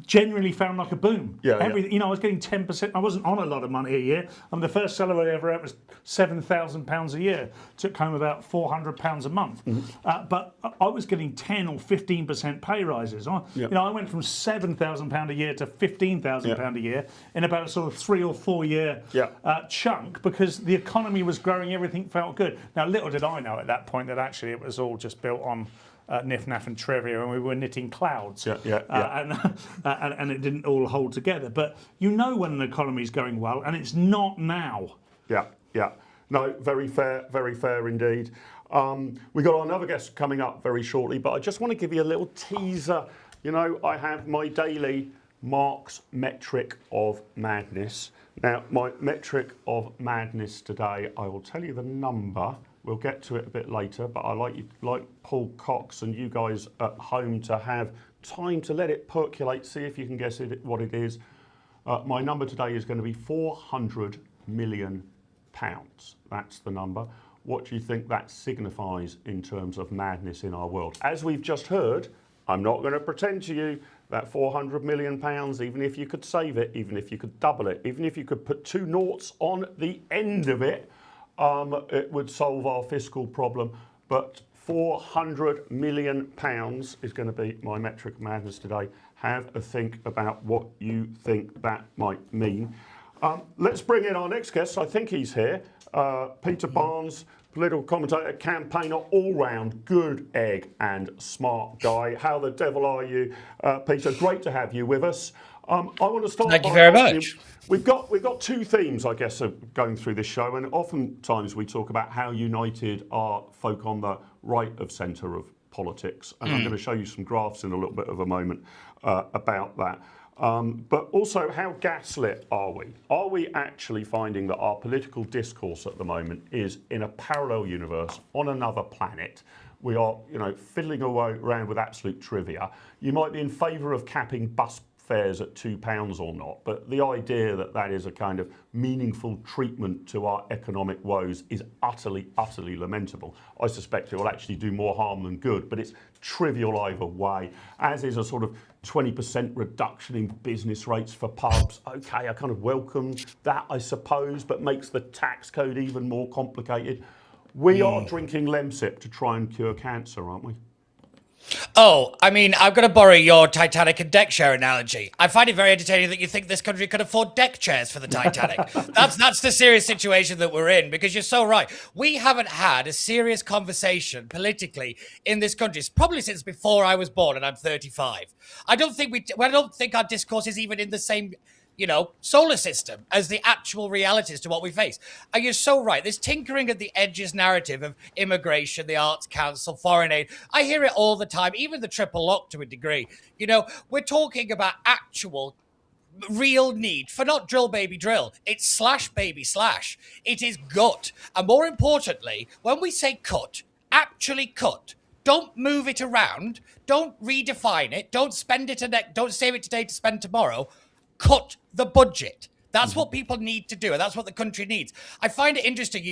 generally found like a boom. Yeah, I was getting 10%. I wasn't on a lot of money a year. The first salary I ever had was £7,000 a year. Took home about £400 a month. But I was getting 10 or 15% pay rises. I went from £7,000 a year to £15,000 a year in about a sort of 3 or 4 year chunk, because the economy was growing, everything felt good. Now, little did I know at that point that actually it was all just built on Nif, Naf and Trivia, and we were knitting clouds. And it didn't all hold together. But when an economy's going well, and it's not now. Yeah. No, very fair indeed. We got another guest coming up very shortly, but I just want to give you a little teaser. I have my daily Mark's metric of madness. Now, my metric of madness today, I will tell you the number. We'll get to it a bit later, but I like Paul Cox and you guys at home to have time to let it percolate, see if you can guess what it is. My number today is going to be £400 million. That's the number. What do you think that signifies in terms of madness in our world? As we've just heard, I'm not going to pretend to you that £400 million, even if you could save it, even if you could double it, even if you could put 2 noughts on the end of it, it would solve our fiscal problem. But £400 million is going to be my metric of madness today. Have a think about what you think that might mean. Let's bring in our next guest. I think he's here. Peter Barnes, political commentator, campaigner, all-round good egg and smart guy. How the devil are you, Peter? Great to have you with us. I want to start. Thank you very much. We've got 2 themes, I guess, of going through this show, and oftentimes we talk about how united are folk on the right of centre of politics, and I'm going to show you some graphs in a little bit of a moment about that. But also, how gaslit are we? Are we actually finding that our political discourse at the moment is in a parallel universe on another planet? We are, fiddling around with absolute trivia. You might be in favour of capping bus fares at £2 or not, but the idea that that is a kind of meaningful treatment to our economic woes is utterly lamentable. I suspect it will actually do more harm than good, but it's trivial either way, as is a sort of 20% reduction in business rates for pubs. Okay, I kind of welcome that, I suppose, but makes the tax code even more complicated. We are drinking Lemsip to try and cure cancer, aren't we? Oh, I'm going to borrow your Titanic and deck chair analogy. I find it very entertaining that you think this country could afford deck chairs for the Titanic. That's the serious situation that we're in, because you're so right. We haven't had a serious conversation politically in this country, probably since before I was born, and I'm 35. I don't think our discourse is even in the same solar system as the actual realities to what we face. And you're so right. This tinkering at the edges narrative of immigration, the Arts Council, foreign aid, I hear it all the time, even the triple lock to a degree. We're talking about actual real need for not drill baby drill. It's slash baby slash. It is gut. And more importantly, when we say cut, actually cut. Don't move it around. Don't redefine it. Don't spend it don't save it today to spend tomorrow. Cut the budget. That's what people need to do, and that's what the country needs. I find it interesting.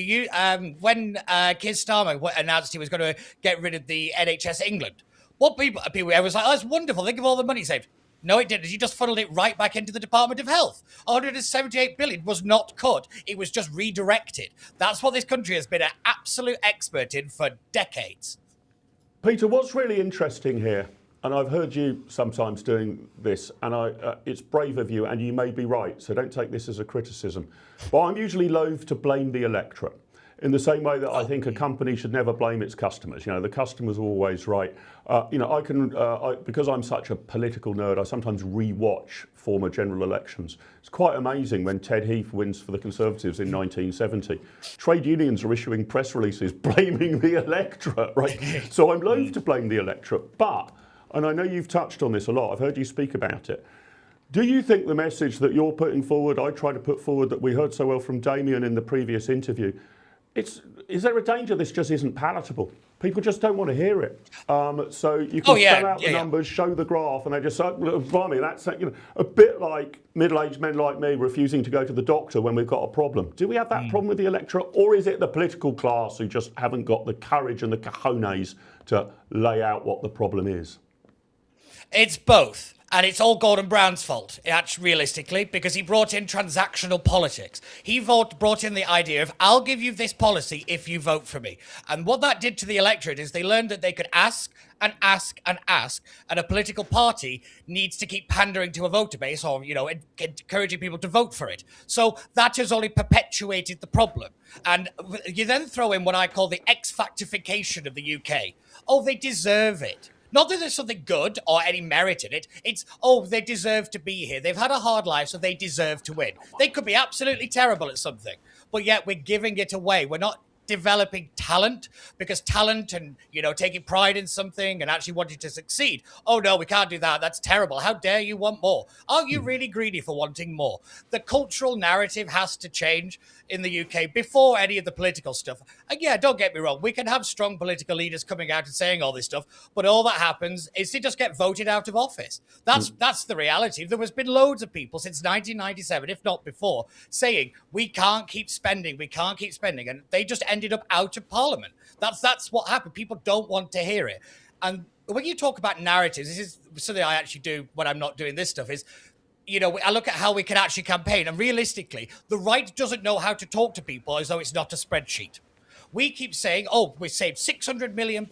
When Keir Starmer announced he was going to get rid of the NHS England, what people was like, "Oh, that's wonderful. Think of all the money saved." No, it didn't. You just funneled it right back into the Department of Health. 178 billion was not cut. It was just redirected. That's what this country has been an absolute expert in for decades. Peter, what's really interesting here, and I've heard you sometimes doing this, and it's brave of you, and you may be right, so don't take this as a criticism, but I'm usually loath to blame the electorate, in the same way that I think a company should never blame its customers. You know, the customer's always right. You know, because I'm such a political nerd, I sometimes re-watch former general elections. It's quite amazing when Ted Heath wins for the Conservatives in 1970. Trade unions are issuing press releases blaming the electorate, right? So I'm loath to blame the electorate, but, and I know you've touched on this a lot, I've heard you speak about it, do you think the message that you're putting forward, I try to put forward, that we heard so well from Damien in the previous interview, is there a danger this just isn't palatable? People just don't want to hear it. So you can spell out the numbers, show the graph, and they just say, blimey, that's a bit like middle-aged men like me refusing to go to the doctor when we've got a problem. Do we have that problem with the electorate, or is it the political class who just haven't got the courage and the cojones to lay out what the problem is? It's both. And it's all Gordon Brown's fault, actually, realistically, because he brought in transactional politics. He brought in the idea of, I'll give you this policy if you vote for me. And what that did to the electorate is they learned that they could ask and ask and ask, and a political party needs to keep pandering to a voter base or, encouraging people to vote for it. So that has only perpetuated the problem. And you then throw in what I call the X-factification of the UK. Oh, they deserve it. Not that there's something good or any merit in it. It's, they deserve to be here. They've had a hard life, so they deserve to win. They could be absolutely terrible at something, but yet we're giving it away. We're not developing talent, because talent and, taking pride in something and actually wanting to succeed. Oh, no, we can't do that. That's terrible. How dare you want more? Are you really greedy for wanting more? The cultural narrative has to change in the UK before any of the political stuff. And yeah, don't get me wrong. We can have strong political leaders coming out and saying all this stuff, but all that happens is they just get voted out of office. That's the reality. There has been loads of people since 1997, if not before, saying we can't keep spending, and they just ended up out of Parliament. That's what happened. People don't want to hear it. And when you talk about narratives, this is something I actually do when I'm not doing this stuff, is I look at how we can actually campaign, and realistically, the right doesn't know how to talk to people as though it's not a spreadsheet. We keep saying, we saved £600 million.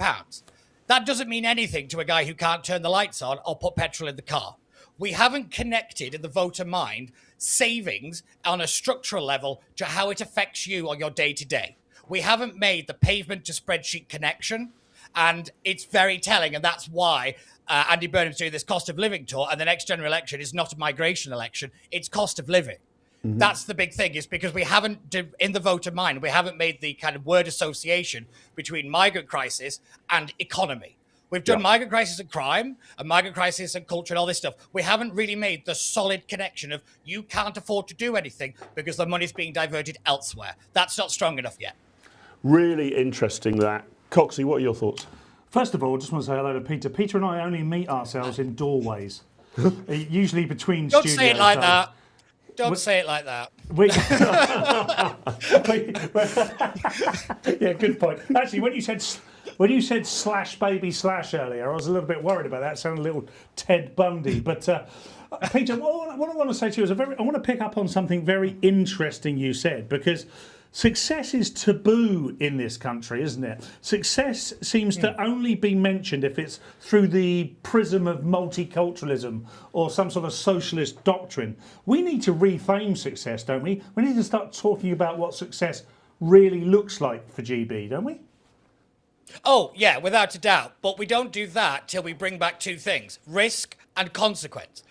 That doesn't mean anything to a guy who can't turn the lights on or put petrol in the car. We haven't connected in the voter mind savings on a structural level to how it affects you on your day-to-day. We haven't made the pavement to spreadsheet connection, and it's very telling, and that's why Andy Burnham's doing this cost of living tour, and the next general election is not a migration election, it's cost of living. Mm-hmm. That's the big thing, is because we haven't, in the voter mind, we haven't made the kind of word association between migrant crisis and economy. We've done migrant crisis and crime, and migrant crisis and culture and all this stuff. We haven't really made the solid connection of you can't afford to do anything because the money's being diverted elsewhere. That's not strong enough yet. Really interesting that. Coxie, what are your thoughts? First of all, I just want to say hello to Peter. Peter and I only meet ourselves in doorways, usually between studios. Don't say it like that. Don't say it like that. Yeah, good point. Actually, when you said slash baby slash earlier, I was a little bit worried about that. It sounded a little Ted Bundy. But Peter, what I want to say to you is I want to pick up on something very interesting you said, because success is taboo in this country, isn't it? Success seems to only be mentioned if it's through the prism of multiculturalism or some sort of socialist doctrine. We need to reframe success, don't we? We need to start talking about what success really looks like for GB, don't we? Oh, yeah, without a doubt. But we don't do that till we bring back two things: risk and consequence.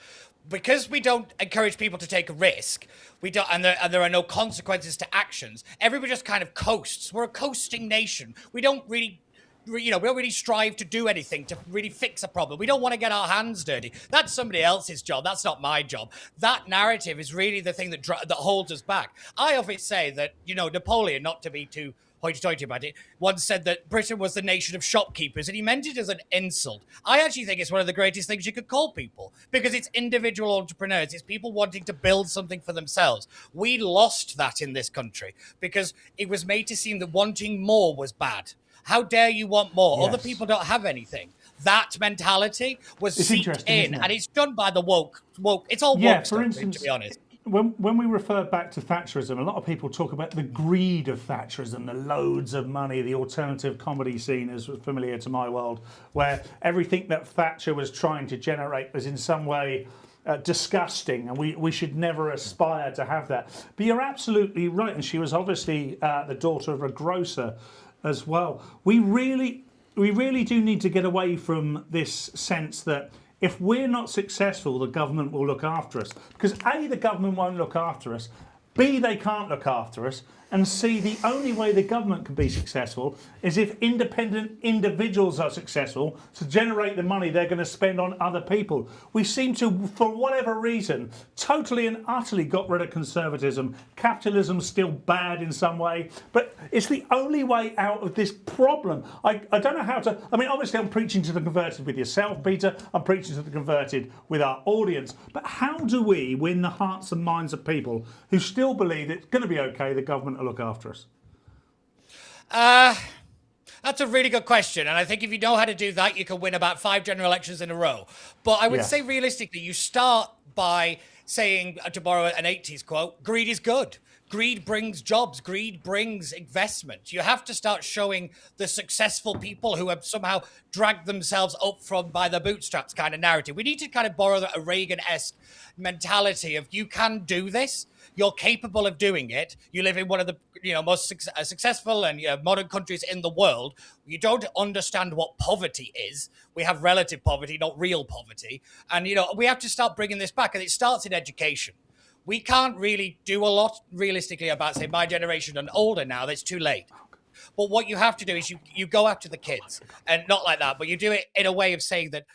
Because we don't encourage people to take a risk, and there are no consequences to actions, everybody just kind of coasts. We're a coasting nation. We don't really strive to do anything to really fix a problem. We don't want to get our hands dirty. That's somebody else's job. That's not my job. That narrative is really the thing that holds us back. I often say that, Napoleon, not to be too hoity-toity about it, once said that Britain was the nation of shopkeepers, and he meant it as an insult. I actually think it's one of the greatest things you could call people, because it's individual entrepreneurs. It's people wanting to build something for themselves. We lost that in this country because it was made to seem that wanting more was bad. How dare you want more? Yes. Other people don't have anything. that mentality was It's seeped interesting, in, isn't it? and it's done by the woke. It's all woke Yeah, stuff, for instance, to be honest. when we refer back to Thatcherism, a lot of people talk about the greed of Thatcherism, the loads of money, the alternative comedy scene is familiar to my world, where everything that Thatcher was trying to generate was in some way disgusting, and we should never aspire to have that. But you're absolutely right, and she was obviously the daughter of a grocer as well. We really do need to get away from this sense that if we're not successful, the government will look after us. Because A, the government won't look after us, B, they can't look after us, and C, the only way the government can be successful is if independent individuals are successful to generate the money they're going to spend on other people. We seem to, for whatever reason, totally and utterly got rid of conservatism. Capitalism's still bad in some way, but it's the only way out of this problem. I don't know how to... I mean, obviously I'm preaching to the converted with yourself, Peter. I'm preaching to the converted with our audience. But how do we win the hearts and minds of people who still believe it's going to be okay, the government will look after us? That's a really good question, and I think if you know how to do that, you can win about 5 general elections in a row. But I would say realistically, you start by saying, to borrow an 80s quote, greed is good. Greed brings jobs. Greed brings investment. You have to start showing the successful people who have somehow dragged themselves up from by their bootstraps kind of narrative. We need to kind of borrow a Reagan-esque mentality of you can do this. You're capable of doing it. You live in one of the most successful and modern countries in the world. You don't understand what poverty is. We have relative poverty, not real poverty. And we have to start bringing this back. And it starts in education. We can't really do a lot realistically about, say, my generation and older now. That's too late. But what you have to do is you go after the kids, and not like that, but you do it in a way of saying that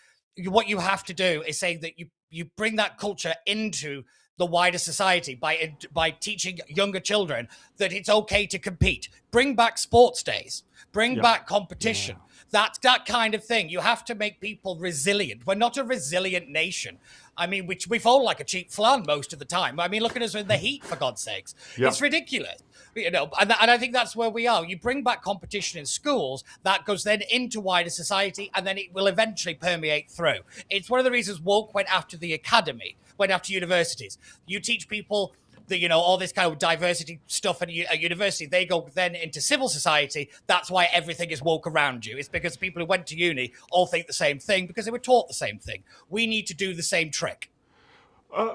what you have to do is saying that you bring that culture into the wider society by teaching younger children that it's okay to compete. Bring back sports days. Bring back competition. That kind of thing. You have to make people resilient. We're not a resilient nation. I mean, we fall like a cheap flan most of the time. I mean, look at us in the heat, for God's sakes. It's ridiculous. And I think that's where we are. You bring back competition in schools, that goes then into wider society, and then it will eventually permeate through. It's one of the reasons woke went after the academy, went after universities. You teach people the, all this kind of diversity stuff at university, they go then into civil society. That's why everything is woke around you. It's because people who went to uni all think the same thing because they were taught the same thing. We need to do the same trick.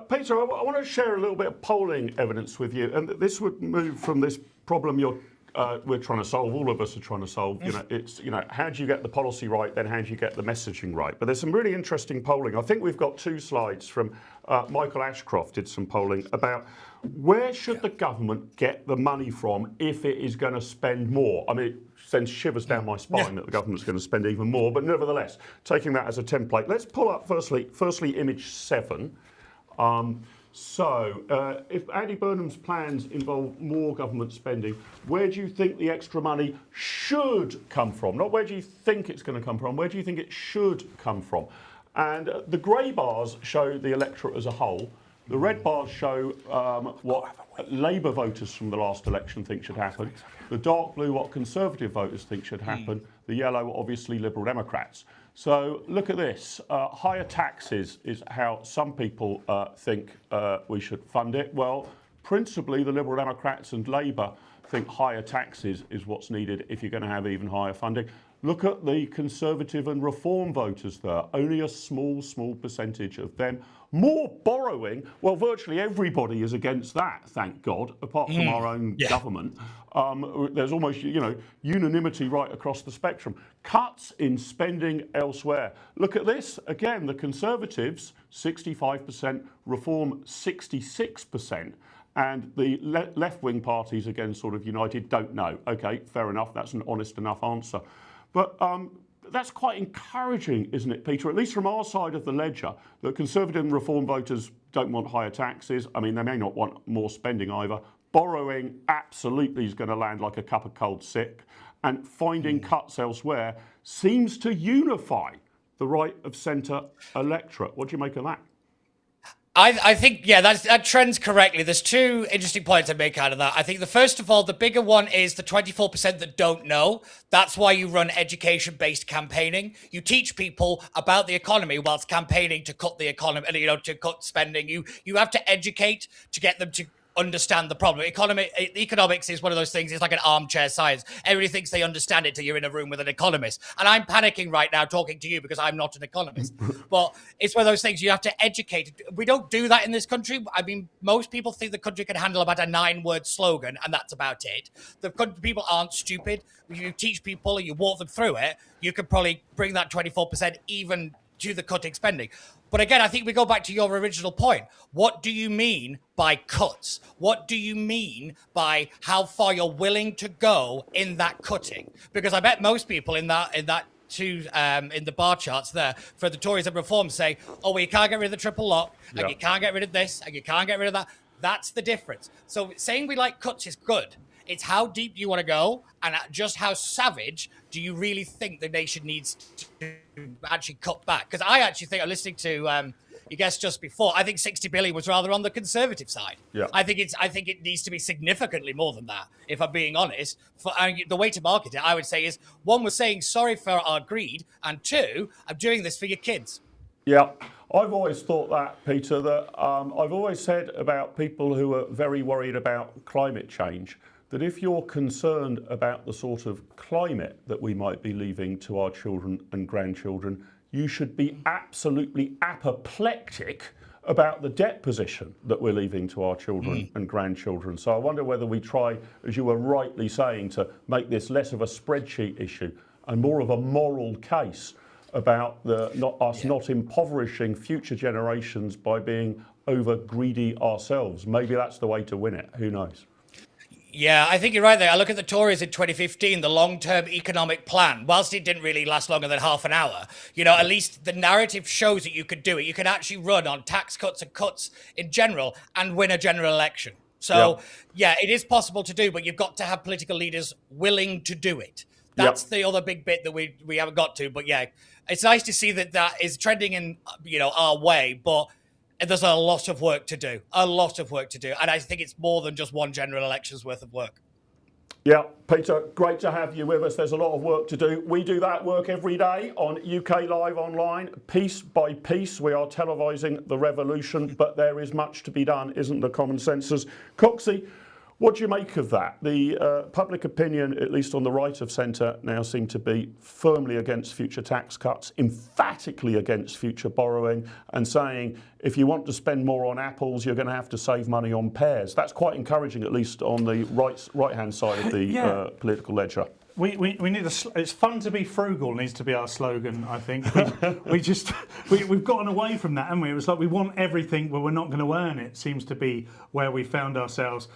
Peter, I want to share a little bit of polling evidence with you, and this would move from this problem we're trying to solve, all of us are trying to solve. It's how do you get the policy right, then how do you get the messaging right? But there's some really interesting polling. I think we've got 2 slides from Michael Ashcroft did some polling about where should the government get the money from if it is going to spend more. I mean, it sends shivers down my spine that the government's going to spend even more, but nevertheless, taking that as a template, let's pull up firstly image 7. If Andy Burnham's plans involve more government spending, where do you think the extra money should come from? Not where do you think it's going to come from, where do you think it should come from? And the grey bars show the electorate as a whole. The red bars show what Labour voters from the last election think should happen. The dark blue, what Conservative voters think should happen. The yellow, obviously, Liberal Democrats. So look at this. Higher taxes is how some people think we should fund it. Well, principally the Liberal Democrats and Labour think higher taxes is what's needed if you're going to have even higher funding. Look at the Conservative and Reform voters there. Only a small percentage of them. More borrowing. Well, virtually everybody is against that, thank God, apart from our own government. There's almost, unanimity right across the spectrum. Cuts in spending elsewhere. Look at this. Again, the Conservatives, 65%, Reform, 66%. And the left-wing parties, again, sort of united, don't know. OK, fair enough. That's an honest enough answer. But that's quite encouraging, isn't it, Peter? At least from our side of the ledger, the Conservative and Reform voters don't want higher taxes. I mean, they may not want more spending either. Borrowing absolutely is going to land like a cup of cold sick. And finding cuts elsewhere seems to unify the right of centre electorate. What do you make of that? I think, yeah, that trends correctly. There's two interesting points I make out of that. I think the first of all, the bigger one is the 24% that don't know. That's why you run education-based campaigning. You teach people about the economy whilst campaigning to cut the economy, to cut spending. You have to educate to get them to understand the problem. Economics is one of those things. It's like an armchair science. Everybody thinks they understand it till you're in a room with an economist. And I'm panicking right now talking to you because I'm not an economist. But it's one of those things you have to educate. We don't do that in this country. I mean, most people think the country can handle about a 9-word slogan, and that's about it. The people aren't stupid. If you teach people and you walk them through it, you could probably bring that 24% even to the cutting spending. But again, I think we go back to your original point. What do you mean by cuts? What do you mean by how far you're willing to go in that cutting? Because I bet most people in the bar charts there for the Tories and Reform say, oh, well, you can't get rid of the triple lock, and you can't get rid of this, and you can't get rid of that. That's the difference. So saying we like cuts is good. It's how deep you want to go, and just how savage do you really think the nation needs to actually cut back? Because I actually think, listening to your guest just before, I think 60 billion was rather on the conservative side. Yeah. I think it needs to be significantly more than that, if I'm being honest. The way to market it, I would say, is one, we're saying sorry for our greed, and two, I'm doing this for your kids. Yeah, I've always thought that, Peter, that I've always said about people who are very worried about climate change, that if you're concerned about the sort of climate that we might be leaving to our children and grandchildren, you should be absolutely apoplectic about the debt position that we're leaving to our children and grandchildren. So I wonder whether we try, as you were rightly saying, to make this less of a spreadsheet issue and more of a moral case about not impoverishing future generations by being over greedy ourselves. Maybe that's the way to win it. Who knows? Yeah, I think you're right there. I look at the Tories in 2015, the long-term economic plan. Whilst it didn't really last longer than half an hour, at least the narrative shows that you could do it. You can actually run on tax cuts and cuts in general and win a general election. So, yeah, it is possible to do, but you've got to have political leaders willing to do it. That's the other big bit that we haven't got to. But yeah, it's nice to see that is trending in, our way, but there's a lot of work to do, And I think it's more than just one general election's worth of work. Yeah, Peter, great to have you with us. There's a lot of work to do. We do that work every day on UK Live Online. Piece by piece, we are televising the revolution, but there is much to be done, isn't there, Common Senses? Coxie, what do you make of that? The public opinion, at least on the right of centre, now seem to be firmly against future tax cuts, emphatically against future borrowing, and saying if you want to spend more on apples, you're going to have to save money on pears. That's quite encouraging, at least on the right-hand side of the political ledger. We need it's fun to be frugal needs to be our slogan, I think. We've gotten away from that, haven't we? It was like we want everything, but we're not going to earn it, seems to be where we found ourselves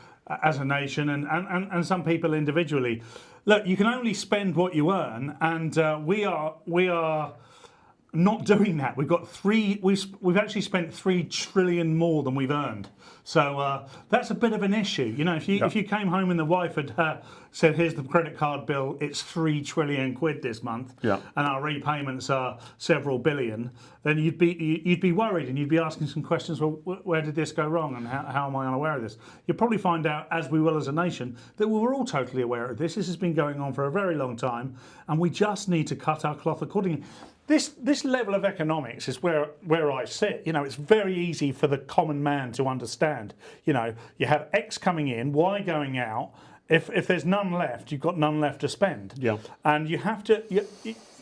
as a nation and some people individually. Look, you can only spend what you earn, and we are not doing that. We've actually spent 3 trillion more than we've earned. So that's a bit of an issue. If you came home and the wife had said, here's the credit card bill, it's 3 trillion quid this month, and our repayments are several billion, then you'd be worried and you'd be asking some questions. Well, where did this go wrong, and how am I unaware of this? You'll probably find out, as we will as a nation, that we were all totally aware of this. This has been going on for a very long time, and we just need to cut our cloth accordingly. This level of economics is where I sit. It's very easy for the common man to understand. You have X coming in, Y going out. If there's none left, you've got none left to spend. Yeah. And you have to,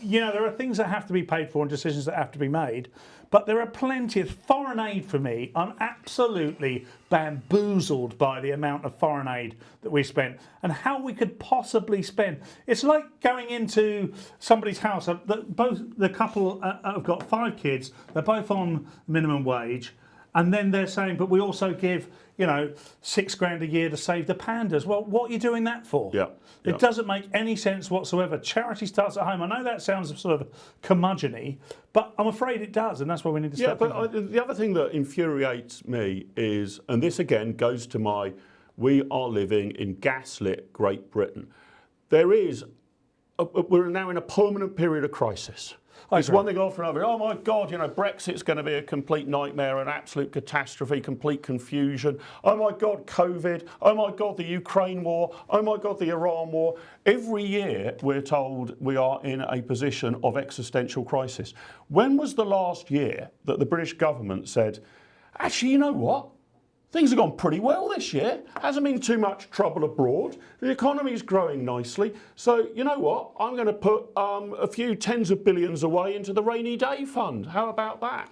there are things that have to be paid for and decisions that have to be made. But there are plenty of foreign aid. For me, I'm absolutely bamboozled by the amount of foreign aid that we spent and how we could possibly spend. It's like going into somebody's house. Both the couple have got 5 kids. They're both on minimum wage, and then they're saying, "But we also give, $6,000 a year to save the pandas." Well, what are you doing that for? It doesn't make any sense whatsoever. Charity starts at home. I know that sounds sort of curmudgeon-y, but I'm afraid it does, and that's why we need to step in. The other thing that infuriates me is, and this again goes to we are living in gaslit Great Britain. We're now in a permanent period of crisis. It's one thing after another. Oh my God, Brexit's going to be a complete nightmare, an absolute catastrophe, complete confusion. Oh my God, COVID. Oh my God, the Ukraine war. Oh my God, the Iran war. Every year we're told we are in a position of existential crisis. When was the last year that the British government said, actually, you know what? Things have gone pretty well this year. Hasn't been too much trouble abroad. The economy's growing nicely. So, you know what? I'm going to put a few tens of billions away into the rainy day fund. How about that?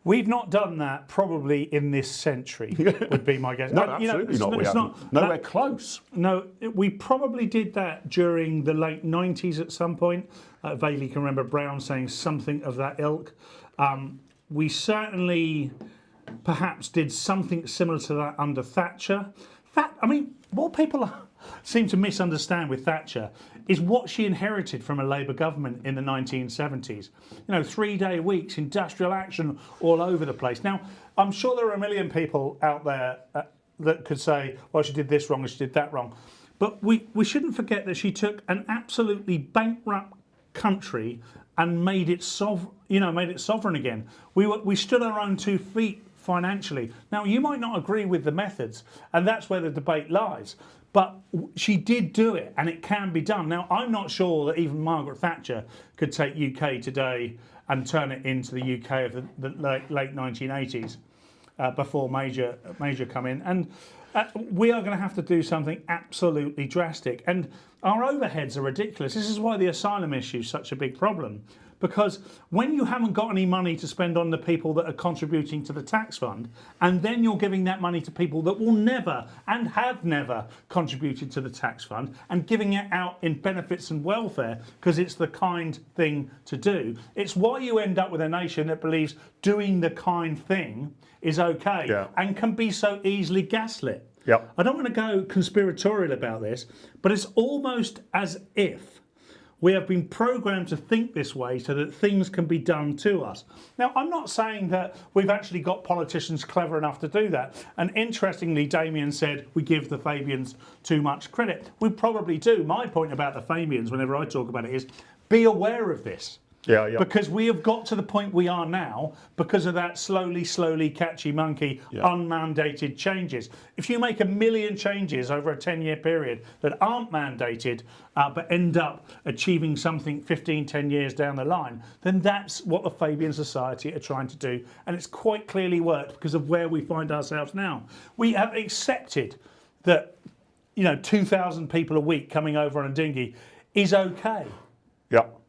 We've not done that probably in this century, would be my guess. No, absolutely not. We haven't. Nowhere close. No, we probably did that during the late 90s at some point. I vaguely can remember Brown saying something of that ilk. We certainly perhaps did something similar to that under Thatcher. What people seem to misunderstand with Thatcher is what she inherited from a Labour government in the 1970s. 3-day weeks, industrial action all over the place. Now, I'm sure there are a million people out there that could say, well, she did this wrong and she did that wrong. But we shouldn't forget that she took an absolutely bankrupt country and made it sovereign again. We stood on our own 2 feet financially. Now, you might not agree with the methods, and that's where the debate lies, but she did do it, and it can be done. Now, I'm not sure that even Margaret Thatcher could take UK today and turn it into the UK of the late 1980s before Major come in. And we are going to have to do something absolutely drastic. And our overheads are ridiculous. This is why the asylum issue is such a big problem. Because when you haven't got any money to spend on the people that are contributing to the tax fund, and then you're giving that money to people that will never and have never contributed to the tax fund, and giving it out in benefits and welfare because it's the kind thing to do, it's why you end up with a nation that believes doing the kind thing is okay and can be so easily gaslit. I don't want to go conspiratorial about this, but it's almost as if we have been programmed to think this way so that things can be done to us. Now, I'm not saying that we've actually got politicians clever enough to do that. And interestingly, Damien said we give the Fabians too much credit. We probably do. My point about the Fabians, whenever I talk about it, is be aware of this. Because we have got to the point we are now because of that slowly catchy monkey unmandated changes. If you make 1 million changes over a 10-year period that aren't mandated but end up achieving something 10 years down the line, then that's what the Fabian Society are trying to do. And it's quite clearly worked because of where we find ourselves now. We have accepted that 2,000 people a week coming over on a dinghy is okay.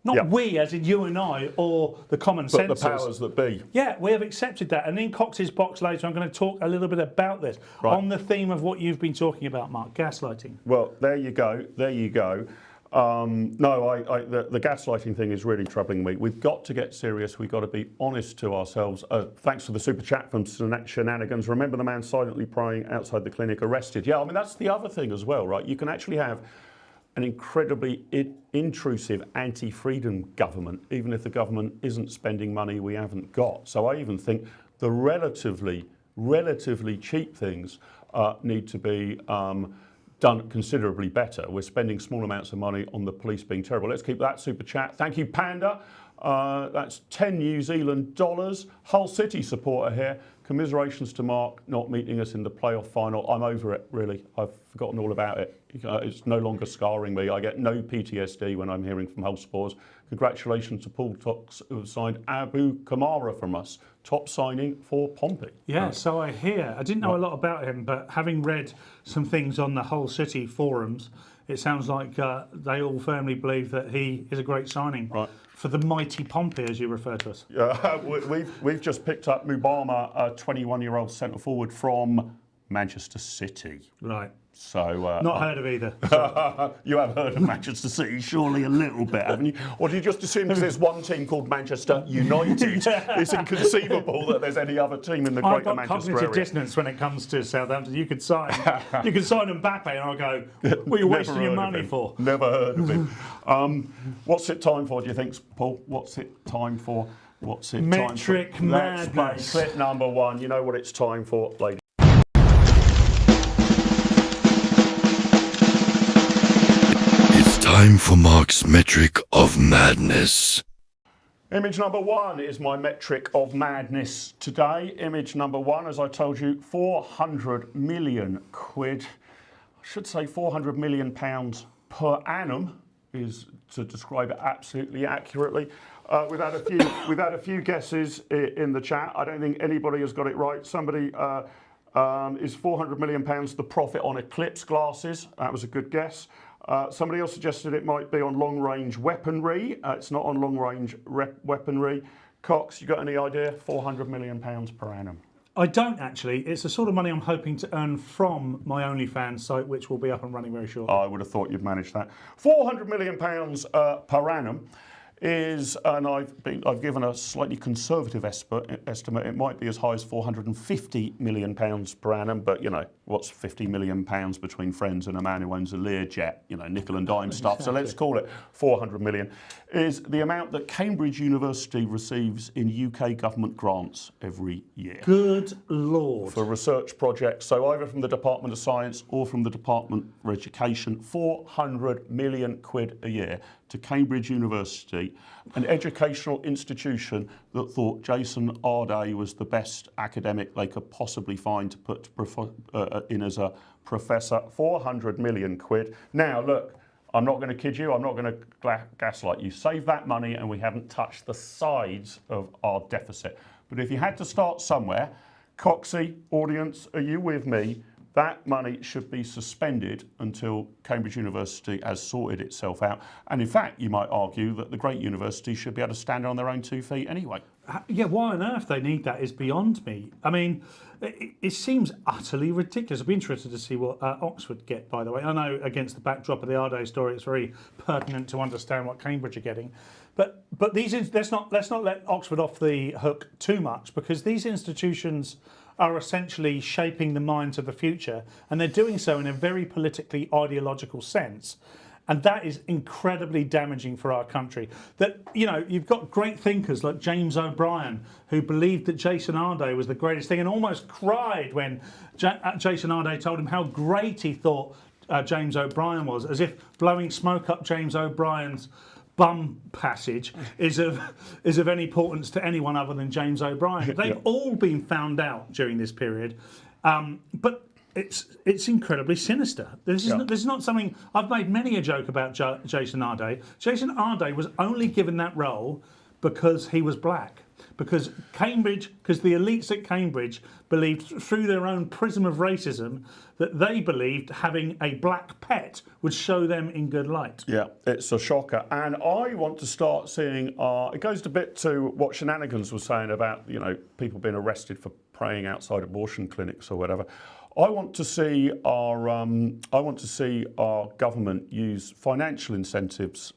Not we, as in you and I, or the common sense. But the powers that be. Yeah, we have accepted that. And in Cox's box later, I'm going to talk a little bit about this on the theme of what you've been talking about, Mark, gaslighting. Well, there you go. There you go. The gaslighting thing is really troubling me. We've got to get serious. We've got to be honest to ourselves. Thanks for the super chat from Shenanigans. Remember the man silently praying outside the clinic arrested? Yeah, I mean, that's the other thing as well, right? You can actually have an incredibly intrusive anti-freedom government, even if the government isn't spending money we haven't got. So I even think the relatively cheap things need to be done considerably better. We're spending small amounts of money on the police being terrible. Let's keep that super chat. Thank you, Panda. That's 10 New Zealand dollars. Hull City supporter here. Commiserations to Mark not meeting us in the playoff final. I'm over it, really. I've forgotten all about it. It's no longer scarring me. I get no PTSD when I'm hearing from Hull Spurs. Congratulations to Paul Tox, who signed Abu Kamara from us. Top signing for Pompey. Yeah, so I hear. I didn't know a lot about him, but having read some things on the Hull City forums, it sounds like they all firmly believe that he is a great signing for the mighty Pompey, as you refer to us. We've just picked up Mubama, a 21-year-old centre forward from Manchester City. Right. So not heard of either. You have heard of Manchester City, surely a little bit, haven't you? Or do you just assume because there's one team called Manchester United, it's inconceivable that there's any other team in the Greater Manchester area? I've got cognitive dissonance when it comes to Southampton. You could sign Mbappe, and I'll go, what are you wasting your money for? Never heard of him. What's it time for, do you think, Paul? What's it time for? Metric madness. Let's play clip number 1. You know what it's time for, ladies. Time for Mark's Metric of Madness. Image number one is my metric of madness today. Image number one, as I told you, 400 million quid. I should say 400 million pounds per annum is to describe it absolutely accurately. We've had a few guesses in the chat. I don't think anybody has got it right. Somebody is 400 million pounds the profit on eclipse glasses. That was a good guess. Somebody else suggested it might be on long-range weaponry. It's not on long-range weaponry. Cox, you got any idea? 400 million pounds per annum. I don't actually. It's the sort of money I'm hoping to earn from my OnlyFans site, which will be up and running very shortly. I would have thought you'd manage that. 400 million pounds per annum is, and I've given a slightly conservative estimate. It might be as high as 450 million pounds per annum, but you know what's 50 million pounds between friends and a man who owns a Learjet, you know, nickel and dime stuff. So let's call it 400 million. Is the amount that Cambridge University receives in UK government grants every year. Good Lord. For research projects, so either from the Department of Science or from the Department of Education, 400 million quid a year to Cambridge University, an educational institution that thought Jason Arday was the best academic they could possibly find to put in as a professor. 400 million quid. Now, look, I'm not going to kid you, I'm not going to gaslight you. Save that money and we haven't touched the sides of our deficit. But if you had to start somewhere, Coxie, audience, are you with me? That money should be suspended until Cambridge University has sorted itself out. And in fact, you might argue that the great universities should be able to stand on their own 2 feet anyway. Yeah, why on earth they need that is beyond me. I mean, it seems utterly ridiculous. I'd be interested to see what Oxford get, by the way. I know against the backdrop of the Arday story, it's very pertinent to understand what Cambridge are getting. But let's not let Oxford off the hook too much, because these institutions are essentially shaping the minds of the future, and they're doing so in a very politically ideological sense. And that is incredibly damaging for our country. That, you know, you've got great thinkers like James O'Brien, who believed that Jason Arday was the greatest thing and almost cried when Jason Arday told him how great he thought James O'Brien was, as if blowing smoke up James O'Brien's bum passage is of any importance to anyone other than James O'Brien. They've all been found out during this period, but it's incredibly sinister. This is not something. I've made many a joke about Jason Arday. Jason Arday was only given that role because he was black. Because the elites at Cambridge believed, through their own prism of racism, that they believed having a black pet would show them in good light. Yeah, it's a shocker. And I want to start seeing, it goes a bit to what Shenanigans was saying about, you know, people being arrested for praying outside abortion clinics or whatever. I want to see our government use financial incentives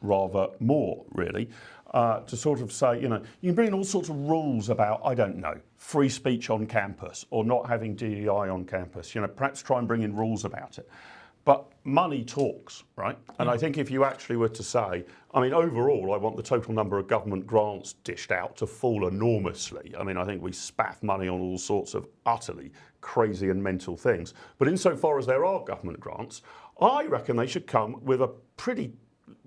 rather more, really. To sort of say, you know, you can bring in all sorts of rules about, I don't know, free speech on campus or not having DEI on campus, you know, perhaps try and bring in rules about it. But money talks, right? And I think if you actually were to say, I mean, overall, I want the total number of government grants dished out to fall enormously. I mean, I think we spaff money on all sorts of utterly crazy and mental things. But insofar as there are government grants, I reckon they should come with a pretty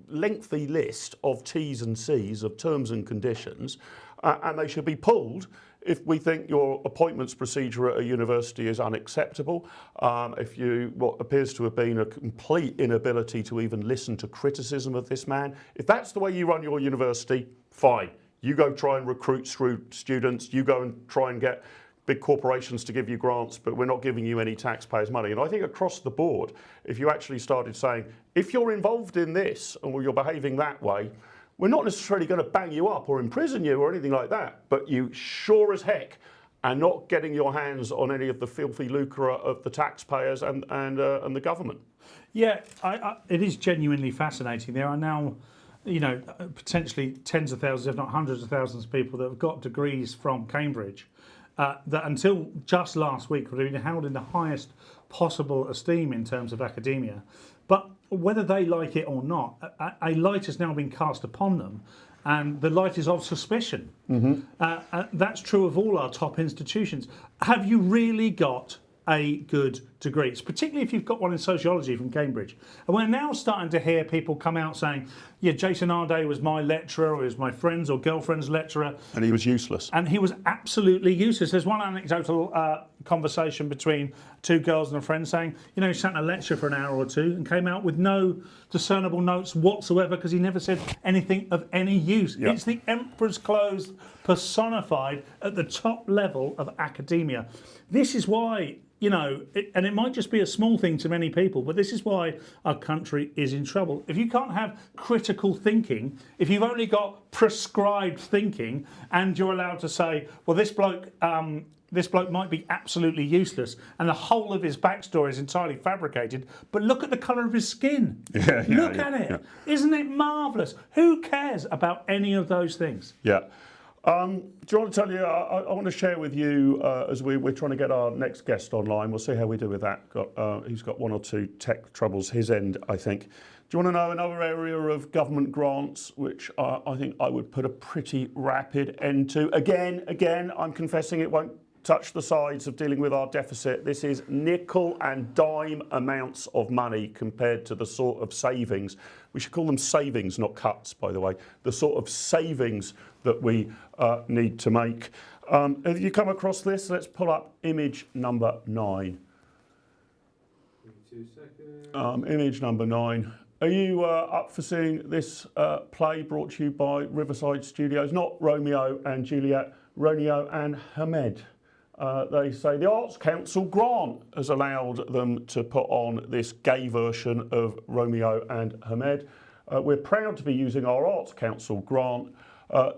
lengthy list of T's and C's, of terms and conditions, and they should be pulled if we think your appointments procedure at a university is unacceptable, if what appears to have been a complete inability to even listen to criticism of this man. If that's the way you run your university, fine. You go try and recruit students, you go and try and get big corporations to give you grants, but we're not giving you any taxpayers' money. And I think across the board, if you actually started saying, if you're involved in this and you're behaving that way, we're not necessarily going to bang you up or imprison you or anything like that, but you sure as heck are not getting your hands on any of the filthy lucre of the taxpayers and the government. Yeah, it is genuinely fascinating. There are now, you know, potentially tens of thousands, if not hundreds of thousands of people that have got degrees from Cambridge that until just last week would have been held in the highest possible esteem in terms of academia. But whether they like it or not, a light has now been cast upon them, and the light is of suspicion. That's true of all our top institutions. Have you really got a good degrees, particularly if you've got one in sociology from Cambridge. And we're now starting to hear people come out saying, yeah, Jason Arday was my lecturer, or he was my friend's or girlfriend's lecturer. And he was useless. And he was absolutely useless. There's one anecdotal conversation between two girls and a friend saying, you know, he sat in a lecture for an hour or two and came out with no discernible notes whatsoever because he never said anything of any use. Yeah. It's the emperor's clothes personified at the top level of academia. This is why, you know, and it might just be a small thing to many people, but this is why our country is in trouble. If you can't have critical thinking, if you've only got prescribed thinking, and you're allowed to say, well, this bloke might be absolutely useless, and the whole of his backstory is entirely fabricated, but look at the colour of his skin. Look at it. Isn't it marvellous? Who cares about any of those things? Yeah. Do you want to tell you, I want to share with you, as we're trying to get our next guest online, we'll see how we do with that. He's got one or two tech troubles his end, I think. Do you want to know another area of government grants, which I think I would put a pretty rapid end to? Again, I'm confessing it won't touch the sides of dealing with our deficit. This is nickel and dime amounts of money compared to the sort of savings. We should call them savings, not cuts, by the way. The sort of savings that we need to make. Have you come across this? Let's pull up image number 9. 2 seconds. Image number 9. Are you up for seeing this play brought to you by Riverside Studios? Not Romeo and Juliet, Romeo and Hamed. They say the Arts Council grant has allowed them to put on this gay version of Romeo and Hamed. We're proud to be using our Arts Council grant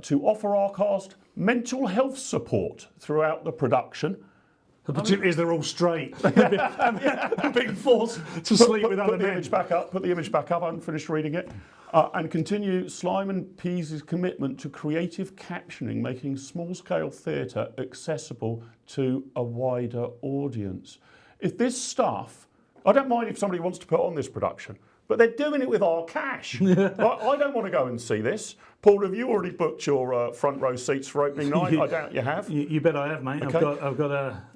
to offer our cast mental health support throughout the production. The particularly is they're all straight. I'm being forced to sleep with other men. Put the image back up. I haven't finished reading it. And continue Simon Pease's commitment to creative captioning, making small-scale theatre accessible to a wider audience. If this stuff, I don't mind if somebody wants to put on this production, but they're doing it with our cash. I don't want to go and see this. Paul, have you already booked your front row seats for opening night? I doubt you have. You bet I have, mate. Okay.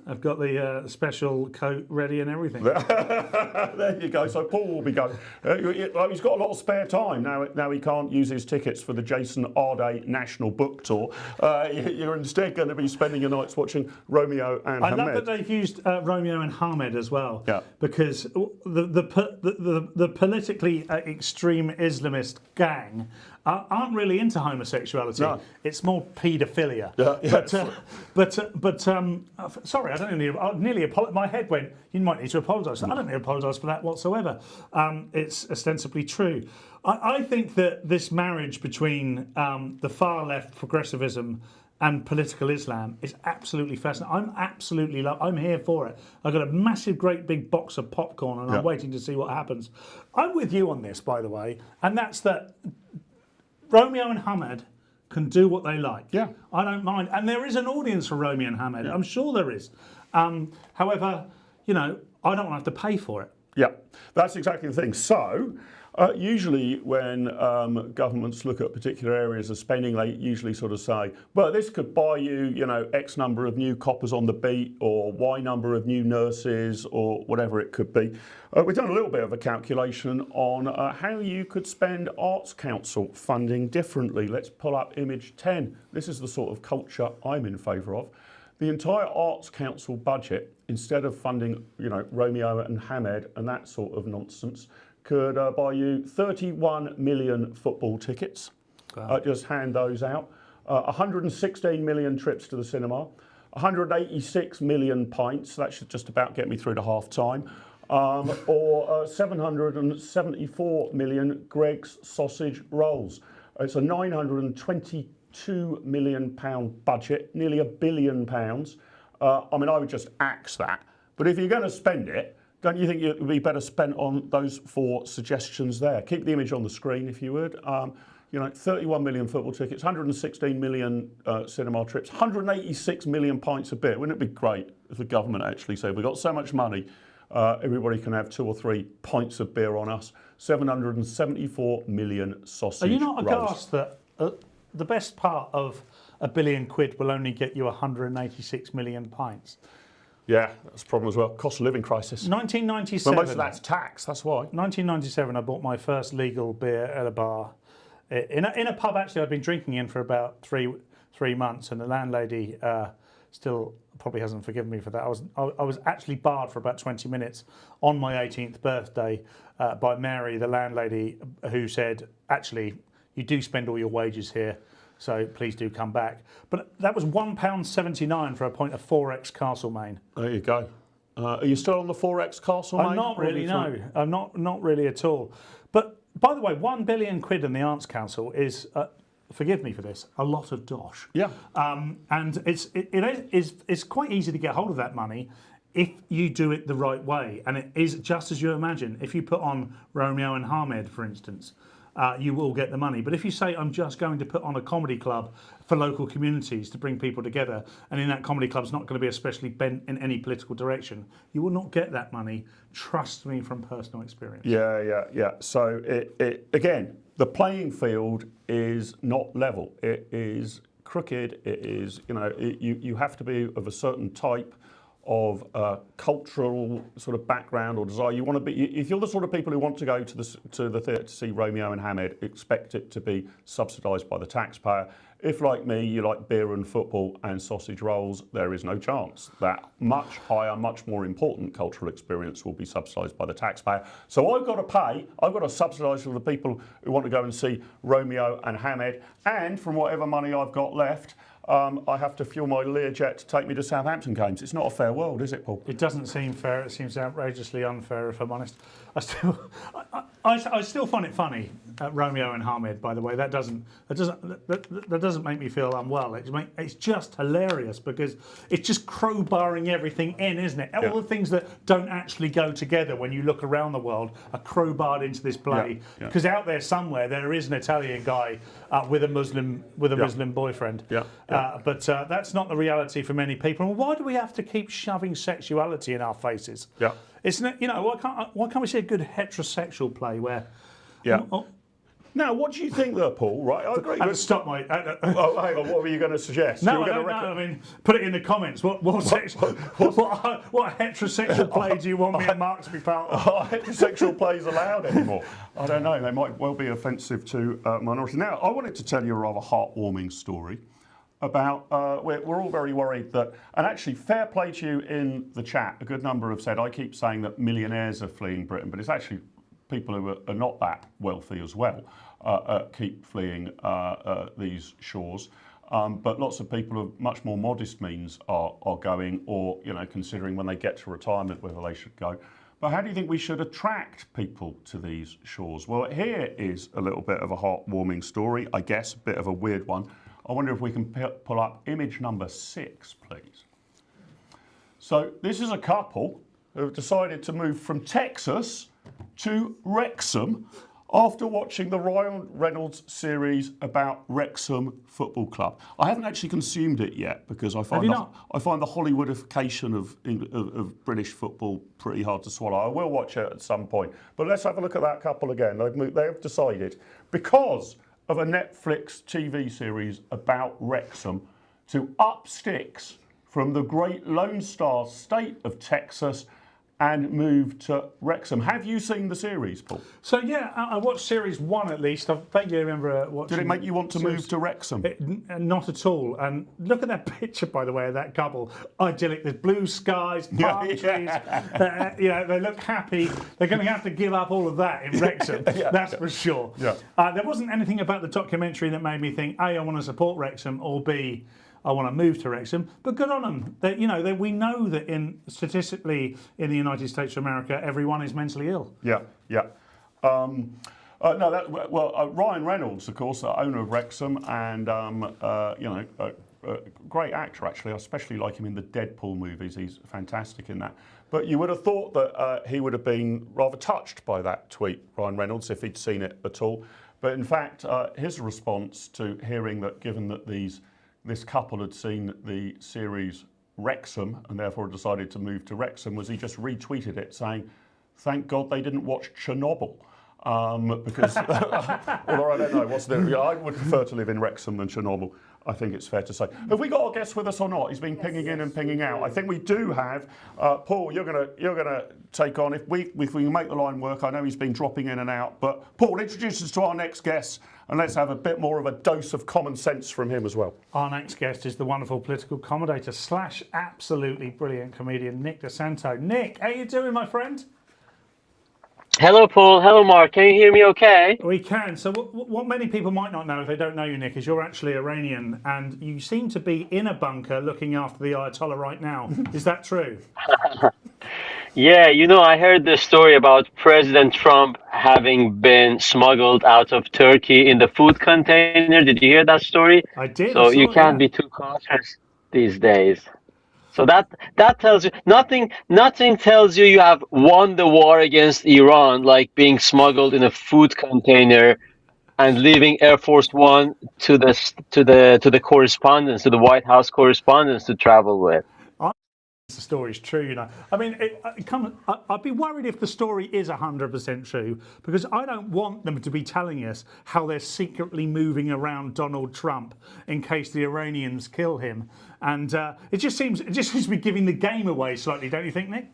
I've got the special coat ready and everything. There you go. So Paul will be going. He's got a lot of spare time now. He can't use his tickets for the Jason Arday National Book Tour. You're instead going to be spending your nights watching Romeo and Hamed. I love that they've used Romeo and Hamed as well. Yeah. Because the politically extreme Islamist gang aren't really into homosexuality. No. It's more paedophilia. Sorry, I don't nearly apologise. My head went, you might need to apologise. I don't need to apologise for that whatsoever. It's ostensibly true. I think that this marriage between the far left progressivism and political Islam is absolutely fascinating. I'm here for it. I've got a massive, great big box of popcorn and I'm waiting to see what happens. I'm with you on this, by the way, and that's that Romeo and Hamed can do what they like. Yeah. I don't mind. And there is an audience for Romeo and Hamed. I'm sure there is. However, you know, I don't want to have to pay for it. Yeah, that's exactly the thing. So, usually when governments look at particular areas of spending, they usually sort of say, well, this could buy you, you know, X number of new coppers on the beat or Y number of new nurses or whatever it could be. We've done a little bit of a calculation on how you could spend Arts Council funding differently. Let's pull up image 10. This is the sort of culture I'm in favour of. The entire Arts Council budget, instead of funding, you know, Romeo and Hamed and that sort of nonsense, could buy you 31 million football tickets. Wow. Just hand those out. 116 million trips to the cinema. 186 million pints. That should just about get me through to half time. Or 774 million Greggs sausage rolls. It's a £922 million budget, nearly £1 billion. I mean, I would just axe that. But if you're going to spend it, don't you think it would be better spent on those 4 suggestions there? Keep the image on the screen if you would. You know, 31 million football tickets, 116 million cinema trips, 186 million pints of beer. Wouldn't it be great if the government actually said, we've got so much money, everybody can have 2 or 3 pints of beer on us, 774 million sausage Are you not rolls. aghast that the best part of £1 billion will only get you 186 million pints? Yeah, that's a problem as well. Cost of living crisis. 1997. Well, most of that's tax, that's why. 1997, I bought my first legal beer at a bar. In a pub, actually, I'd been drinking in for about three months, and the landlady still probably hasn't forgiven me for that. I was actually barred for about 20 minutes on my 18th birthday by Mary, the landlady, who said, actually, you do spend all your wages here, so please do come back. But that was £1.79 for a pint of 4X Castlemaine. There you go. Are you still on the 4X Castlemaine? I'm not really, no. I'm not really at all. But by the way, £1 billion in the Arts Council is, forgive me for this, a lot of dosh. Yeah. And it's quite easy to get hold of that money if you do it the right way. And it is just as you imagine. If you put on Romeo and Hamed, for instance, you will get the money. But if you say, I'm just going to put on a comedy club for local communities to bring people together, and in that comedy club's not going to be especially bent in any political direction, you will not get that money. Trust me from personal experience. Yeah. So it again, the playing field is not level. It is crooked. It is, you have to be of a certain type of cultural sort of background or desire. You want to be, if you're the sort of people who want to go to the theatre to see Romeo and Hamed, expect it to be subsidised by the taxpayer. If, like me, you like beer and football and sausage rolls, there is no chance that much higher, much more important cultural experience will be subsidised by the taxpayer. So I've got to pay, I've got to subsidise for the people who want to go and see Romeo and Hamed, and from whatever money I've got left, I have to fuel my Learjet to take me to Southampton games. It's not a fair world, is it, Paul? It doesn't seem fair. It seems outrageously unfair, if I'm honest. I still find it funny, Romeo and Hamed. By the way, that doesn't make me feel unwell. It's just hilarious because it's just crowbarring everything in, isn't it? Yeah. All the things that don't actually go together when you look around the world are crowbarred into this play. Because out there somewhere there is an Italian guy with a Muslim boyfriend. But that's not the reality for many people. And why do we have to keep shoving sexuality in our faces? Yeah. Isn't it? Why can't we see a good heterosexual play where? Now, what do you think there, Paul? Right, I agree. Stop my. Oh, hang on. What were you going to suggest? No, I don't know. I mean, put it in the comments. What heterosexual play do you want me and Mark to be part of? Are heterosexual plays allowed anymore? I don't know. They might well be offensive to minorities. Now, I wanted to tell you a rather heartwarming story about, we're all very worried that, and actually fair play to you in the chat, a good number have said, I keep saying that millionaires are fleeing Britain, but it's actually people who are not that wealthy as well keep fleeing these shores. But lots of people of much more modest means are going, or considering when they get to retirement whether they should go. But how do you think we should attract people to these shores? Well, here is a little bit of a heartwarming story, I guess, a bit of a weird one. I wonder if we can pull up image number 6, please. So this is a couple who have decided to move from Texas to Wrexham after watching the Ryan Reynolds series about Wrexham Football Club. I haven't actually consumed it yet because I find the Hollywoodification of British football pretty hard to swallow. I will watch it at some point. But let's have a look at that couple again. They have decided, because of a Netflix TV series about Wrexham, to up sticks from the great Lone Star state of Texas and move to Wrexham. Have you seen the series, Paul? So yeah, I watched series 1 at least. I vaguely remember watching. Did it make you want to move to Wrexham? Not at all. And look at that picture, by the way, of that couple. Idyllic. There's blue skies, palm trees. They look happy. They're going to have to give up all of that in Wrexham. That's for sure. Yeah. There wasn't anything about the documentary that made me think, A, I want to support Wrexham, or B, I want to move to Wrexham. But good on them. We know that statistically in the United States of America, everyone is mentally ill. Ryan Reynolds, of course, owner of Wrexham, and a great actor actually. I especially like him in the Deadpool movies. He's fantastic in that. But you would have thought that he would have been rather touched by that tweet, Ryan Reynolds, if he'd seen it at all. But in fact, his response to hearing that, given that this couple had seen the series Wrexham and therefore decided to move to Wrexham, was he just retweeted it saying, "Thank God they didn't watch Chernobyl." Because, although I don't know, I would prefer to live in Wrexham than Chernobyl. I think it's fair to say. Have we got our guest with us or not? He's been pinging in and pinging out. I think we do have. Paul, you're gonna take on if we can make the line work. I know he's been dropping in and out, but Paul, introduce us to our next guest, and let's have a bit more of a dose of common sense from him as well. Our next guest is the wonderful political commentator / absolutely brilliant comedian Nick DeSanto. Nick, how you doing, my friend? Hello, Paul. Hello, Mark. Can you hear me okay? We can. So what many people might not know if they don't know you, Nick, is you're actually Iranian and you seem to be in a bunker looking after the Ayatollah right now. Is that true? Yeah, I heard the story about President Trump having been smuggled out of Turkey in the food container. Did you hear that story? I did. So you can't be too cautious these days. So that tells you nothing tells you have won the war against Iran like being smuggled in a food container and leaving Air Force One to the correspondence, to the White House correspondence to travel with. The story's true, I mean, I'd be worried if the story is 100% true, because I don't want them to be telling us how they're secretly moving around Donald Trump in case the Iranians kill him. And it just seems to be giving the game away slightly, don't you think, Nick?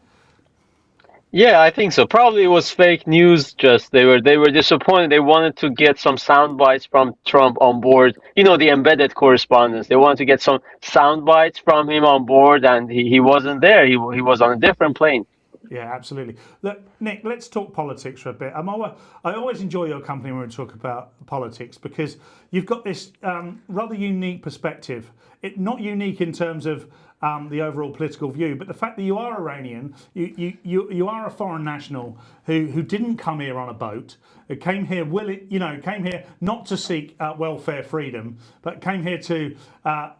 Yeah, I think so. Probably it was fake news. Just they were disappointed. They wanted to get some sound bites from Trump on board. The embedded correspondence. They wanted to get some sound bites from him on board, and he wasn't there. He was on a different plane. Yeah, absolutely. Look, Nick, let's talk politics for a bit. I always enjoy your company when we talk about politics because you've got this rather unique perspective. Not unique in terms of the overall political view, but the fact that you are Iranian, you are a foreign national who didn't come here on a boat, who came here came here not to seek welfare freedom, but came here to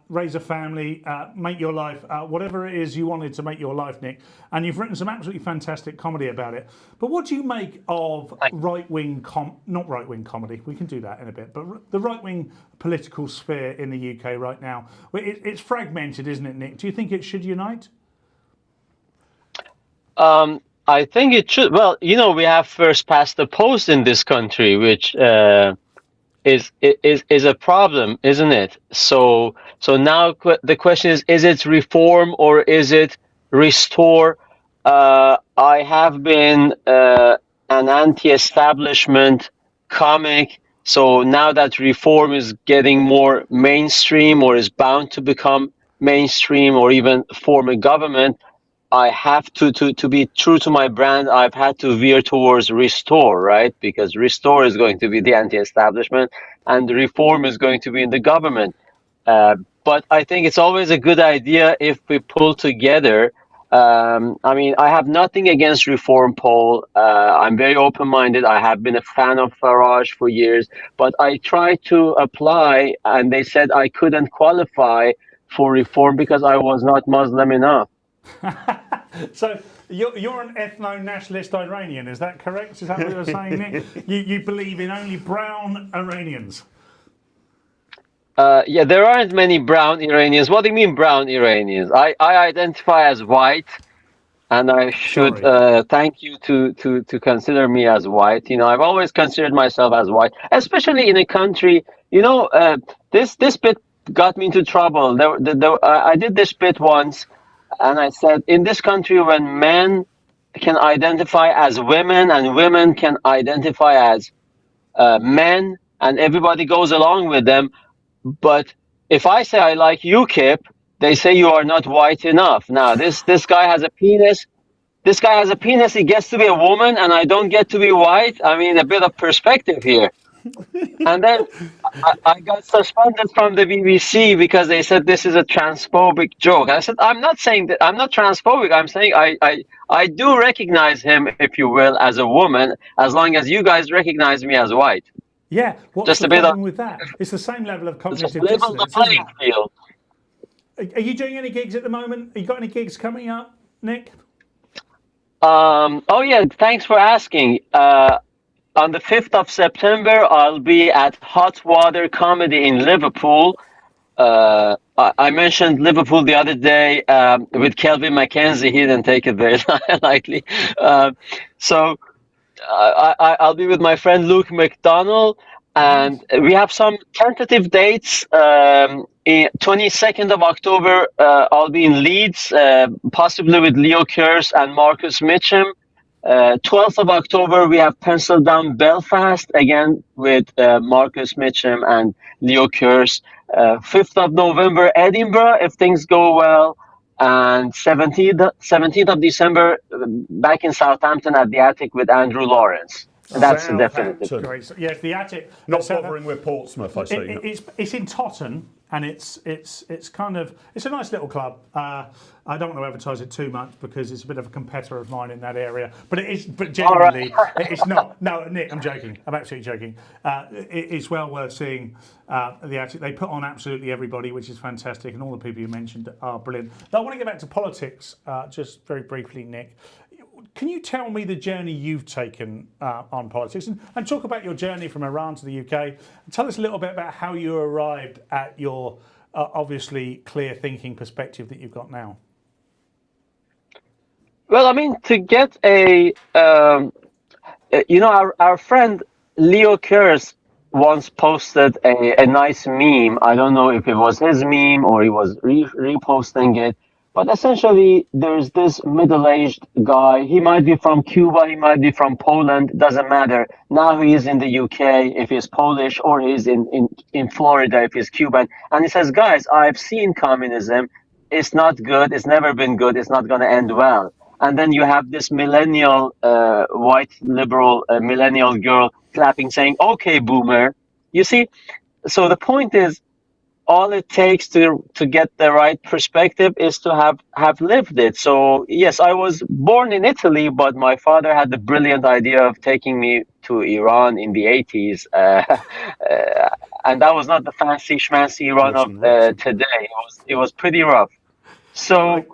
raise a family, make your life whatever it is you wanted to make your life, Nick. And you've written some absolutely fantastic comedy about it. But what do you make of not right-wing comedy? We can do that in a bit, but the right-wing political sphere in the UK right now, it's fragmented, isn't it, Nick? Do you think it should unite? I think it should. Well, we have first past the post in this country, which is a problem, isn't it? So now the question is it reform or is it restore? I have been an anti-establishment comic. So now that reform is getting more mainstream or is bound to become mainstream or even form a government, I have to be true to my brand. I've had to veer towards restore, right? Because restore is going to be the anti-establishment and the reform is going to be in the government. But I think it's always a good idea if we pull together. I mean, I have nothing against reform, Paul. I'm very open-minded. I have been a fan of Farage for years, but I tried to apply and they said I couldn't qualify for reform because I was not Muslim enough. So you're an ethno-nationalist Iranian, is that correct? Is that what you're saying, Nick? You believe in only brown Iranians? Yeah, there aren't many brown Iranians. What do you mean brown Iranians? I identify as white, and I should thank you to consider me as white. I've always considered myself as white, especially in a country. This bit got me into trouble. I did this bit once. And I said, in this country, when men can identify as women and women can identify as men, and everybody goes along with them. But if I say I like UKIP, they say you are not white enough. Now, this guy has a penis. This guy has a penis. He gets to be a woman, and I don't get to be white. I mean, a bit of perspective here. And then I got suspended from the BBC because they said this is a transphobic joke. I said, I'm not saying that. I'm not transphobic. I'm saying I do recognize him, if you will, as a woman, as long as you guys recognize me as white. Yeah, what's just the a bit problem with that? It's the same level of cognitive dissonance. The playing field. Are you doing any gigs at the moment? Have you got any gigs coming up, Nick? Oh yeah, thanks for asking. On the 5th of September, I'll be at Hot Water Comedy in Liverpool. I mentioned Liverpool the other day with Kelvin McKenzie. He didn't take it very lightly. So I'll be with my friend Luke McDonnell. And we have some tentative dates. 22nd of October, I'll be in Leeds, possibly with Leo Kearse and Marcus Mitchum. 12th of October, we have penciled down Belfast, again with Marcus Mitchum and Leo Kearse. 5th of November, Edinburgh, if things go well. And 17th of December, back in Southampton at the Attic with Andrew Lawrence. That's a definitive. Great. Yes, the Attic. Not bothering with Portsmouth, I see. It's in Totton, and it's kind of it's a nice little club. I don't want to advertise it too much because it's a bit of a competitor of mine in that area. But it is. But genuinely, it's not. No, Nick, I'm joking. I'm absolutely joking. It's well worth seeing the Attic. They put on absolutely everybody, which is fantastic, and all the people you mentioned are brilliant. Now, I want to get back to politics just very briefly, Nick. Can you tell me the journey you've taken on politics and talk about your journey from Iran to the UK? And tell us a little bit about how you arrived at your obviously clear thinking perspective that you've got now. Well, I mean, to get our friend Leo Kearse once posted a nice meme. I don't know if it was his meme or he was reposting it. But essentially, there's this middle-aged guy. He might be from Cuba, he might be from Poland, doesn't matter. Now he is in the UK if he's Polish, or he's in Florida if he's Cuban. And he says, guys, I've seen communism. It's not good. It's never been good. It's not going to end well. And then you have this millennial, white liberal millennial girl clapping, saying, okay, boomer. You see? So the point is, all it takes to get the right perspective is to have lived it. So yes, I was born in Italy, but my father had the brilliant idea of taking me to Iran in the 80s. And that was not the fancy schmancy Iran of today. It was pretty rough. So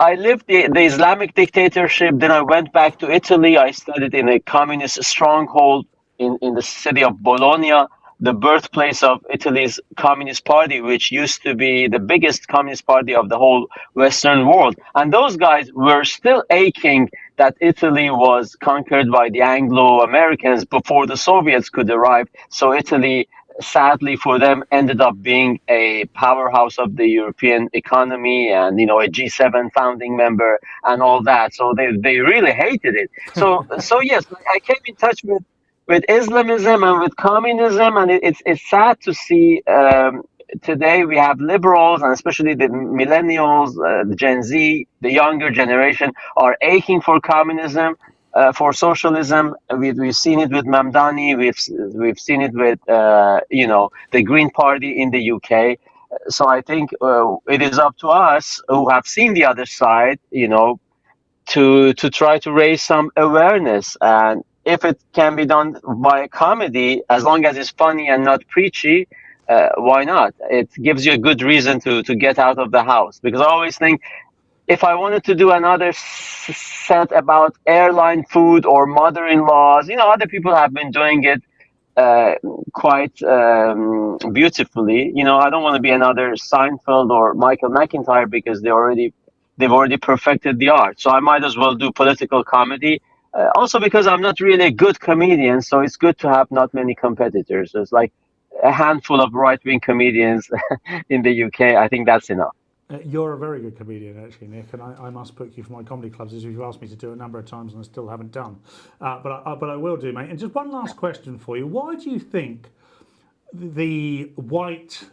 I lived the Islamic dictatorship. Then I went back to Italy. I studied in a communist stronghold in the city of Bologna, the birthplace of Italy's Communist Party, which used to be the biggest communist party of the whole Western world. And those guys were still aching that Italy was conquered by the Anglo-Americans before the Soviets could arrive. So Italy, sadly for them, ended up being a powerhouse of the European economy and, a G7 founding member and all that. So they really hated it. So yes, I came in touch with Islamism and with communism, and it's sad to see today we have liberals, and especially the millennials, the Gen Z, the younger generation, are aching for communism, for socialism. We've seen it with Mamdani, we've seen it with the Green Party in the UK. So I think it is up to us who have seen the other side, to try to raise some awareness. And if it can be done by a comedy, as long as it's funny and not preachy, why not? It gives you a good reason to get out of the house. Because I always think, if I wanted to do another set about airline food or mother-in-laws, other people have been doing it quite beautifully. I don't want to be another Seinfeld or Michael McIntyre because they've already perfected the art. So I might as well do political comedy. Also because I'm not really a good comedian, so it's good to have not many competitors. It's like a handful of right-wing comedians in the UK. I think that's enough. You're a very good comedian, actually, Nick, and I must book you for my comedy clubs, as you've asked me to do a number of times and I still haven't done. But I will do, mate. And just one last question for you. Why do you think the white,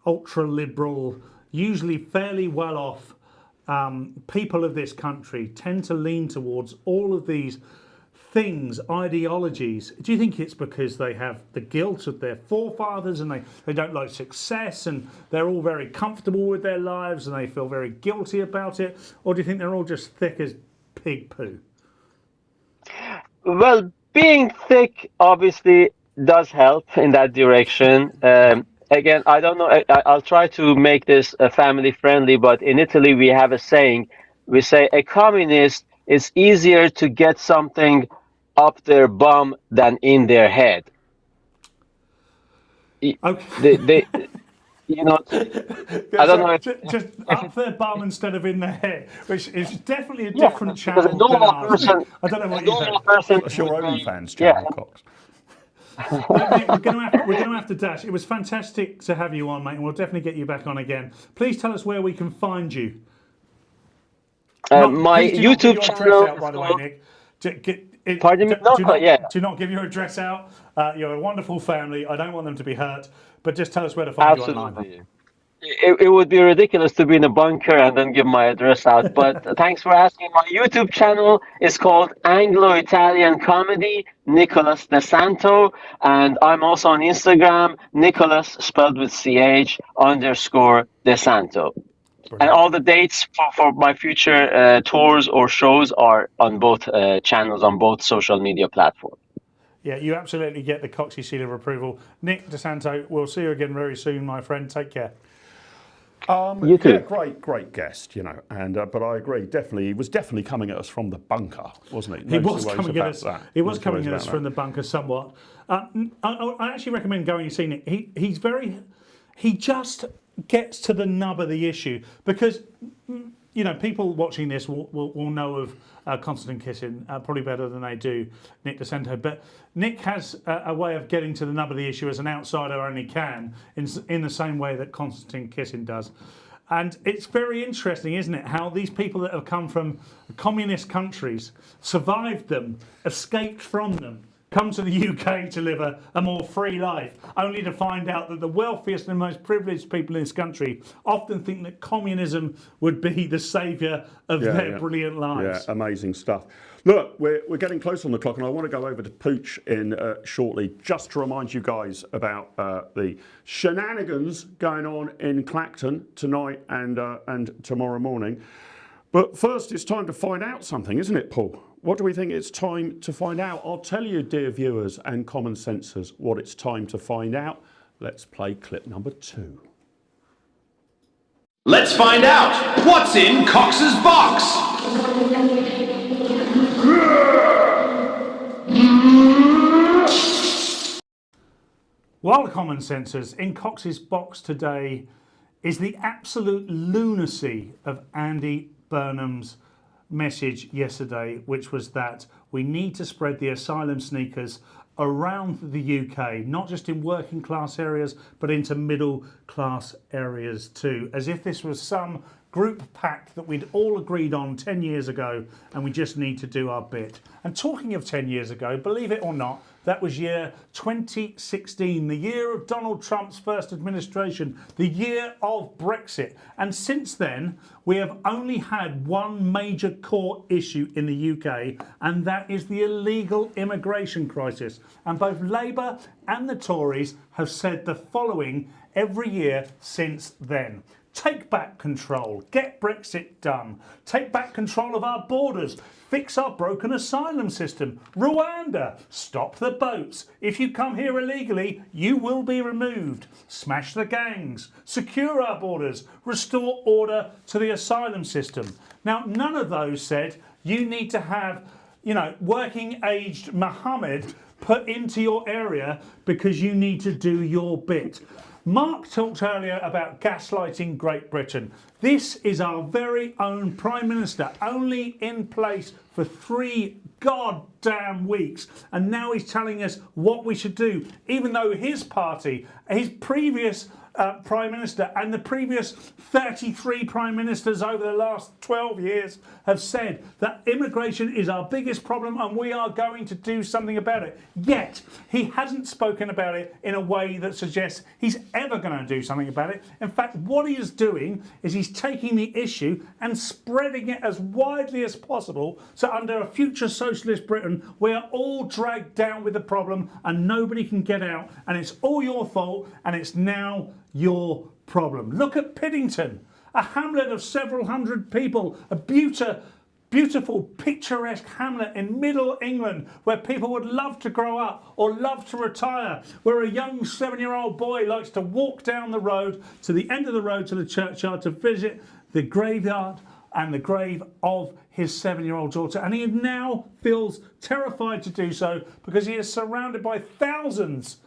ultra-liberal, usually fairly well-off people of this country tend to lean towards all of these things, ideologies? Do you think it's because they have the guilt of their forefathers and they don't like success and they're all very comfortable with their lives and they feel very guilty about it? Or do you think they're all just thick as pig poo? Well, being thick obviously does help in that direction. Again, I don't know. I'll try to make this family friendly, but in Italy we have a saying. We say a communist is easier to get something up their bum than in their head. Okay. I don't know. Just up their bum instead of in their head, which is definitely a different channel. A normal person, I don't know what you think. That's your OnlyFans channel, Cox. Nick, we're going to have to dash. It was fantastic to have you on, mate, and we'll definitely get you back on again. Please tell us where we can find you. My YouTube channel. Out, by the way, Nick. Pardon me? Do not give your address out. You're a wonderful family. I don't want them to be hurt, but just tell us where to find you online. It would be ridiculous to be in a bunker and then give my address out. But thanks for asking. My YouTube channel is called Anglo-Italian Comedy, Nicholas DeSanto. And I'm also on Instagram, Nicholas, spelled with CH, _ DeSanto. And all the dates for my future tours or shows are on both channels, on both social media platforms. Yeah, you absolutely get the Coxie seal of approval. Nick DeSanto, we'll see you again very soon, my friend. Take care. You too. Yeah, great guest, you know, and but I agree, definitely, he was definitely coming at us from the bunker, wasn't he? He was coming at us. He was coming at us from the bunker somewhat. I actually recommend going and seeing it. He just gets to the nub of the issue because, you know, people watching this will know of Konstantin Kisin probably better than they do Nick DeSanto. But Nick has a way of getting to the nub of the issue as an outsider only can, in the same way that Konstantin Kisin does. And it's very interesting, isn't it, how these people that have come from communist countries, survived them, escaped from them, come to the UK to live a more free life, only to find out that the wealthiest and most privileged people in this country often think that communism would be the saviour of their brilliant lives. Yeah, amazing stuff. Look, we're getting close on the clock, and I want to go over to Pooch in shortly, just to remind you guys about the shenanigans going on in Clacton tonight and tomorrow morning. But first, it's time to find out something, isn't it, Paul? What do we think it's time to find out? I'll tell you, dear viewers and common sensors, what it's time to find out. Let's play clip number 2. Let's find out what's in Cox's box. Well, common sensors, in Cox's box today is the absolute lunacy of Andy Burnham's message yesterday, which was that we need to spread the asylum sneakers around the UK, not just in working class areas, but into middle class areas too, as if this was some group pact that we'd all agreed on 10 years ago and we just need to do our bit. And talking of 10 years ago, believe it or not, that was year 2016, the year of Donald Trump's first administration, the year of Brexit. And since then, we have only had one major core issue in the UK, and that is the illegal immigration crisis. And both Labour and the Tories have said the following every year since then. Take back control, get Brexit done, take back control of our borders, fix our broken asylum system, Rwanda, stop the boats, if you come here illegally, you will be removed, smash the gangs, secure our borders, restore order to the asylum system. Now, none of those said you need to have, you know, working-aged Mohammed put into your area because you need to do your bit. Mark talked earlier about gaslighting Great Britain. This is our very own Prime Minister, only in place for 3 goddamn weeks. And now he's telling us what we should do, even though his party, his previous Prime Minister and the previous 33 Prime Ministers over the last 12 years have said that immigration is our biggest problem and we are going to do something about it. Yet, he hasn't spoken about it in a way that suggests he's ever going to do something about it. In fact, what he is doing is he's taking the issue and spreading it as widely as possible, so under a future socialist Britain, we are all dragged down with the problem and nobody can get out, and it's all your fault, and it's now your problem. Look at Piddington, a hamlet of several hundred people, a beautiful, picturesque hamlet in middle England where people would love to grow up or love to retire, where a young 7-year-old boy likes to walk down the road to the end of the road to the churchyard to visit the graveyard and the grave of his 7-year-old daughter. And he now feels terrified to do so because he is surrounded by thousands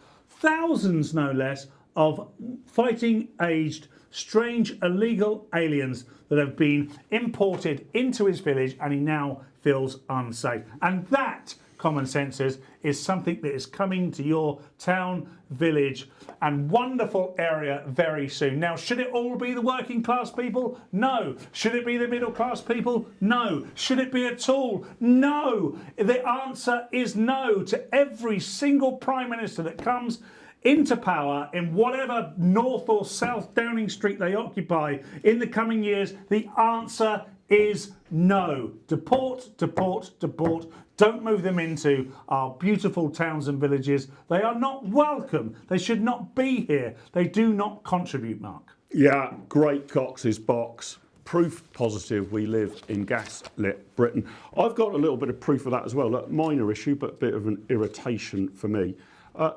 no less, of fighting-aged, strange, illegal aliens that have been imported into his village, and he now feels unsafe. And that common sensors, is something that is coming to your town, village and wonderful area very soon. Now, should it all be the working class people? No. Should it be the middle class people? No. Should it be at all? No. The answer is no to every single Prime Minister that comes into power in whatever north or south Downing Street they occupy in the coming years. The answer is no. Deport, deport, deport. Don't move them into our beautiful towns and villages. They are not welcome. They should not be here. They do not contribute, Mark. Yeah, great Cox's box. Proof positive we live in gaslit Britain. I've got a little bit of proof of that as well. Look, minor issue, but a bit of an irritation for me.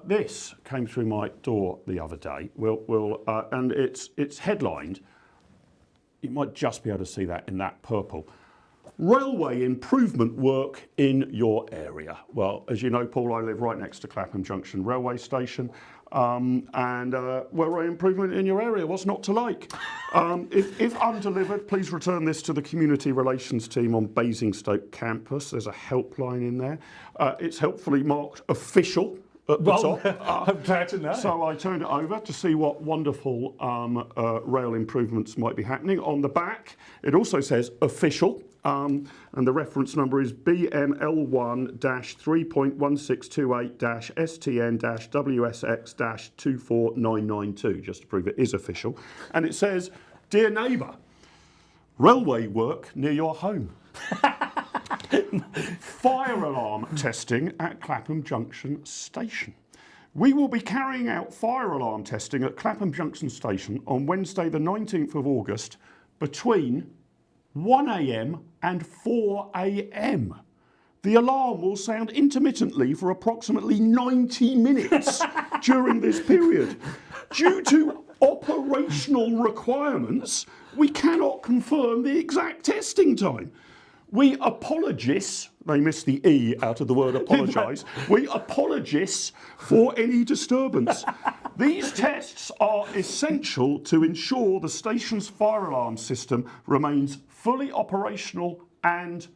This came through my door the other day. And it's headlined. You might just be able to see that in that purple. Railway improvement work in your area. Well, as you know, Paul, I live right next to Clapham Junction railway station. Railway improvement in your area, what's not to like? If undelivered, please return this to the community relations team on Basingstoke campus. There's a helpline in there. It's helpfully marked official at the top. I'm glad to know. So I turned it over to see what wonderful rail improvements might be happening. On the back, it also says official. And the reference number is BML1-3.162-STN-WSX-24992, just to prove it is official. And it says, "Dear neighbour, railway work near your home. Fire alarm testing at Clapham Junction Station. We will be carrying out fire alarm testing at Clapham Junction Station on Wednesday the 19th of August between 1 a.m. and 4 a.m. The alarm will sound intermittently for approximately 90 minutes during this period. Due to operational requirements, we cannot confirm the exact testing time. We apologise," they missed the E out of the word apologise, "we apologise for any disturbance. These tests are essential to ensure the station's fire alarm system remains fully operational and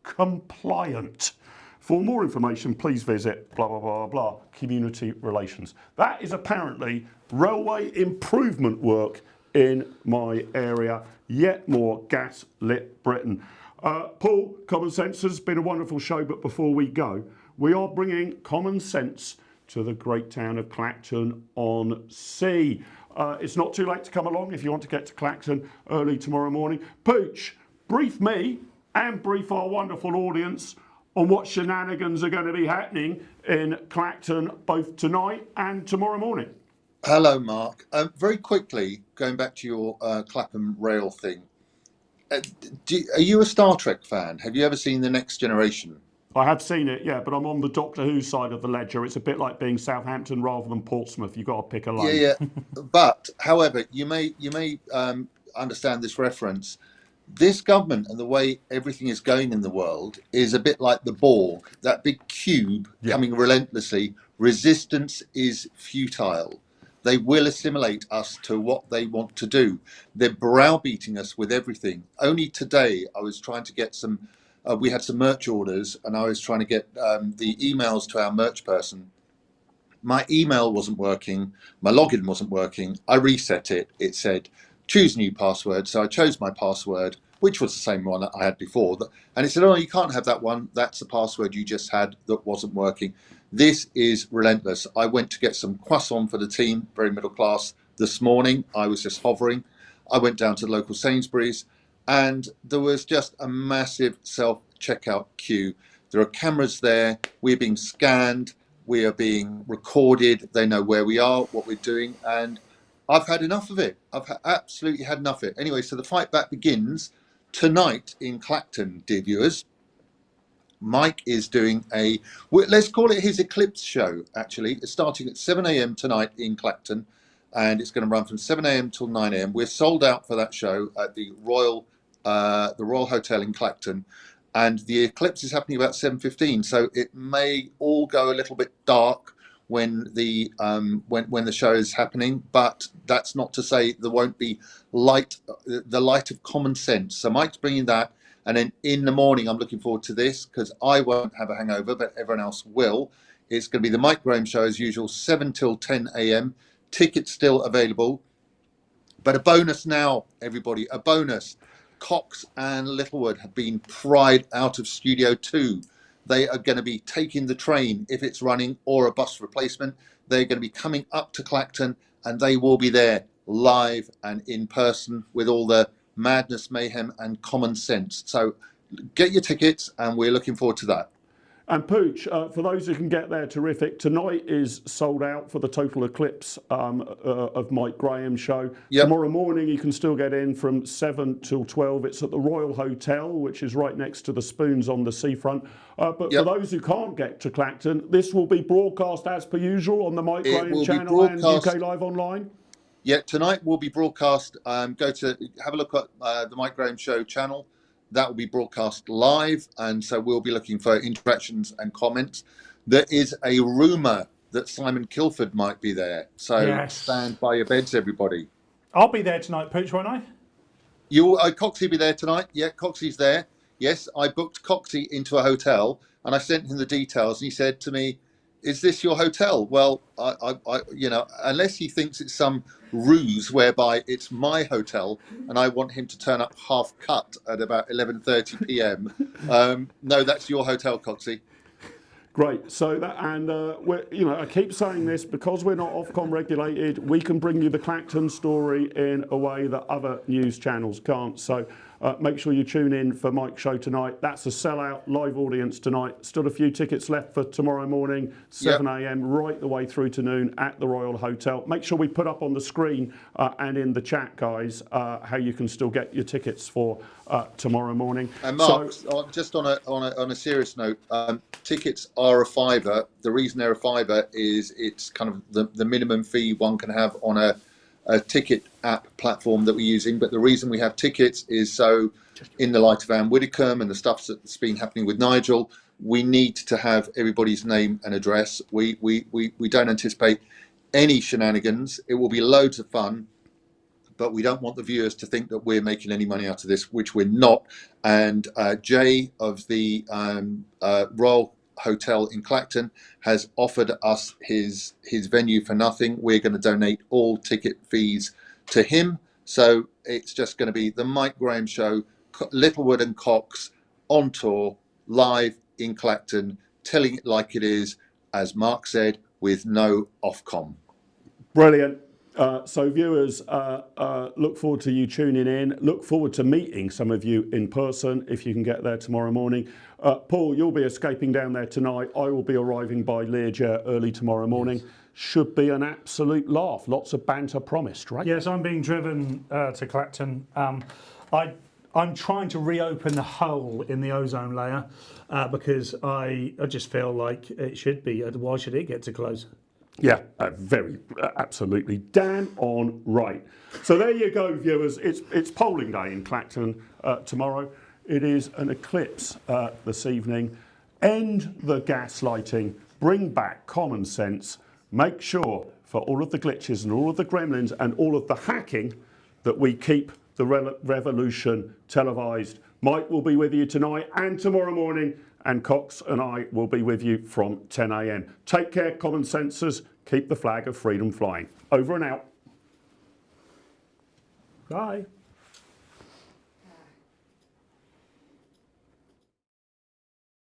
compliant. For more information, please visit blah, blah, blah, blah, community relations." That is apparently railway improvement work in my area. Yet more gaslit Britain. Paul, Common Sense has been a wonderful show, but before we go, we are bringing common sense to the great town of Clacton-on-Sea. It's not too late to come along if you want to get to Clacton early tomorrow morning. Pooch, brief me and brief our wonderful audience on what shenanigans are going to be happening in Clacton both tonight and tomorrow morning. Hello, Mark. Very quickly, going back to your Clapham rail thing. Are you a Star Trek fan? Have you ever seen The Next Generation? I have seen it, yeah, but I'm on the Doctor Who side of the ledger. It's a bit like being Southampton rather than Portsmouth. You've got to pick a lane. Yeah. But, however, you may understand this reference. This government and the way everything is going in the world is a bit like the Borg, that big cube coming relentlessly. Resistance is futile. They will assimilate us to what they want to do. They're browbeating us with everything. Only today I was trying to get some, we had some merch orders and I was trying to get the emails to our merch person. My email wasn't working. My login wasn't working. I reset it. It said, choose new password. So I chose my password, which was the same one that I had before. And it said, oh, you can't have that one. That's the password you just had that wasn't working. This is relentless. I went to get some croissant for the team, very middle class, this morning. I was just hovering. I went down to the local Sainsbury's and there was just a massive self-checkout queue. There are cameras there. We're being scanned. We are being recorded. They know where we are, what we're doing. And I've had enough of it. I've absolutely had enough of it. Anyway, so the fight back begins tonight in Clacton, dear viewers. Mike is doing let's call it his Eclipse show, actually. It's starting at 7 a.m. tonight in Clacton, and it's going to run from 7 a.m. till 9 a.m. We're sold out for that show at the Royal Hotel in Clacton, and the Eclipse is happening about 7:15, so it may all go a little bit dark when the show is happening, but that's not to say there won't be the light of common sense. So Mike's bringing that. And then in the morning, I'm looking forward to this because I won't have a hangover, but everyone else will. It's going to be the Mike Graham Show as usual, 7 till 10 a.m. Tickets still available. But a bonus now, everybody, a bonus. Cox and Littlewood have been pried out of Studio 2. They are going to be taking the train if it's running or a bus replacement. They're going to be coming up to Clacton and they will be there live and in person with all the madness, mayhem and common sense. So get your tickets and we're looking forward to that. And Pooch, for those who can get there, terrific. Tonight is sold out for the Total Eclipse of Mike Graham show. Yep. Tomorrow morning you can still get in from 7 till 12. It's at the Royal Hotel, which is right next to the Spoons on the seafront. But for those who can't get to Clacton, this will be broadcast as per usual on the Mike Graham channel and UK Live Online. Yeah, tonight will be broadcast. Have a look at the Mike Graham Show channel. That will be broadcast live, and so we'll be looking for interactions and comments. There is a rumour that Simon Kilford might be there, so stand by your beds, everybody. I'll be there tonight, Pooch, won't I? Coxie will be there tonight. Yeah, Coxie's there. Yes, I booked Coxie into a hotel, and I sent him the details, and he said to me, "Is this your hotel?" Well, I unless he thinks it's some ruse whereby it's my hotel and I want him to turn up half cut at about 11:30 p.m. No, that's your hotel, Coxie. Great. So that, and I keep saying this because we're not Ofcom regulated. We can bring you the Clacton story in a way that other news channels can't. So make sure you tune in for Mike's show tonight. That's a sellout live audience tonight. Still a few tickets left for tomorrow morning, 7 a.m. right the way through to noon at the Royal Hotel. Make sure we put up on the screen and in the chat, guys, how you can still get your tickets for tomorrow morning. And Mark, just on a serious note, tickets are a £5. The reason they're a £5 is it's kind of the minimum fee one can have on a ticket app platform that we're using. But the reason we have tickets is so, in the light of Anne Widdecombe and the stuff that's been happening with Nigel, we need to have everybody's name and address. We don't anticipate any shenanigans. It will be loads of fun, but we don't want the viewers to think that we're making any money out of this, which we're not. And Jay of the Royal Hotel in Clacton has offered us his venue for nothing. We're going to donate all ticket fees to him. So it's just going to be the Mike Graham Show, Littlewood and Cox on tour, live in Clacton, telling it like it is, as Mark said, with no Ofcom. Brilliant. So viewers, look forward to you tuning in. Look forward to meeting some of you in person if you can get there tomorrow morning. Paul, you'll be escaping down there tonight. I will be arriving by Learjet early tomorrow morning. Yes. Should be an absolute laugh. Lots of banter promised, right? Yes, I'm being driven to Clacton. I'm trying to reopen the hole in the ozone layer because I just feel like it should be. Why should it get to close? Yeah, absolutely damn on right. So there you go, viewers. It's polling day in Clacton tomorrow. It is an eclipse this evening. End the gaslighting. Bring back common sense. Make sure for all of the glitches and all of the gremlins and all of the hacking that we keep the revolution televised. Mike will be with you tonight and tomorrow morning, and Cox and I will be with you from 10 a.m. Take care, common sensors. Keep the flag of freedom flying. Over and out. Bye.